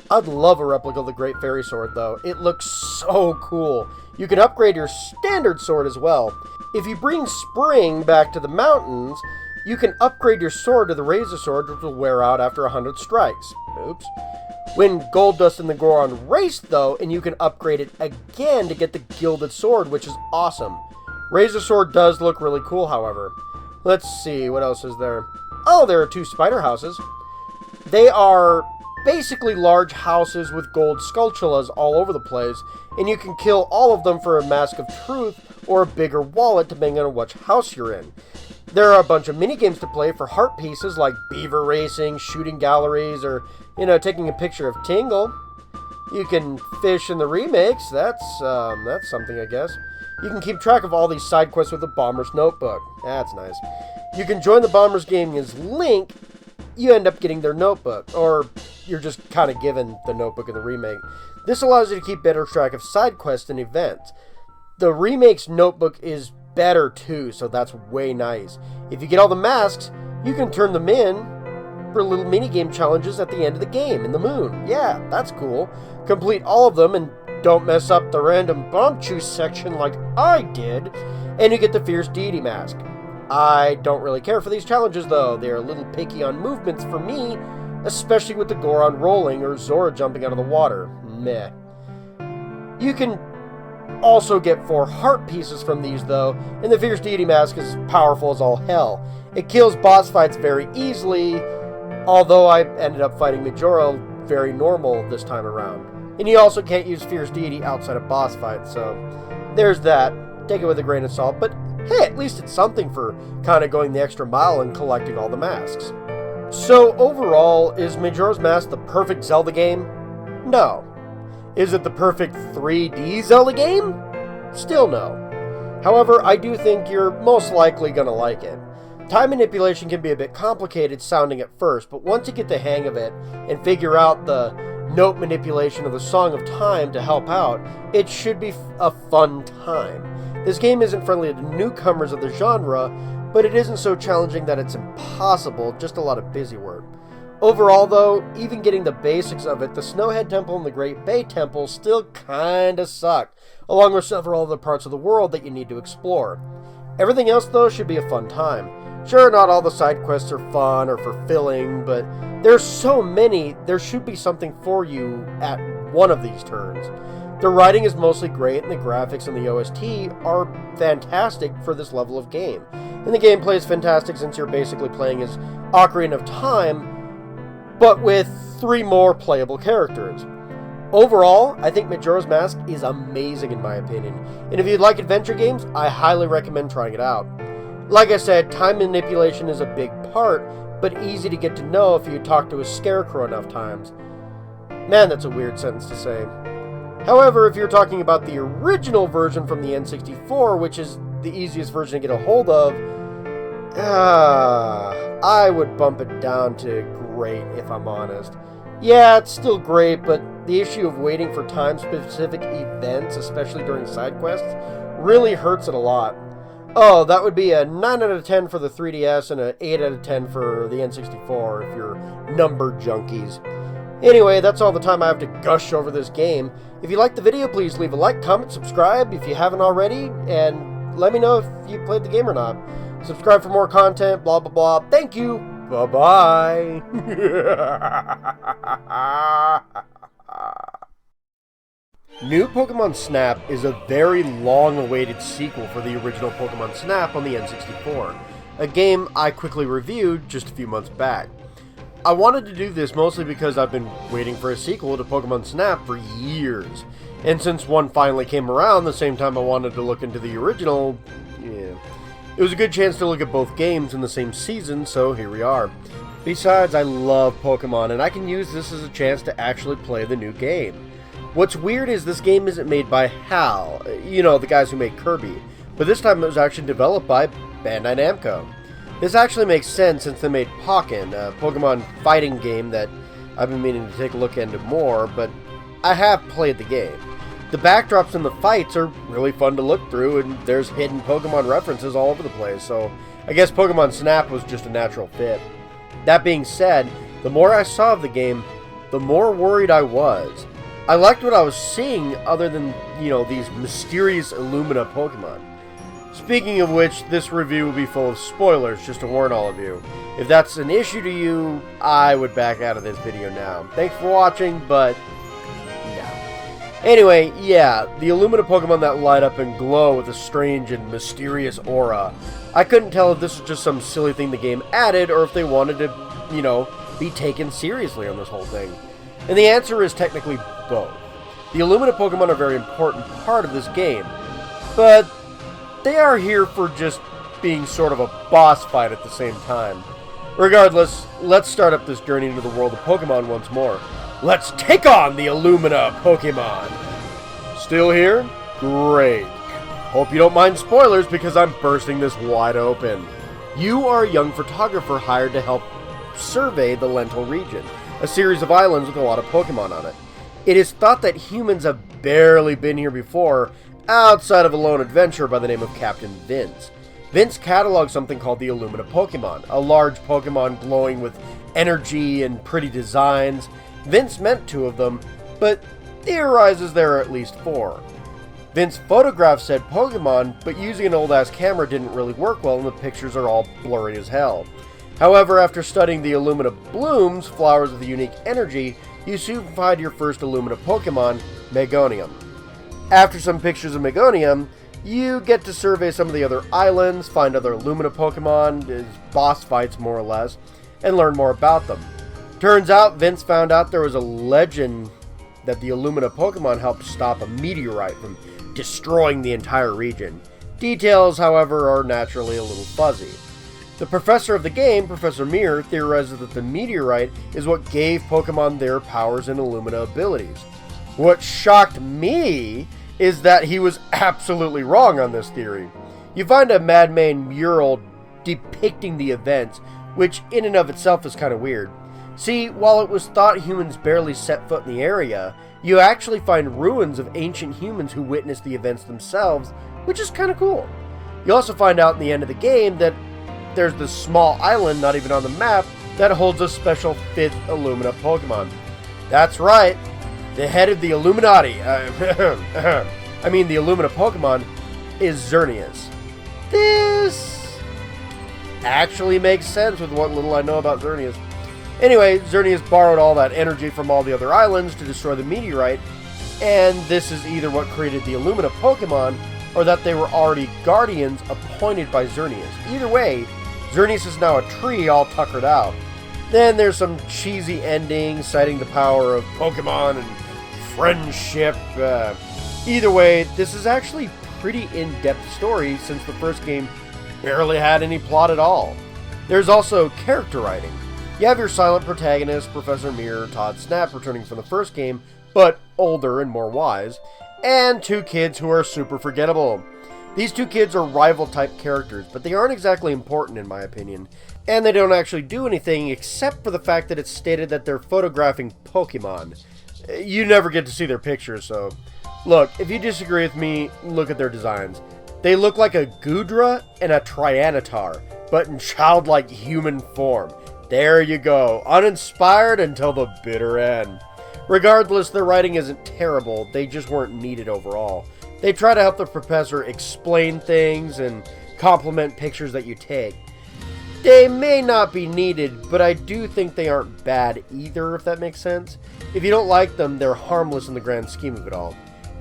I'd love a replica of the Great Fairy Sword, though. It looks so cool. You can upgrade your standard sword as well. If you bring Spring back to the mountains, you can upgrade your sword to the Razor Sword, which will wear out after 100 strikes. Oops. Win Gold Dust in the Goron race, though, and you can upgrade it again to get the Gilded Sword, which is awesome. Razor Sword does look really cool, however. Let's see, what else is there? Oh, there are 2 spider houses. They are basically large houses with gold sculptulas all over the place, and you can kill all of them for a Mask of Truth or a bigger wallet depending on which house you're in. There are a bunch of minigames to play for heart pieces like beaver racing, shooting galleries, or, taking a picture of Tingle. You can fish in the remakes. That's something, I guess. You can keep track of all these side quests with the Bomber's Notebook. That's nice. You can join the Bombers game as Link. You end up getting their notebook, or you're just kind of given the notebook in the remake. This allows you to keep better track of side quests and events. The remake's notebook is better too, so that's way nice. If you get all the masks, you can turn them in for little minigame challenges at the end of the game in the moon. Yeah, that's cool. Complete all of them and don't mess up the random bomb choose section like I did, and you get the Fierce Deity Mask. I don't really care for these challenges though. They're a little picky on movements for me, especially with the Goron rolling or Zora jumping out of the water. Meh. You can also get 4 heart pieces from these though, and the Fierce Deity Mask is powerful as all hell. It kills boss fights very easily, although I ended up fighting Majora very normal this time around. And you also can't use Fierce Deity outside of boss fights, so there's that. Take it with a grain of salt, but hey, at least it's something for kind of going the extra mile and collecting all the masks. So overall, is Majora's Mask the perfect Zelda game? No. Is it the perfect 3D Zelda game? Still no. However, I do think you're most likely gonna like it. Time manipulation can be a bit complicated sounding at first, but once you get the hang of it and figure out the note manipulation of the Song of Time to help out, it should be a fun time. This game isn't friendly to newcomers of the genre, but it isn't so challenging that it's impossible, just a lot of busy work. Overall though, even getting the basics of it, the Snowhead Temple and the Great Bay Temple still kinda suck, along with several other parts of the world that you need to explore. Everything else though should be a fun time. Sure, not all the side quests are fun or fulfilling, but there's so many, there should be something for you at one of these turns. The writing is mostly great, and the graphics and the OST are fantastic for this level of game. And the gameplay is fantastic since you're basically playing as Ocarina of Time, but with 3 more playable characters. Overall, I think Majora's Mask is amazing in my opinion, and if you'd like adventure games, I highly recommend trying it out. Like I said, time manipulation is a big part, but easy to get to know if you talk to a scarecrow enough times. Man, that's a weird sentence to say. However, if you're talking about the original version from the N64, which is the easiest version to get a hold of, I would bump it down to great, if I'm honest. Yeah, it's still great, but the issue of waiting for time-specific events, especially during side quests, really hurts it a lot. Oh, that would be a 9 out of 10 for the 3DS and an 8 out of 10 for the N64 if you're number junkies. Anyway, that's all the time I have to gush over this game. If you liked the video, please leave a like, comment, subscribe if you haven't already, and let me know if you played the game or not. Subscribe for more content, blah blah blah. Thank you! Bye-bye! New Pokemon Snap is a very long-awaited sequel for the original Pokemon Snap on the N64, a game I quickly reviewed just a few months back. I wanted to do this mostly because I've been waiting for a sequel to Pokemon Snap for years, and since one finally came around the same time I wanted to look into the original, it was a good chance to look at both games in the same season, so here we are. Besides, I love Pokemon, and I can use this as a chance to actually play the new game. What's weird is this game isn't made by HAL, the guys who made Kirby, but this time it was actually developed by Bandai Namco. This actually makes sense since they made Pokken, a Pokemon fighting game that I've been meaning to take a look into more, but I have played the game. The backdrops and the fights are really fun to look through, and there's hidden Pokemon references all over the place, so I guess Pokemon Snap was just a natural fit. That being said, the more I saw of the game, the more worried I was. I liked what I was seeing other than, these mysterious Illumina Pokemon. Speaking of which, this review will be full of spoilers, just to warn all of you. If that's an issue to you, I would back out of this video now. Thanks for watching, but no. Anyway, yeah, the Illumina Pokemon that light up and glow with a strange and mysterious aura. I couldn't tell if this was just some silly thing the game added, or if they wanted to, be taken seriously on this whole thing. And the answer is technically both. The Illumina Pokemon are a very important part of this game, but they are here for just being sort of a boss fight at the same time. Regardless, let's start up this journey into the world of Pokemon once more. Let's take on the Illumina Pokemon! Still here? Great. Hope you don't mind spoilers because I'm bursting this wide open. You are a young photographer hired to help survey the Lental region, a series of islands with a lot of Pokemon on it. It is thought that humans have barely been here before, outside of a lone adventurer by the name of Captain Vince. Vince cataloged something called the Illumina Pokemon, a large Pokemon glowing with energy and pretty designs. Vince meant 2 of them, but theorizes there are at least 4. Vince photographed said Pokemon, but using an old-ass camera didn't really work well and the pictures are all blurry as hell. However, after studying the Illumina blooms, flowers with unique energy, you soon find your first Illumina Pokemon, Megonium. After some pictures of Megonium, you get to survey some of the other islands, find other Illumina Pokemon, as boss fights more or less, and learn more about them. Turns out, Vince found out there was a legend that the Illumina Pokemon helped stop a meteorite from destroying the entire region. Details, however, are naturally a little fuzzy. The professor of the game, Professor Mir, theorizes that the meteorite is what gave Pokemon their powers and Illumina abilities. What shocked me is that he was absolutely wrong on this theory. You find a Madman mural depicting the events, which in and of itself is kind of weird. See, while it was thought humans barely set foot in the area, you actually find ruins of ancient humans who witnessed the events themselves, which is kind of cool. You also find out in the end of the game that there's this small island, not even on the map, that holds a special 5th Illumina Pokemon. That's right, the head of the Illuminati, the Illumina Pokemon, is Xerneas. This actually makes sense with what little I know about Xerneas. Anyway, Xerneas borrowed all that energy from all the other islands to destroy the meteorite, and this is either what created the Illumina Pokemon, or that they were already guardians appointed by Xerneas. Either way, Xerneas is now a tree all tuckered out. Then there's some cheesy ending citing the power of Pokemon and friendship. Either way, this is actually pretty in-depth story since the first game barely had any plot at all. There's also character writing. You have your silent protagonist, Professor Mirror, Todd Snap, returning from the first game, but older and more wise, and two kids who are super forgettable. These two kids are rival-type characters, but they aren't exactly important in my opinion, and they don't actually do anything except for the fact that it's stated that they're photographing Pokemon. You never get to see their pictures, so... Look, if you disagree with me, look at their designs. They look like a Goodra and a Tyranitar, but in childlike human form. There you go, uninspired until the bitter end. Regardless, their writing isn't terrible, they just weren't needed overall. They try to help the professor explain things and compliment pictures that you take. They may not be needed, but I do think they aren't bad either, if that makes sense. If you don't like them, they're harmless in the grand scheme of it all.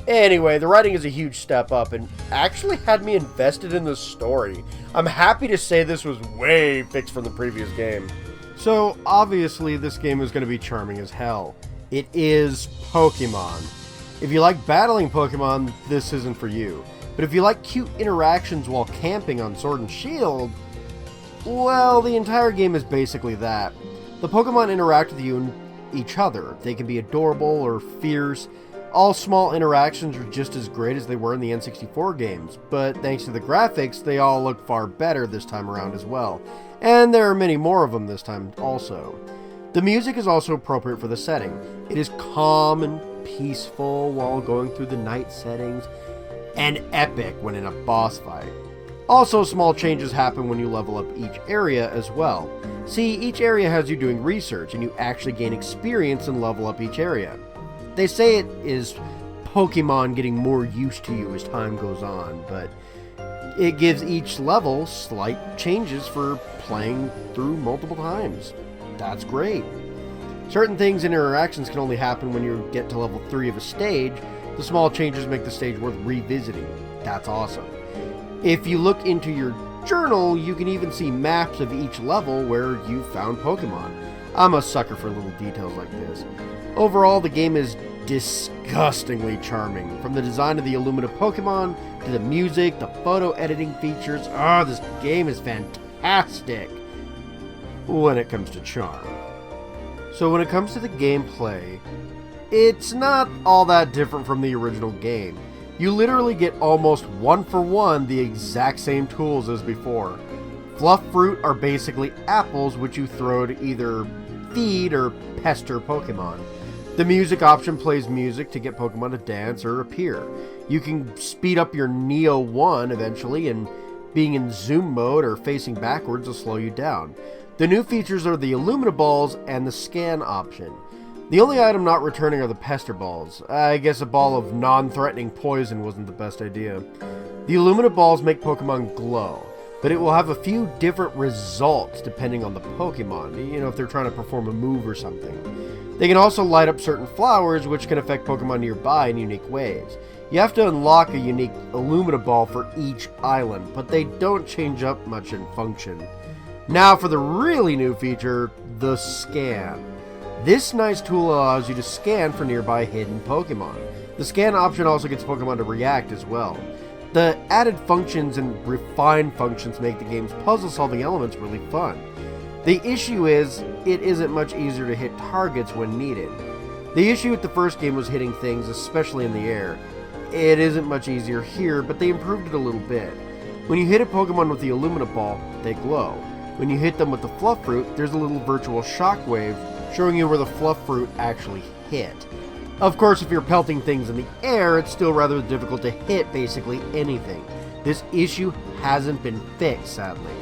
Anyway, the writing is a huge step up and actually had me invested in the story. I'm happy to say this was way fixed from the previous game. So, obviously, this game is going to be charming as hell. It is Pokemon. If you like battling Pokemon, this isn't for you. But if you like cute interactions while camping on Sword and Shield, well, the entire game is basically that. The Pokemon interact with you and each other. They can be adorable or fierce. All small interactions are just as great as they were in the N64 games, but thanks to the graphics, they all look far better this time around as well. And there are many more of them this time also. The music is also appropriate for the setting. It is calm and peaceful while going through the night settings, and epic when in a boss fight. Also, small changes happen when you level up each area as well. See, each area has you doing research, and you actually gain experience and level up each area. They say it is Pokemon getting more used to you as time goes on, but it gives each level slight changes for playing through multiple times. That's great. Certain things and interactions can only happen when you get to level 3 of a stage. The small changes make the stage worth revisiting. That's awesome. If you look into your journal, you can even see maps of each level where you found Pokemon. I'm a sucker for little details like this. Overall, the game is disgustingly charming. From the design of the Illumina Pokemon, to the music, the photo editing features, this game is fantastic when it comes to charm. So when it comes to the gameplay, it's not all that different from the original game. You literally get almost one for one the exact same tools as before. Fluff Fruit are basically apples which you throw to either feed or pester Pokemon. The music option plays music to get Pokemon to dance or appear. You can speed up your Neo 1 eventually, and being in zoom mode or facing backwards will slow you down. The new features are the Illumina Balls and the scan option. The only item not returning are the Pester Balls. I guess a ball of non-threatening poison wasn't the best idea. The Illumina Balls make Pokemon glow, but it will have a few different results depending on the Pokemon, if they're trying to perform a move or something. They can also light up certain flowers, which can affect Pokemon nearby in unique ways. You have to unlock a unique Illumina Ball for each island, but they don't change up much in function. Now for the really new feature, the scan. This nice tool allows you to scan for nearby hidden Pokemon. The scan option also gets Pokemon to react as well. The added functions and refined functions make the game's puzzle-solving elements really fun. The issue is, it isn't much easier to hit targets when needed. The issue with the first game was hitting things, especially in the air. It isn't much easier here, but they improved it a little bit. When you hit a Pokemon with the Illumina Ball, they glow. When you hit them with the Fluff Fruit, there's a little virtual shockwave showing you where the Fluff Fruit actually hit. Of course, if you're pelting things in the air, it's still rather difficult to hit basically anything. This issue hasn't been fixed, sadly.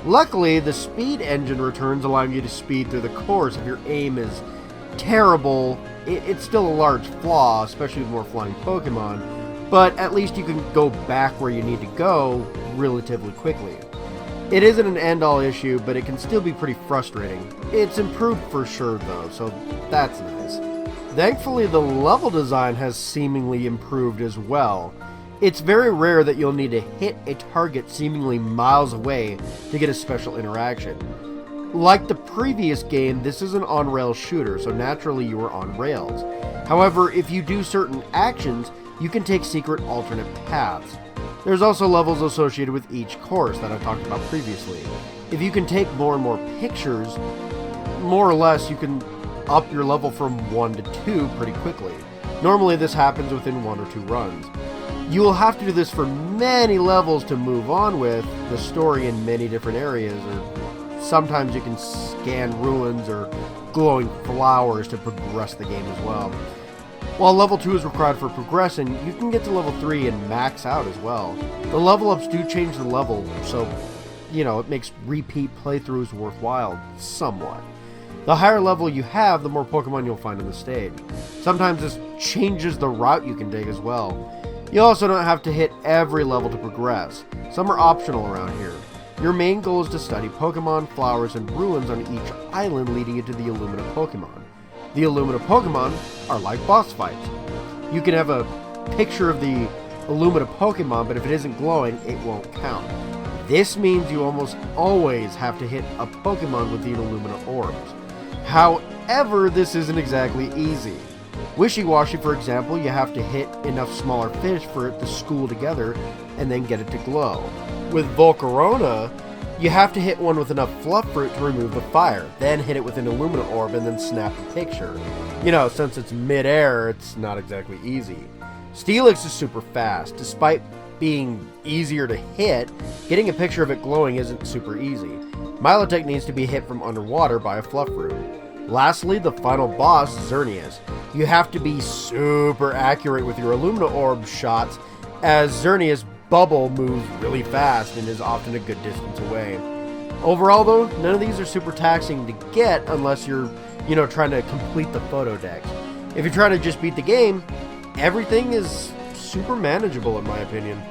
Luckily, the speed engine returns, allowing you to speed through the course. If your aim is terrible, it's still a large flaw, especially with more flying Pokemon, but at least you can go back where you need to go relatively quickly. It isn't an end-all issue, but it can still be pretty frustrating. It's improved for sure though, so that's nice. Thankfully, the level design has seemingly improved as well. It's very rare that you'll need to hit a target seemingly miles away to get a special interaction. Like the previous game, this is an on-rails shooter, so naturally you are on rails. However, if you do certain actions, you can take secret alternate paths. There's also levels associated with each course that I talked about previously. If you can take more and more pictures, more or less you can up your level from 1 to 2 pretty quickly. Normally this happens within 1 or 2 runs. You will have to do this for many levels to move on with the story in many different areas, or sometimes you can scan ruins or glowing flowers to progress the game as well. While level 2 is required for progression, you can get to level 3 and max out as well. The level ups do change the level, so, it makes repeat playthroughs worthwhile, somewhat. The higher level you have, the more Pokemon you'll find on the stage. Sometimes this changes the route you can take as well. You also don't have to hit every level to progress. Some are optional around here. Your main goal is to study Pokemon, flowers, and ruins on each island leading into the Illumina Pokemon. The Illumina Pokemon are like boss fights. You can have a picture of the Illumina Pokemon, but if it isn't glowing, it won't count. This means you almost always have to hit a Pokemon with the Illumina orbs. However, this isn't exactly easy. Wishy-Washy, for example, you have to hit enough smaller fish for it to school together and then get it to glow. With Volcarona, you have to hit one with enough fluff fruit to remove the fire, then hit it with an Illumina orb and then snap the picture. Since it's mid-air, it's not exactly easy. Steelix is super fast. Despite being easier to hit, getting a picture of it glowing isn't super easy. Milotic needs to be hit from underwater by a fluff fruit. Lastly, the final boss, Xerneas. You have to be super accurate with your Illumina orb shots, as Xerneas' bubble moves really fast and is often a good distance away. Overall though, none of these are super taxing to get unless you're, trying to complete the photo decks. If you're trying to just beat the game, everything is super manageable in my opinion.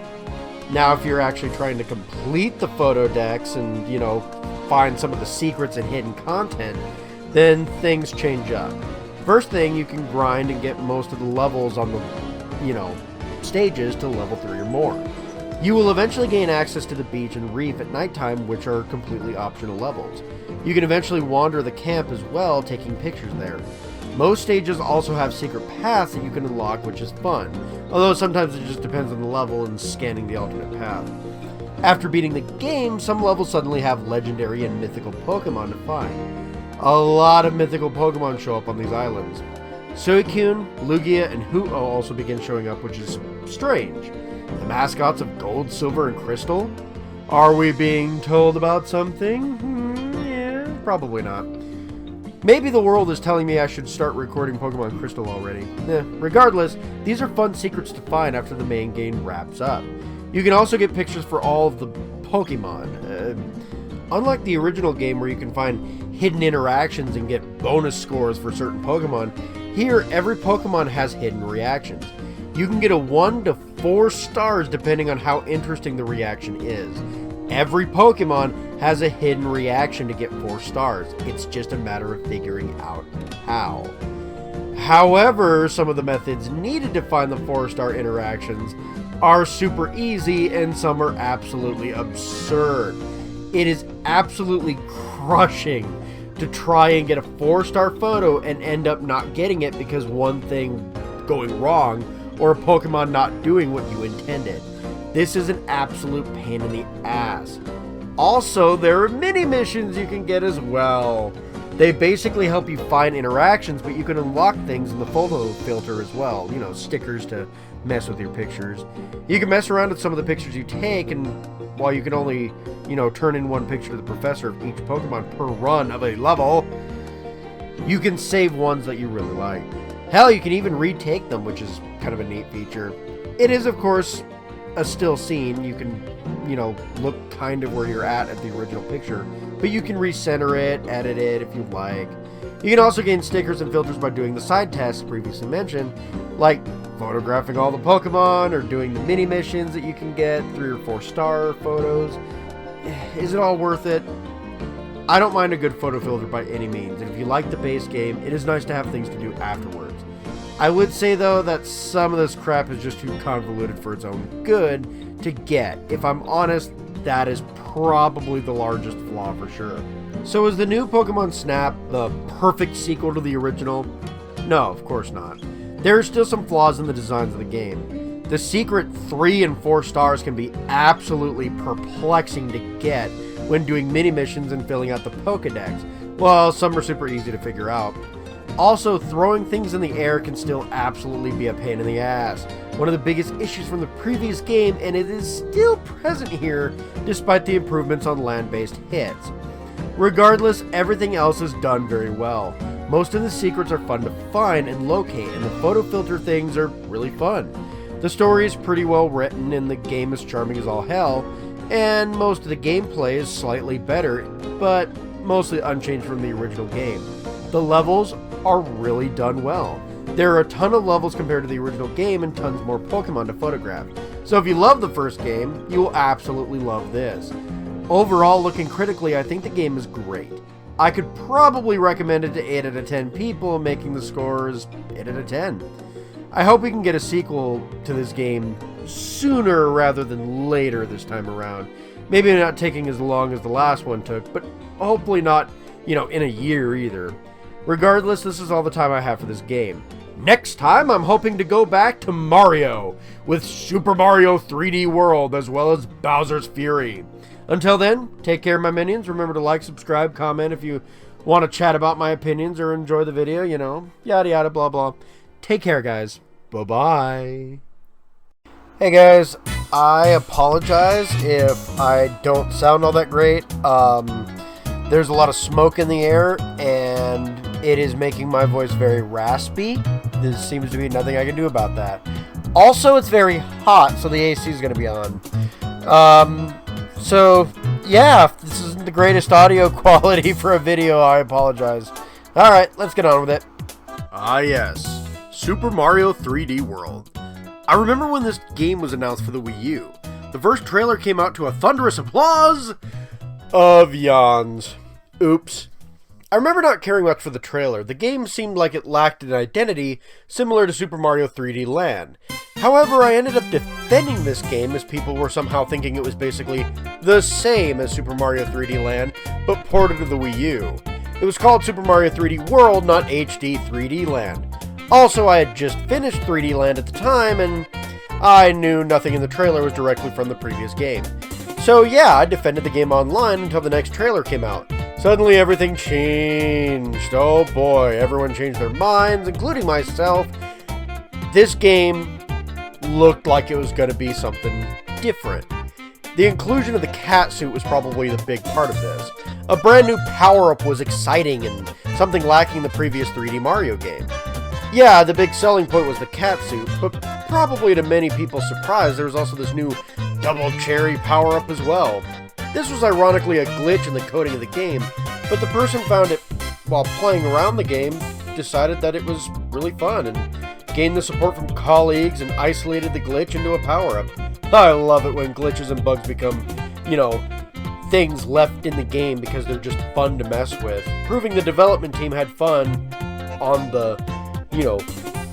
Now if you're actually trying to complete the photo decks and, find some of the secrets and hidden content, then things change up. First thing, you can grind and get most of the levels on the, stages to level 3 or more. You will eventually gain access to the beach and reef at nighttime, which are completely optional levels. You can eventually wander the camp as well, taking pictures there. Most stages also have secret paths that you can unlock, which is fun, although sometimes it just depends on the level and scanning the alternate path. After beating the game, some levels suddenly have legendary and mythical Pokemon to find. A lot of mythical Pokemon show up on these islands. Suicune, Lugia, and Hu-Oh also begin showing up, which is strange. The mascots of Gold, Silver, and Crystal? Are we being told about something? Yeah, probably not. Maybe the world is telling me I should start recording Pokemon Crystal already. Regardless, these are fun secrets to find after the main game wraps up. You can also get pictures for all of the Pokemon. Unlike the original game where you can find hidden interactions and get bonus scores for certain Pokemon, here every Pokemon has hidden reactions. You can get a 1 to 4 stars depending on how interesting the reaction is. Every Pokemon has a hidden reaction to get 4 stars. It's just a matter of figuring out how. However, some of the methods needed to find the 4-star interactions are super easy and some are absolutely absurd. It is absolutely crushing to try and get a 4-star photo and end up not getting it because one thing going wrong or a Pokemon not doing what you intended. This is an absolute pain in the ass. Also, there are mini missions you can get as well. They basically help you find interactions, but you can unlock things in the photo filter as well. Stickers to mess with your pictures. You can mess around with some of the pictures you take, and while you can only, turn in one picture to the professor of each Pokemon per run of a level, you can save ones that you really like. Hell, you can even retake them, which is kind of a neat feature. It is, of course, a still scene. You can, look kind of where you're at the original picture, but you can recenter it, edit it if you'd like. You can also gain stickers and filters by doing the side tasks previously mentioned, like photographing all the Pokemon or doing the mini missions that you can get 3 or 4 star photos. Is it all worth it? I don't mind a good photo filter by any means, and if you like the base game, it is nice to have things to do afterwards. I would say though that some of this crap is just too convoluted for its own good to get. If I'm honest, that is probably the largest flaw for sure. So is the new Pokemon Snap the perfect sequel to the original? No, of course not. There are still some flaws in the designs of the game. The secret 3 and 4 stars can be absolutely perplexing to get when doing mini missions and filling out the Pokedex, while some are super easy to figure out. Also, throwing things in the air can still absolutely be a pain in the ass. One of the biggest issues from the previous game, and it is still present here despite the improvements on land-based hits. Regardless, everything else is done very well. Most of the secrets are fun to find and locate, and the photo filter things are really fun. The story is pretty well written, and the game is charming as all hell, and most of the gameplay is slightly better, but mostly unchanged from the original game. The levels are really done well. There are a ton of levels compared to the original game and tons more Pokemon to photograph. So if you love the first game, you will absolutely love this. Overall, looking critically, I think the game is great. I could probably recommend it to 8 out of 10 people, making the scores 8 out of 10. I hope we can get a sequel to this game sooner rather than later this time around. Maybe not taking as long as the last one took, but hopefully not, in a year either. Regardless, this is all the time I have for this game. Next time, I'm hoping to go back to Mario with Super Mario 3D World as well as Bowser's Fury. Until then, take care, my minions. Remember to like, subscribe, comment if you want to chat about my opinions or enjoy the video, yada yada blah blah. Take care, guys. Bye-bye. Hey guys, I apologize if I don't sound all that great. There's a lot of smoke in the air, and it is making my voice very raspy. There seems to be nothing I can do about that. Also, it's very hot, so the AC is going to be on. So, yeah, if this isn't the greatest audio quality for a video, I apologize. Alright, let's get on with it. Ah, yes. Super Mario 3D World. I remember when this game was announced for the Wii U. The first trailer came out to a thunderous applause of yawns. Oops. I remember not caring much for the trailer. The game seemed like it lacked an identity similar to Super Mario 3D Land. However, I ended up defending this game as people were somehow thinking it was basically the same as Super Mario 3D Land, but ported to the Wii U. It was called Super Mario 3D World, not HD 3D Land. Also, I had just finished 3D Land at the time, and I knew nothing in the trailer was directly from the previous game. So yeah, I defended the game online until the next trailer came out. Suddenly everything changed. Oh boy, everyone changed their minds, including myself. This game looked like it was going to be something different. The inclusion of the cat suit was probably the big part of this. A brand new power-up was exciting and something lacking in the previous 3D Mario game. Yeah, the big selling point was the cat suit, but probably to many people's surprise, there was also this new double cherry power-up as well. This was ironically a glitch in the coding of the game, but the person found it while playing around the game, decided that it was really fun, and gained the support from colleagues and isolated the glitch into a power-up. I love it when glitches and bugs become, things left in the game because they're just fun to mess with, proving the development team had fun on the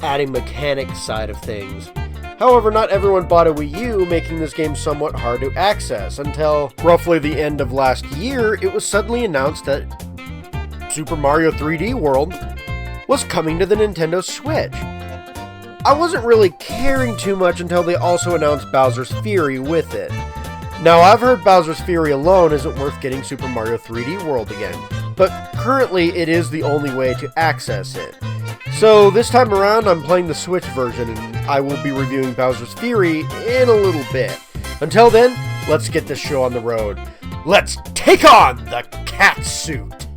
adding mechanics side of things. However, not everyone bought a Wii U, making this game somewhat hard to access, until roughly the end of last year, it was suddenly announced that Super Mario 3D World was coming to the Nintendo Switch. I wasn't really caring too much until they also announced Bowser's Fury with it. Now, I've heard Bowser's Fury alone isn't worth getting Super Mario 3D World again, but currently it is the only way to access it. So this time around, I'm playing the Switch version, and I will be reviewing Bowser's Fury in a little bit. Until then, let's get this show on the road. Let's take on the cat suit!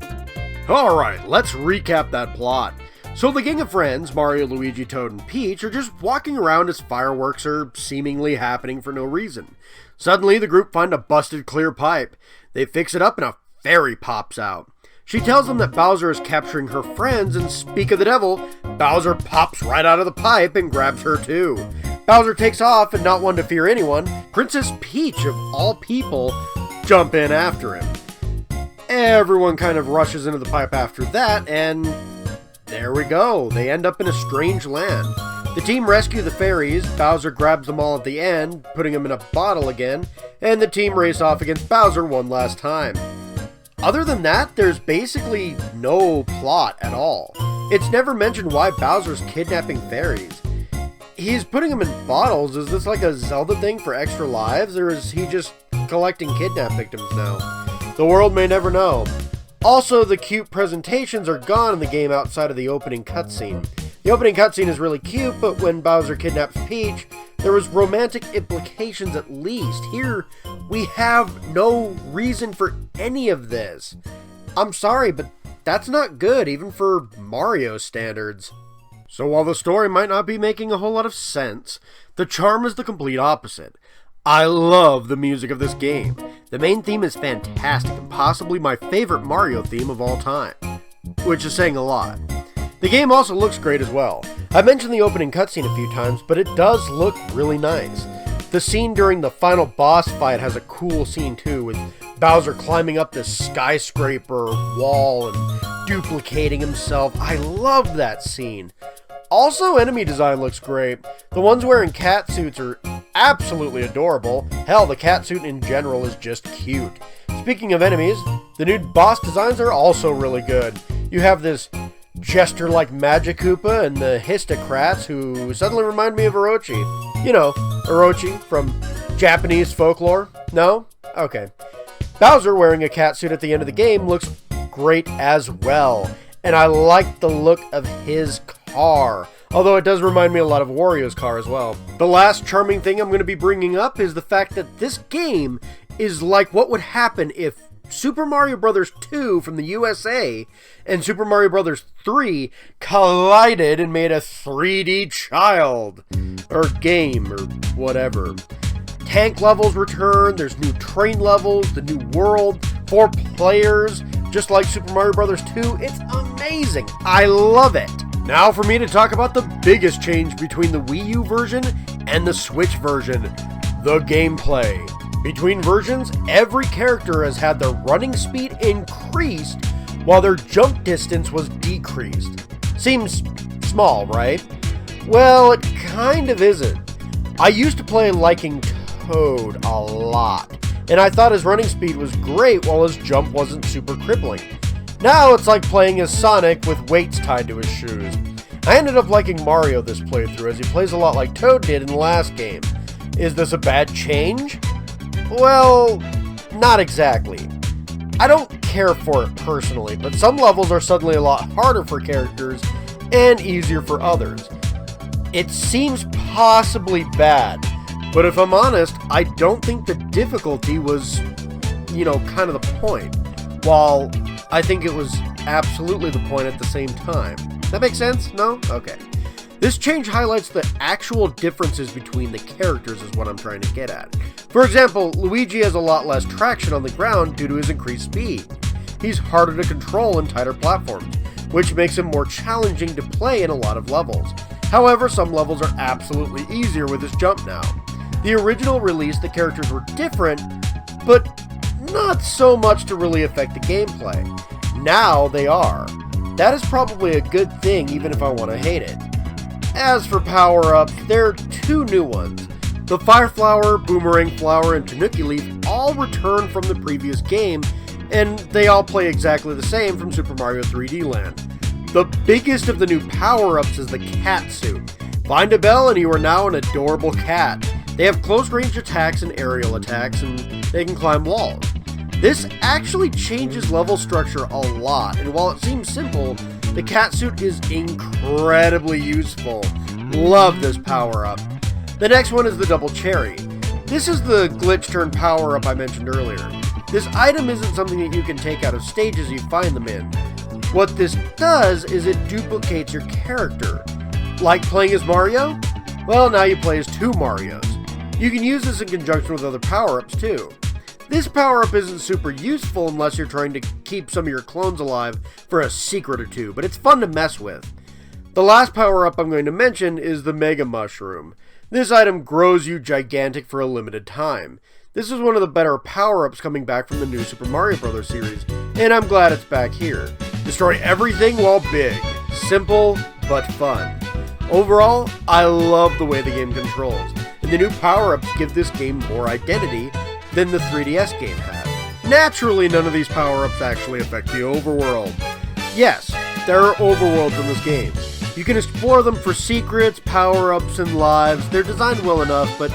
Alright, let's recap that plot. So the gang of friends, Mario, Luigi, Toad, and Peach, are just walking around as fireworks are seemingly happening for no reason. Suddenly, the group find a busted clear pipe. They fix it up and a fairy pops out. She tells them that Bowser is capturing her friends, and speak of the devil, Bowser pops right out of the pipe and grabs her too. Bowser takes off, and not one to fear anyone, Princess Peach, of all people, jump in after him. Everyone kind of rushes into the pipe after that, and there we go. They end up in a strange land. The team rescue the fairies, Bowser grabs them all at the end, putting them in a bottle again, and the team race off against Bowser one last time. Other than that, there's basically no plot at all. It's never mentioned why Bowser's kidnapping fairies. he's putting them in bottles. Is this like a Zelda thing for extra lives, or is he just collecting kidnap victims now? The world may never know. Also, the cute presentations are gone in the game outside of the opening cutscene. The opening cutscene is really cute, but when Bowser kidnaps Peach, there was romantic implications at least. Here, we have no reason for any of this. I'm sorry, but that's not good, even for Mario standards. So while the story might not be making a whole lot of sense, the charm is the complete opposite. I love the music of this game. The main theme is fantastic and possibly my favorite Mario theme of all time, which is saying a lot. The game also looks great as well. I mentioned the opening cutscene a few times, but it does look really nice. The scene during the final boss fight has a cool scene too, with Bowser climbing up this skyscraper wall and duplicating himself. I love that scene. Also, enemy design looks great. The ones wearing cat suits are absolutely adorable. Hell, the cat suit in general is just cute. Speaking of enemies, the new boss designs are also really good. You have this jester-like Magic Koopa and the Histocrats, who suddenly remind me of Orochi. You know, Orochi from Japanese folklore? No? Okay. Bowser wearing a cat suit at the end of the game looks great as well. And I like the look of his car, although it does remind me a lot of Wario's car as well. The last charming thing I'm going to be bringing up is the fact that this game is like what would happen if Super Mario Bros. 2 from the USA and Super Mario Bros. 3 collided and made a 3D child, or game, or whatever. Tank levels return, there's new train levels, the new world, 4 players, just like Super Mario Bros. 2. It's amazing. I love it. Now for me to talk about the biggest change between the Wii U version and the Switch version, the gameplay. Between versions, every character has had their running speed increased while their jump distance was decreased. Seems small, right? Well, it kind of isn't. I used to play liking Toad a lot, and I thought his running speed was great while his jump wasn't super crippling. Now it's like playing as Sonic with weights tied to his shoes. I ended up liking Mario this playthrough as he plays a lot like Toad did in the last game. Is this a bad change? Well, not exactly. I don't care for it personally, but some levels are suddenly a lot harder for characters and easier for others. It seems possibly bad, but if I'm honest, I don't think the difficulty was, kind of the point, while I think it was absolutely the point at the same time. That makes sense? No? Okay. This change highlights the actual differences between the characters is what I'm trying to get at. For example, Luigi has a lot less traction on the ground due to his increased speed. He's harder to control in tighter platforms, which makes him more challenging to play in a lot of levels. However, some levels are absolutely easier with his jump now. The original release, the characters were different, but not so much to really affect the gameplay. Now they are. That is probably a good thing even if I want to hate it. As for power-ups, there are 2 new ones. The Fire Flower, Boomerang Flower, and Tanuki Leaf all return from the previous game, and they all play exactly the same from Super Mario 3D Land. The biggest of the new power-ups is the cat suit. Find a bell and you are now an adorable cat. They have close-range attacks and aerial attacks, and they can climb walls. This actually changes level structure a lot, and while it seems simple, the cat suit is incredibly useful. Love this power-up. The next one is the Double Cherry. This is the glitch turn power-up I mentioned earlier. This item isn't something that you can take out of stages you find them in. What this does is it duplicates your character. Like playing as Mario? Well, now you play as 2 Marios. You can use this in conjunction with other power-ups too. This power-up isn't super useful unless you're trying to keep some of your clones alive for a secret or 2, but it's fun to mess with. The last power-up I'm going to mention is the Mega Mushroom. This item grows you gigantic for a limited time. This is one of the better power-ups coming back from the new Super Mario Bros. Series, and I'm glad it's back here. Destroy everything while big. Simple, but fun. Overall, I love the way the game controls, and the new power-ups give this game more identity than the 3DS game had. Naturally, none of these power-ups actually affect the overworld. Yes, there are overworlds in this game, You can explore them for secrets, power-ups, and lives. They're designed well enough, but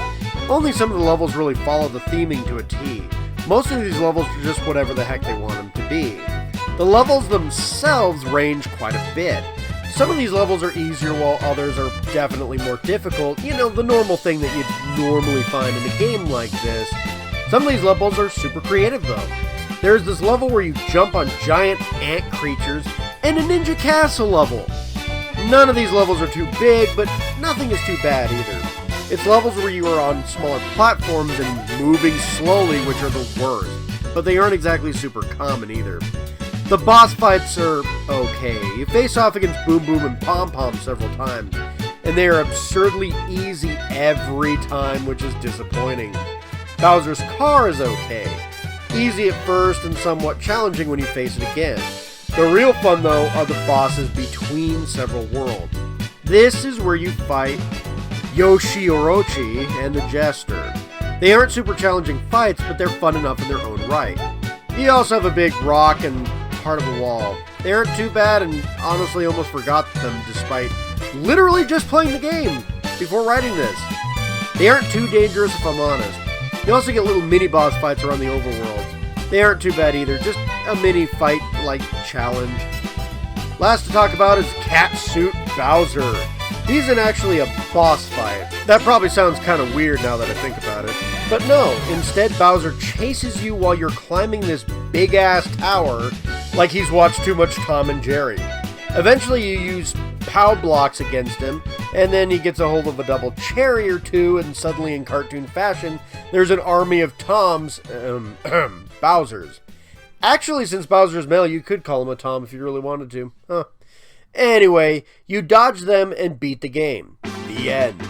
only some of the levels really follow the theming to a T. Most of these levels are just whatever the heck they want them to be. The levels themselves range quite a bit. Some of these levels are easier while others are definitely more difficult. You know, the normal thing that you'd normally find in a game like this. Some of these levels are super creative though. There's this level where you jump on giant ant creatures and a ninja castle level. None of these levels are too big, but nothing is too bad either. It's levels where you are on smaller platforms and moving slowly, which are the worst, but they aren't exactly super common either. The boss fights are okay. You face off against Boom Boom and Pom Pom several times, and they are absurdly easy every time, which is disappointing. Bowser's car is okay. Easy at first and somewhat challenging when you face it again. The real fun though are the bosses between several worlds. This is where you fight Yoshi Orochi and the Jester. They aren't super challenging fights, but they're fun enough in their own right. You also have a big rock and part of a wall. They aren't too bad, and honestly almost forgot them despite literally just playing the game before writing this. They aren't too dangerous if I'm honest. You also get little mini boss fights around the overworld. They aren't too bad either, just a mini fight-like challenge. Last to talk about is Catsuit Bowser. He's actually a boss fight. That probably sounds kind of weird now that I think about it. But no, instead Bowser chases you while you're climbing this big-ass tower like he's watched too much Tom and Jerry. Eventually you use POW blocks against him, and then he gets a hold of a double cherry or two, and suddenly in cartoon fashion, there's an army of Toms, Bowsers. Actually, since Bowser's male, you could call him a Tom if you really wanted to. Huh. Anyway, you dodge them and beat the game. The end.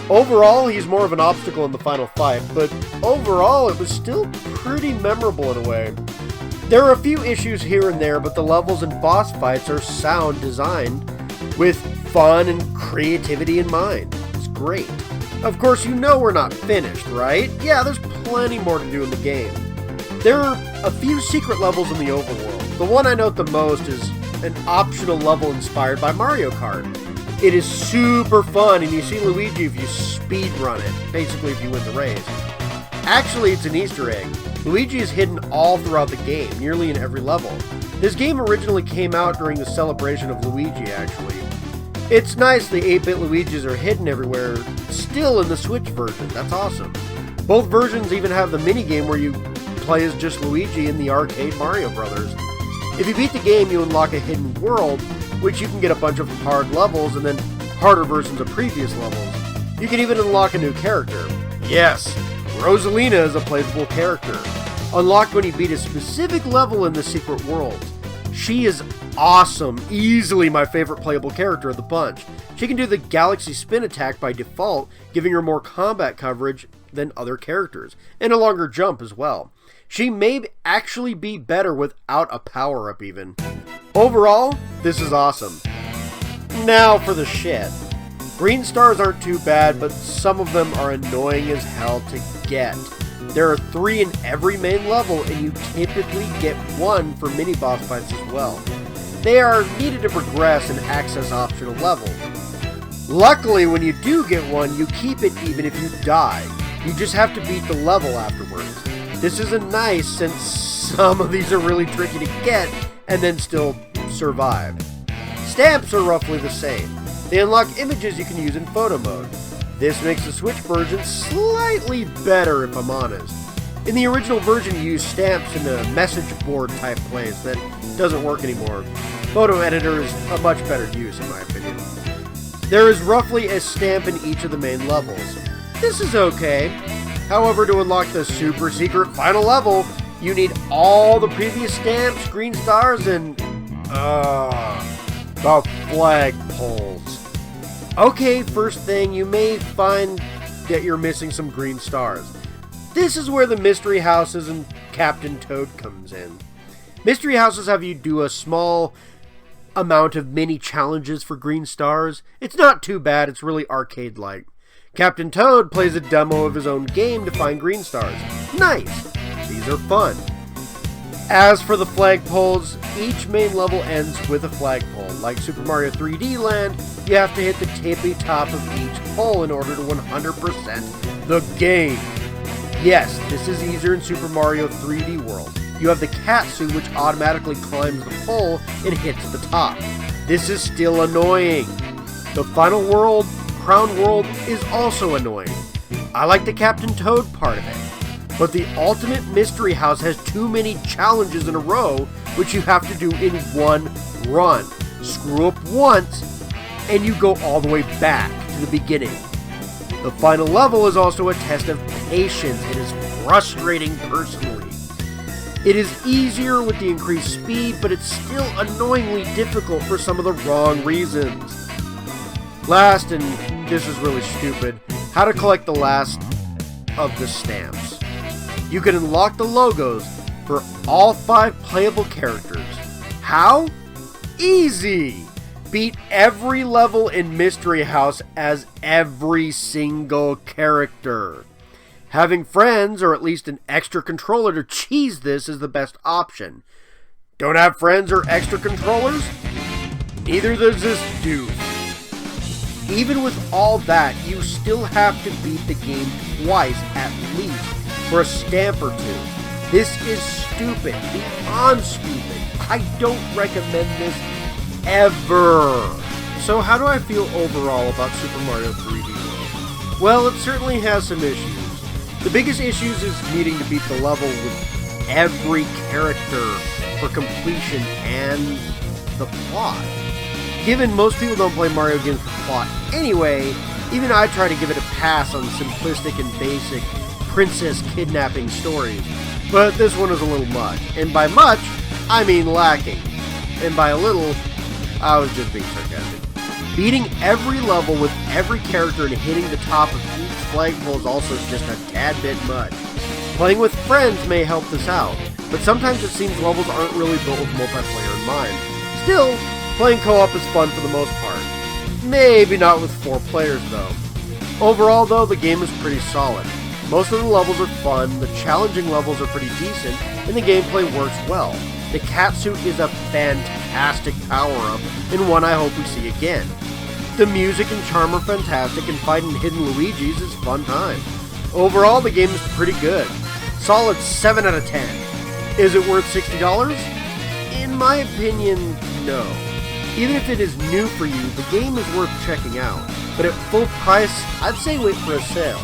Overall, he's more of an obstacle in the final fight, but overall, it was still pretty memorable in a way. There are a few issues here and there, but the levels and boss fights are sound designed with fun and creativity in mind. It's great. Of course, you know we're not finished, right? Yeah, there's plenty more to do in the game. There are a few secret levels in the overworld. The one I note the most is an optional level inspired by Mario Kart. It is super fun, and you see Luigi if you speed run it, basically if you win the race. Actually, it's an Easter egg. Luigi is hidden all throughout the game, nearly in every level. This game originally came out during the celebration of Luigi, actually. It's nice the 8-bit Luigis are hidden everywhere, still in the Switch version. That's awesome. Both versions even have the minigame where you play as just Luigi in the arcade Mario Brothers. If you beat the game, you unlock a hidden world, which you can get a bunch of hard levels and then harder versions of previous levels. You can even unlock a new character. Yes, Rosalina is a playable character, unlocked when you beat a specific level in the secret world. She is awesome, easily my favorite playable character of the bunch. She can do the Galaxy Spin attack by default, giving her more combat coverage than other characters, and a longer jump as well. She may actually be better without a power-up even. Overall, this is awesome. Now for the shit. Green stars aren't too bad, but some of them are annoying as hell to get. There are 3 in every main level, and you typically get 1 for mini-boss fights as well. They are needed to progress and access optional levels. Luckily, when you do get one, you keep it even if you die. You just have to beat the level afterwards. This isn't nice since some of these are really tricky to get and then still survive. Stamps are roughly the same. They unlock images you can use in photo mode. This makes the Switch version slightly better if I'm honest. In the original version you use stamps in a message board type place that doesn't work anymore. Photo editor is a much better use in my opinion. There is roughly a stamp in each of the main levels. This is okay. However, to unlock the super secret final level, you need all the previous stamps, green stars, and the flagpoles. Okay, first thing, you may find that you're missing some green stars. This is where the mystery houses and Captain Toad comes in. Mystery houses have you do a small amount of mini challenges for green stars. It's not too bad, it's really arcade-like. Captain Toad plays a demo of his own game to find green stars. Nice! These are fun. As for the flagpoles, each main level ends with a flagpole. Like Super Mario 3D Land, you have to hit the tippy top of each pole in order to 100% the game. Yes, this is easier in Super Mario 3D World. You have the cat suit which automatically climbs the pole and hits the top. This is still annoying. The final world, Crown World, is also annoying. I like the Captain Toad part of it. But the Ultimate Mystery House has too many challenges in a row, which you have to do in one run. Screw up once, and you go all the way back to the beginning. The final level is also a test of patience. It is frustrating personally. It is easier with the increased speed, but it's still annoyingly difficult for some of the wrong reasons. Last, and this is really stupid, how to collect the last of the stamps. You can unlock the logos for all 5 playable characters. How? Easy! Beat every level in Mystery House as every single character. Having friends, or at least an extra controller to cheese this, is the best option. Don't have friends or extra controllers? Neither does this dude. Even with all that, you still have to beat the game twice at least for a stamp or 2. This is stupid, beyond stupid. I don't recommend this ever. So how do I feel overall about Super Mario 3D World? Well, it certainly has some issues. The biggest issues is needing to beat the level with every character for completion and the plot. Given most people don't play Mario games for plot anyway, even I try to give it a pass on simplistic and basic princess kidnapping stories. But this one is a little much. And by much, I mean lacking. And by a little, I was just being sarcastic. Beating every level with every character and hitting the top of each flagpole is also just a tad bit much. Playing with friends may help this out, but sometimes it seems levels aren't really built with multiplayer in mind. Still, playing co-op is fun for the most part. Maybe not with 4 players though. Overall though, the game is pretty solid. Most of the levels are fun, the challenging levels are pretty decent, and the gameplay works well. The catsuit is a fantastic power-up, and one I hope we see again. The music and charm are fantastic, and fighting hidden Luigis is fun time. Overall, the game is pretty good. Solid 7 out of 10. Is it worth $60? In my opinion, no. Even if it is new for you, the game is worth checking out. But at full price, I'd say wait for a sale.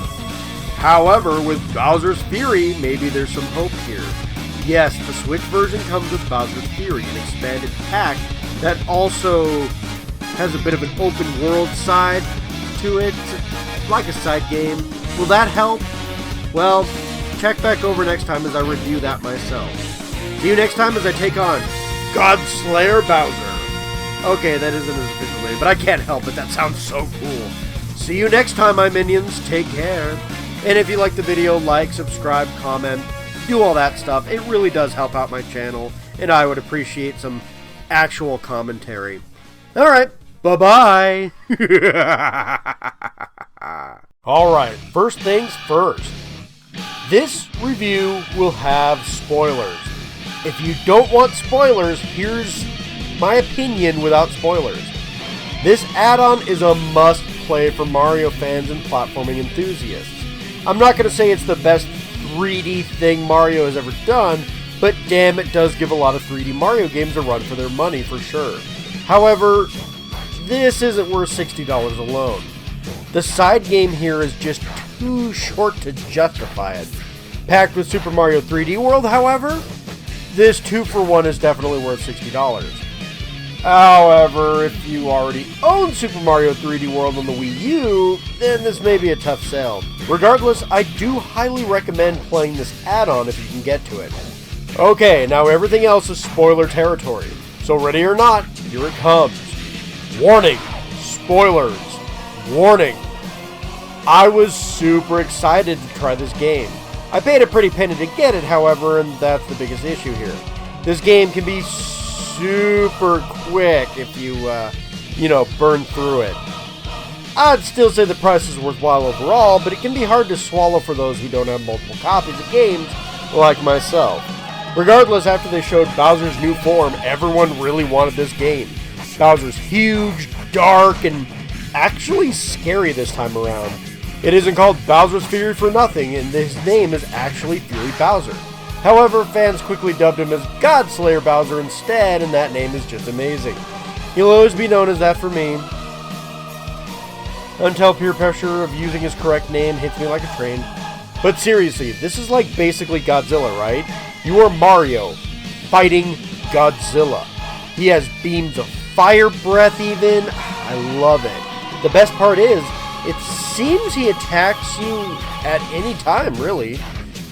However, with Bowser's Fury, maybe there's some hope here. Yes, the Switch version comes with Bowser's Fury, an expanded pack that also has a bit of an open world side to it, like a side game. Will that help? Well, check back over next time as I review that myself. See you next time as I take on Godslayer Bowser. Okay, that isn't his official name, but I can't help it. That sounds so cool. See you next time, my minions. Take care. And if you like the video, like, subscribe, comment, do all that stuff. It really does help out my channel, and I would appreciate some actual commentary. Alright, bye-bye! Alright, first things first. This review will have spoilers. If you don't want spoilers, here's my opinion without spoilers. This add-on is a must-play for Mario fans and platforming enthusiasts. I'm not going to say it's the best 3D thing Mario has ever done, but damn, it does give a lot of 3D Mario games a run for their money for sure. However, this isn't worth $60 alone. The side game here is just too short to justify it. Packed with Super Mario 3D World, however, this 2-for-1 is definitely worth $60. However, if you already own Super Mario 3D World on the Wii U, then this may be a tough sell. Regardless, I do highly recommend playing this add-on if you can get to it. Okay, now everything else is spoiler territory. So ready or not, here it comes. Warning! Spoilers! Warning! I was super excited to try this game. I paid a pretty penny to get it, however, and that's the biggest issue here. This game can be super quick if you, burn through it. I'd still say the price is worthwhile overall, but it can be hard to swallow for those who don't have multiple copies of games like myself. Regardless, after they showed Bowser's new form, everyone really wanted this game. Bowser's huge, dark, and actually scary this time around. It isn't called Bowser's Fury for nothing, and his name is actually Fury Bowser. However, fans quickly dubbed him as Godslayer Bowser instead, and that name is just amazing. He'll always be known as that for me, until peer pressure of using his correct name hits me like a train. But seriously, this is like basically Godzilla, right? You are Mario fighting Godzilla. He has beams of fire breath even. I love it. The best part is, it seems he attacks you at any time, really.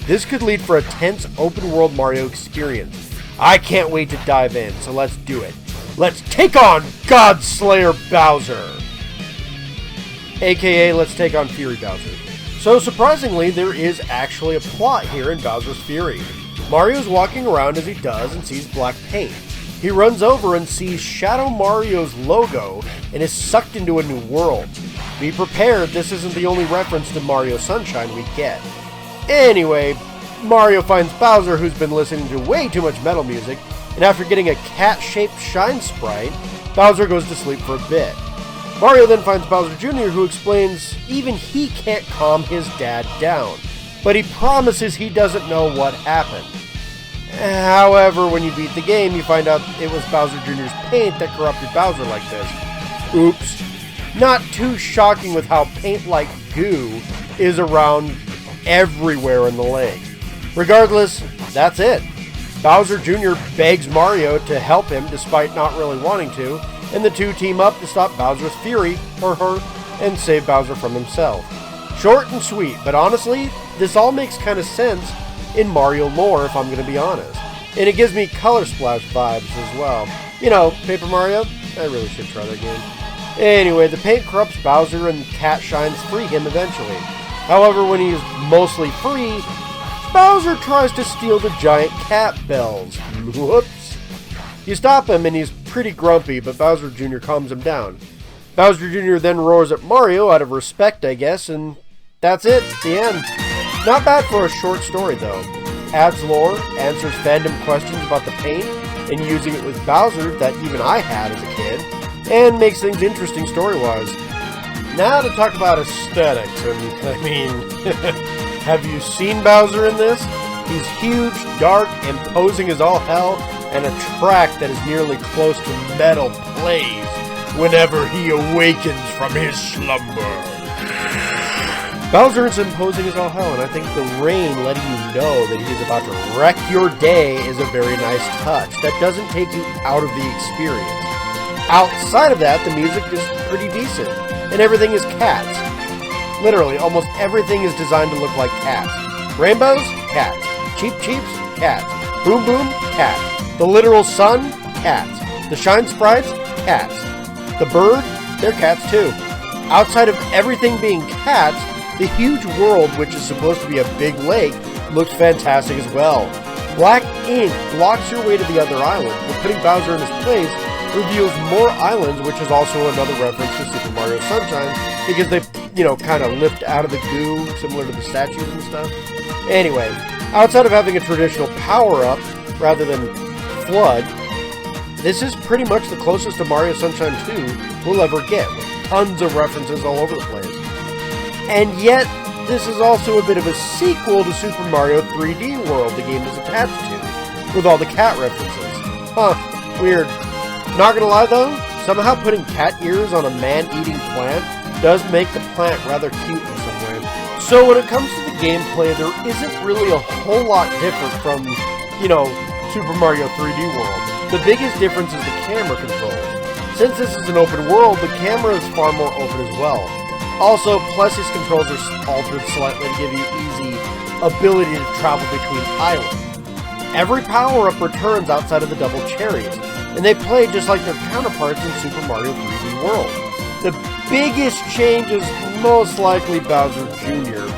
This could lead for a tense open world Mario experience. I can't wait to dive in, so let's do it. Let's take on Godslayer Bowser! AKA, let's take on Fury Bowser. So surprisingly, there is actually a plot here in Bowser's Fury. Mario's walking around as he does and sees black paint. He runs over and sees Shadow Mario's logo and is sucked into a new world. Be prepared, this isn't the only reference to Mario Sunshine we get. Anyway, Mario finds Bowser, who's been listening to way too much metal music, and after getting a cat-shaped shine sprite, Bowser goes to sleep for a bit. Mario then finds Bowser Jr., who explains even he can't calm his dad down, but he promises he doesn't know what happened. However, when you beat the game, you find out it was Bowser Jr.'s paint that corrupted Bowser like this. Oops. Not too shocking with how paint-like goo is around everywhere in the lake. Regardless, that's it. Bowser Jr. begs Mario to help him despite not really wanting to, and the two team up to stop Bowser's fury, or her, and save Bowser from himself. Short and sweet, but honestly, this all makes kind of sense in Mario lore, if I'm going to be honest. And it gives me Color Splash vibes as well. You know, Paper Mario? I really should try that game. Anyway, the paint corrupts Bowser and cat shines free him eventually. However, when he is mostly free, Bowser tries to steal the giant cat bells. Whoops. You stop him and he's pretty grumpy, but Bowser Jr. calms him down. Bowser Jr. then roars at Mario out of respect, I guess, and that's it. The end. Not bad for a short story, though. Adds lore, answers fandom questions about the paint, and using it with Bowser that even I had as a kid, and makes things interesting story-wise. Now to talk about aesthetics, and I mean, have you seen Bowser in this? He's huge, dark, imposing as all hell, and a track that is nearly close to metal plays whenever he awakens from his slumber. Bowser is imposing as all hell, and I think the rain letting you know that he is about to wreck your day is a very nice touch that doesn't take you out of the experience. Outside of that, the music is pretty decent, and everything is cats. Literally, almost everything is designed to look like cats. Rainbows? Cats. Cheep Cheeps? Cats. Boom Boom? Cats. The literal sun? Cats. The shine sprites? Cats. The bird? They're cats too. Outside of everything being cats, the huge world, which is supposed to be a big lake, looks fantastic as well. Black ink blocks your way to the other island, but putting Bowser in his place reveals more islands, which is also another reference to Super Mario Sunshine, because they, kind of lift out of the goo, similar to the statues and stuff. Anyway, outside of having a traditional power-up, rather than Flood, this is pretty much the closest to Mario Sunshine 2 we'll ever get, with tons of references all over the place. And yet, this is also a bit of a sequel to Super Mario 3D World the game was attached to, with all the cat references. Huh, weird. Not gonna lie though, somehow putting cat ears on a man-eating plant does make the plant rather cute in some way. So when it comes to the gameplay, there isn't really a whole lot different from, Super Mario 3D World. The biggest difference is the camera controls. Since this is an open world, the camera is far more open as well. Also, Plessy's controls are altered slightly to give you easy ability to travel between islands. Every power-up returns outside of the double cherries, and they play just like their counterparts in Super Mario 3D World. The biggest change is most likely Bowser Jr.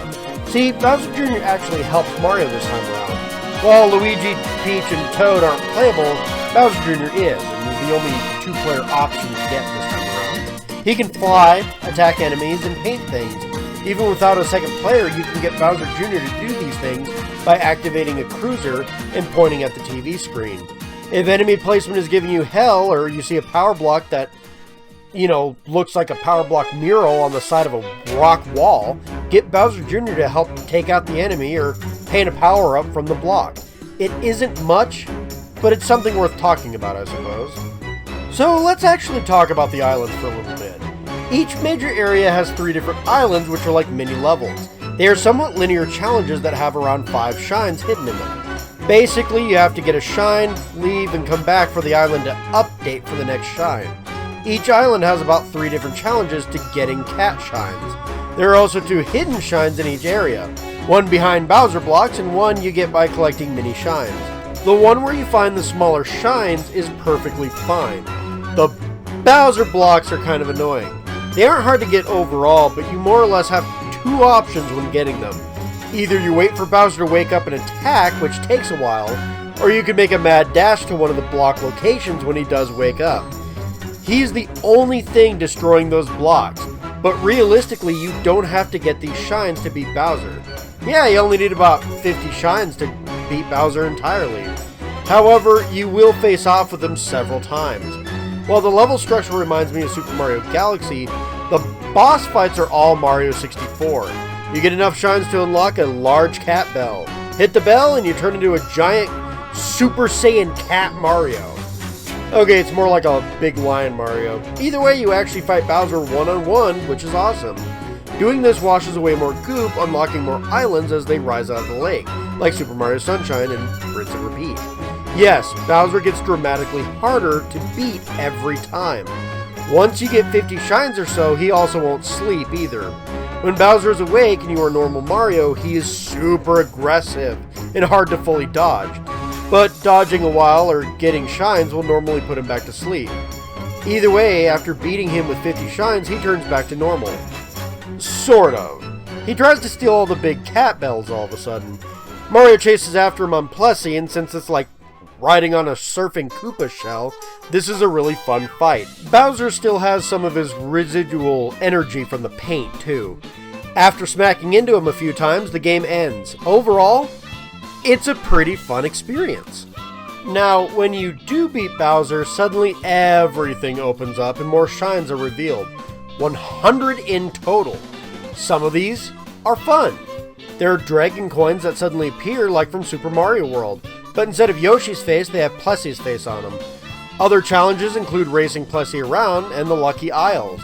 See, Bowser Jr. actually helps Mario this time around. While Luigi, Peach, and Toad aren't playable, Bowser Jr. is, and is the only two-player option to get this time around. He can fly, attack enemies, and paint things, Even without a second player, you can get Bowser Jr. to do these things by activating a cruiser and pointing at the TV screen. If enemy placement is giving you hell, or you see a power block that, looks like a power block mural on the side of a rock wall, get Bowser Jr. to help take out the enemy or paint a power up from the block. It isn't much, but it's something worth talking about, I suppose. So let's actually talk about the islands for a little bit. Each major area has 3 different islands, which are like mini levels. They are somewhat linear challenges that have around 5 shines hidden in them. Basically, you have to get a shine, leave, and come back for the island to update for the next shine. Each island has about 3 different challenges to getting cat shines. There are also 2 hidden shines in each area. One behind Bowser blocks, and one you get by collecting mini shines. The one where you find the smaller shines is perfectly fine. The Bowser blocks are kind of annoying. They aren't hard to get overall, but you more or less have 2 options when getting them. Either you wait for Bowser to wake up and attack, which takes a while, or you can make a mad dash to one of the block locations when he does wake up. He's the only thing destroying those blocks, but realistically you don't have to get these shines to beat Bowser. Yeah, you only need about 50 shines to beat Bowser entirely. However, you will face off with him several times. While the level structure reminds me of Super Mario Galaxy, the boss fights are all Mario 64. You get enough shines to unlock a large cat bell. Hit the bell and you turn into a giant Super Saiyan cat Mario. Okay, it's more like a big lion Mario. Either way, you actually fight Bowser one-on-one, which is awesome. Doing this washes away more goop, unlocking more islands as they rise out of the lake, like Super Mario Sunshine and rinse and repeat. Yes, Bowser gets dramatically harder to beat every time. Once you get 50 shines or so, he also won't sleep either. When Bowser is awake and you are normal Mario, he is super aggressive and hard to fully dodge. But dodging a while or getting shines will normally put him back to sleep. Either way, after beating him with 50 shines, he turns back to normal. Sort of. He tries to steal all the big cat bells all of a sudden. Mario chases after him on Plessy, and since it's like riding on a surfing Koopa shell, this is a really fun fight. Bowser still has some of his residual energy from the paint too. After smacking into him a few times, the game ends. Overall, it's a pretty fun experience. Now, when you do beat Bowser, suddenly everything opens up and more shines are revealed. 100 in total. Some of these are fun. There are dragon coins that suddenly appear like from Super Mario World, but instead of Yoshi's face, they have Plessy's face on them. Other challenges include racing Plessy around and the Lucky Isles.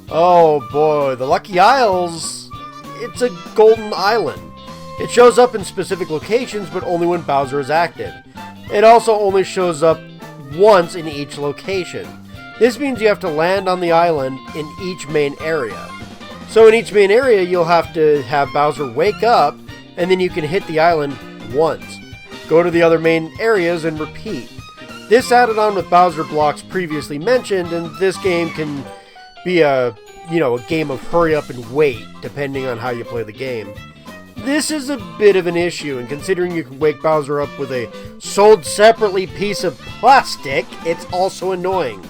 Oh boy, the Lucky Isles, it's a golden island. It shows up in specific locations, but only when Bowser is active. It also only shows up once in each location. This means you have to land on the island in each main area. So in each main area, you'll have to have Bowser wake up, and then you can hit the island once. Go to the other main areas and repeat. This added on with Bowser blocks previously mentioned, and this game can be a game of hurry up and wait, depending on how you play the game. This is a bit of an issue, and considering you can wake Bowser up with a sold separately piece of plastic, it's also annoying.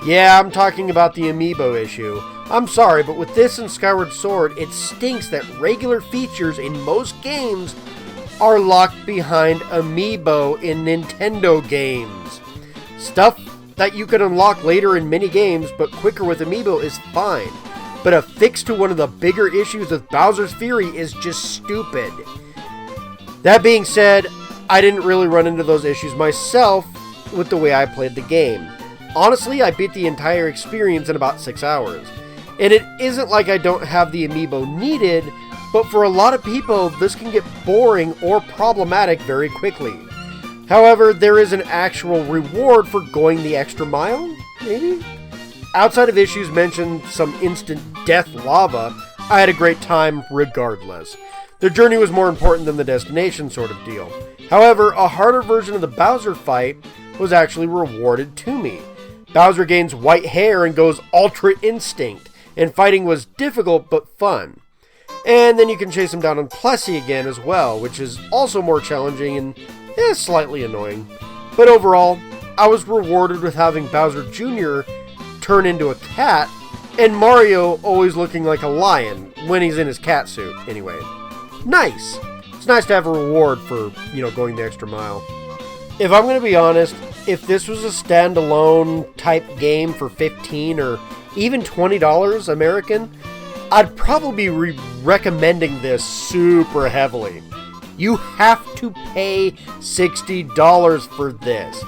Yeah, I'm talking about the amiibo issue. I'm sorry, but with this and Skyward Sword, it stinks that regular features in most games are locked behind amiibo in Nintendo games. Stuff that you can unlock later in mini games, but quicker with amiibo is fine. But a fix to one of the bigger issues with Bowser's Fury is just stupid. That being said, I didn't really run into those issues myself with the way I played the game. Honestly, I beat the entire experience in about 6 hours. And it isn't like I don't have the amiibo needed, but for a lot of people, this can get boring or problematic very quickly. However, there is an actual reward for going the extra mile, maybe? Outside of issues mentioned some instant death lava, I had a great time regardless. The journey was more important than the destination sort of deal. However, a harder version of the Bowser fight was actually rewarded to me. Bowser gains white hair and goes Ultra Instinct, and fighting was difficult but fun. And then you can chase him down on Plessy again as well, which is also more challenging and slightly annoying. But overall, I was rewarded with having Bowser Jr. turn into a cat, and Mario always looking like a lion, when he's in his cat suit, anyway. Nice! It's nice to have a reward for, going the extra mile. If I'm going to be honest, if this was a standalone type game for $15 or even $20 American, I'd probably be recommending this super heavily. You have to pay $60 for this.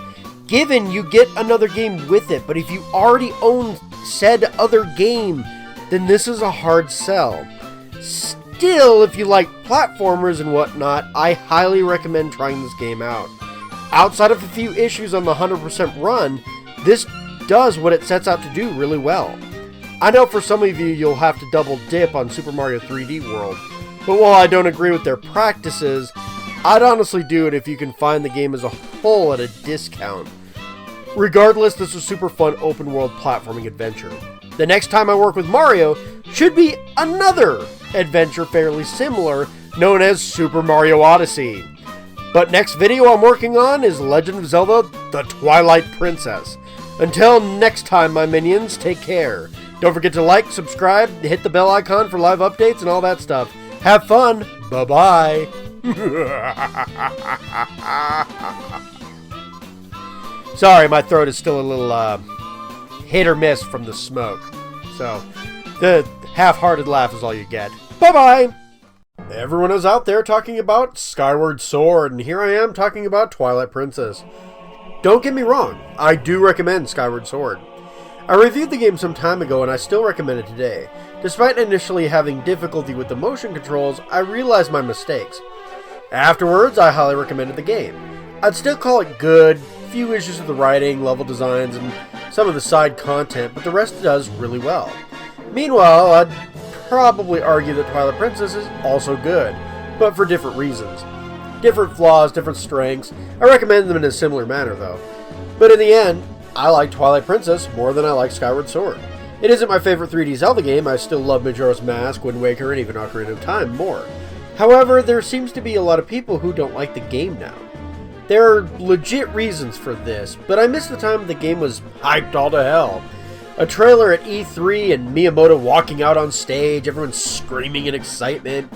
Given you get another game with it, but if you already own said other game, then this is a hard sell. Still, if you like platformers and whatnot, I highly recommend trying this game out. Outside of a few issues on the 100% run, this does what it sets out to do really well. I know for some of you, you'll have to double dip on Super Mario 3D World, but while I don't agree with their practices, I'd honestly do it if you can find the game as a whole at a discount. Regardless, this is a super fun open world platforming adventure. The next time I work with Mario should be another adventure fairly similar, known as Super Mario Odyssey. But next video I'm working on is Legend of Zelda: The Twilight Princess. Until next time, my minions, take care. Don't forget to like, subscribe, hit the bell icon for live updates and all that stuff. Have fun. Bye-bye. Sorry, my throat is still a little hit or miss from the smoke. So, the half-hearted laugh is all you get. Bye-bye. Everyone is out there talking about Skyward Sword, and here I am talking about Twilight Princess. Don't get me wrong, I do recommend Skyward Sword. I reviewed the game some time ago and I still recommend it today. Despite initially having difficulty with the motion controls, I realized my mistakes. Afterwards, I highly recommended the game. I'd still call it good, few issues with the writing, level designs, and some of the side content, but the rest does really well. Meanwhile, I'd probably argue that Twilight Princess is also good, but for different reasons. Different flaws, different strengths. I recommend them in a similar manner, though. But in the end, I like Twilight Princess more than I like Skyward Sword. It isn't my favorite 3D Zelda game. I still love Majora's Mask, Wind Waker, and even Ocarina of Time more. However, there seems to be a lot of people who don't like the game now. There are legit reasons for this, but I miss the time the game was hyped all to hell. A trailer at E3 and Miyamoto walking out on stage, everyone screaming in excitement.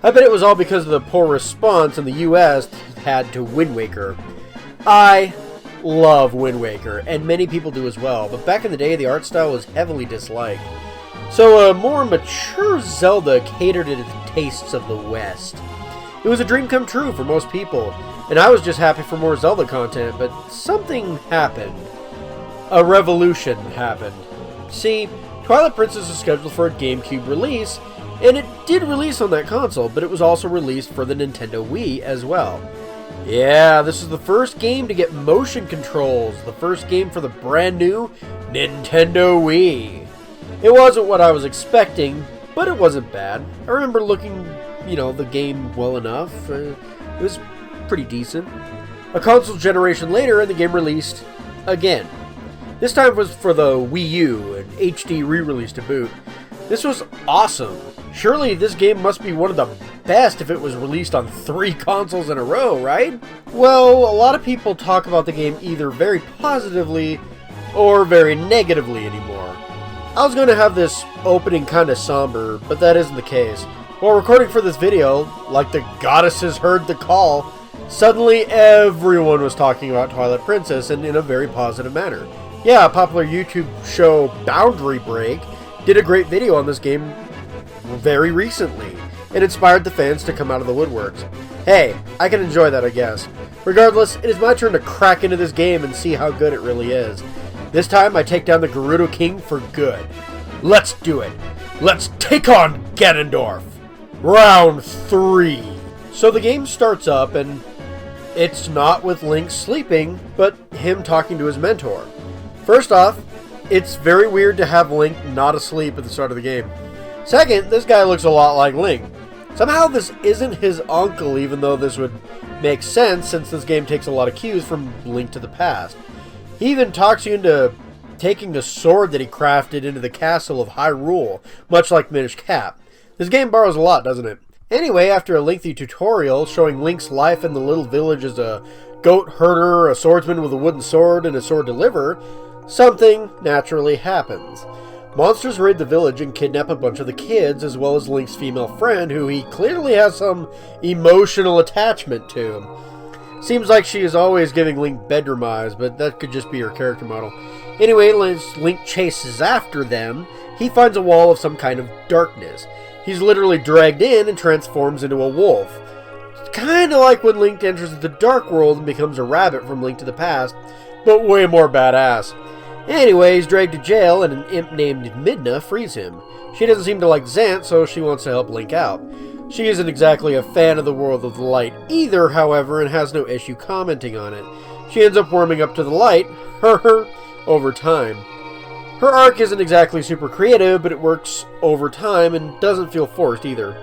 I bet it was all because of the poor response in the US had to Wind Waker. I love Wind Waker, and many people do as well, but back in the day the art style was heavily disliked. So a more mature Zelda catered to the tastes of the West. It was a dream come true for most people, and I was just happy for more Zelda content, but something happened. A revolution happened. See, Twilight Princess is scheduled for a GameCube release, and it did release on that console, but it was also released for the Nintendo Wii as well. Yeah, this is the first game to get motion controls, the first game for the brand new Nintendo Wii. It wasn't what I was expecting, but it wasn't bad. I remember looking, the game well enough. It was pretty decent. A console generation later, and the game released again. This time was for the Wii U, an HD re-release to boot. This was awesome. Surely this game must be one of the best if it was released on 3 consoles in a row, right? Well, a lot of people talk about the game either very positively or very negatively anymore. I was going to have this opening kind of somber, but that isn't the case. While recording for this video, like the goddesses heard the call, suddenly everyone was talking about Twilight Princess and in a very positive manner. Yeah, a popular YouTube show, Boundary Break, did a great video on this game very recently, and inspired the fans to come out of the woodworks. Hey, I can enjoy that, I guess. Regardless, it is my turn to crack into this game and see how good it really is. This time, I take down the Gerudo King for good. Let's do it. Let's take on Ganondorf. Round 3. So the game starts up, and it's not with Link sleeping, but him talking to his mentor. First off, it's very weird to have Link not asleep at the start of the game. Second, this guy looks a lot like Link. Somehow this isn't his uncle, even though this would make sense since this game takes a lot of cues from Link to the Past. He even talks you into taking the sword that he crafted into the castle of Hyrule, much like Minish Cap. This game borrows a lot, doesn't it? Anyway, after a lengthy tutorial showing Link's life in the little village as a goat herder, a swordsman with a wooden sword, and a sword deliverer, something naturally happens. Monsters raid the village and kidnap a bunch of the kids, as well as Link's female friend, who he clearly has some emotional attachment to. Seems like she is always giving Link bedroom eyes, but that could just be her character model. Anyway, as Link chases after them, he finds a wall of some kind of darkness. He's literally dragged in and transforms into a wolf. It's kind of like when Link enters the Dark World and becomes a rabbit from Link to the Past, but way more badass. Anyway, he's dragged to jail and an imp named Midna frees him. She doesn't seem to like Zant, so she wants to help Link out. She isn't exactly a fan of the world of the light either, however, and has no issue commenting on it. She ends up warming up to the light, over time. Her arc isn't exactly super creative, but it works over time and doesn't feel forced either.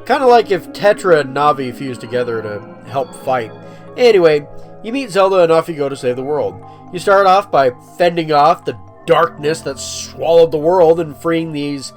Kind of like if Tetra and Navi fused together to help fight. Anyway, you meet Zelda and off you go to save the world. You start off by fending off the darkness that swallowed the world and freeing these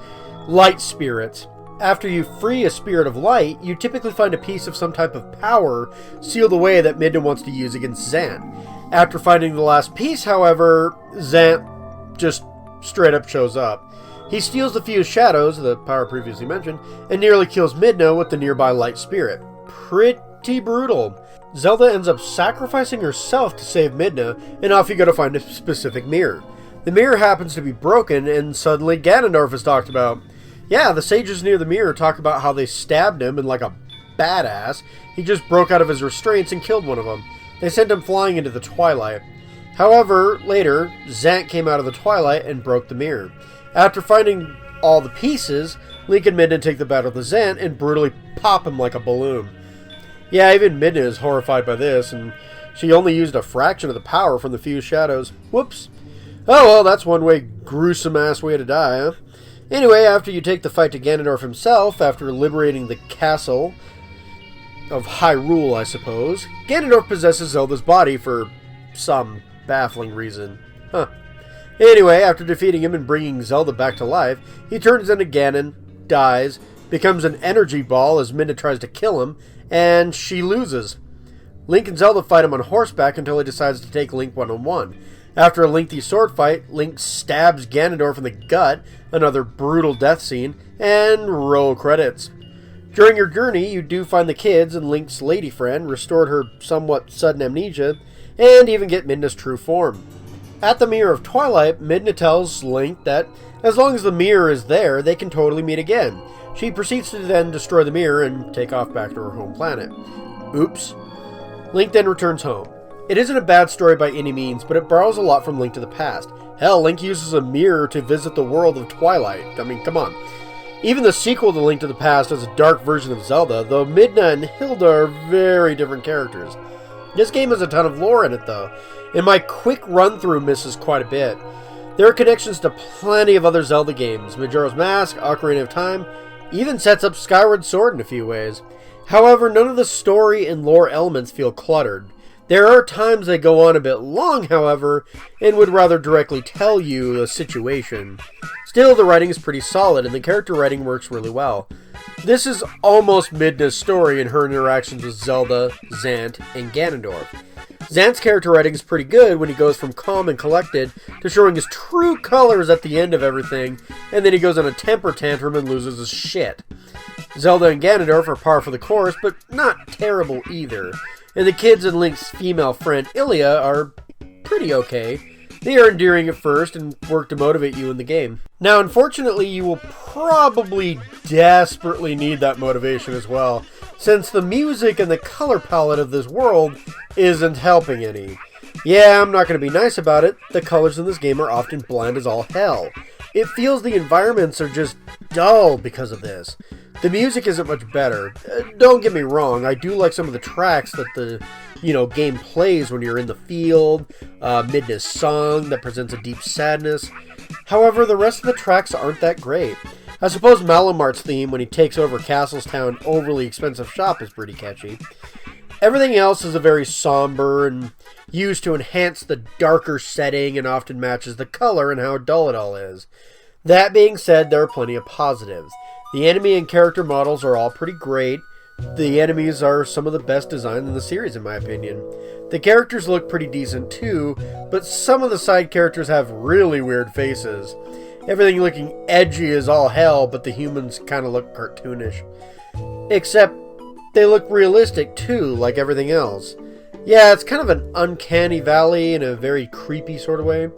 light spirits. After you free a spirit of light, you typically find a piece of some type of power sealed away that Midna wants to use against Zant. After finding the last piece, however, Zant just straight up shows up. He steals the Fused Shadows, the power previously mentioned, and nearly kills Midna with the nearby light spirit. Pretty brutal. Zelda ends up sacrificing herself to save Midna, and off you go to find a specific mirror. The mirror happens to be broken, and suddenly Ganondorf is talked about. Yeah, the sages near the mirror talk about how they stabbed him, and like a badass, he just broke out of his restraints and killed one of them. They sent him flying into the twilight. However, later, Zant came out of the twilight and broke the mirror. After finding all the pieces, Link and Midna take the battle to Zant and brutally pop him like a balloon. Yeah, even Midna is horrified by this, and she only used a fraction of the power from the Fused Shadows. Whoops. Oh well, that's one gruesome-ass way to die, huh? Anyway, after you take the fight to Ganondorf himself, after liberating the castle of Hyrule, I suppose, Ganondorf possesses Zelda's body for some baffling reason. Huh. Anyway, after defeating him and bringing Zelda back to life, he turns into Ganon, dies, becomes an energy ball as Midna tries to kill him, and she loses. Link and Zelda fight him on horseback until he decides to take Link one-on-one. After a lengthy sword fight, Link stabs Ganondorf in the gut, another brutal death scene, and roll credits. During your journey, you do find the kids and Link's lady friend, restored her somewhat sudden amnesia, and even get Midna's true form. At the Mirror of Twilight, Midna tells Link that as long as the mirror is there, they can totally meet again. She proceeds to then destroy the mirror and take off back to her home planet. Oops. Link then returns home. It isn't a bad story by any means, but it borrows a lot from Link to the Past. Hell, Link uses a mirror to visit the world of Twilight. I mean, come on. Even the sequel to Link to the Past is a dark version of Zelda, though Midna and Hilda are very different characters. This game has a ton of lore in it, though, and my quick run-through misses quite a bit. There are connections to plenty of other Zelda games, Majora's Mask, Ocarina of Time, even sets up Skyward Sword in a few ways. However, none of the story and lore elements feel cluttered. There are times they go on a bit long, however, and would rather directly tell you a situation. Still, the writing is pretty solid, and the character writing works really well. This is almost Midna's story in her interactions with Zelda, Zant, and Ganondorf. Zant's character writing is pretty good when he goes from calm and collected to showing his true colors at the end of everything, and then he goes on a temper tantrum and loses his shit. Zelda and Ganondorf are par for the course, but not terrible either. And the kids and Link's female friend Ilia are pretty okay. They are endearing at first and work to motivate you in the game. Now, unfortunately, you will probably desperately need that motivation as well, since the music and the color palette of this world isn't helping any. Yeah, I'm not going to be nice about it. The colors in this game are often bland as all hell. It feels the environments are just dull because of this. The music isn't much better. Don't get me wrong, I do like some of the tracks that the game plays when you're in the field, Midna's song that presents a deep sadness. However, the rest of the tracks aren't that great. I suppose Malamart's theme when he takes over Castletown overly expensive shop is pretty catchy. Everything else is a very somber and used to enhance the darker setting and often matches the color and how dull it all is. That being said, there are plenty of positives. The enemy and character models are all pretty great. The enemies are some of the best designed in the series, in my opinion. The characters look pretty decent too, but some of the side characters have really weird faces. everything looking edgy as all hell, but the humans kind of look cartoonish. Except they look realistic too, like everything else. Yeah, it's kind of an uncanny valley in a very creepy sort of way.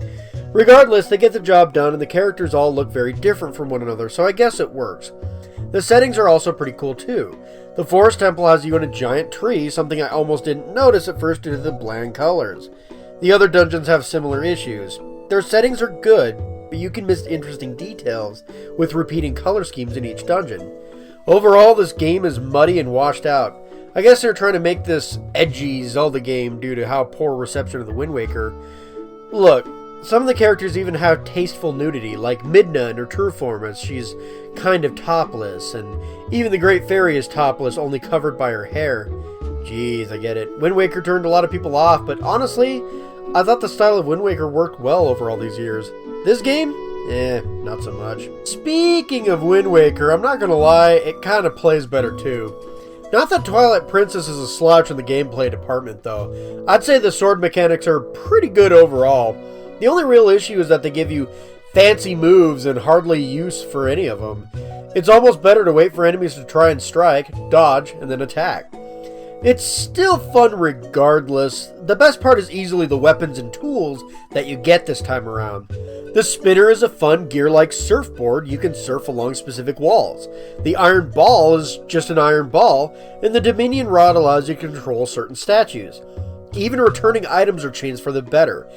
Regardless, they get the job done and the characters all look very different from one another, so I guess it works. The settings are also pretty cool too. The forest temple has you in a giant tree, something I almost didn't notice at first due to the bland colors. The other dungeons have similar issues. Their settings are good, but you can miss interesting details with repeating color schemes in each dungeon. Overall, this game is muddy and washed out. I guess they're trying to make this edgy Zelda game due to how poor reception of the Wind Waker. Look, some of the characters even have tasteful nudity, like Midna in her true form as she's kind of topless, and even the Great Fairy is topless, only covered by her hair. Jeez, I get it. Wind Waker turned a lot of people off, but honestly, I thought the style of Wind Waker worked well over all these years. This game? Not so much. Speaking of Wind Waker, I'm not gonna lie, it kind of plays better too. Not that Twilight Princess is a slouch in the gameplay department though. I'd say the sword mechanics are pretty good overall. The only real issue is that they give you fancy moves and hardly use for any of them. It's almost better to wait for enemies to try and strike, dodge, and then attack. It's still fun regardless. The best part is easily the weapons and tools that you get this time around. The spinner is a fun gear-like surfboard you can surf along specific walls. The iron ball is just an iron ball, and the Dominion rod allows you to control certain statues. Even returning items are changed for the better.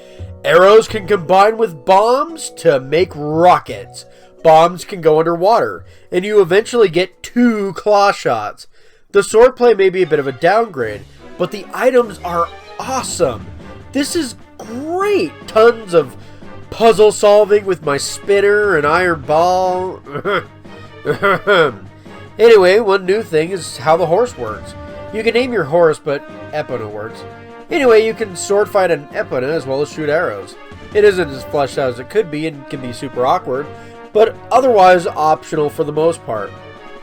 Arrows can combine with bombs to make rockets. Bombs can go underwater, and you eventually get 2 claw shots. The swordplay may be a bit of a downgrade, but the items are awesome. This is great. Tons of puzzle solving with my spinner and iron ball. Anyway, one new thing is how the horse works. You can name your horse, but Epona works. Anyway, you can sword fight an Epona as well as shoot arrows. It isn't as fleshed out as it could be and can be super awkward, but otherwise optional for the most part.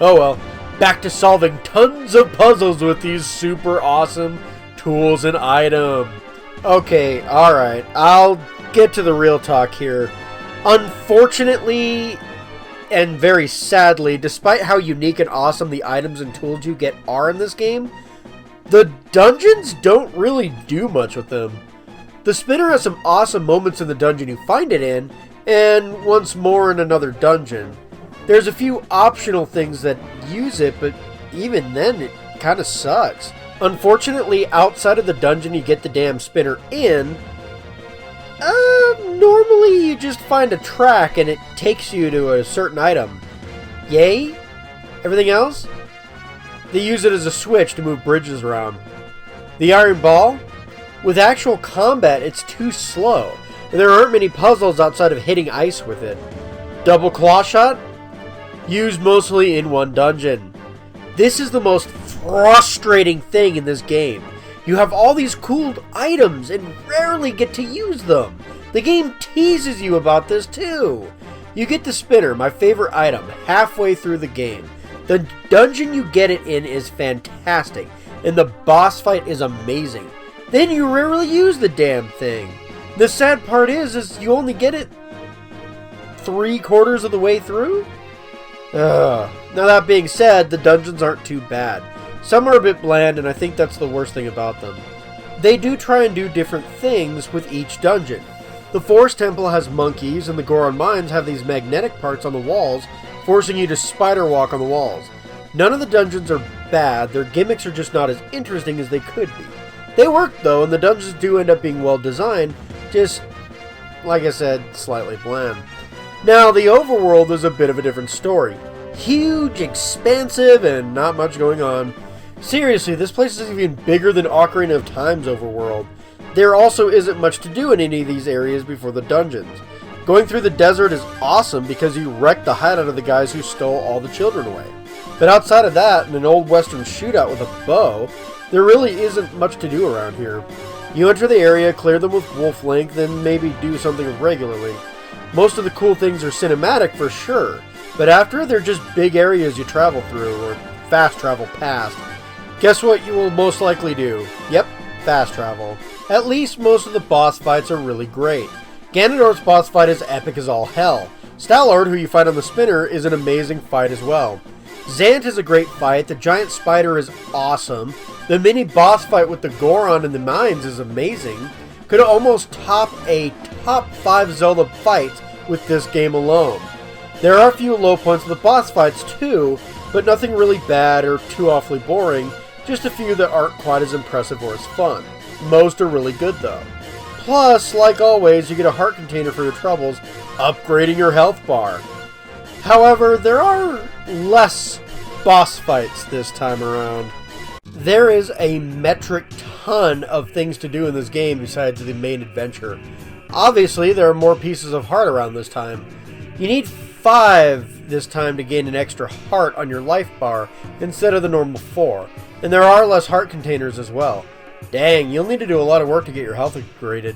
Oh well. Back to solving tons of puzzles with these super awesome tools and items. Okay, alright, I'll get to the real talk here. Unfortunately, and very sadly, despite how unique and awesome the items and tools you get are in this game, the dungeons don't really do much with them. The spinner has some awesome moments in the dungeon you find it in, and once more in another dungeon. There's a few optional things that use it, but even then it kind of sucks. Unfortunately, outside of the dungeon you get the damn spinner in, normally you just find a track and it takes you to a certain item. Yay? Everything else? They use it as a switch to move bridges around. The iron ball? With actual combat, it's too slow, and there aren't many puzzles outside of hitting ice with it. Double claw shot? Used mostly in one dungeon. This is the most frustrating thing in this game. You have all these cool items and rarely get to use them. The game teases you about this too. You get the spinner, my favorite item, halfway through the game. The dungeon you get it in is fantastic, and the boss fight is amazing. Then you rarely use the damn thing. The sad part is you only get it 3/4 of the way through? Now that being said, the dungeons aren't too bad. Some are a bit bland, and I think that's the worst thing about them. They do try and do different things with each dungeon. The Forest Temple has monkeys, and the Goron Mines have these magnetic parts on the walls, forcing you to spider walk on the walls. None of the dungeons are bad, their gimmicks are just not as interesting as they could be. They work though, and the dungeons do end up being well designed, just, like I said, slightly bland. Now, the overworld is a bit of a different story. Huge, expansive, and not much going on. Seriously, this place is even bigger than Ocarina of Time's overworld. There also isn't much to do in any of these areas before the dungeons. Going through the desert is awesome because you wreck the hide out of the guys who stole all the children away. But outside of that, in an old western shootout with a bow, there really isn't much to do around here. You enter the area, clear them with Wolf Link, then maybe do something regularly. Most of the cool things are cinematic for sure, but after they're just big areas you travel through, or fast travel past. Guess what you will most likely do? Yep, fast travel. At least most of the boss fights are really great. Ganondorf's boss fight is epic as all hell. Stallard, who you fight on the spinner, is an amazing fight as well. Zant is a great fight, the giant spider is awesome, the mini boss fight with the Goron in the mines is amazing. Could almost top a top 5 Zelda fight with this game alone. There are a few low points in the boss fights too, but nothing really bad or too awfully boring, just a few that aren't quite as impressive or as fun. Most are really good though. Plus, like always, you get a heart container for your troubles, upgrading your health bar. However, there are less boss fights this time around. There is a metric ton of things to do in this game besides the main adventure. Obviously, there are more pieces of heart around this time. You need 5 this time to gain an extra heart on your life bar instead of the normal 4. And there are less heart containers as well. Dang, you'll need to do a lot of work to get your health upgraded.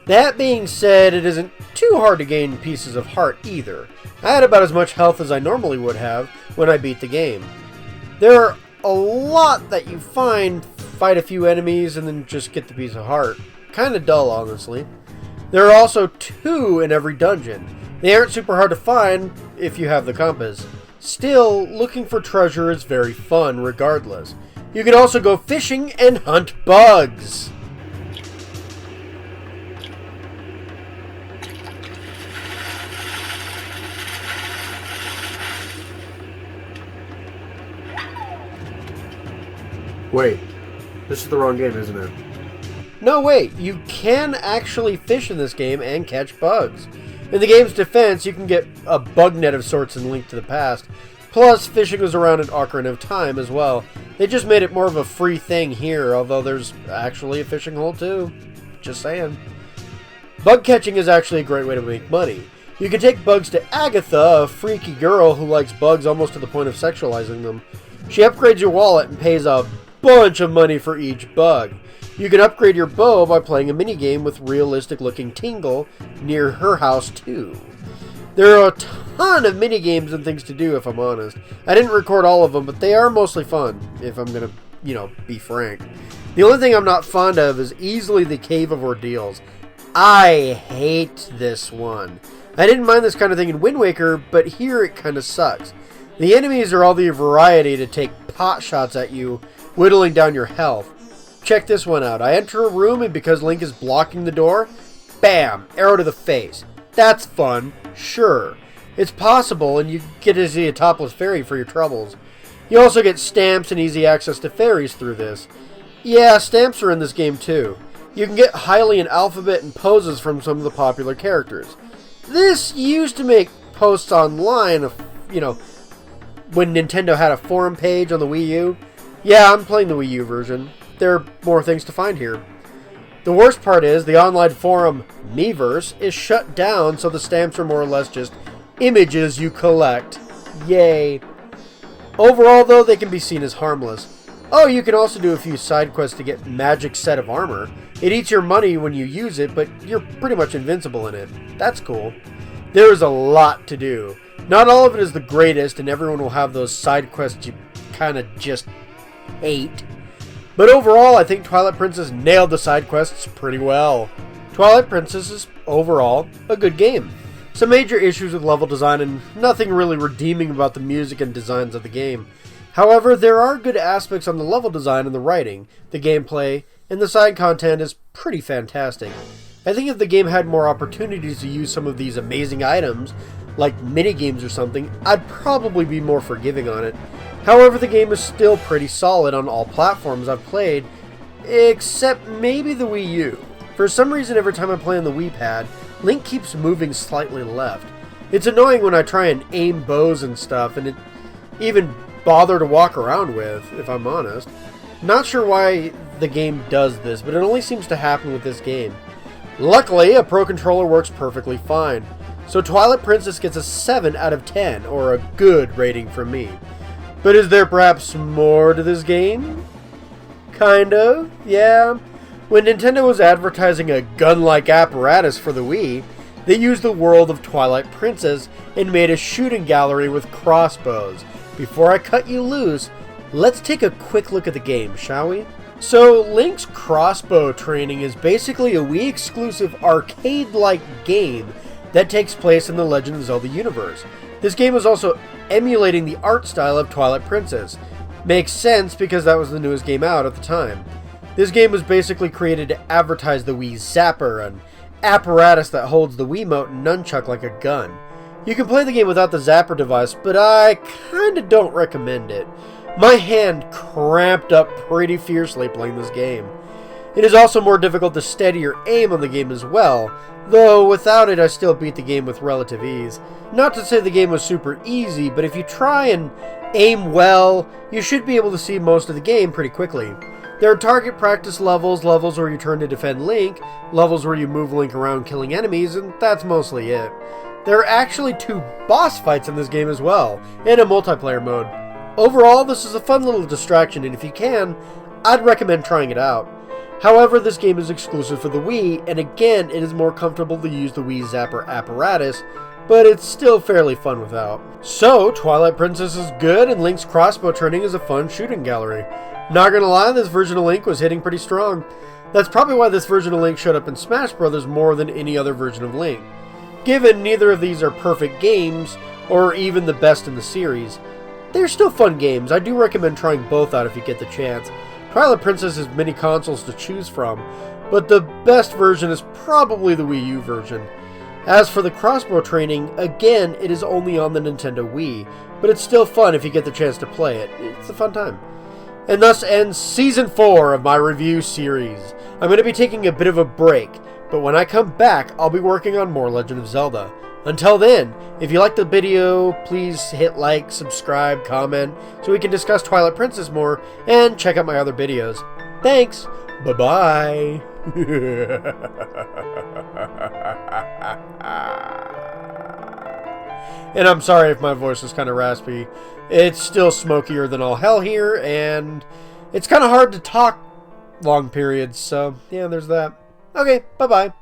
That being said, it isn't too hard to gain pieces of heart either. I had about as much health as I normally would have when I beat the game. There are a lot that you fight a few enemies, and then just get the piece of heart. Kinda dull, honestly. There are also 2 in every dungeon. They aren't super hard to find if you have the compass. Still, looking for treasure is very fun regardless. You can also go fishing and hunt bugs. Wait, this is the wrong game, isn't it? No, wait, you can actually fish in this game and catch bugs. In the game's defense, you can get a bug net of sorts in Link to the Past. Plus, fishing was around in Ocarina of Time as well. They just made it more of a free thing here, although there's actually a fishing hole too. Just saying. Bug catching is actually a great way to make money. You can take bugs to Agatha, a freaky girl who likes bugs almost to the point of sexualizing them. She upgrades your wallet and pays a bunch of money for each bug. You can upgrade your bow by playing a minigame with realistic looking Tingle near her house too. There are a ton of minigames and things to do, if I'm honest. I didn't record all of them, but they are mostly fun, if I'm gonna, be frank. The only thing I'm not fond of is easily the Cave of Ordeals. I hate this one. I didn't mind this kind of thing in Wind Waker, but here it kind of sucks. The enemies are all the variety to take pot shots at you, whittling down your health. Check this one out. I enter a room, and because Link is blocking the door, bam, arrow to the face. That's fun, sure. It's possible, and you get to see a topless fairy for your troubles. You also get stamps and easy access to fairies through this. Yeah, stamps are in this game too. You can get Hylian alphabet and poses from some of the popular characters. This used to make posts online of, when Nintendo had a forum page on the Wii U. Yeah, I'm playing the Wii U version. There are more things to find here. The worst part is, the online forum Miiverse is shut down, so the stamps are more or less just images you collect. Yay. Overall, though, they can be seen as harmless. Oh, you can also do a few side quests to get magic set of armor. It eats your money when you use it, but you're pretty much invincible in it. That's cool. There is a lot to do. Not all of it is the greatest, and everyone will have those side quests you kind of just hate. But overall, I think Twilight Princess nailed the side quests pretty well. Twilight Princess is, overall, a good game. Some major issues with level design and nothing really redeeming about the music and designs of the game. However, there are good aspects on the level design and the writing, the gameplay, and the side content is pretty fantastic. I think if the game had more opportunities to use some of these amazing items, like minigames or something, I'd probably be more forgiving on it. However, the game is still pretty solid on all platforms I've played, except maybe the Wii U. For some reason, every time I play on the Wii Pad, Link keeps moving slightly left. It's annoying when I try and aim bows and stuff, and it even bother to walk around with, if I'm honest. Not sure why the game does this, but it only seems to happen with this game. Luckily, a Pro Controller works perfectly fine. So Twilight Princess gets a 7 out of 10, or a good rating from me. But is there perhaps more to this game? Kind of, yeah. When Nintendo was advertising a gun-like apparatus for the Wii, they used the world of Twilight Princess and made a shooting gallery with crossbows. Before I cut you loose, let's take a quick look at the game, shall we? So, Link's crossbow training is basically a Wii-exclusive arcade-like game that takes place in the Legend of Zelda universe. This game is also emulating the art style of Twilight Princess. Makes sense because that was the newest game out at the time. This game was basically created to advertise the Wii Zapper, an apparatus that holds the Wiimote and nunchuck like a gun. You can play the game without the Zapper device, but I kinda don't recommend it. My hand cramped up pretty fiercely playing this game. It is also more difficult to steady your aim on the game as well, though without it I still beat the game with relative ease. Not to say the game was super easy, but if you try and aim well, you should be able to see most of the game pretty quickly. There are target practice levels, levels where you turn to defend Link, levels where you move Link around killing enemies, and that's mostly it. There are actually 2 boss fights in this game as well, and a multiplayer mode. Overall, this is a fun little distraction, and if you can, I'd recommend trying it out. However, this game is exclusive for the Wii, and again, it is more comfortable to use the Wii Zapper apparatus, but it's still fairly fun without. So, Twilight Princess is good, and Link's crossbow turning is a fun shooting gallery. Not gonna lie, this version of Link was hitting pretty strong. That's probably why this version of Link showed up in Smash Bros. More than any other version of Link. Given neither of these are perfect games, or even the best in the series, they're still fun games. I do recommend trying both out if you get the chance. Twilight Princess has many consoles to choose from, but the best version is probably the Wii U version. As for the crossbow training, again, it is only on the Nintendo Wii, but it's still fun if you get the chance to play it. It's a fun time. And thus ends Season 4 of my review series. I'm going to be taking a bit of a break, but when I come back, I'll be working on more Legend of Zelda. Until then, if you liked the video, please hit like, subscribe, comment, so we can discuss Twilight Princess more, and check out my other videos. Thanks! Bye-bye! And I'm sorry if my voice is kind of raspy. It's still smokier than all hell here, and it's kind of hard to talk long periods, so yeah, there's that. Okay, bye-bye.